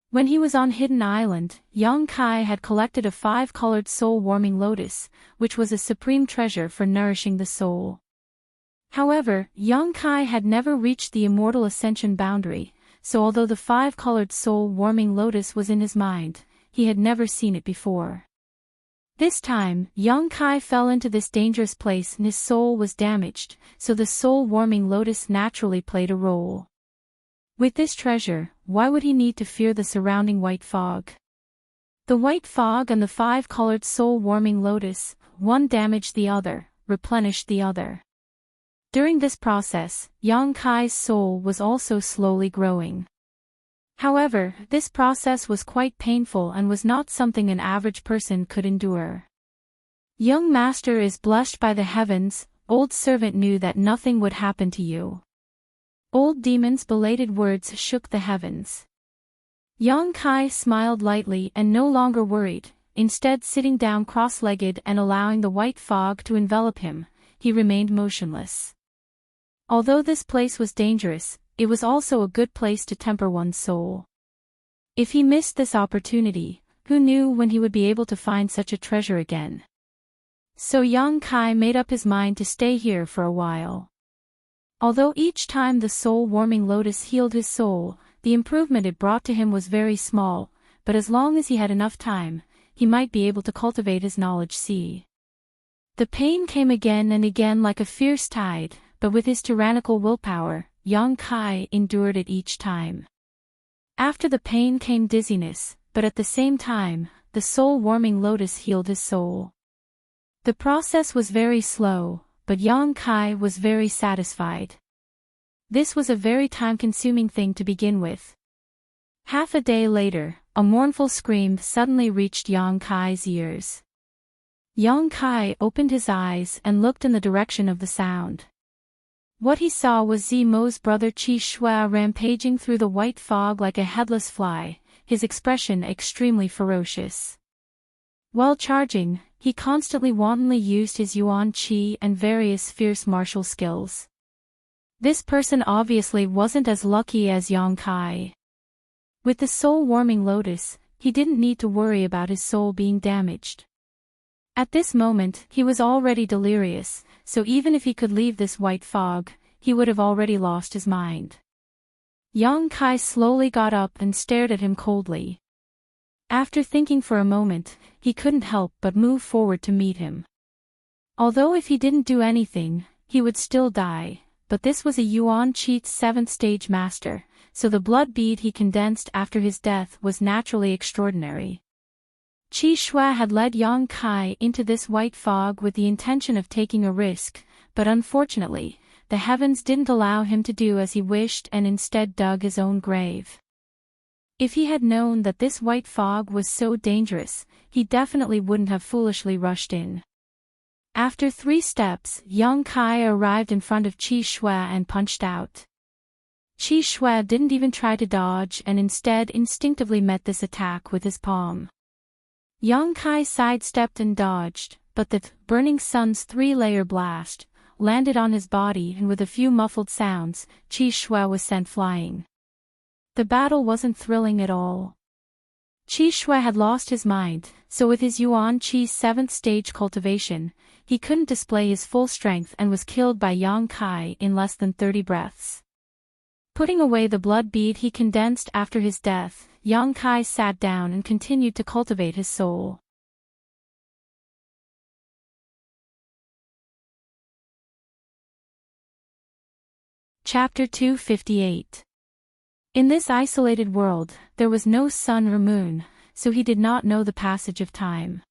When he was on Hidden Island, Yang Kai had collected a 5-colored soul-warming lotus, which was a supreme treasure for nourishing the soul. However, Yang Kai had never reached the immortal ascension boundary, so although the 5-colored soul-warming lotus was in his mind, he had never seen it before. This time, Yang Kai fell into this dangerous place and his soul was damaged, so the soul-warming lotus naturally played a role. With this treasure, why would he need to fear the surrounding white fog? The white fog and the 5-colored soul-warming lotus, one damaged the other, replenished the other. During this process, Yang Kai's soul was also slowly growing. However, this process was quite painful and was not something an average person could endure. "Young master is blessed by the heavens, old servant knew that nothing would happen to you." Old demon's belated words shook the heavens. Yang Kai smiled lightly and no longer worried, instead sitting down cross-legged and allowing the white fog to envelop him, he remained motionless. Although this place was dangerous, it was also a good place to temper one's soul. If he missed this opportunity, who knew when he would be able to find such a treasure again? So Yang Kai made up his mind to stay here for a while. Although each time the soul-warming lotus healed his soul, the improvement it brought to him was very small, but as long as he had enough time, he might be able to cultivate his knowledge. The pain came again and again like a fierce tide, but with his tyrannical willpower, Yang Kai endured it each time. After the pain came dizziness, but at the same time, the soul-warming lotus healed his soul. The process was very slow, but Yang Kai was very satisfied. This was a very time-consuming thing to begin with. Half a day later, a mournful scream suddenly reached Yang Kai's ears. Yang Kai opened his eyes and looked in the direction of the sound. What he saw was Zimo's brother Qi Shui rampaging through the white fog like a headless fly, his expression extremely ferocious. While charging, he constantly wantonly used his Yuan Qi and various fierce martial skills. This person obviously wasn't as lucky as Yang Kai. With the soul-warming lotus, he didn't need to worry about his soul being damaged. At this moment, he was already delirious, so even if he could leave this white fog, he would have already lost his mind. Yang Kai slowly got up and stared at him coldly. After thinking for a moment, he couldn't help but move forward to meet him. Although if he didn't do anything, he would still die, but this was a Yuan Chi's 7th stage master, so the blood bead he condensed after his death was naturally extraordinary. Qi Shui had led Yang Kai into this white fog with the intention of taking a risk, but unfortunately, the heavens didn't allow him to do as he wished and instead dug his own grave. If he had known that this white fog was so dangerous, he definitely wouldn't have foolishly rushed in. After 3 steps, Yang Kai arrived in front of Qi Shui and punched out. Qi Shui didn't even try to dodge and instead instinctively met this attack with his palm. Yang Kai sidestepped and dodged, but the burning sun's 3-layer blast landed on his body, and with a few muffled sounds, Qi Shui was sent flying. The battle wasn't thrilling at all. Qi Shui had lost his mind, so with his Yuan Chi's 7th stage cultivation, he couldn't display his full strength and was killed by Yang Kai in less than 30 breaths. Putting away the blood bead he condensed after his death, Yang Kai sat down and continued to cultivate his soul. Chapter 258. In this isolated world, there was no sun or moon, so he did not know the passage of time.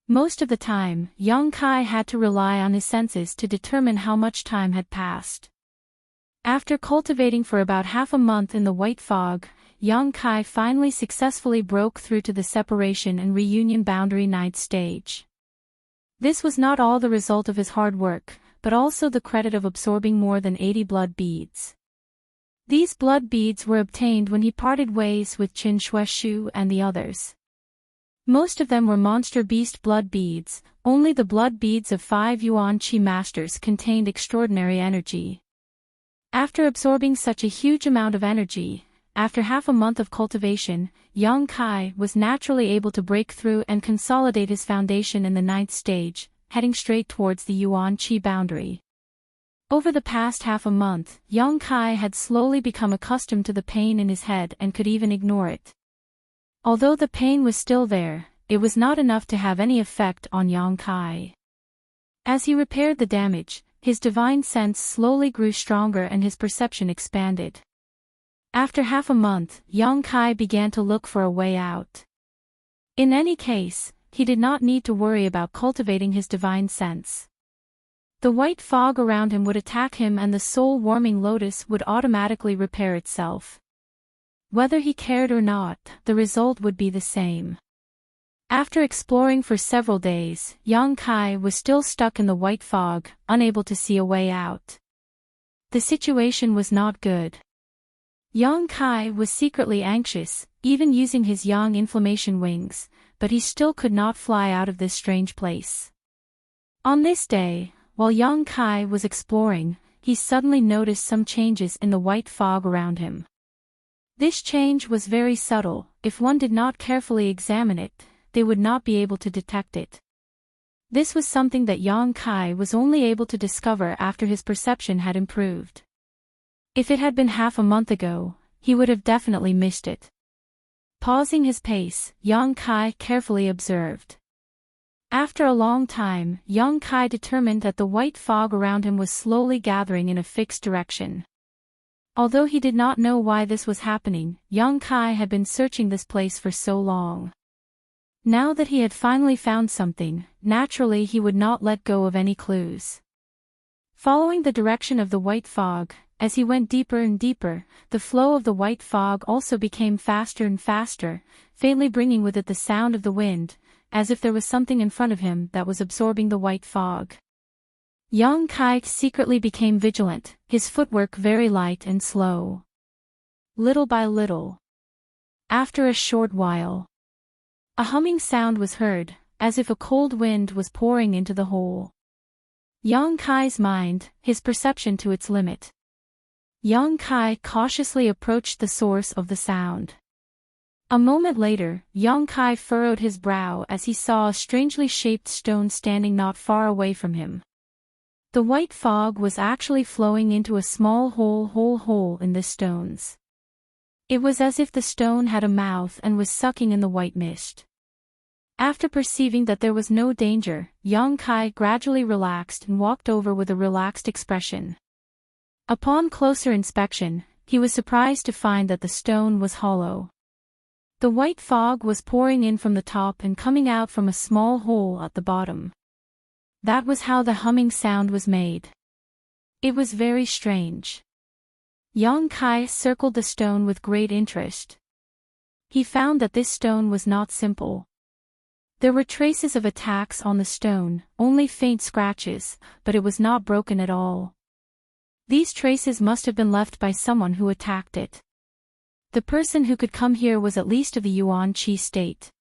Most of the time, Yang Kai had to rely on his senses to determine how much time had passed. After cultivating for about half a month in the white fog, Yang Kai finally successfully broke through to the separation and reunion boundary 9th stage. This was not all the result of his hard work, but also the credit of absorbing more than 80 blood beads. These blood beads were obtained when he parted ways with Qin Shuishu and the others. Most of them were monster beast blood beads, only the blood beads of 5 Yuan Chi masters contained extraordinary energy. After absorbing such a huge amount of energy, after half a month of cultivation, Yang Kai was naturally able to break through and consolidate his foundation in the 9th stage, heading straight towards the Yuan Chi boundary. Over the past half a month, Yang Kai had slowly become accustomed to the pain in his head and could even ignore it. Although the pain was still there, it was not enough to have any effect on Yang Kai. As he repaired the damage, his divine sense slowly grew stronger and his perception expanded. After half a month, Yang Kai began to look for a way out. In any case, he did not need to worry about cultivating his divine sense. The white fog around him would attack him and the soul-warming lotus would automatically repair itself. Whether he cared or not, the result would be the same. After exploring for several days, Yang Kai was still stuck in the white fog, unable to see a way out. The situation was not good. Yang Kai was secretly anxious, even using his yang inflammation wings, but he still could not fly out of this strange place. On this day, while Yang Kai was exploring, he suddenly noticed some changes in the white fog around him. This change was very subtle. If one did not carefully examine it, they would not be able to detect it. This was something that Yang Kai was only able to discover after his perception had improved. If it had been half a month ago, he would have definitely missed it. Pausing his pace, Yang Kai carefully observed. After a long time, Yang Kai determined that the white fog around him was slowly gathering in a fixed direction. Although he did not know why this was happening, Yang Kai had been searching this place for so long. Now that he had finally found something, naturally he would not let go of any clues. Following the direction of the white fog, as he went deeper and deeper, the flow of the white fog also became faster and faster, faintly bringing with it the sound of the wind, as if there was something in front of him that was absorbing the white fog. Yang Kai secretly became vigilant, his footwork very light and slow. Little by little. After a short while, a humming sound was heard, as if a cold wind was pouring into the hole. Yang Kai's mind, his perception to its limit. Yang Kai cautiously approached the source of the sound. A moment later, Yang Kai furrowed his brow as he saw a strangely shaped stone standing not far away from him. The white fog was actually flowing into a small hole in the stones. It was as if the stone had a mouth and was sucking in the white mist. After perceiving that there was no danger, Yang Kai gradually relaxed and walked over with a relaxed expression. Upon closer inspection, he was surprised to find that the stone was hollow. The white fog was pouring in from the top and coming out from a small hole at the bottom. That was how the humming sound was made. It was very strange. Yang Kai circled the stone with great interest. He found that this stone was not simple. There were traces of attacks on the stone, only faint scratches, but it was not broken at all. These traces must have been left by someone who attacked it. The person who could come here was at least of the Yuan Qi state.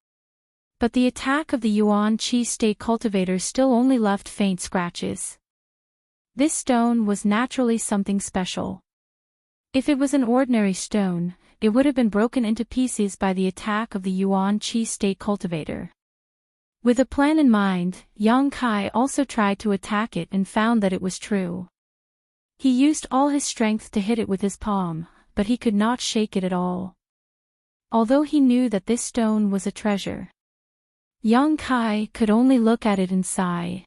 But the attack of the Yuan Qi state cultivators still only left faint scratches. This stone was naturally something special. If it was an ordinary stone, it would have been broken into pieces by the attack of the Yuan Qi state cultivator. With a plan in mind, Yang Kai also tried to attack it and found that it was true. He used all his strength to hit it with his palm, but he could not shake it at all. Although he knew that this stone was a treasure, Yang Kai could only look at it and sigh.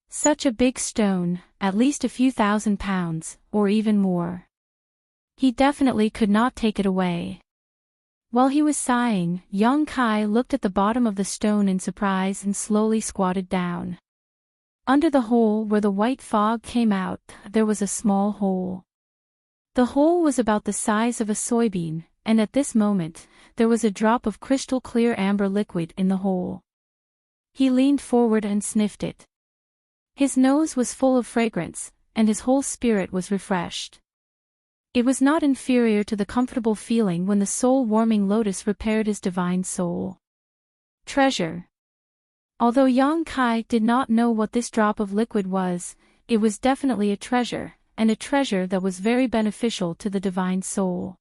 Such a big stone, at least a few thousand pounds, or even more. He definitely could not take it away. While he was sighing, Yang Kai looked at the bottom of the stone in surprise and slowly squatted down. Under the hole where the white fog came out, there was a small hole. The hole was about the size of a soybean, and at this moment, there was a drop of crystal-clear amber liquid in the hole. He leaned forward and sniffed it. His nose was full of fragrance, and his whole spirit was refreshed. It was not inferior to the comfortable feeling when the soul-warming lotus repaired his divine soul. Treasure. Although Yang Kai did not know what this drop of liquid was, it was definitely a treasure, and a treasure that was very beneficial to the divine soul.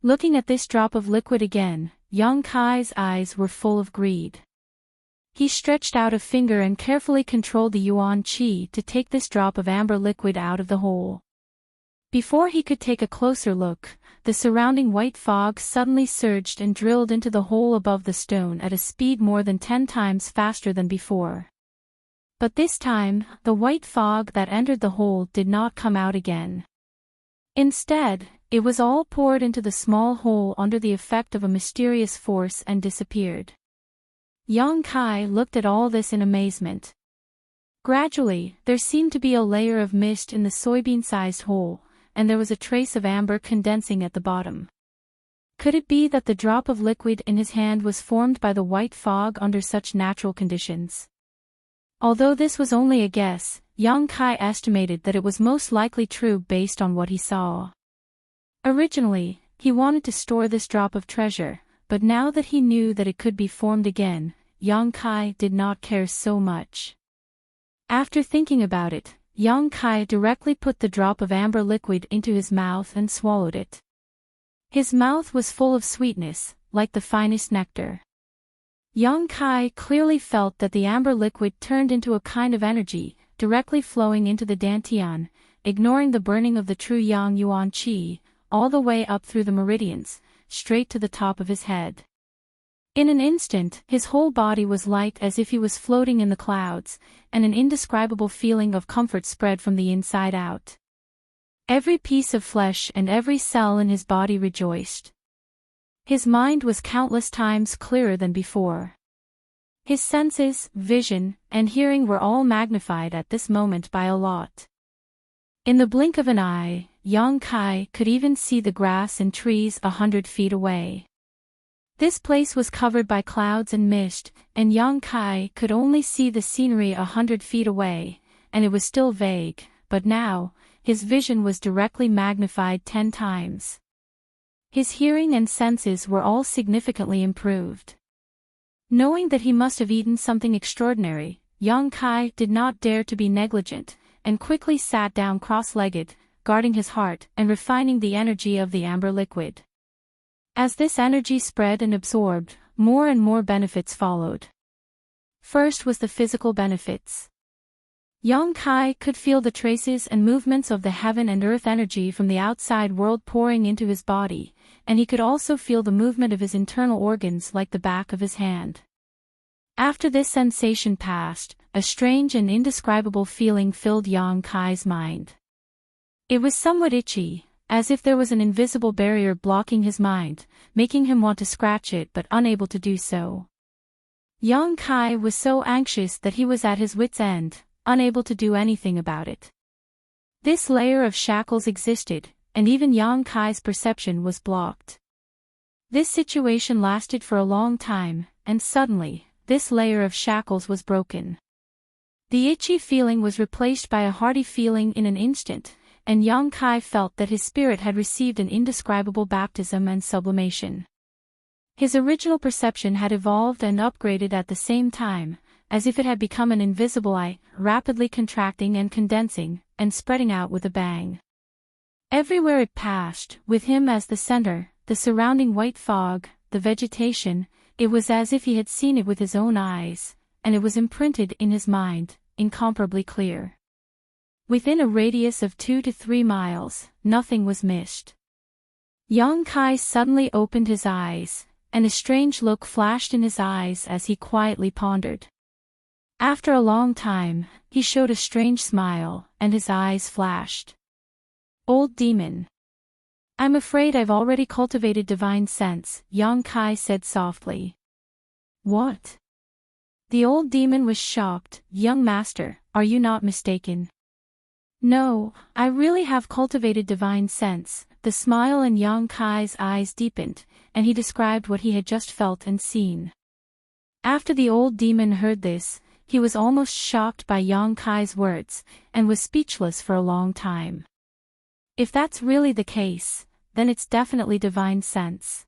Looking at this drop of liquid again, Yang Kai's eyes were full of greed. He stretched out a finger and carefully controlled the Yuan Qi to take this drop of amber liquid out of the hole. Before he could take a closer look, the surrounding white fog suddenly surged and drilled into the hole above the stone at a speed more than 10 times faster than before. But this time, the white fog that entered the hole did not come out again. Instead, it was all poured into the small hole under the effect of a mysterious force and disappeared. Yang Kai looked at all this in amazement. Gradually, there seemed to be a layer of mist in the soybean-sized hole, and there was a trace of amber condensing at the bottom. Could it be that the drop of liquid in his hand was formed by the white fog under such natural conditions? Although this was only a guess, Yang Kai estimated that it was most likely true based on what he saw. Originally, he wanted to store this drop of treasure, but now that he knew that it could be formed again, Yang Kai did not care so much. After thinking about it, Yang Kai directly put the drop of amber liquid into his mouth and swallowed it. His mouth was full of sweetness, like the finest nectar. Yang Kai clearly felt that the amber liquid turned into a kind of energy, directly flowing into the dantian, ignoring the burning of the true Yang Yuan Qi, all the way up through the meridians, straight to the top of his head. In an instant, his whole body was light as if he was floating in the clouds, and an indescribable feeling of comfort spread from the inside out. Every piece of flesh and every cell in his body rejoiced. His mind was countless times clearer than before. His senses, vision, and hearing were all magnified at this moment by a lot. In the blink of an eye, Yang Kai could even see the grass and trees 100 feet away. This place was covered by clouds and mist, and Yang Kai could only see the scenery 100 feet away, and it was still vague, but now, his vision was directly magnified 10 times. His hearing and senses were all significantly improved. Knowing that he must have eaten something extraordinary, Yang Kai did not dare to be negligent, and quickly sat down cross-legged, guarding his heart and refining the energy of the amber liquid. As this energy spread and absorbed, more and more benefits followed. First was the physical benefits. Yang Kai could feel the traces and movements of the heaven and earth energy from the outside world pouring into his body, and he could also feel the movement of his internal organs like the back of his hand. After this sensation passed, a strange and indescribable feeling filled Yang Kai's mind. It was somewhat itchy, as if there was an invisible barrier blocking his mind, making him want to scratch it but unable to do so. Yang Kai was so anxious that he was at his wit's end, unable to do anything about it. This layer of shackles existed, and even Yang Kai's perception was blocked. This situation lasted for a long time, and suddenly, this layer of shackles was broken. The itchy feeling was replaced by a hearty feeling in an instant, and Yang Kai felt that his spirit had received an indescribable baptism and sublimation. His original perception had evolved and upgraded at the same time, as if it had become an invisible eye, rapidly contracting and condensing, and spreading out with a bang. Everywhere it passed, with him as the center, the surrounding white fog, the vegetation, it was as if he had seen it with his own eyes, and it was imprinted in his mind, incomparably clear. Within a radius of 2 to 3 miles, nothing was missed. Yang Kai suddenly opened his eyes, and a strange look flashed in his eyes as he quietly pondered. After a long time, he showed a strange smile, and his eyes flashed. "Old demon. I'm afraid I've already cultivated divine sense," Yang Kai said softly. "What?" The old demon was shocked. "Young master, are you not mistaken?" "No, I really have cultivated divine sense." The smile in Yang Kai's eyes deepened, and he described what he had just felt and seen. After the old demon heard this, he was almost shocked by Yang Kai's words, and was speechless for a long time. "If that's really the case, then it's definitely divine sense."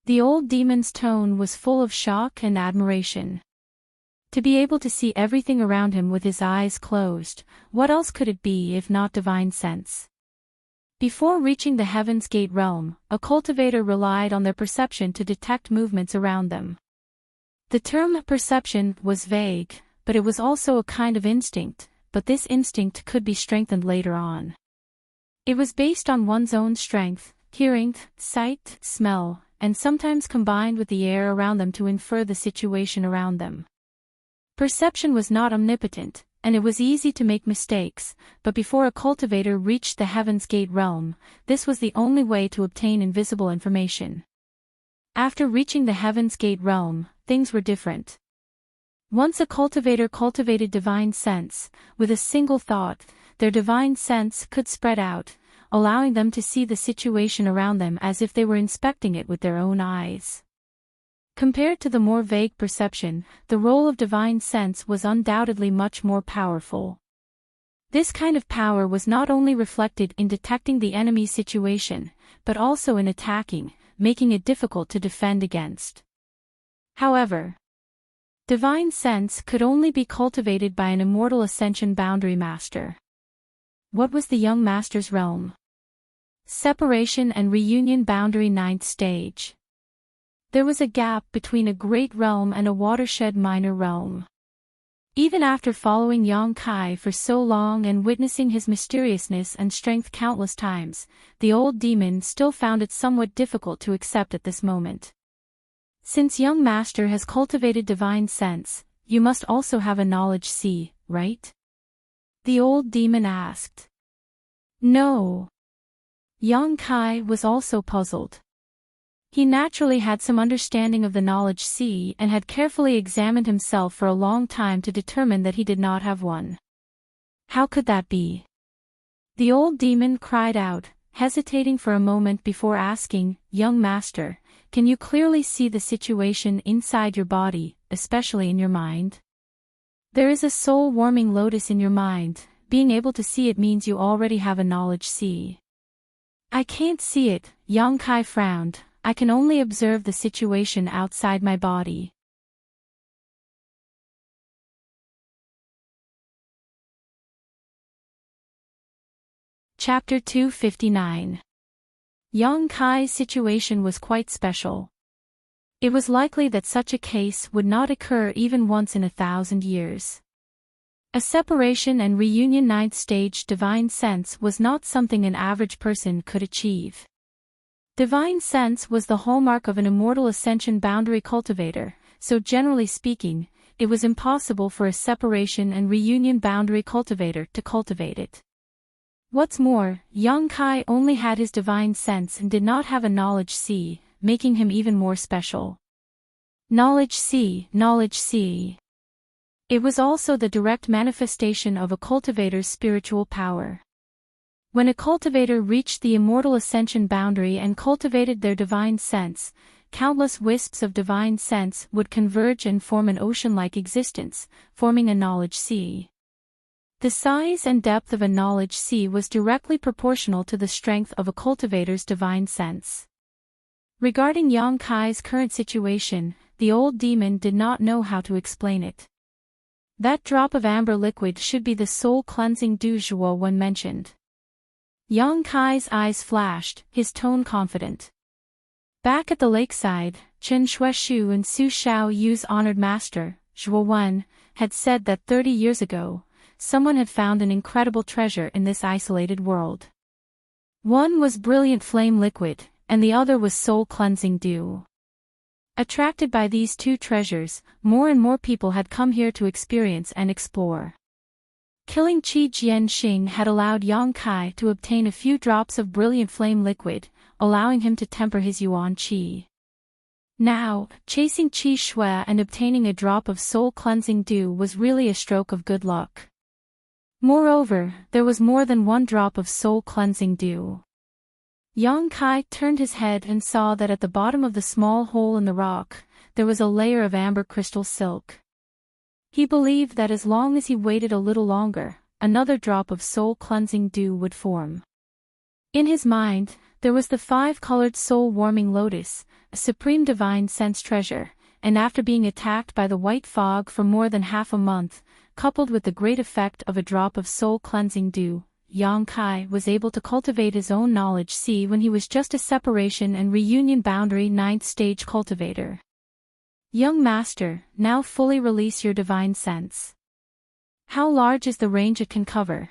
The old demon's tone was full of shock and admiration. To be able to see everything around him with his eyes closed, what else could it be if not divine sense? Before reaching the Heaven's Gate realm, a cultivator relied on their perception to detect movements around them. The term perception was vague, but it was also a kind of instinct, but this instinct could be strengthened later on. It was based on one's own strength, hearing, sight, smell, and sometimes combined with the air around them to infer the situation around them. Perception was not omnipotent, and it was easy to make mistakes, but before a cultivator reached the Heaven's Gate realm, this was the only way to obtain invisible information. After reaching the Heaven's Gate realm, things were different. Once a cultivator cultivated divine sense, with a single thought, their divine sense could spread out, allowing them to see the situation around them as if they were inspecting it with their own eyes. Compared to the more vague perception, the role of divine sense was undoubtedly much more powerful. This kind of power was not only reflected in detecting the enemy's situation, but also in attacking, making it difficult to defend against. However, divine sense could only be cultivated by an immortal ascension boundary master. What was the young master's realm? Separation and reunion boundary 9th stage. There was a gap between a great realm and a watershed minor realm. Even after following Yang Kai for so long and witnessing his mysteriousness and strength countless times, the old demon still found it somewhat difficult to accept at this moment. "Since young master has cultivated divine sense, you must also have a knowledge sea, right?" the old demon asked. "No." Yang Kai was also puzzled. He naturally had some understanding of the knowledge sea and had carefully examined himself for a long time to determine that he did not have one. How could that be? The old demon cried out, hesitating for a moment before asking, "Young master, can you clearly see the situation inside your body, especially in your mind?" There is a soul-warming lotus in your mind. Being able to see it means you already have a knowledge sea. "I can't see it," Yang Kai frowned. "I can only observe the situation outside my body." Chapter 259. Yang Kai's situation was quite special. It was likely that such a case would not occur even once in 1,000 years. A separation and reunion 9th stage divine sense was not something an average person could achieve. Divine sense was the hallmark of an immortal ascension boundary cultivator, so generally speaking, it was impossible for a separation and reunion boundary cultivator to cultivate it. What's more, young Kai only had his divine sense and did not have a knowledge sea, making him even more special. Knowledge sea, knowledge sea. It was also the direct manifestation of a cultivator's spiritual power. When a cultivator reached the immortal ascension boundary and cultivated their divine sense, countless wisps of divine sense would converge and form an ocean-like existence, forming a knowledge sea. The size and depth of a knowledge sea was directly proportional to the strength of a cultivator's divine sense. Regarding Yang Kai's current situation, the old demon did not know how to explain it. That drop of amber liquid should be the soul-cleansing dew Zhuo Wen mentioned. Yang Kai's eyes flashed, his tone confident. Back at the lakeside, Chen Shueshu and Su Xiao Yu's honored master, Zhuo Wen, had said that 30 years ago, someone had found an incredible treasure in this isolated world. One was brilliant flame liquid, and the other was soul-cleansing dew. Attracted by these two treasures, more and more people had come here to experience and explore. Killing Qi Jianxing had allowed Yang Kai to obtain a few drops of brilliant flame liquid, allowing him to temper his yuan qi. Now, chasing Qi Shui and obtaining a drop of soul-cleansing dew was really a stroke of good luck. Moreover, there was more than one drop of soul-cleansing dew. Yang Kai turned his head and saw that at the bottom of the small hole in the rock, there was a layer of amber crystal silk. He believed that as long as he waited a little longer, another drop of soul-cleansing dew would form. In his mind, there was the 5-colored soul-warming lotus, a supreme divine sense treasure, and after being attacked by the white fog for more than half a month, coupled with the great effect of a drop of soul-cleansing dew, Yang Kai was able to cultivate his own knowledge sea when he was just a separation and reunion boundary 9th stage cultivator. Young master, now fully release your divine sense. How large is the range it can cover?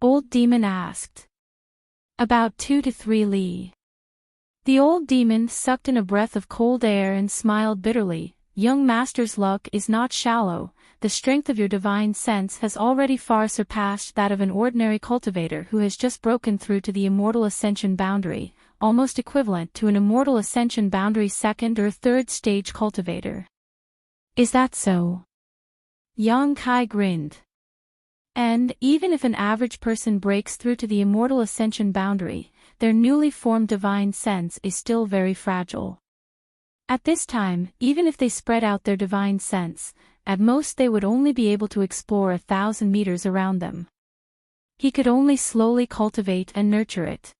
Old demon asked. About 2 to 3 li. The old demon sucked in a breath of cold air and smiled bitterly. Young master's luck is not shallow. The strength of your divine sense has already far surpassed that of an ordinary cultivator who has just broken through to the immortal ascension boundary, almost equivalent to an immortal ascension boundary 2nd or 3rd stage cultivator. Is that so? Yang Kai grinned. And, even if an average person breaks through to the immortal ascension boundary, their newly formed divine sense is still very fragile. At this time, even if they spread out their divine sense, at most they would only be able to explore 1,000 meters around them. He could only slowly cultivate and nurture it.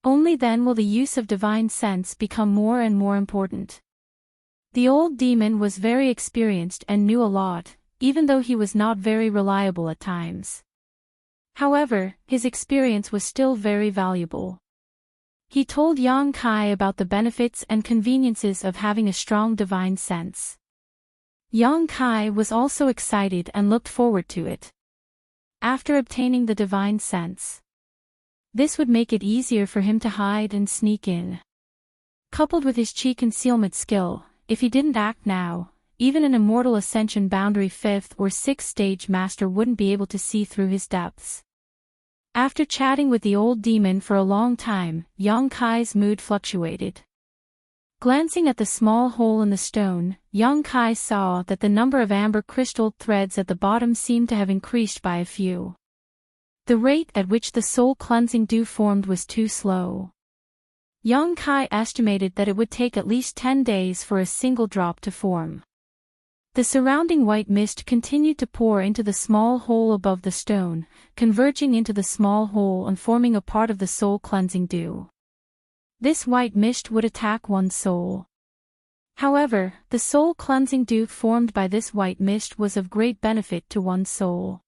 Only then will the use of divine sense become more and more important. The old demon was very experienced and knew a lot, even though he was not very reliable at times. However, his experience was still very valuable. He told Yang Kai about the benefits and conveniences of having a strong divine sense. Yang Kai was also excited and looked forward to it. After obtaining the divine sense, this would make it easier for him to hide and sneak in. Coupled with his chi concealment skill, if he didn't act now, even an immortal ascension boundary 5th or 6th stage master wouldn't be able to see through his depths. After chatting with the old demon for a long time, Yang Kai's mood fluctuated. Glancing at the small hole in the stone, Yang Kai saw that the number of amber crystal threads at the bottom seemed to have increased by a few. The rate at which the soul-cleansing dew formed was too slow. Yang Kai estimated that it would take at least 10 days for a single drop to form. The surrounding white mist continued to pour into the small hole above the stone, converging into the small hole and forming a part of the soul-cleansing dew. This white mist would attack one's soul. However, the soul-cleansing dew formed by this white mist was of great benefit to one's soul.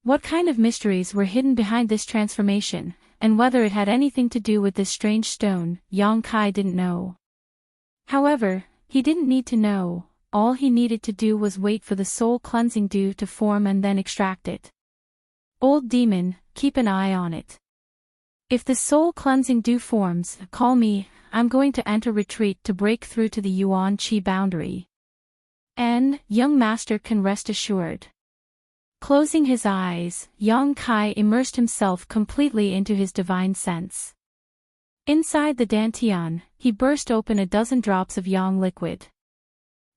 What kind of mysteries were hidden behind this transformation, and whether it had anything to do with this strange stone, Yang Kai didn't know. However, he didn't need to know. All he needed to do was wait for the soul-cleansing dew to form and then extract it. Old demon, keep an eye on it. If the soul-cleansing dew forms, call me. I'm going to enter retreat to break through to the Yuan Qi boundary. And, young master can rest assured. Closing his eyes, Yang Kai immersed himself completely into his divine sense. Inside the dantian, he burst open a dozen drops of yang liquid.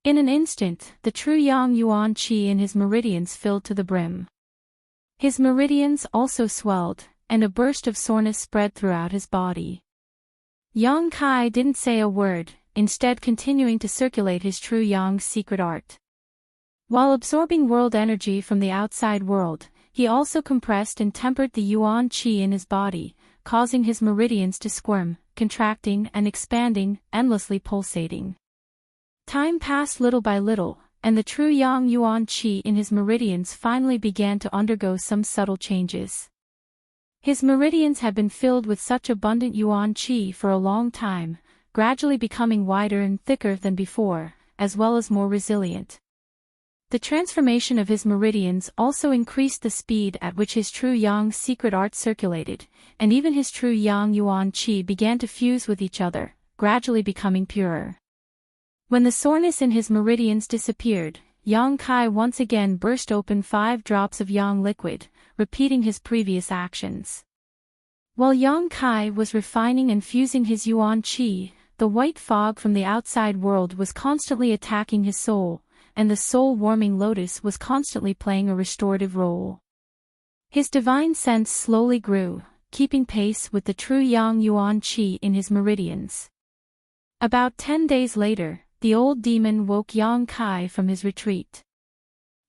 In an instant, the true yang yuan qi in his meridians filled to the brim. His meridians also swelled, and a burst of soreness spread throughout his body. Yang Kai didn't say a word, instead continuing to circulate his true yang secret art. While absorbing world energy from the outside world, he also compressed and tempered the yuan qi in his body, causing his meridians to squirm, contracting and expanding, endlessly pulsating. Time passed little by little, and the true yang yuan qi in his meridians finally began to undergo some subtle changes. His meridians had been filled with such abundant yuan qi for a long time, gradually becoming wider and thicker than before, as well as more resilient. The transformation of his meridians also increased the speed at which his true yang secret art circulated, and even his true yang yuan qi began to fuse with each other, gradually becoming purer. When the soreness in his meridians disappeared, Yang Kai once again burst open 5 drops of yang liquid, repeating his previous actions. While Yang Kai was refining and fusing his yuan qi, the white fog from the outside world was constantly attacking his soul, and the soul-warming lotus was constantly playing a restorative role. His divine sense slowly grew, keeping pace with the true yang yuan qi in his meridians. About 10 days later, the old demon woke Yang Kai from his retreat.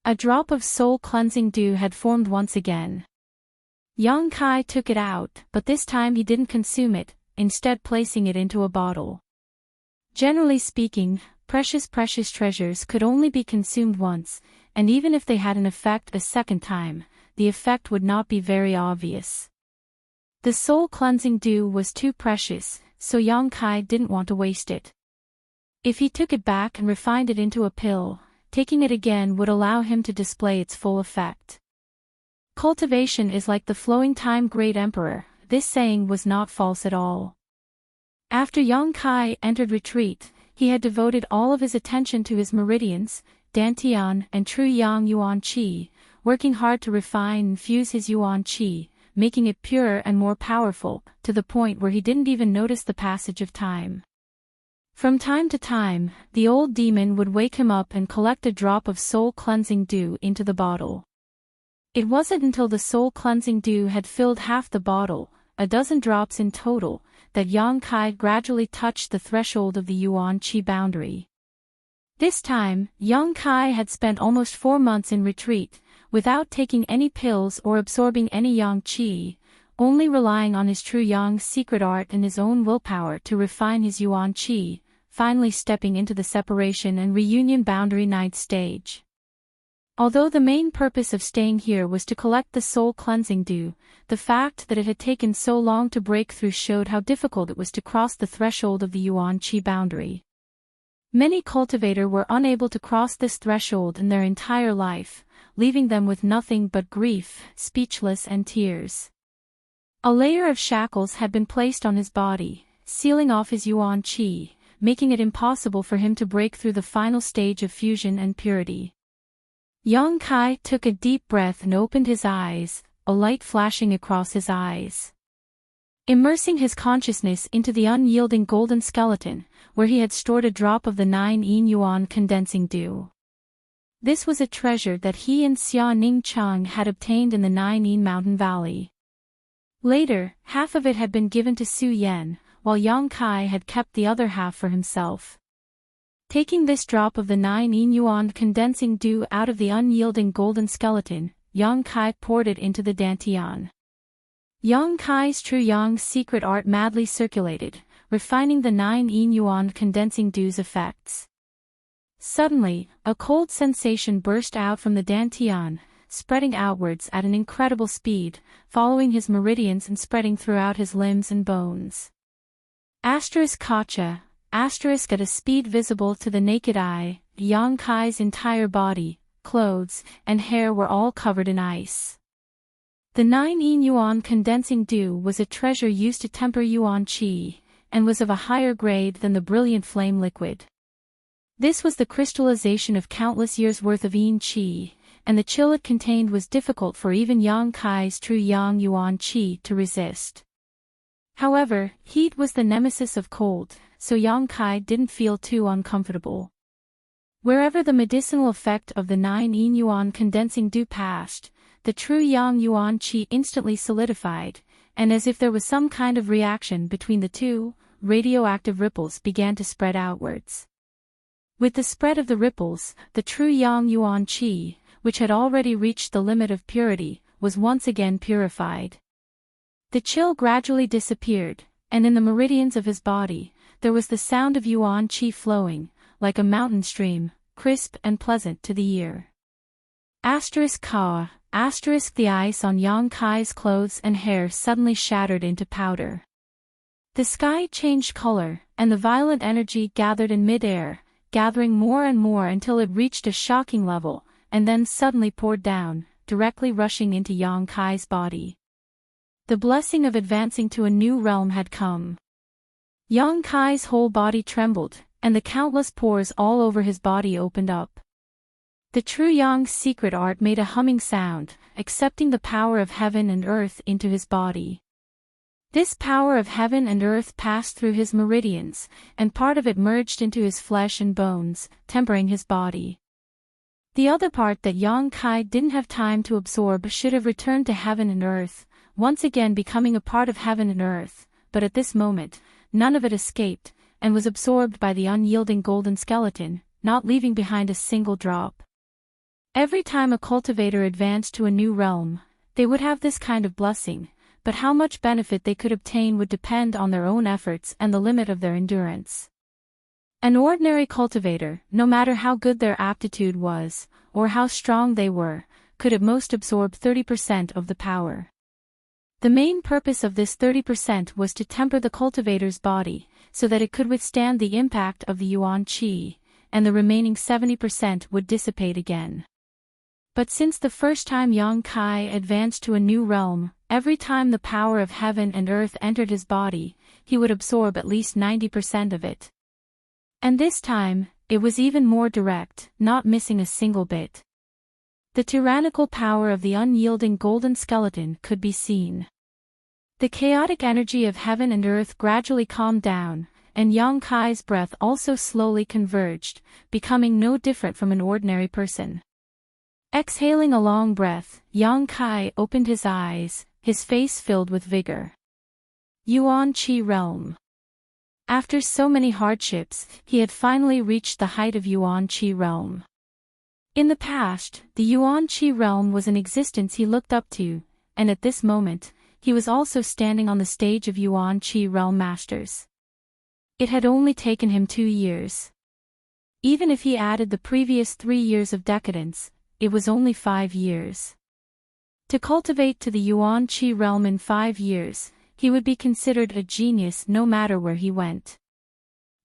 A drop of soul-cleansing dew had formed once again. Yang Kai took it out, but this time he didn't consume it, instead placing it into a bottle. Generally speaking, precious treasures could only be consumed once, and even if they had an effect a second time, the effect would not be very obvious. The soul-cleansing dew was too precious, so Yang Kai didn't want to waste it. If he took it back and refined it into a pill, taking it again would allow him to display its full effect. Cultivation is like the flowing time, great emperor. This saying was not false at all. After Yang Kai entered retreat, he had devoted all of his attention to his meridians, dantian and true yang yuan qi, working hard to refine and fuse his yuan qi, making it purer and more powerful, to the point where he didn't even notice the passage of time. From time to time, the old demon would wake him up and collect a drop of soul-cleansing dew into the bottle. It wasn't until the soul-cleansing dew had filled half the bottle, a dozen drops in total, that Yang Kai gradually touched the threshold of the yuan qi boundary. This time, Yang Kai had spent almost 4 months in retreat, without taking any pills or absorbing any yang qi, only relying on his true yang secret art and his own willpower to refine his yuan qi, finally stepping into the separation and reunion boundary 9th stage. Although the main purpose of staying here was to collect the soul-cleansing dew, the fact that it had taken so long to break through showed how difficult it was to cross the threshold of the yuan qi boundary. Many cultivators were unable to cross this threshold in their entire life, leaving them with nothing but grief, speechless and tears. A layer of shackles had been placed on his body, sealing off his yuan qi, making it impossible for him to break through the final stage of fusion and purity. Yang Kai took a deep breath and opened his eyes, a light flashing across his eyes. Immersing his consciousness into the unyielding golden skeleton, where he had stored a drop of the 9 yuan condensing dew. This was a treasure that he and Xia Ning Cheng had obtained in the 9 mountain valley. Later, half of it had been given to Su Yan, while Yang Kai had kept the other half for himself. Taking this drop of the 9 yuan condensing dew out of the unyielding golden skeleton, Yang Kai poured it into the dantian. Yang Kai's true yang secret art madly circulated, refining the 9 yuan condensing dew's effects. Suddenly, a cold sensation burst out from the dantian, spreading outwards at an incredible speed, following his meridians and spreading throughout his limbs and bones. Kacha, at a speed visible to the naked eye, Yang Kai's entire body, clothes, and hair were all covered in ice. The 9 yuan condensing dew was a treasure used to temper yuan qi, and was of a higher grade than the brilliant flame liquid. This was the crystallization of countless years' worth of yin qi, and the chill it contained was difficult for even Yang Kai's true Yang Yuan Qi to resist. However, heat was the nemesis of cold, so Yang Kai didn't feel too uncomfortable. Wherever the medicinal effect of the 9 yin yuan condensing dew passed, the true Yang Yuan Qi instantly solidified, and as if there was some kind of reaction between the two, radioactive ripples began to spread outwards. With the spread of the ripples, the true Yang Yuan Qi, which had already reached the limit of purity, was once again purified. The chill gradually disappeared, and in the meridians of his body, there was the sound of Yuan Qi flowing, like a mountain stream, crisp and pleasant to the ear. Ka, the ice on Yang Kai's clothes and hair suddenly shattered into powder. The sky changed color, and the violent energy gathered in mid-air, gathering more and more until it reached a shocking level, and then suddenly poured down, directly rushing into Yang Kai's body. The blessing of advancing to a new realm had come. Yang Kai's whole body trembled, and the countless pores all over his body opened up. The true Yang's secret art made a humming sound, accepting the power of heaven and earth into his body. This power of heaven and earth passed through his meridians, and part of it merged into his flesh and bones, tempering his body. The other part that Yang Kai didn't have time to absorb should have returned to heaven and earth, once again becoming a part of heaven and earth, but at this moment, none of it escaped, and was absorbed by the unyielding golden skeleton, not leaving behind a single drop. Every time a cultivator advanced to a new realm, they would have this kind of blessing, but how much benefit they could obtain would depend on their own efforts and the limit of their endurance. An ordinary cultivator, no matter how good their aptitude was, or how strong they were, could at most absorb 30% of the power. The main purpose of this 30% was to temper the cultivator's body, so that it could withstand the impact of the Yuan Qi, and the remaining 70% would dissipate again. But since the first time Yang Kai advanced to a new realm, every time the power of heaven and earth entered his body, he would absorb at least 90% of it. And this time, it was even more direct, not missing a single bit. The tyrannical power of the unyielding golden skeleton could be seen. The chaotic energy of heaven and earth gradually calmed down, and Yang Kai's breath also slowly converged, becoming no different from an ordinary person. Exhaling a long breath, Yang Kai opened his eyes, his face filled with vigor. Yuan Qi realm. After so many hardships, he had finally reached the height of Yuan Qi realm. In the past, the Yuan Qi realm was an existence he looked up to, and at this moment, he was also standing on the stage of Yuan Qi realm masters. It had only taken him 2 years. Even if he added the previous 3 years of decadence, it was only 5 years. To cultivate to the Yuan Qi realm in 5 years, he would be considered a genius no matter where he went.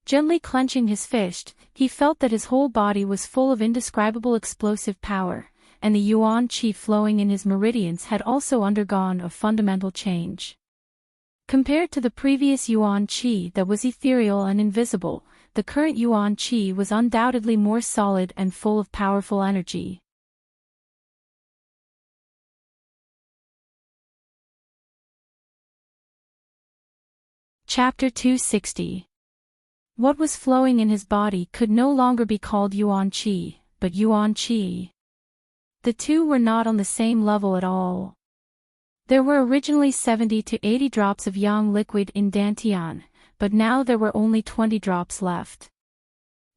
Gently clenching his fist, he felt that his whole body was full of indescribable explosive power, and the Yuan Qi flowing in his meridians had also undergone a fundamental change. Compared to the previous Yuan Qi that was ethereal and invisible, the current Yuan Qi was undoubtedly more solid and full of powerful energy. Chapter 260. What was flowing in his body could no longer be called Yuan Qi, but Yuan Qi. The two were not on the same level at all. There were originally 70 to 80 drops of yang liquid in Dantian, but now there were only 20 drops left.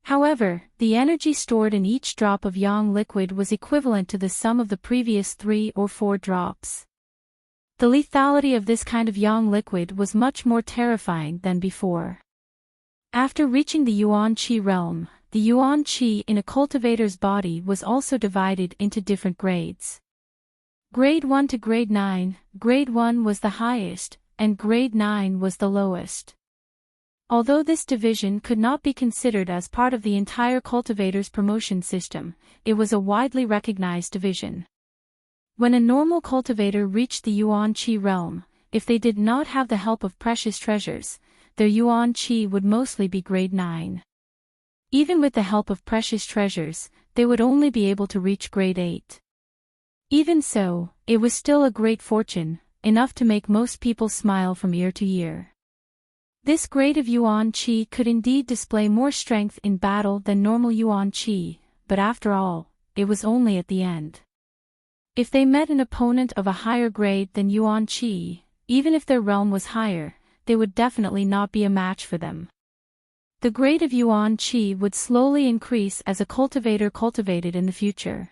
However, the energy stored in each drop of yang liquid was equivalent to the sum of the previous 3 or 4 drops. The lethality of this kind of yang liquid was much more terrifying than before. After reaching the Yuan Qi realm, the Yuan Qi in a cultivator's body was also divided into different grades. Grade 1 to Grade 9, Grade 1 was the highest, and Grade 9 was the lowest. Although this division could not be considered as part of the entire cultivator's promotion system, it was a widely recognized division. When a normal cultivator reached the Yuan Qi realm, if they did not have the help of precious treasures, their Yuan Qi would mostly be Grade 9. Even with the help of precious treasures, they would only be able to reach Grade 8. Even so, it was still a great fortune, enough to make most people smile from ear to ear. This grade of Yuan Qi could indeed display more strength in battle than normal Yuan Qi, but after all, it was only at the end. If they met an opponent of a higher grade than Yuan Qi, even if their realm was higher, they would definitely not be a match for them. The grade of Yuan Qi would slowly increase as a cultivator cultivated in the future.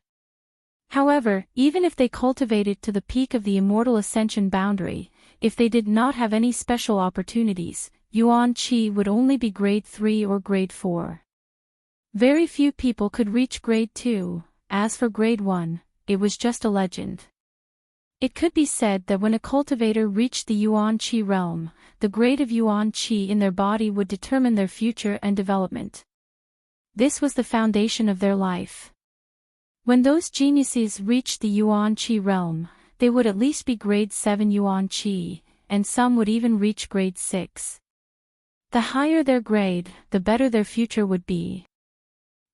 However, even if they cultivated to the peak of the immortal ascension boundary, if they did not have any special opportunities, Yuan Qi would only be grade 3 or grade 4. Very few people could reach grade 2, as for grade 1, it was just a legend. It could be said that when a cultivator reached the Yuan Qi realm, the grade of Yuan Qi in their body would determine their future and development. This was the foundation of their life. When those geniuses reached the Yuan Qi realm, they would at least be grade 7 Yuan Qi, and some would even reach grade 6. The higher their grade, the better their future would be.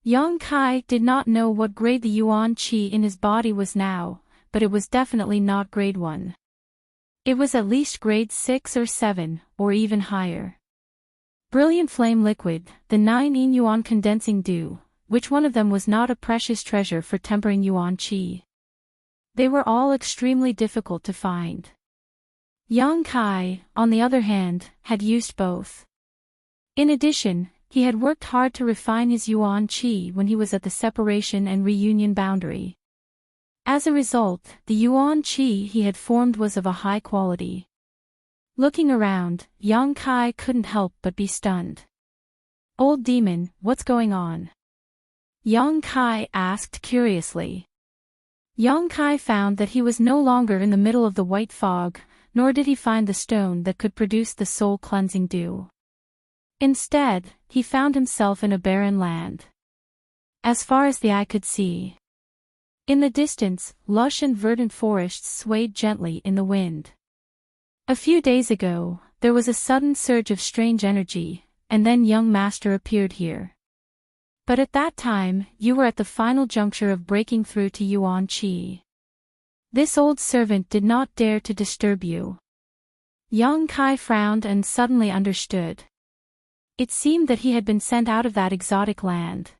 Yang Kai did not know what grade the Yuan Qi in his body was now, but it was definitely not grade 1. It was at least grade 6 or 7, or even higher. Brilliant flame liquid, the 9 yin yuan condensing dew, which one of them was not a precious treasure for tempering Yuan Qi? They were all extremely difficult to find. Yang Kai, on the other hand, had used both. In addition, he had worked hard to refine his Yuan Qi when he was at the separation and reunion boundary. As a result, the Yuan Qi he had formed was of a high quality. Looking around, Yang Kai couldn't help but be stunned. "Old demon, what's going on?" Yang Kai asked curiously. Yang Kai found that he was no longer in the middle of the white fog, nor did he find the stone that could produce the soul-cleansing dew. Instead, he found himself in a barren land. As far as the eye could see. In the distance, lush and verdant forests swayed gently in the wind. A few days ago, there was a sudden surge of strange energy, and then young master appeared here. But at that time, you were at the final juncture of breaking through to Yuan Qi. This old servant did not dare to disturb you. Yang Kai frowned and suddenly understood. It seemed that he had been sent out of that exotic land.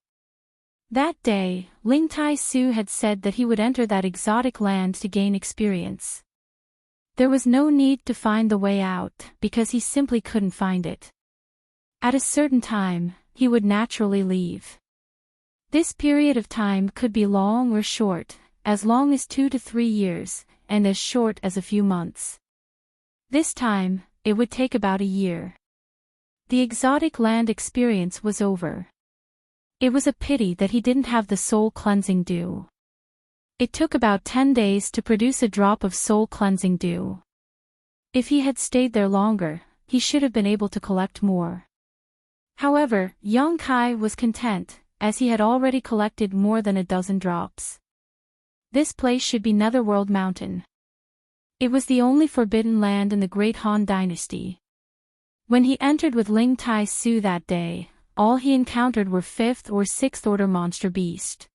That day, Ling Tai Su had said that he would enter that exotic land to gain experience. There was no need to find the way out, because he simply couldn't find it. At a certain time, he would naturally leave. This period of time could be long or short, as long as 2 to 3 years, and as short as a few months. This time, it would take about a year. The exotic land experience was over. It was a pity that he didn't have the soul-cleansing dew. It took about 10 days to produce a drop of soul-cleansing dew. If he had stayed there longer, he should have been able to collect more. However, Yang Kai was content, as he had already collected more than a dozen drops. This place should be Netherworld Mountain. It was the only forbidden land in the Great Han Dynasty. When he entered with Ling Tai Su that day, all he encountered were 5th or 6th order monster beasts.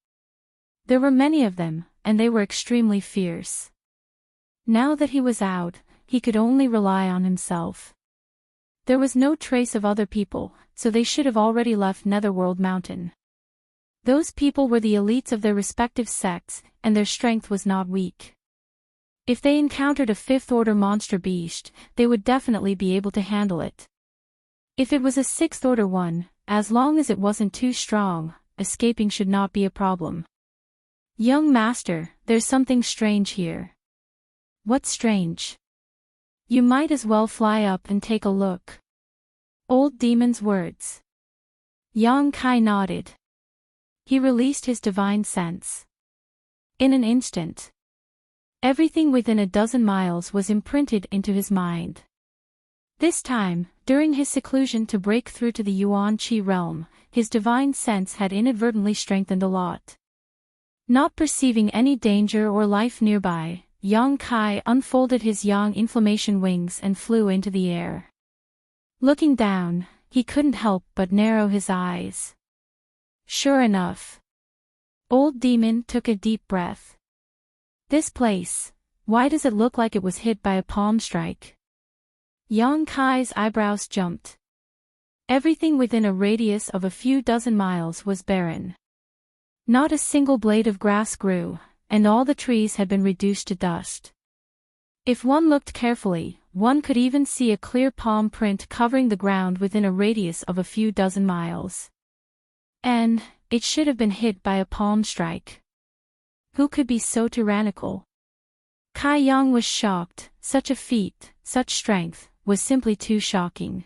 There were many of them, and they were extremely fierce. Now that he was out, he could only rely on himself. There was no trace of other people, so they should have already left Netherworld Mountain. Those people were the elites of their respective sects, and their strength was not weak. If they encountered a 5th order monster beast, they would definitely be able to handle it. If it was a 6th order one, as long as it wasn't too strong, escaping should not be a problem. "Young master, there's something strange here." "What's strange?" "You might as well fly up and take a look." Old demon's words. Yang Kai nodded. He released his divine sense. In an instant, everything within a dozen miles was imprinted into his mind. This time, during his seclusion to break through to the Yuan Qi realm, his divine sense had inadvertently strengthened a lot. Not perceiving any danger or life nearby, Yang Kai unfolded his yang inflammation wings and flew into the air. Looking down, he couldn't help but narrow his eyes. Sure enough. Old demon took a deep breath. This place, why does it look like it was hit by a palm strike? Yang Kai's eyebrows jumped. Everything within a radius of a few dozen miles was barren. Not a single blade of grass grew, and all the trees had been reduced to dust. If one looked carefully, one could even see a clear palm print covering the ground within a radius of a few dozen miles. And it should have been hit by a palm strike. Who could be so tyrannical? Kai Yang was shocked. Such a feat, such strength, was simply too shocking.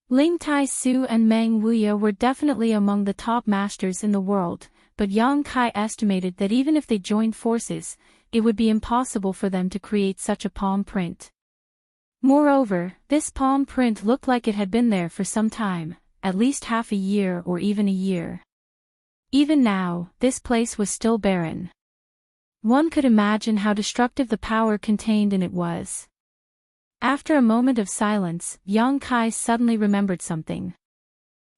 Ling Tai-su and Meng Wuya were definitely among the top masters in the world, but Yang Kai estimated that even if they joined forces, it would be impossible for them to create such a palm print. Moreover, this palm print looked like it had been there for some time, at least half a year or even a year. Even now, this place was still barren. One could imagine how destructive the power contained in it was. After a moment of silence, Yang Kai suddenly remembered something.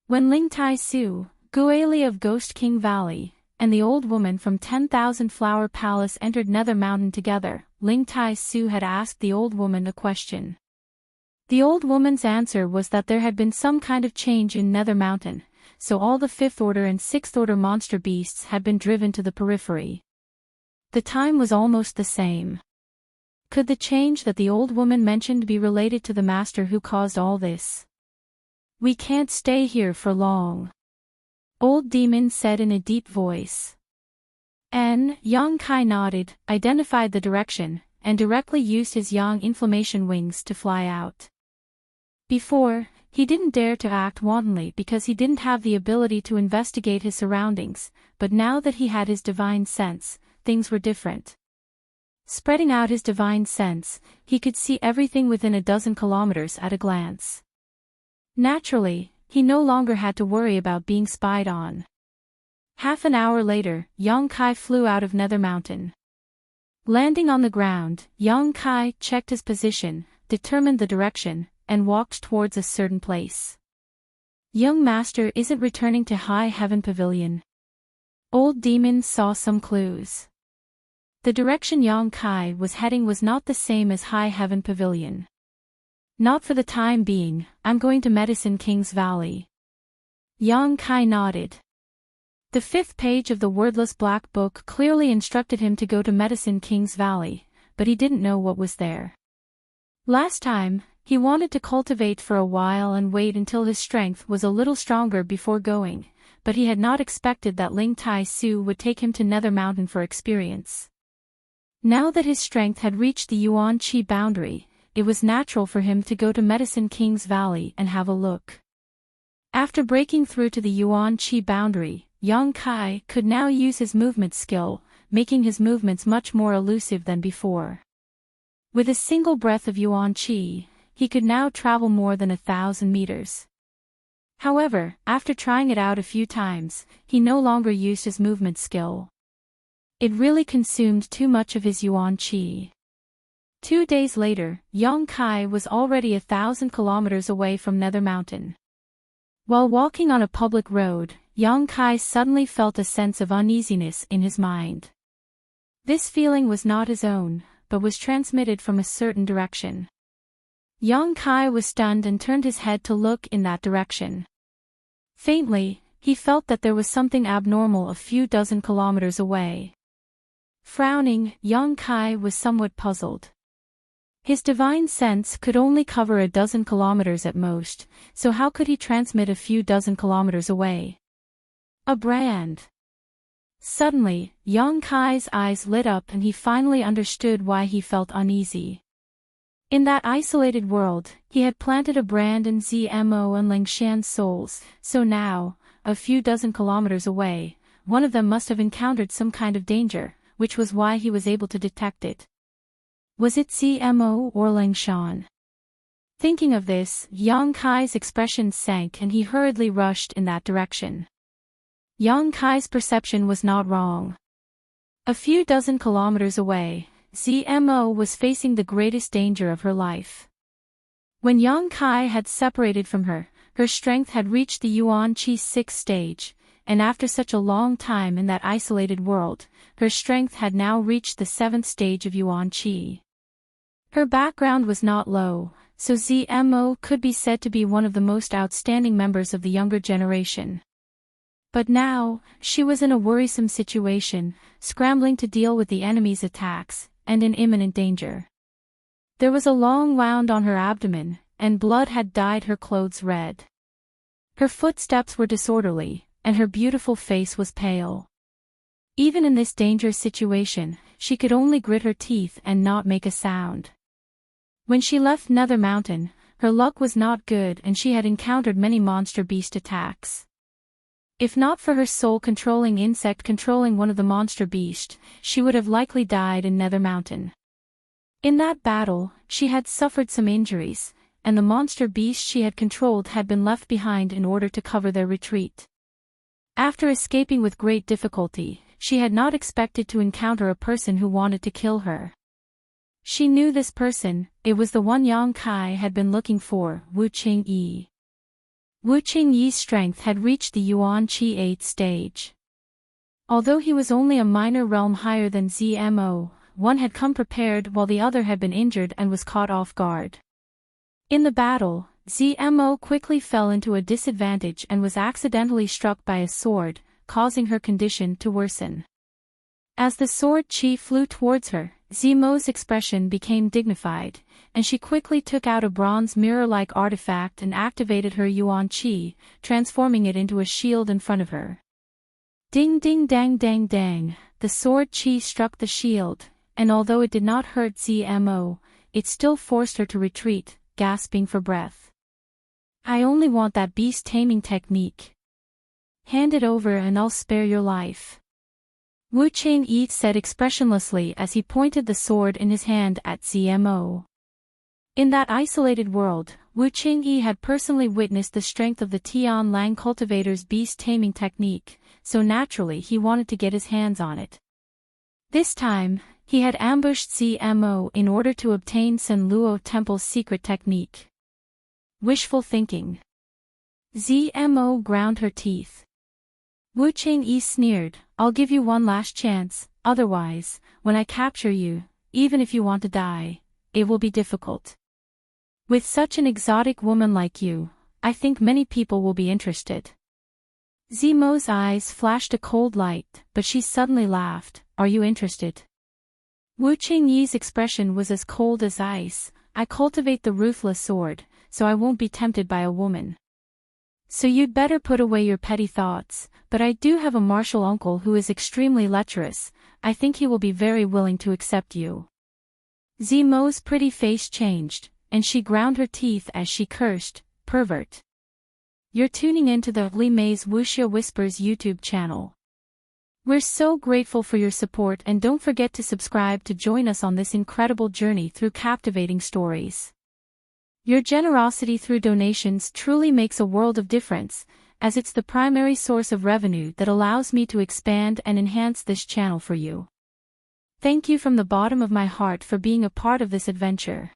When Ling Tai-su, Guali of Ghost King Valley, and the old woman from 10,000 Flower Palace entered Nether Mountain together, Ling Tai-su had asked the old woman a question. The old woman's answer was that there had been some kind of change in Nether Mountain, so all the 5th order and 6th order monster beasts had been driven to the periphery. The time was almost the same. Could the change that the old woman mentioned be related to the master who caused all this? We can't stay here for long, Old Demon said in a deep voice. Yang Kai nodded, identified the direction, and directly used his yang inflammation wings to fly out. Before, he didn't dare to act wantonly because he didn't have the ability to investigate his surroundings, but now that he had his divine sense, things were different. Spreading out his divine sense, he could see everything within a dozen kilometers at a glance. Naturally, he no longer had to worry about being spied on. Half an hour later, Yang Kai flew out of Nether Mountain. Landing on the ground, Yang Kai checked his position, determined the direction, and walked towards a certain place. Young Master isn't returning to High Heaven Pavilion. Old Demon saw some clues. The direction Yang Kai was heading was not the same as High Heaven Pavilion. Not for the time being, I'm going to Medicine King's Valley. Yang Kai nodded. The 5th page of the wordless black book clearly instructed him to go to Medicine King's Valley, but he didn't know what was there. Last time, he wanted to cultivate for a while and wait until his strength was a little stronger before going, but he had not expected that Ling Tai-su would take him to Nether Mountain for experience. Now that his strength had reached the Yuan Qi boundary, it was natural for him to go to Medicine King's Valley and have a look. After breaking through to the Yuan Qi boundary, Yang Kai could now use his movement skill, making his movements much more elusive than before. With a single breath of Yuan Qi, he could now travel more than 1,000 meters. However, after trying it out a few times, he no longer used his movement skill. It really consumed too much of his Yuan Qi. 2 days later, Yang Kai was already 1,000 kilometers away from Nether Mountain. While walking on a public road, Yang Kai suddenly felt a sense of uneasiness in his mind. This feeling was not his own, but was transmitted from a certain direction. Yang Kai was stunned and turned his head to look in that direction. Faintly, he felt that there was something abnormal a few dozen kilometers away. Frowning, Yang Kai was somewhat puzzled. His divine sense could only cover a dozen kilometers at most, so how could he transmit a few dozen kilometers away? A brand. Suddenly, Yang Kai's eyes lit up and he finally understood why he felt uneasy. In that isolated world, he had planted a brand in Zmo and Lingshan's souls, so now, a few dozen kilometers away, one of them must have encountered some kind of danger, which was why he was able to detect it. Was it Zmo or Lingshan? Thinking of this, Yang Kai's expression sank and he hurriedly rushed in that direction. Yang Kai's perception was not wrong. A few dozen kilometers away, Zmo was facing the greatest danger of her life. When Yang Kai had separated from her, her strength had reached the Yuan Qi 6th stage, and after such a long time in that isolated world, her strength had now reached the 7th stage of Yuan Qi. Her background was not low, so ZMO could be said to be one of the most outstanding members of the younger generation. But now, she was in a worrisome situation, scrambling to deal with the enemy's attacks, and in imminent danger. There was a long wound on her abdomen, and blood had dyed her clothes red. Her footsteps were disorderly, and her beautiful face was pale. Even in this dangerous situation, she could only grit her teeth and not make a sound. When she left Nether Mountain, her luck was not good and she had encountered many monster beast attacks. If not for her soul-controlling insect controlling one of the monster beasts, she would have likely died in Nether Mountain. In that battle, she had suffered some injuries, and the monster beast she had controlled had been left behind in order to cover their retreat. After escaping with great difficulty, she had not expected to encounter a person who wanted to kill her. She knew this person, it was the one Yang Kai had been looking for, Wu Qingyi. Wu Qingyi's strength had reached the Yuan Qi 8th stage. Although he was only a minor realm higher than ZMO, one had come prepared while the other had been injured and was caught off guard. In the battle, ZMO quickly fell into a disadvantage and was accidentally struck by a sword, causing her condition to worsen. As the sword chi flew towards her, Zemo's expression became dignified, and she quickly took out a bronze mirror-like artifact and activated her Yuan Qi, transforming it into a shield in front of her. Ding ding dang dang dang, the sword chi struck the shield, and although it did not hurt ZMO, it still forced her to retreat, gasping for breath. I only want that beast taming technique. Hand it over and I'll spare your life. Wu Qingyi said expressionlessly as he pointed the sword in his hand at ZMO. In that isolated world, Wu Qingyi had personally witnessed the strength of the Tian Lang cultivator's beast taming technique, so naturally he wanted to get his hands on it. This time, he had ambushed ZMO in order to obtain Sen Luo Temple's secret technique. Wishful thinking. ZMO ground her teeth. Wu Qingyi sneered, I'll give you one last chance, otherwise, when I capture you, even if you want to die, it will be difficult. With such an exotic woman like you, I think many people will be interested. Zemo's eyes flashed a cold light, but she suddenly laughed, Are you interested? Wu Qingyi's expression was as cold as ice. I cultivate the ruthless sword, so I won't be tempted by a woman. So you'd better put away your petty thoughts, but I do have a martial uncle who is extremely lecherous. I think he will be very willing to accept you. Zemo's pretty face changed, and she ground her teeth as she cursed, Pervert. You're tuning into the Li Mei's Wuxia Whispers YouTube channel. We're so grateful for your support and don't forget to subscribe to join us on this incredible journey through captivating stories. Your generosity through donations truly makes a world of difference, as it's the primary source of revenue that allows me to expand and enhance this channel for you. Thank you from the bottom of my heart for being a part of this adventure.